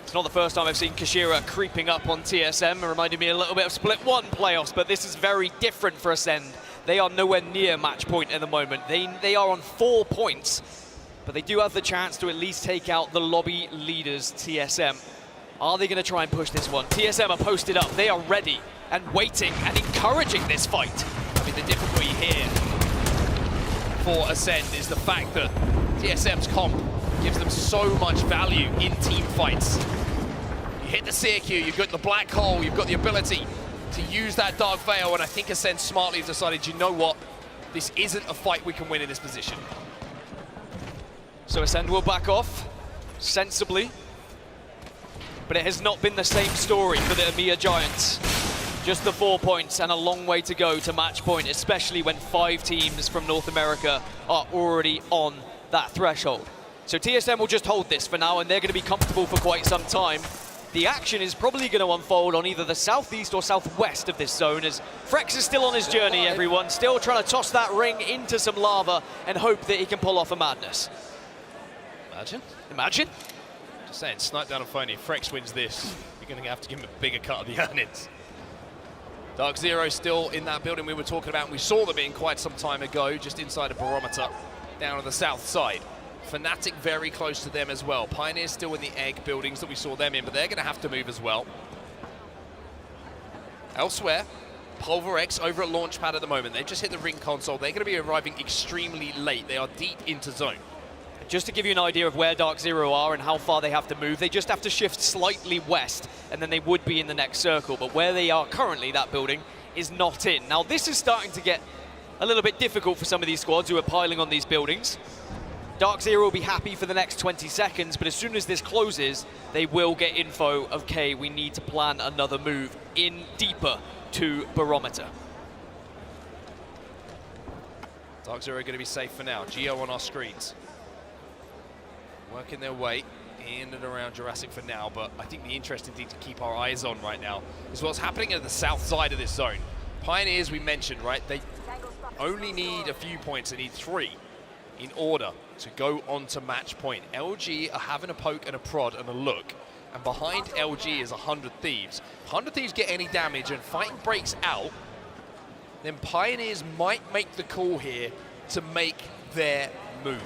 It's not the first time I've seen Kashira creeping up on TSM. It reminded me a little bit of Split 1 playoffs, but this is very different for Ascend. They are nowhere near match point at the moment. They are on 4 points, but they do have the chance to at least take out the lobby leaders, TSM. Are they going to try and push this one? TSM are posted up. They are ready and waiting and encouraging this fight. I mean, the difficulty here for Ascend is the fact that TSM's comp gives them so much value in team fights. You hit the CQ, you've got the black hole, you've got the ability to use that Dark Veil, and I think Ascend smartly have decided, you know what, this isn't a fight we can win in this position. So Ascend will back off, sensibly, but it has not been the same story for the EMEA Giants. Just the 4 points and a long way to go to match point, especially when 5 teams from North America are already on that threshold. So TSM will just hold this for now, and they're going to be comfortable for quite some time. The action is probably going to unfold on either the southeast or southwest of this zone, as Frex is still on his journey, everyone. Still trying to toss that ring into some lava and hope that he can pull off a madness. Imagine. Imagine. Just saying, snipe down on phony. If Frex wins this, you're going to have to give him a bigger cut of the earnings. Dark Zero still in that building we were talking about, and we saw them in quite some time ago, just inside a Barometer, down on the south side. Fnatic very close to them as well. Pioneers still in the egg buildings that we saw them in, but they're going to have to move as well. Elsewhere, Pulverex over at Launchpad at the moment. They've just hit the ring console. They're going to be arriving extremely late. They are deep into zone. Just to give you an idea of where Dark Zero are and how far they have to move, they just have to shift slightly west, and then they would be in the next circle. But where they are currently, that building is not in. Now, this is starting to get a little bit difficult for some of these squads who are piling on these buildings. Dark Zero will be happy for the next 20 seconds, but as soon as this closes, they will get info of, okay, we need to plan another move in deeper to Barometer. Dark Zero are going to be safe for now. Geo on our screens. Working their way in and around Jurassic for now, but I think the interesting thing to keep our eyes on right now is what's happening at the south side of this zone. Pioneers, we mentioned, right? They only need a few points. They need 3 in order to go on to match point. LG are having a poke and a prod and a look, and behind LG is 100 Thieves. 100 Thieves get any damage and fighting breaks out, then Pioneers might make the call here to make their move.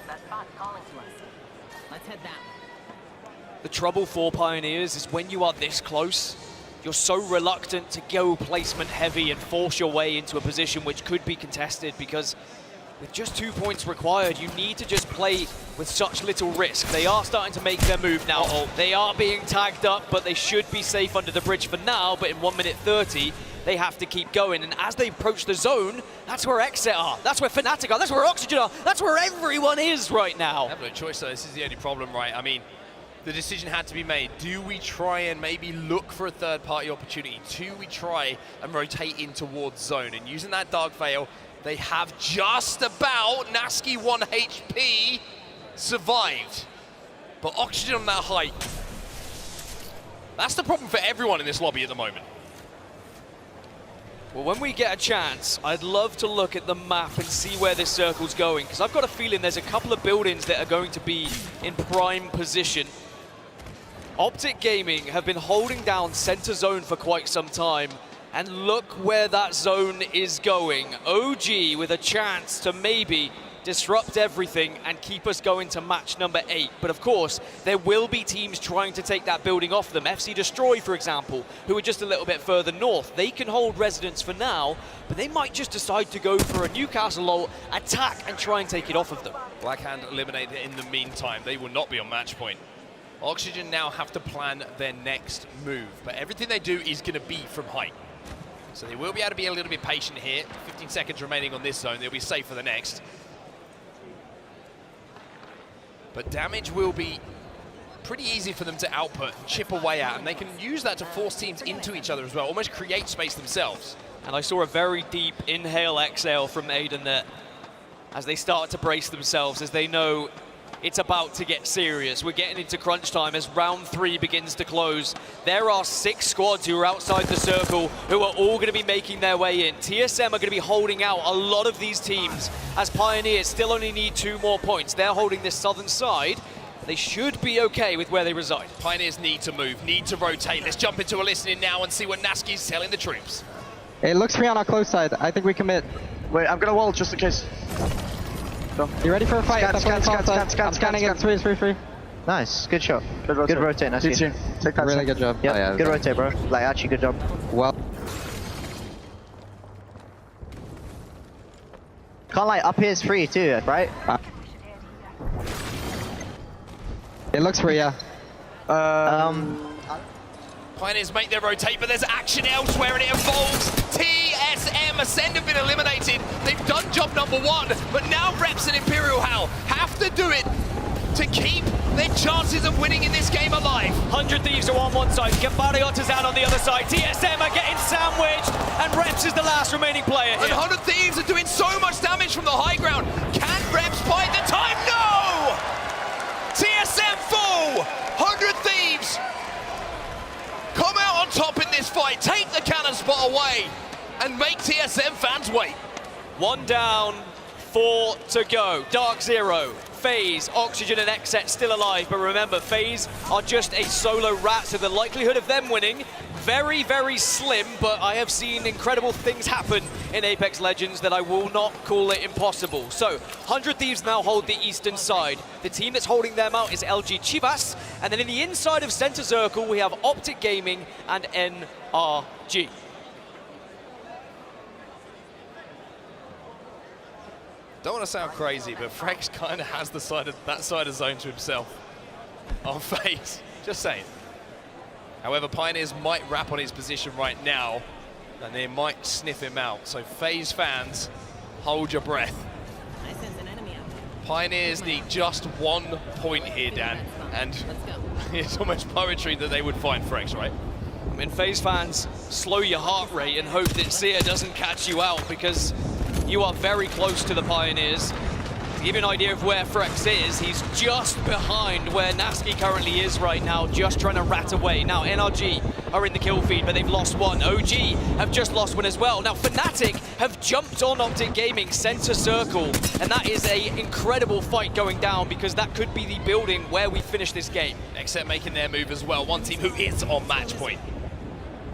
That spot's calling to us. Let's head down. The trouble for Pioneers is when you are this close, you're so reluctant to go placement heavy and force your way into a position which could be contested, because with just 2 points required, you need to just play with such little risk. They are starting to make their move now. They are being tagged up, but they should be safe under the bridge for now. But in 1 minute 30, they have to keep going. And as they approach the zone, that's where XET are. That's where Fnatic are. That's where Oxygen are. That's where everyone is right now. They have no choice, though. This is the only problem, right? I mean, the decision had to be made. Do we try and maybe look for a third-party opportunity? Do we try and rotate in towards zone? And using that Dark Veil, they have just about, Nasky 1 HP, survived. But Oxygen on that height, that's the problem for everyone in this lobby at the moment. Well, when we get a chance, I'd love to look at the map and see where this circle's going, because I've got a feeling there's a couple of buildings that are going to be in prime position. Optic Gaming have been holding down center zone for quite some time, and look where that zone is going. OG with a chance to maybe disrupt everything and keep us going to match number 8. But of course, there will be teams trying to take that building off them. FC Destroy, for example, who are just a little bit further north. They can hold residence for now, but they might just decide to go for a Newcastle ult, attack and try and take it off of them. Blackhand eliminated in the meantime. They will not be on match point. Oxygen now have to plan their next move, but everything they do is going to be from height. So they will be able to be a little bit patient here. 15 seconds remaining on this zone. They'll be safe for the next. But damage will be pretty easy for them to output, chip away at, and they can use that to force teams into each other as well, almost create space themselves. And I saw a very deep inhale, exhale from Aiden there as they start to brace themselves, as they know it's about to get serious. We're getting into crunch time as round 3 begins to close. There are 6 squads who are outside the circle who are all going to be making their way in. TSM are going to be holding out a lot of these teams as Pioneers still only need 2 more points. They're holding this southern side. They should be okay with where they reside. Pioneers need to move, need to rotate. Let's jump into a listening now and see what Nasky's telling the troops. It looks free on our close side. I think we commit. Wait, I'm gonna wall just in case. Go. You ready for a fight? Scan. I'm scanning it. It's free. Nice, good shot. Good rotate, nice. Take that. Really good job. Yep. Yeah, good rotate, bro. Like, actually, good job. Well. Can't like up here is free too, right? It looks free, yeah. Pioneers make their rotate, but there's action elsewhere and it involves TSM. Ascend have been eliminated. They've done job number 1, but now Reps and Imperial Hal have to do it to keep their chances of winning in this game alive. 100 Thieves are on one side, Gambariotas out on the other side. TSM are getting sandwiched, and Reps is the last remaining player here. And 100 Thieves are doing so much damage from the high ground. Can Reps bide the time? No! TSM fall! 100 Thieves come out on top in this fight, take the cannon spot away, and make TSM fans wait. 1 down, 4 to go. Dark Zero, FaZe, Oxygen and Xset still alive, but remember, FaZe are just a solo rat, so the likelihood of them winning, very, very slim, but I have seen incredible things happen in Apex Legends that I will not call it impossible. So, 100 Thieves now hold the eastern side. The team that's holding them out is LG Chivas, and then in the inside of Center Circle, we have Optic Gaming and NRG. Don't want to sound crazy, but Frex kind of has that side of zone to himself on FaZe. Just saying. However, Pioneers might wrap on his position right now, and they might sniff him out. So FaZe fans, hold your breath. Pioneers need just 1 point here, Dan, and it's almost poetry that they would find Frex, right? I mean, FaZe fans, slow your heart rate and hope that Seer doesn't catch you out, because you are very close to the Pioneers. To give you an idea of where Frex is, he's just behind where Nasky currently is right now, just trying to rat away. Now, NRG are in the kill feed, but they've lost 1. OG have just lost 1 as well. Now, Fnatic have jumped on Optic Gaming center circle, and that is an incredible fight going down, because that could be the building where we finish this game. Xset making their move as well. One team who is on match point.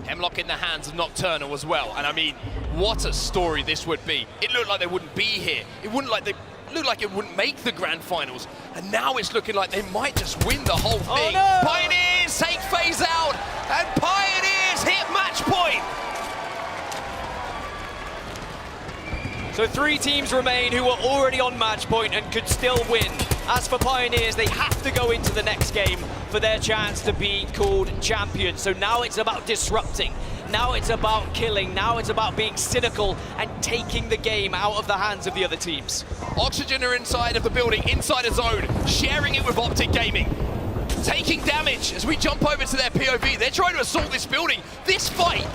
Hemlock in the hands of Nocturnal as well, and I mean, what a story this would be. It looked like they wouldn't be here. It looked like it wouldn't make the grand finals, and now it's looking like they might just win the whole thing. Oh, no! Pioneers take FaZe out, and Pioneers hit match point. So 3 teams remain who are already on match point and could still win. As for Pioneers, they have to go into the next game for their chance to be called champions. So now it's about disrupting. Now it's about killing. Now it's about being cynical and taking the game out of the hands of the other teams. Oxygen are inside of the building, inside a zone, sharing it with Optic Gaming. taking damage as we jump over to their POV. They're trying to assault this building. This fight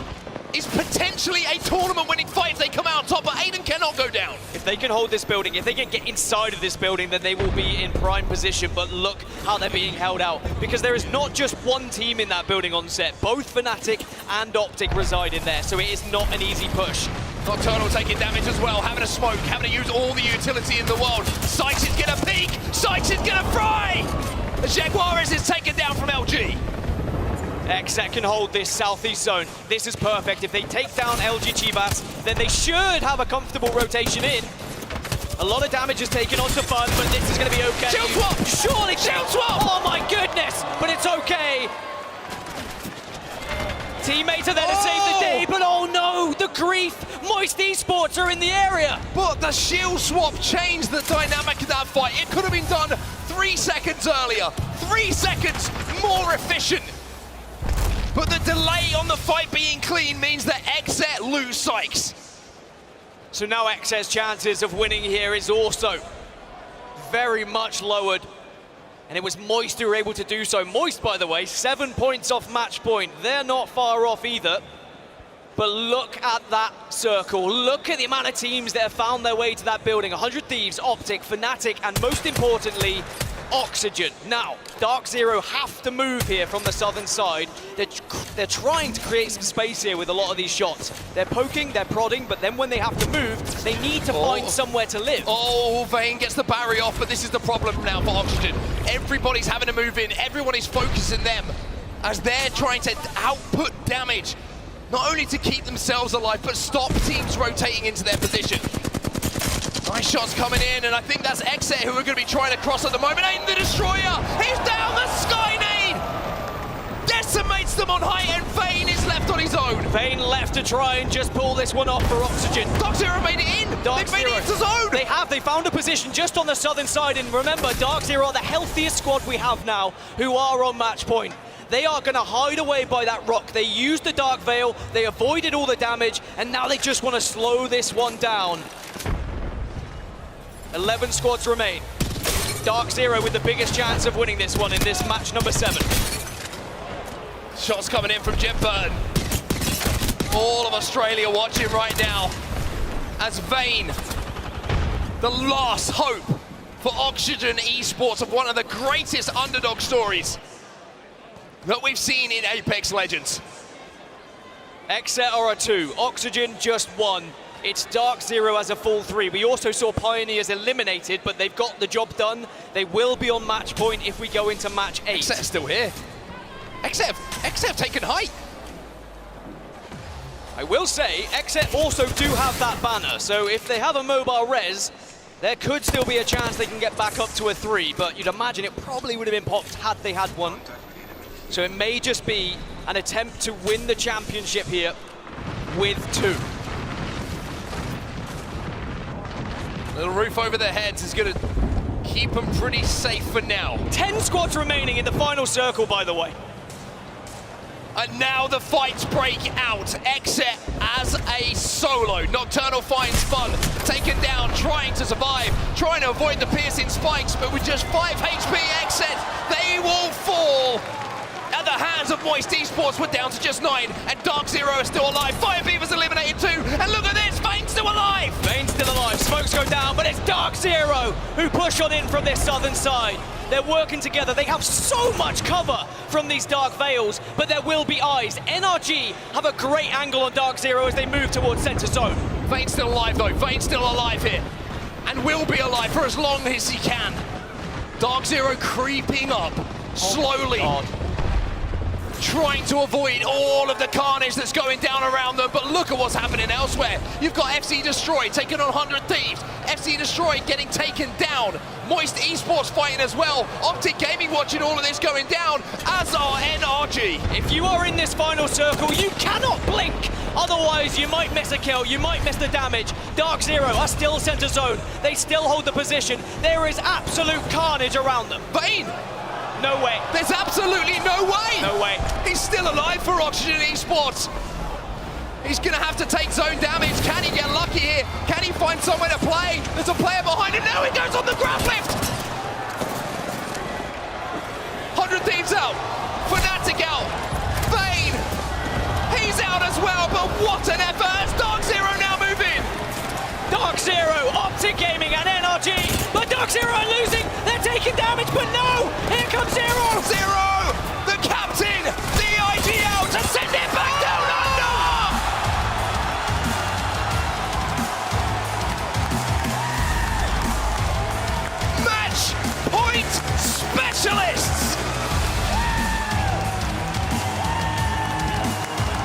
is potentially a tournament-winning fight if they come out on top, but Aiden cannot go down. If they can hold this building, if they can get inside of this building, then they will be in prime position. But look how they're being held out, because there is not just one team in that building on set. Both Fnatic and Optic reside in there, so it is not an easy push. Nocturnal taking damage as well, having a smoke, having to use all the utility in the world. Sykes is gonna peek, Sykes is gonna fry! The Jaguares is taken down from LG. XSET can hold this southeast zone. This is perfect. If they take down LG Chivas, then they should have a comfortable rotation in. A lot of damage is taken onto Fun, but this is going to be okay. Shield swap! Surely Shield swap! Oh my goodness! But it's okay. Teammates are there to save the day, but oh no, the grief! Moist Esports are in the area! But the shield swap changed the dynamic of that fight. It could have been done 3 seconds earlier. 3 seconds more efficient. But the delay on the fight being clean means that XSET lose Sykes. So now XSET's chances of winning here is also very much lowered. And it was Moist who were able to do so. Moist, by the way, 7 points off match point. They're not far off either. But look at that circle. Look at the amount of teams that have found their way to that building. 100 Thieves, Optic, Fnatic, and most importantly, Oxygen. Now, Dark Zero have to move here from the southern side. They're trying to create some space here with a lot of these shots. They're poking, they're prodding, but then when they have to move, they need to find somewhere to live. Oh, Vayne gets the barrier off, but this is the problem now for Oxygen. Everybody's having to move in. Everyone is focusing them as they're trying to output damage, not only to keep themselves alive, but stop teams rotating into their position. Nice shots coming in, and I think that's XSET who are going to be trying to cross at the moment. Aiden the Destroyer, he's down, the Sky Nade! Decimates them on height, and Vayne is left on his own. Vayne left to try and just pull this one off for Oxygen. Dark Zero made it in! They've made it into zone! They found a position just on the southern side, and remember, Dark Zero are the healthiest squad we have now, who are on match point. They are going to hide away by that rock. They used the Dark Veil, they avoided all the damage, and now they just want to slow this one down. 11 squads remain. Dark Zero with the biggest chance of winning this one in this match number 7. Shots coming in from Jim Burton. All of Australia watching right now as Vayne, the last hope for Oxygen Esports, of one of the greatest underdog stories that we've seen in Apex Legends. XSET are a 2, Oxygen just 1. It's Dark Zero as a full 3. We also saw Pioneers eliminated, but they've got the job done. They will be on match point if we go into match 8. XSET's still here. XSET taken height. I will say, XSET also do have that banner, so if they have a mobile res, there could still be a chance they can get back up to a 3, but you'd imagine it probably would have been popped had they had one. So it may just be an attempt to win the championship here with 2. Little roof over their heads is going to keep them pretty safe for now. 10 squads remaining in the final circle, by the way. And now the fights break out. XSET as a solo. Nocturnal finds Fun, taken down, trying to survive, trying to avoid the piercing spikes, but with just 5 HP, XSET, they will fall. At the hands of Moist Esports, we're down to just 9, and Dark Zero is still alive. Fire Beaver's eliminated too, and look at this, Vayne's still alive! Vayne's still alive, smokes go down, but it's Dark Zero who push on in from this southern side. They're working together, they have so much cover from these Dark Veils, but there will be eyes. NRG have a great angle on Dark Zero as they move towards center zone. Vayne's still alive though, Vayne's still alive here, and will be alive for as long as he can. Dark Zero creeping up, slowly. Trying to avoid all of the carnage that's going down around them, but look at what's happening elsewhere. You've got FC Destroy taking on 100 Thieves. FC Destroy getting taken down. Moist Esports fighting as well. Optic Gaming watching all of this going down, as are NRG. If you are in this final circle, you cannot blink. Otherwise, you might miss a kill, you might miss the damage. Dark Zero are still center zone. They still hold the position. There is absolute carnage around them. Vayne! No way. There's absolutely no way. No way. He's still alive for Oxygen Esports. He's going to have to take zone damage. Can he get lucky here? Can he find somewhere to play? There's a player behind him. Now he goes on the grab lift. 100 100 Thieves out. Fnatic out. Vayne, he's out as well, but what an effort as Dark Zero now move in. Dark Zero, Optic Gaming and NRG, but Dark Zero are losing, they're taking damage, but no, here comes Zero! Zero, the captain, the IG out to send it back down under! Match point specialists!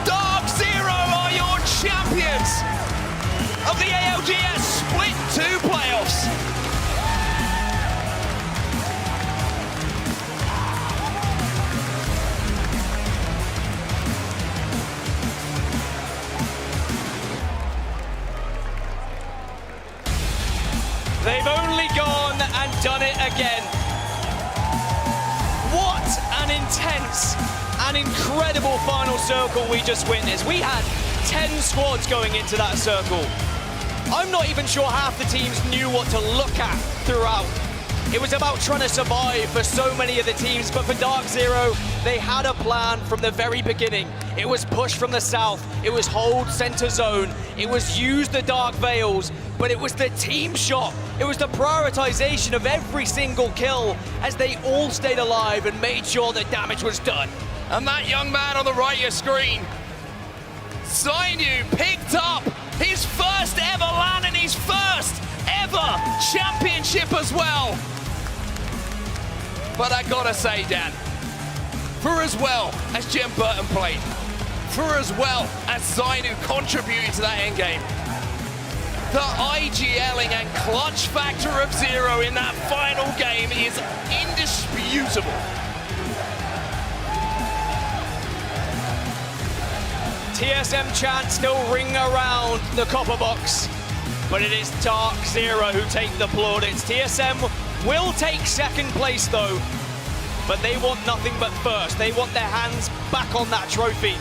Dark Zero are your champions of the ALGS Split 2 playoffs. They've only gone and done it again. What an intense and incredible final circle we just witnessed. We had 10 squads going into that circle. I'm not even sure half the teams knew what to look at throughout. It was about trying to survive for so many of the teams, but for Dark Zero, they had a plan from the very beginning. It was push from the south, it was hold center zone, it was use the Dark Veils, but it was the team shot. It was the prioritization of every single kill as they all stayed alive and made sure that damage was done. And that young man on the right of your screen, Zainu, picked up his first ever LAN and his first ever championship as well. But I gotta say, Dan, for as well as Jen Burton played, for as well as Zainu contributed to that endgame, the IGLing and clutch factor of Zero in that final game is indisputable. TSM chants still ring around the copper box, but it is Dark Zero who take the plaudits. TSM will take second place though, but they want nothing but first. They want their hands back on that trophy.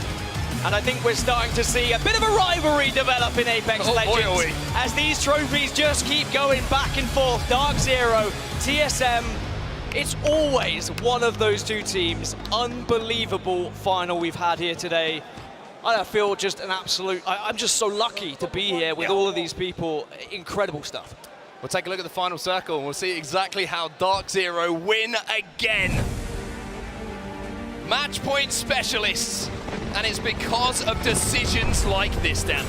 And I think we're starting to see a bit of a rivalry develop in Apex Legends as these trophies just keep going back and forth. Dark Zero, TSM, it's always one of those two teams. Unbelievable final we've had here today. I feel just an absolute, I'm just so lucky to be here with all of these people. Incredible stuff. We'll take a look at the final circle and we'll see exactly how Dark Zero win again. Match point specialists, and it's because of decisions like this, Dan.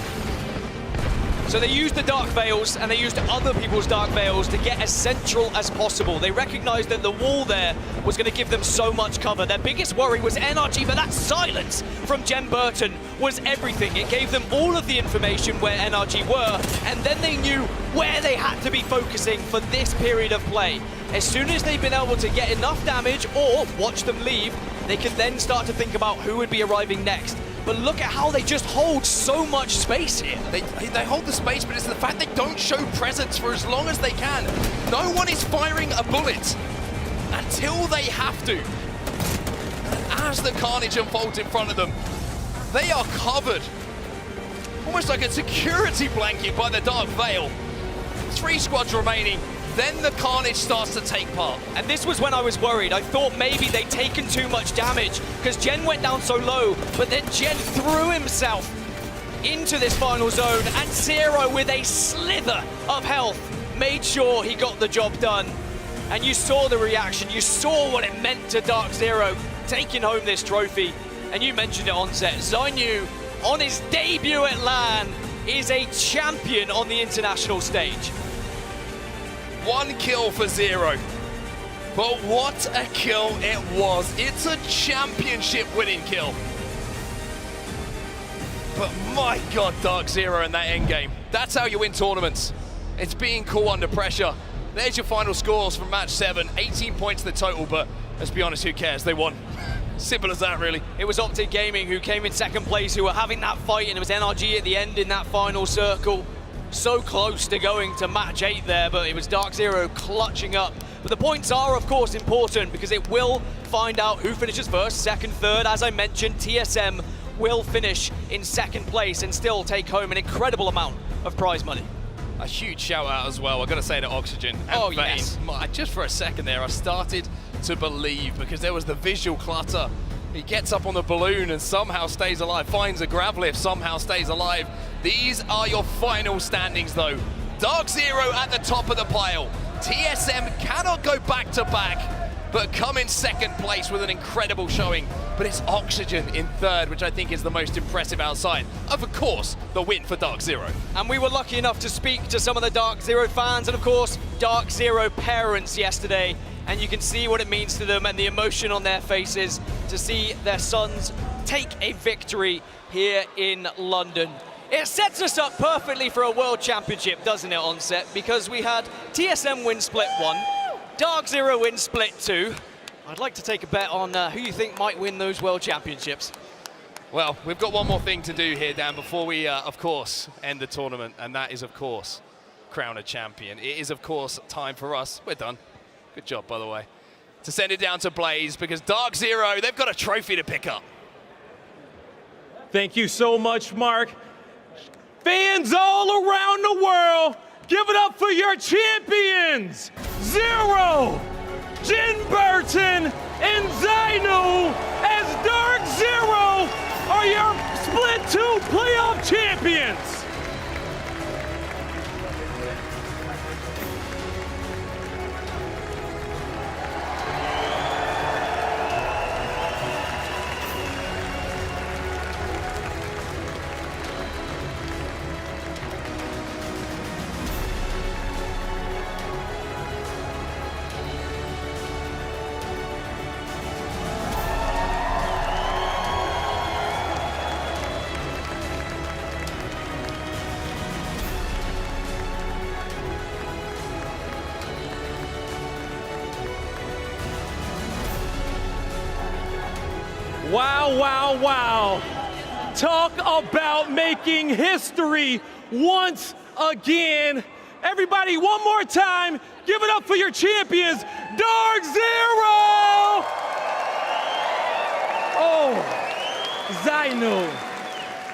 So they used the Dark Veils and they used other people's Dark Veils to get as central as possible. They recognized that the wall there was going to give them so much cover. Their biggest worry was NRG, but that silence from Jen Burton was everything. It gave them all of the information where NRG were, and then they knew where they had to be focusing for this period of play. As soon as they've been able to get enough damage or watch them leave, they could then start to think about who would be arriving next. But look at how they just hold so much space here. They hold the space, but it's the fact they don't show presence for as long as they can. No one is firing a bullet until they have to. And as the carnage unfolds in front of them, they are covered almost like a security blanket by the Dark Veil. 3 squads remaining. Then the carnage starts to take part. And this was when I was worried. I thought maybe they'd taken too much damage because Jen went down so low, but then Jen threw himself into this final zone and Zero, with a slither of health, made sure he got the job done. And you saw the reaction. You saw what it meant to Dark Zero taking home this trophy. And you mentioned it on set. Zainu, on his debut at LAN, is a champion on the international stage. 1 kill for Zero. But what a kill it was. It's a championship winning kill. But my God, Dark Zero in that endgame. That's how you win tournaments. It's being cool under pressure. There's your final scores from match 7. 18 points the total, but let's be honest, who cares? They won. Simple as that, really. It was Optic Gaming who came in second place, who were having that fight, and it was NRG at the end in that final circle. So close to going to match 8 there, but it was Dark Zero clutching up. But the points are, of course, important because it will find out who finishes first, second, third. As I mentioned, TSM will finish in second place and still take home an incredible amount of prize money. A huge shout out as well, I've got to say, to Oxygen and Vayne. Yes. Just for a second there, I started to believe, because there was the visual clutter. He gets up on the balloon and somehow stays alive, finds a grab lift, somehow stays alive. These are your final standings though. Dark Zero at the top of the pile. TSM cannot go back to back, but come in second place with an incredible showing. But it's Oxygen in third, which I think is the most impressive outside of course, the win for Dark Zero. And we were lucky enough to speak to some of the Dark Zero fans and of course, Dark Zero parents yesterday. And you can see what it means to them and the emotion on their faces to see their sons take a victory here in London. It sets us up perfectly for a World Championship, doesn't it, Onset? Because we had TSM win split 1, Dark Zero win split 2. I'd like to take a bet on who you think might win those World Championships. Well, we've got one more thing to do here, Dan, before we, of course, end the tournament, and that is, of course, crown a champion. It is, of course, time for us. We're done. Good job, by the way. To send it down to Blaze, because Dark Zero, they've got a trophy to pick up. Thank you so much, Mark. Fans all around the world, give it up for your champions. Zero, Jin Burton, and Zainu as Dark Zero are your Split 2 playoff champions. Wow, wow, wow. Talk about making history once again. Everybody, one more time, give it up for your champions, Dark Zero! Oh, Zainu,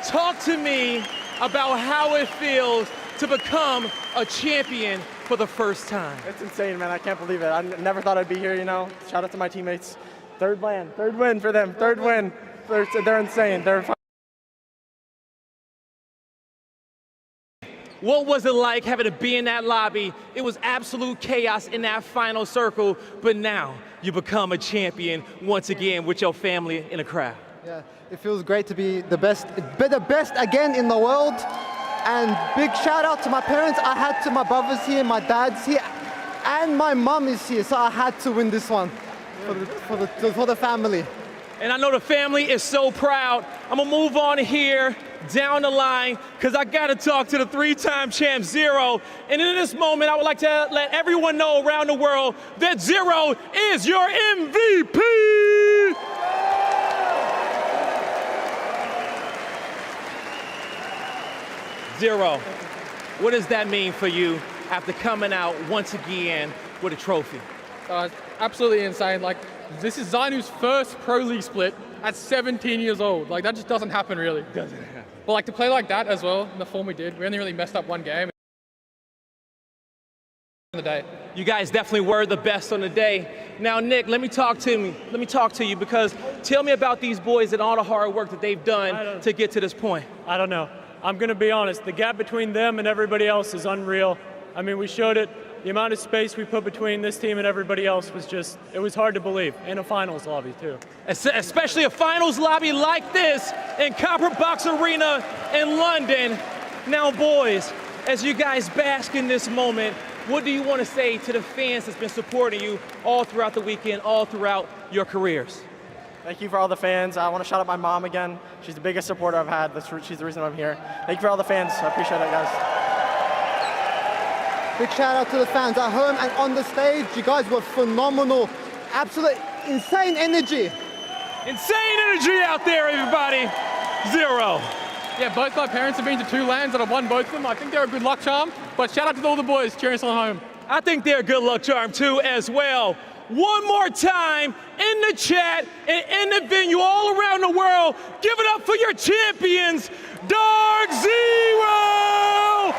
talk to me about how it feels to become a champion for the first time. It's insane, man. I can't believe it. I never thought I'd be here, you know. Shout out to my teammates. Third win for them. Third win. They're insane. What was it like having to be in that lobby? It was absolute chaos in that final circle, but now you become a champion once again with your family in a crowd. Yeah, it feels great to be the best again in the world. And big shout out to my parents. I had to, my brother's here, my dad's here, and my mum is here, so I had to win this one. For the family. And I know the family is so proud. I'm gonna move on here down the line because I gotta talk to the three-time champ Zero. And in this moment, I would like to let everyone know around the world that Zero is your MVP. Zero, what does that mean for you after coming out once again with a trophy? Absolutely insane. Like, this is Zainu's first Pro League split at 17 years old. Like, that just doesn't happen, really. Doesn't happen. But like, to play like that as well, in the form we did, we only really messed up one game. The day. You guys definitely were the best on the day. Now, Nick, let me talk to you because tell me about these boys and all the hard work that they've done to get to this point. I don't know. I'm going to be honest. The gap between them and everybody else is unreal. I mean, we showed it. The amount of space we put between this team and everybody else was just, it was hard to believe. In a finals lobby, too. Especially a finals lobby like this in Copper Box Arena in London. Now, boys, as you guys bask in this moment, what do you want to say to the fans that's been supporting you all throughout the weekend, all throughout your careers? Thank you for all the fans. I want to shout out my mom again. She's the biggest supporter I've had. She's the reason I'm here. Thank you for all the fans. I appreciate it, guys. Big shout out to the fans at home and on the stage. You guys were phenomenal. Absolute insane energy. Insane energy out there, everybody. Zero. Yeah, both my parents have been to 2 lands and I've won both of them. I think they're a good luck charm, but shout out to all the boys cheering us on home. I think they're a good luck charm too as well. One more time in the chat and in the venue all around the world, give it up for your champions, Dark Zero!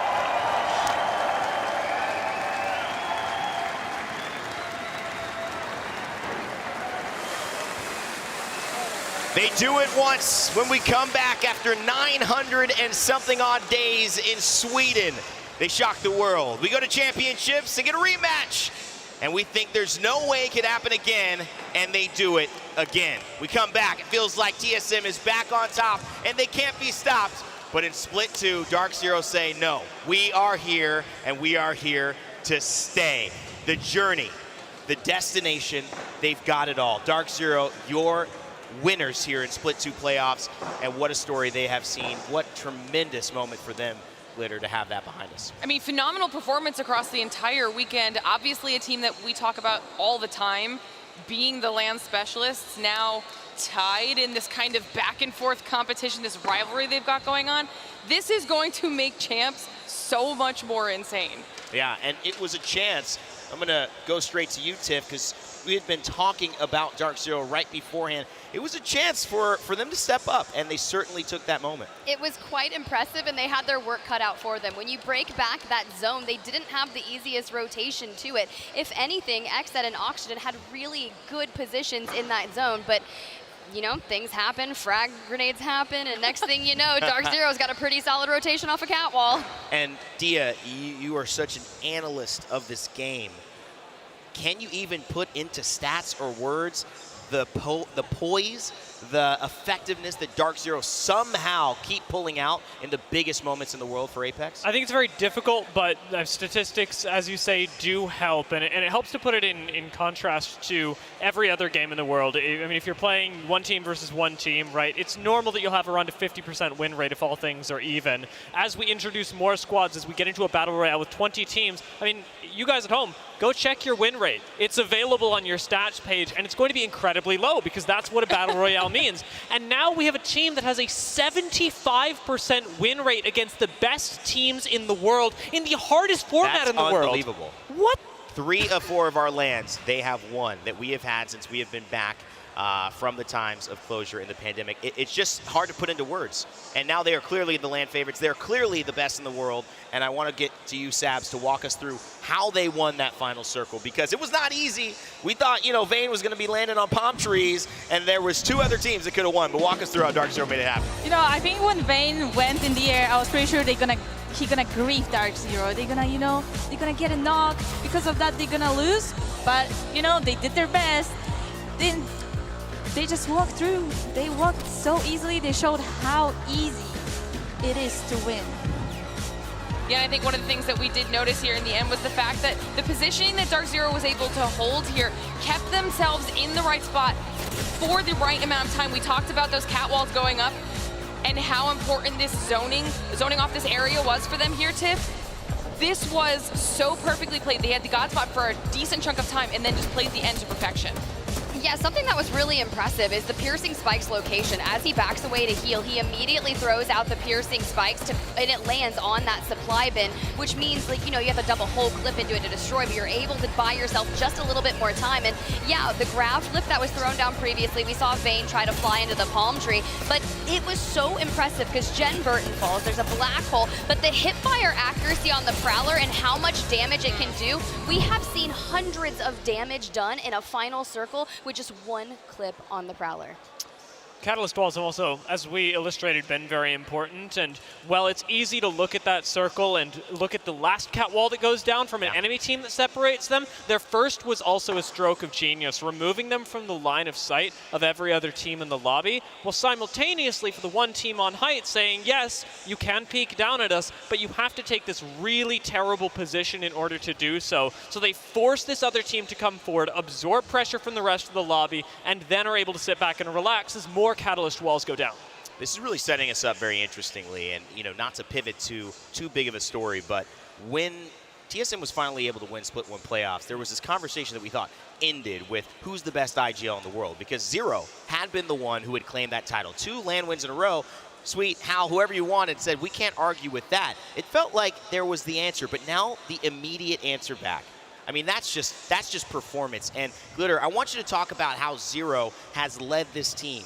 They do it once when we come back after 900 and something odd days in Sweden. They shock the world. We go to championships and get a rematch. And we think there's no way it could happen again, and they do it again. We come back, it feels like TSM is back on top, and they can't be stopped. But in Split 2, Dark Zero say, no, we are here, and we are here to stay. The journey, the destination, they've got it all. Dark Zero, your winners here in Split 2 playoffs, and what a story they have seen. What tremendous moment for them, Glitter, to have that behind us. I mean, phenomenal performance across the entire weekend. Obviously a team that we talk about all the time, being the land specialists, now tied in this kind of back and forth competition, this rivalry they've got going on. This is going to make champs so much more insane. Yeah, and it was a chance. I'm gonna go straight to you, Tiff, because we had been talking about Dark Zero right beforehand. It was a chance for them to step up, and they certainly took that moment. It was quite impressive, and they had their work cut out for them. When you break back that zone, they didn't have the easiest rotation to it. If anything, Xset and Oxygen had really good positions in that zone, but you know, things happen, frag grenades happen, and next thing you know, Dark Zero's got a pretty solid rotation off a catwall. And Dia, you are such an analyst of this game. Can you even put into stats or words the poise, the effectiveness that Dark Zero somehow keep pulling out in the biggest moments in the world for Apex? I think it's very difficult, but statistics, as you say, do help, and it helps to put it in contrast to every other game in the world. I mean, if you're playing one team versus one team, right, it's normal that you'll have around a 50% win rate if all things are even. As we introduce more squads, as we get into a battle royale with 20 teams, I mean, you guys at home, go check your win rate. It's available on your stats page, and it's going to be incredibly low because that's what a battle royale means. And now we have a team that has a 75% win rate against the best teams in the world in the hardest format in the world. That's unbelievable. What? 3 of 4 of our lands, they have won that we have had since we have been back from the times of closure in the pandemic. It's just hard to put into words. And now they are clearly the land favorites. They're clearly the best in the world. And I want to get to you, Sabs, to walk us through how they won that final circle, because it was not easy. We thought, you know, Vayne was going to be landing on palm trees, and there was 2 other teams that could have won. But walk us through how Dark Zero made it happen. You know, I think when Vayne went in the air, I was pretty sure he's gonna grief Dark Zero. They're gonna, you know, they're gonna get a knock. Because of that, they're gonna lose. But, you know, they did their best. Then they just walked through. They walked so easily. They showed how easy it is to win. Yeah, I think one of the things that we did notice here in the end was the fact that the positioning that Dark Zero was able to hold here kept themselves in the right spot for the right amount of time. We talked about those catwalls going up and how important this zoning off this area was for them here, Tiff. This was so perfectly played. They had the God spot for a decent chunk of time and then just played the end to perfection. Yeah, something that was really impressive is the piercing spikes location. As he backs away to heal, he immediately throws out the piercing spikes and it lands on that supply bin, which means, like, you know, you have to double hole clip into it to destroy, but you're able to buy yourself just a little bit more time. And yeah, the grab flip that was thrown down previously, we saw Vayne try to fly into the palm tree, but it was so impressive because Jen Burton falls, there's a black hole, but the hip fire accuracy on the Prowler and how much damage it can do, we have seen hundreds of damage done in a final circle with just 1 clip on the Prowler. Catalyst walls have also, as we illustrated, been very important. And while it's easy to look at that circle and look at the last cat wall that goes down from an enemy team that separates them, their first was also a stroke of genius, removing them from the line of sight of every other team in the lobby, while simultaneously for the one team on height saying, yes, you can peek down at us, but you have to take this really terrible position in order to do so. So they force this other team to come forward, absorb pressure from the rest of the lobby, and then are able to sit back and relax as more Catalyst walls go down. This is really setting us up very interestingly, and you know, not to pivot to too big of a story, but when TSM was finally able to win Split 1 playoffs, there was this conversation that we thought ended with who's the best IGL in the world, because Zero had been the one who had claimed that title. 2 LAN wins in a row. Sweet, Hal, whoever you wanted said, we can't argue with that. It felt like there was the answer, but now the immediate answer back. I mean, that's just performance. And Glitter, I want you to talk about how Zero has led this team,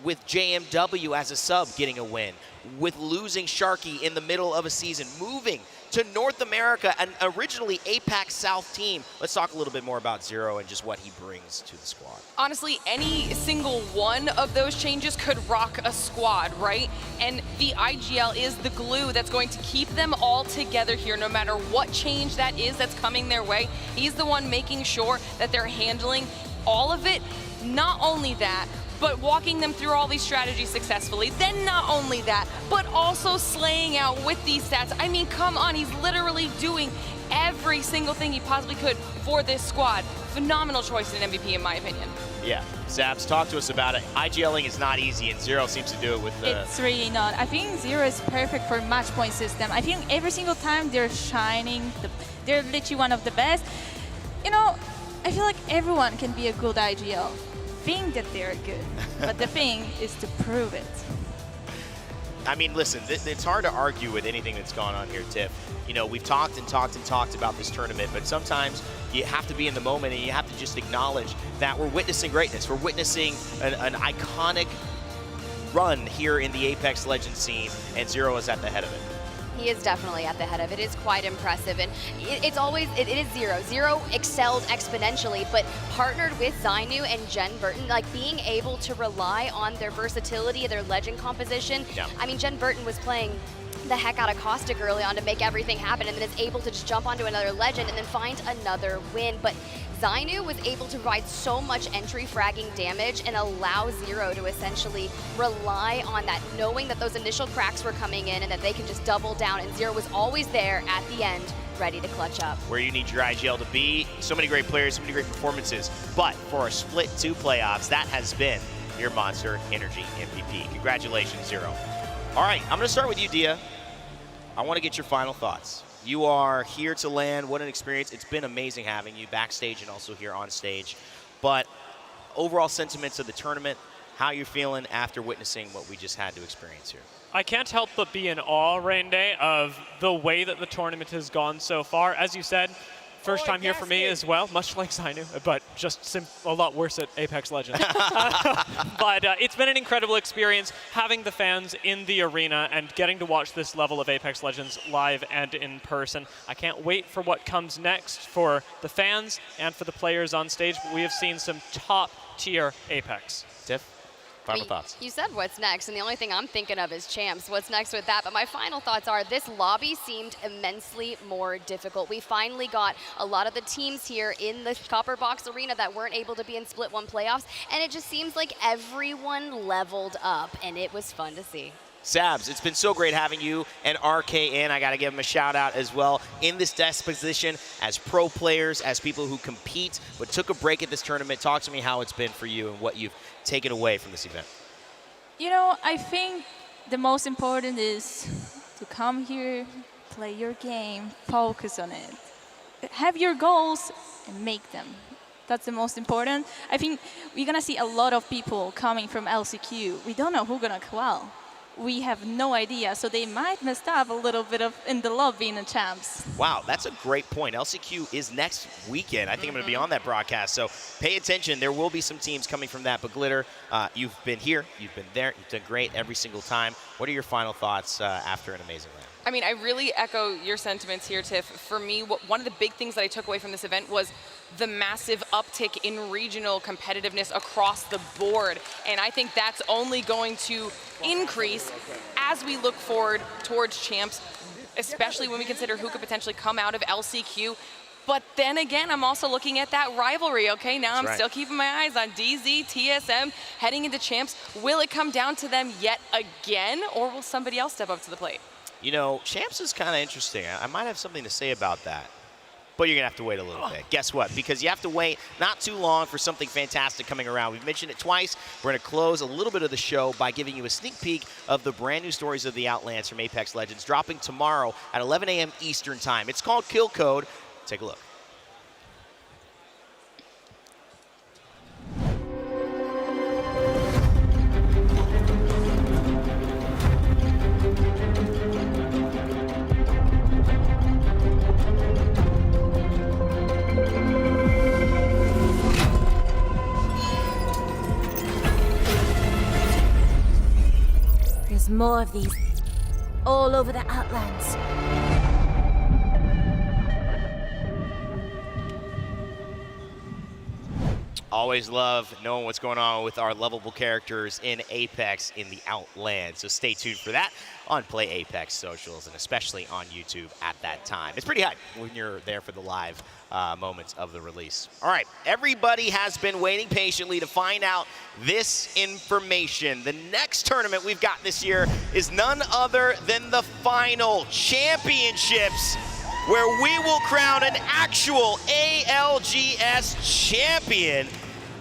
with JMW as a sub getting a win, with losing Sharky in the middle of a season, moving to North America, an originally APAC South team. Let's talk a little bit more about Zero and just what he brings to the squad. Honestly, any single one of those changes could rock a squad, right? And the IGL is the glue that's going to keep them all together here, no matter what change that is that's coming their way. He's the one making sure that they're handling all of it. Not only that, but walking them through all these strategies successfully. Then not only that, but also slaying out with these stats. I mean, come on, he's literally doing every single thing he possibly could for this squad. Phenomenal choice in MVP, in my opinion. Yeah, Zabs, talk to us about it. IGLing is not easy, and Zero seems to do it with the... It's really not. I think Zero is perfect for match point system. I think every single time they're shining, they're literally one of the best. You know, I feel like everyone can be a good IGL. Think that they're good, but the thing is to prove it. I mean, listen, it's hard to argue with anything that's gone on here, Tiff. You know, we've talked and talked and talked about this tournament, but sometimes you have to be in the moment and you have to just acknowledge that we're witnessing greatness. We're witnessing an iconic run here in the Apex Legends scene, and Zero is at the head of it. He is definitely at the head of it. It's quite impressive, and it's always, it is Zero. Zero excelled exponentially, but partnered with Zainu and Jen Burton, like being able to rely on their versatility, their legend composition. Yeah. I mean, Jen Burton was playing the heck out of Caustic early on to make everything happen, and then is able to just jump onto another legend and then find another win. But Zainu was able to provide so much entry fragging damage and allow Zero to essentially rely on that, knowing that those initial cracks were coming in and that they can just double down, and Zero was always there at the end, ready to clutch up. Where you need your IGL to be. So many great players, so many great performances. But for our Split 2 playoffs, that has been your Monster Energy MVP. Congratulations, Zero. All right, I'm going to start with you, Dia. I want to get your final thoughts. You are here to land. What an experience. It's been amazing having you backstage and also here on stage. But overall sentiments of the tournament, how you're feeling after witnessing what we just had to experience here. I can't help but be in awe, Rain Day, of the way that the tournament has gone so far. As you said, first time here for me as well, much like Zainu, but just a lot worse at Apex Legends. But it's been an incredible experience having the fans in the arena and getting to watch this level of Apex Legends live and in person. I can't wait for what comes next for the fans and for the players on stage, but we have seen some top-tier Apex. Tiff? Final thoughts. You said what's next, and the only thing I'm thinking of is champs. What's next with that? But my final thoughts are this lobby seemed immensely more difficult. We finally got a lot of the teams here in the Copper Box Arena that weren't able to be in Split 1 playoffs, and it just seems like everyone leveled up, and it was fun to see. Zabs, it's been so great having you and RKN. I got to give them a shout out as well in this desk position as pro players, as people who compete but took a break at this tournament. Talk to me how it's been for you and what you've taken away from this event. You know, I think the most important is to come here, play your game, focus on it. Have your goals and make them. That's the most important. I think we're going to see a lot of people coming from LCQ. We don't know who's going to qual. We have no idea, so they might mess up a little bit in the lobby in the champs. Wow, that's a great point. LCQ is next weekend. I think I'm going to be on that broadcast, so pay attention. There will be some teams coming from that, but Glitter, you've been here, you've been there, you've done great every single time. What are your final thoughts after an amazing round? I mean, I really echo your sentiments here, Tiff. For me, one of the big things that I took away from this event was the massive uptick in regional competitiveness across the board. And I think that's only going to increase as we look forward towards champs, especially when we consider who could potentially come out of LCQ. But then again, I'm also looking at that rivalry, okay? Now I'm still keeping my eyes on DZ, TSM, heading into champs. Will it come down to them yet again, or will somebody else step up to the plate? You know, champs is kind of interesting. I might have something to say about that. But you're going to have to wait a little bit. Guess what? Because you have to wait not too long for something fantastic coming around. We've mentioned it twice. We're going to close a little bit of the show by giving you a sneak peek of the brand new stories of the Outlands from Apex Legends, dropping tomorrow at 11 a.m. Eastern Time. It's called Kill Code. Take a look. There's more of these all over the Outlands. Always love knowing what's going on with our lovable characters in Apex in the Outland. So stay tuned for that on Play Apex socials and especially on YouTube at that time. It's pretty hype when you're there for the live moments of the release. All right, everybody has been waiting patiently to find out this information. The next tournament we've got this year is none other than the Final Championships, where we will crown an actual ALGS champion.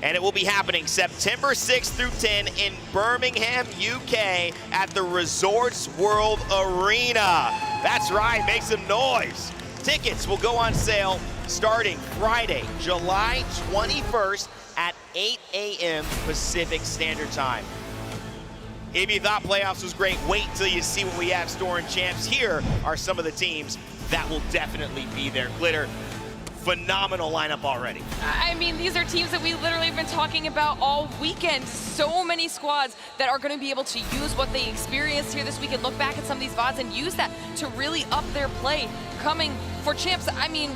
And it will be happening September 6th through 10 in Birmingham, UK at the Resorts World Arena. That's right, make some noise. Tickets will go on sale starting Friday, July 21st at 8 a.m. Pacific Standard Time. If you thought playoffs was great, wait till you see what we have storing champs. Here are some of the teams that will definitely be there. Glitter, phenomenal lineup already. I mean, these are teams that we literally have been talking about all weekend. So many squads that are going to be able to use what they experienced here this weekend, look back at some of these VODs and use that to really up their play coming for champs. I mean,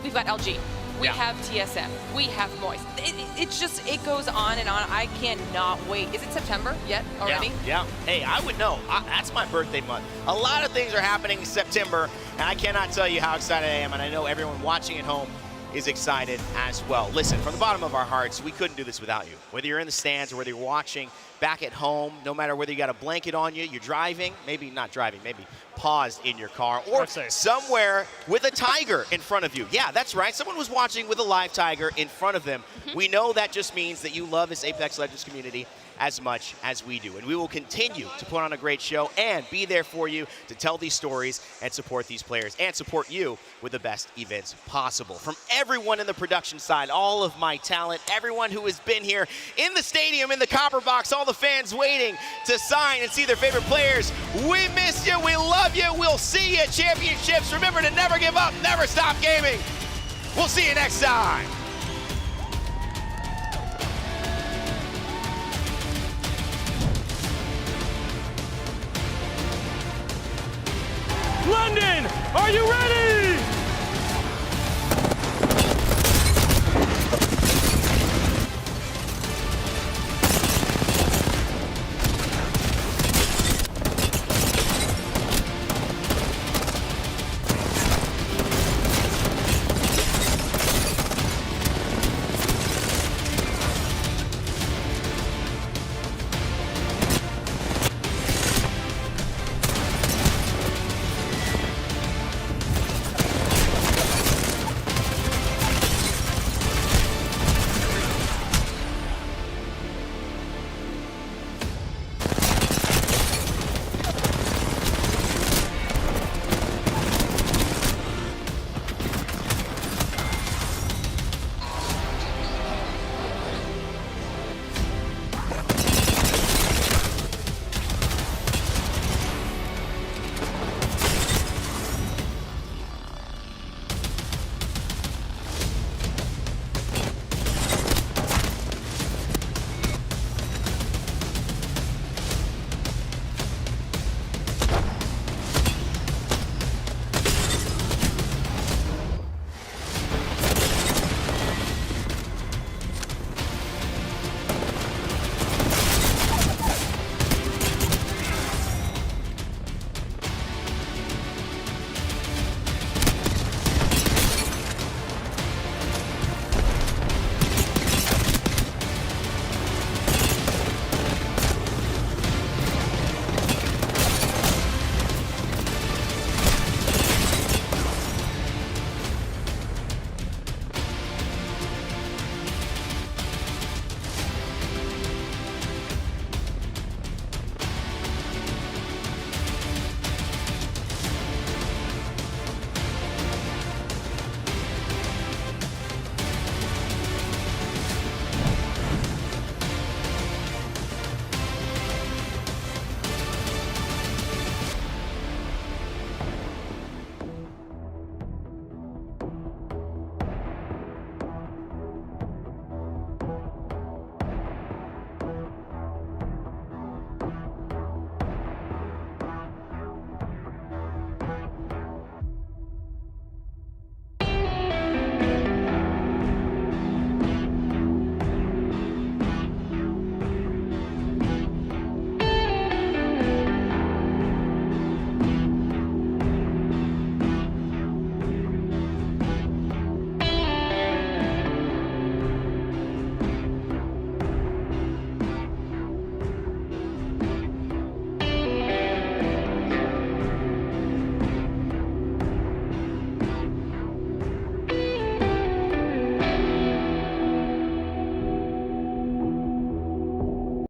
we've got LG. We have TSM. We have Moist. It goes on and on. I cannot wait. Is it September yet already? Yeah. Hey, I would know. That's my birthday month. A lot of things are happening in September, and I cannot tell you how excited I am, and I know everyone watching at home is excited as well. Listen, from the bottom of our hearts, we couldn't do this without you. Whether you're in the stands or whether you're watching back at home, no matter whether you got a blanket on you, you're driving, maybe not driving, maybe paused in your car, or somewhere with a tiger in front of you. Yeah, that's right. Someone was watching with a live tiger in front of them. We know that just means that you love this Apex Legends community as much as we do. And we will continue to put on a great show and be there for you to tell these stories and support these players and support you with the best events possible. From everyone in the production side, all of my talent, everyone who has been here in the stadium, in the Copper Box, all the fans waiting to sign and see their favorite players. We miss you. We love you. We'll see you at championships. Remember to never give up, never stop gaming. We'll see you next time. London, are you ready?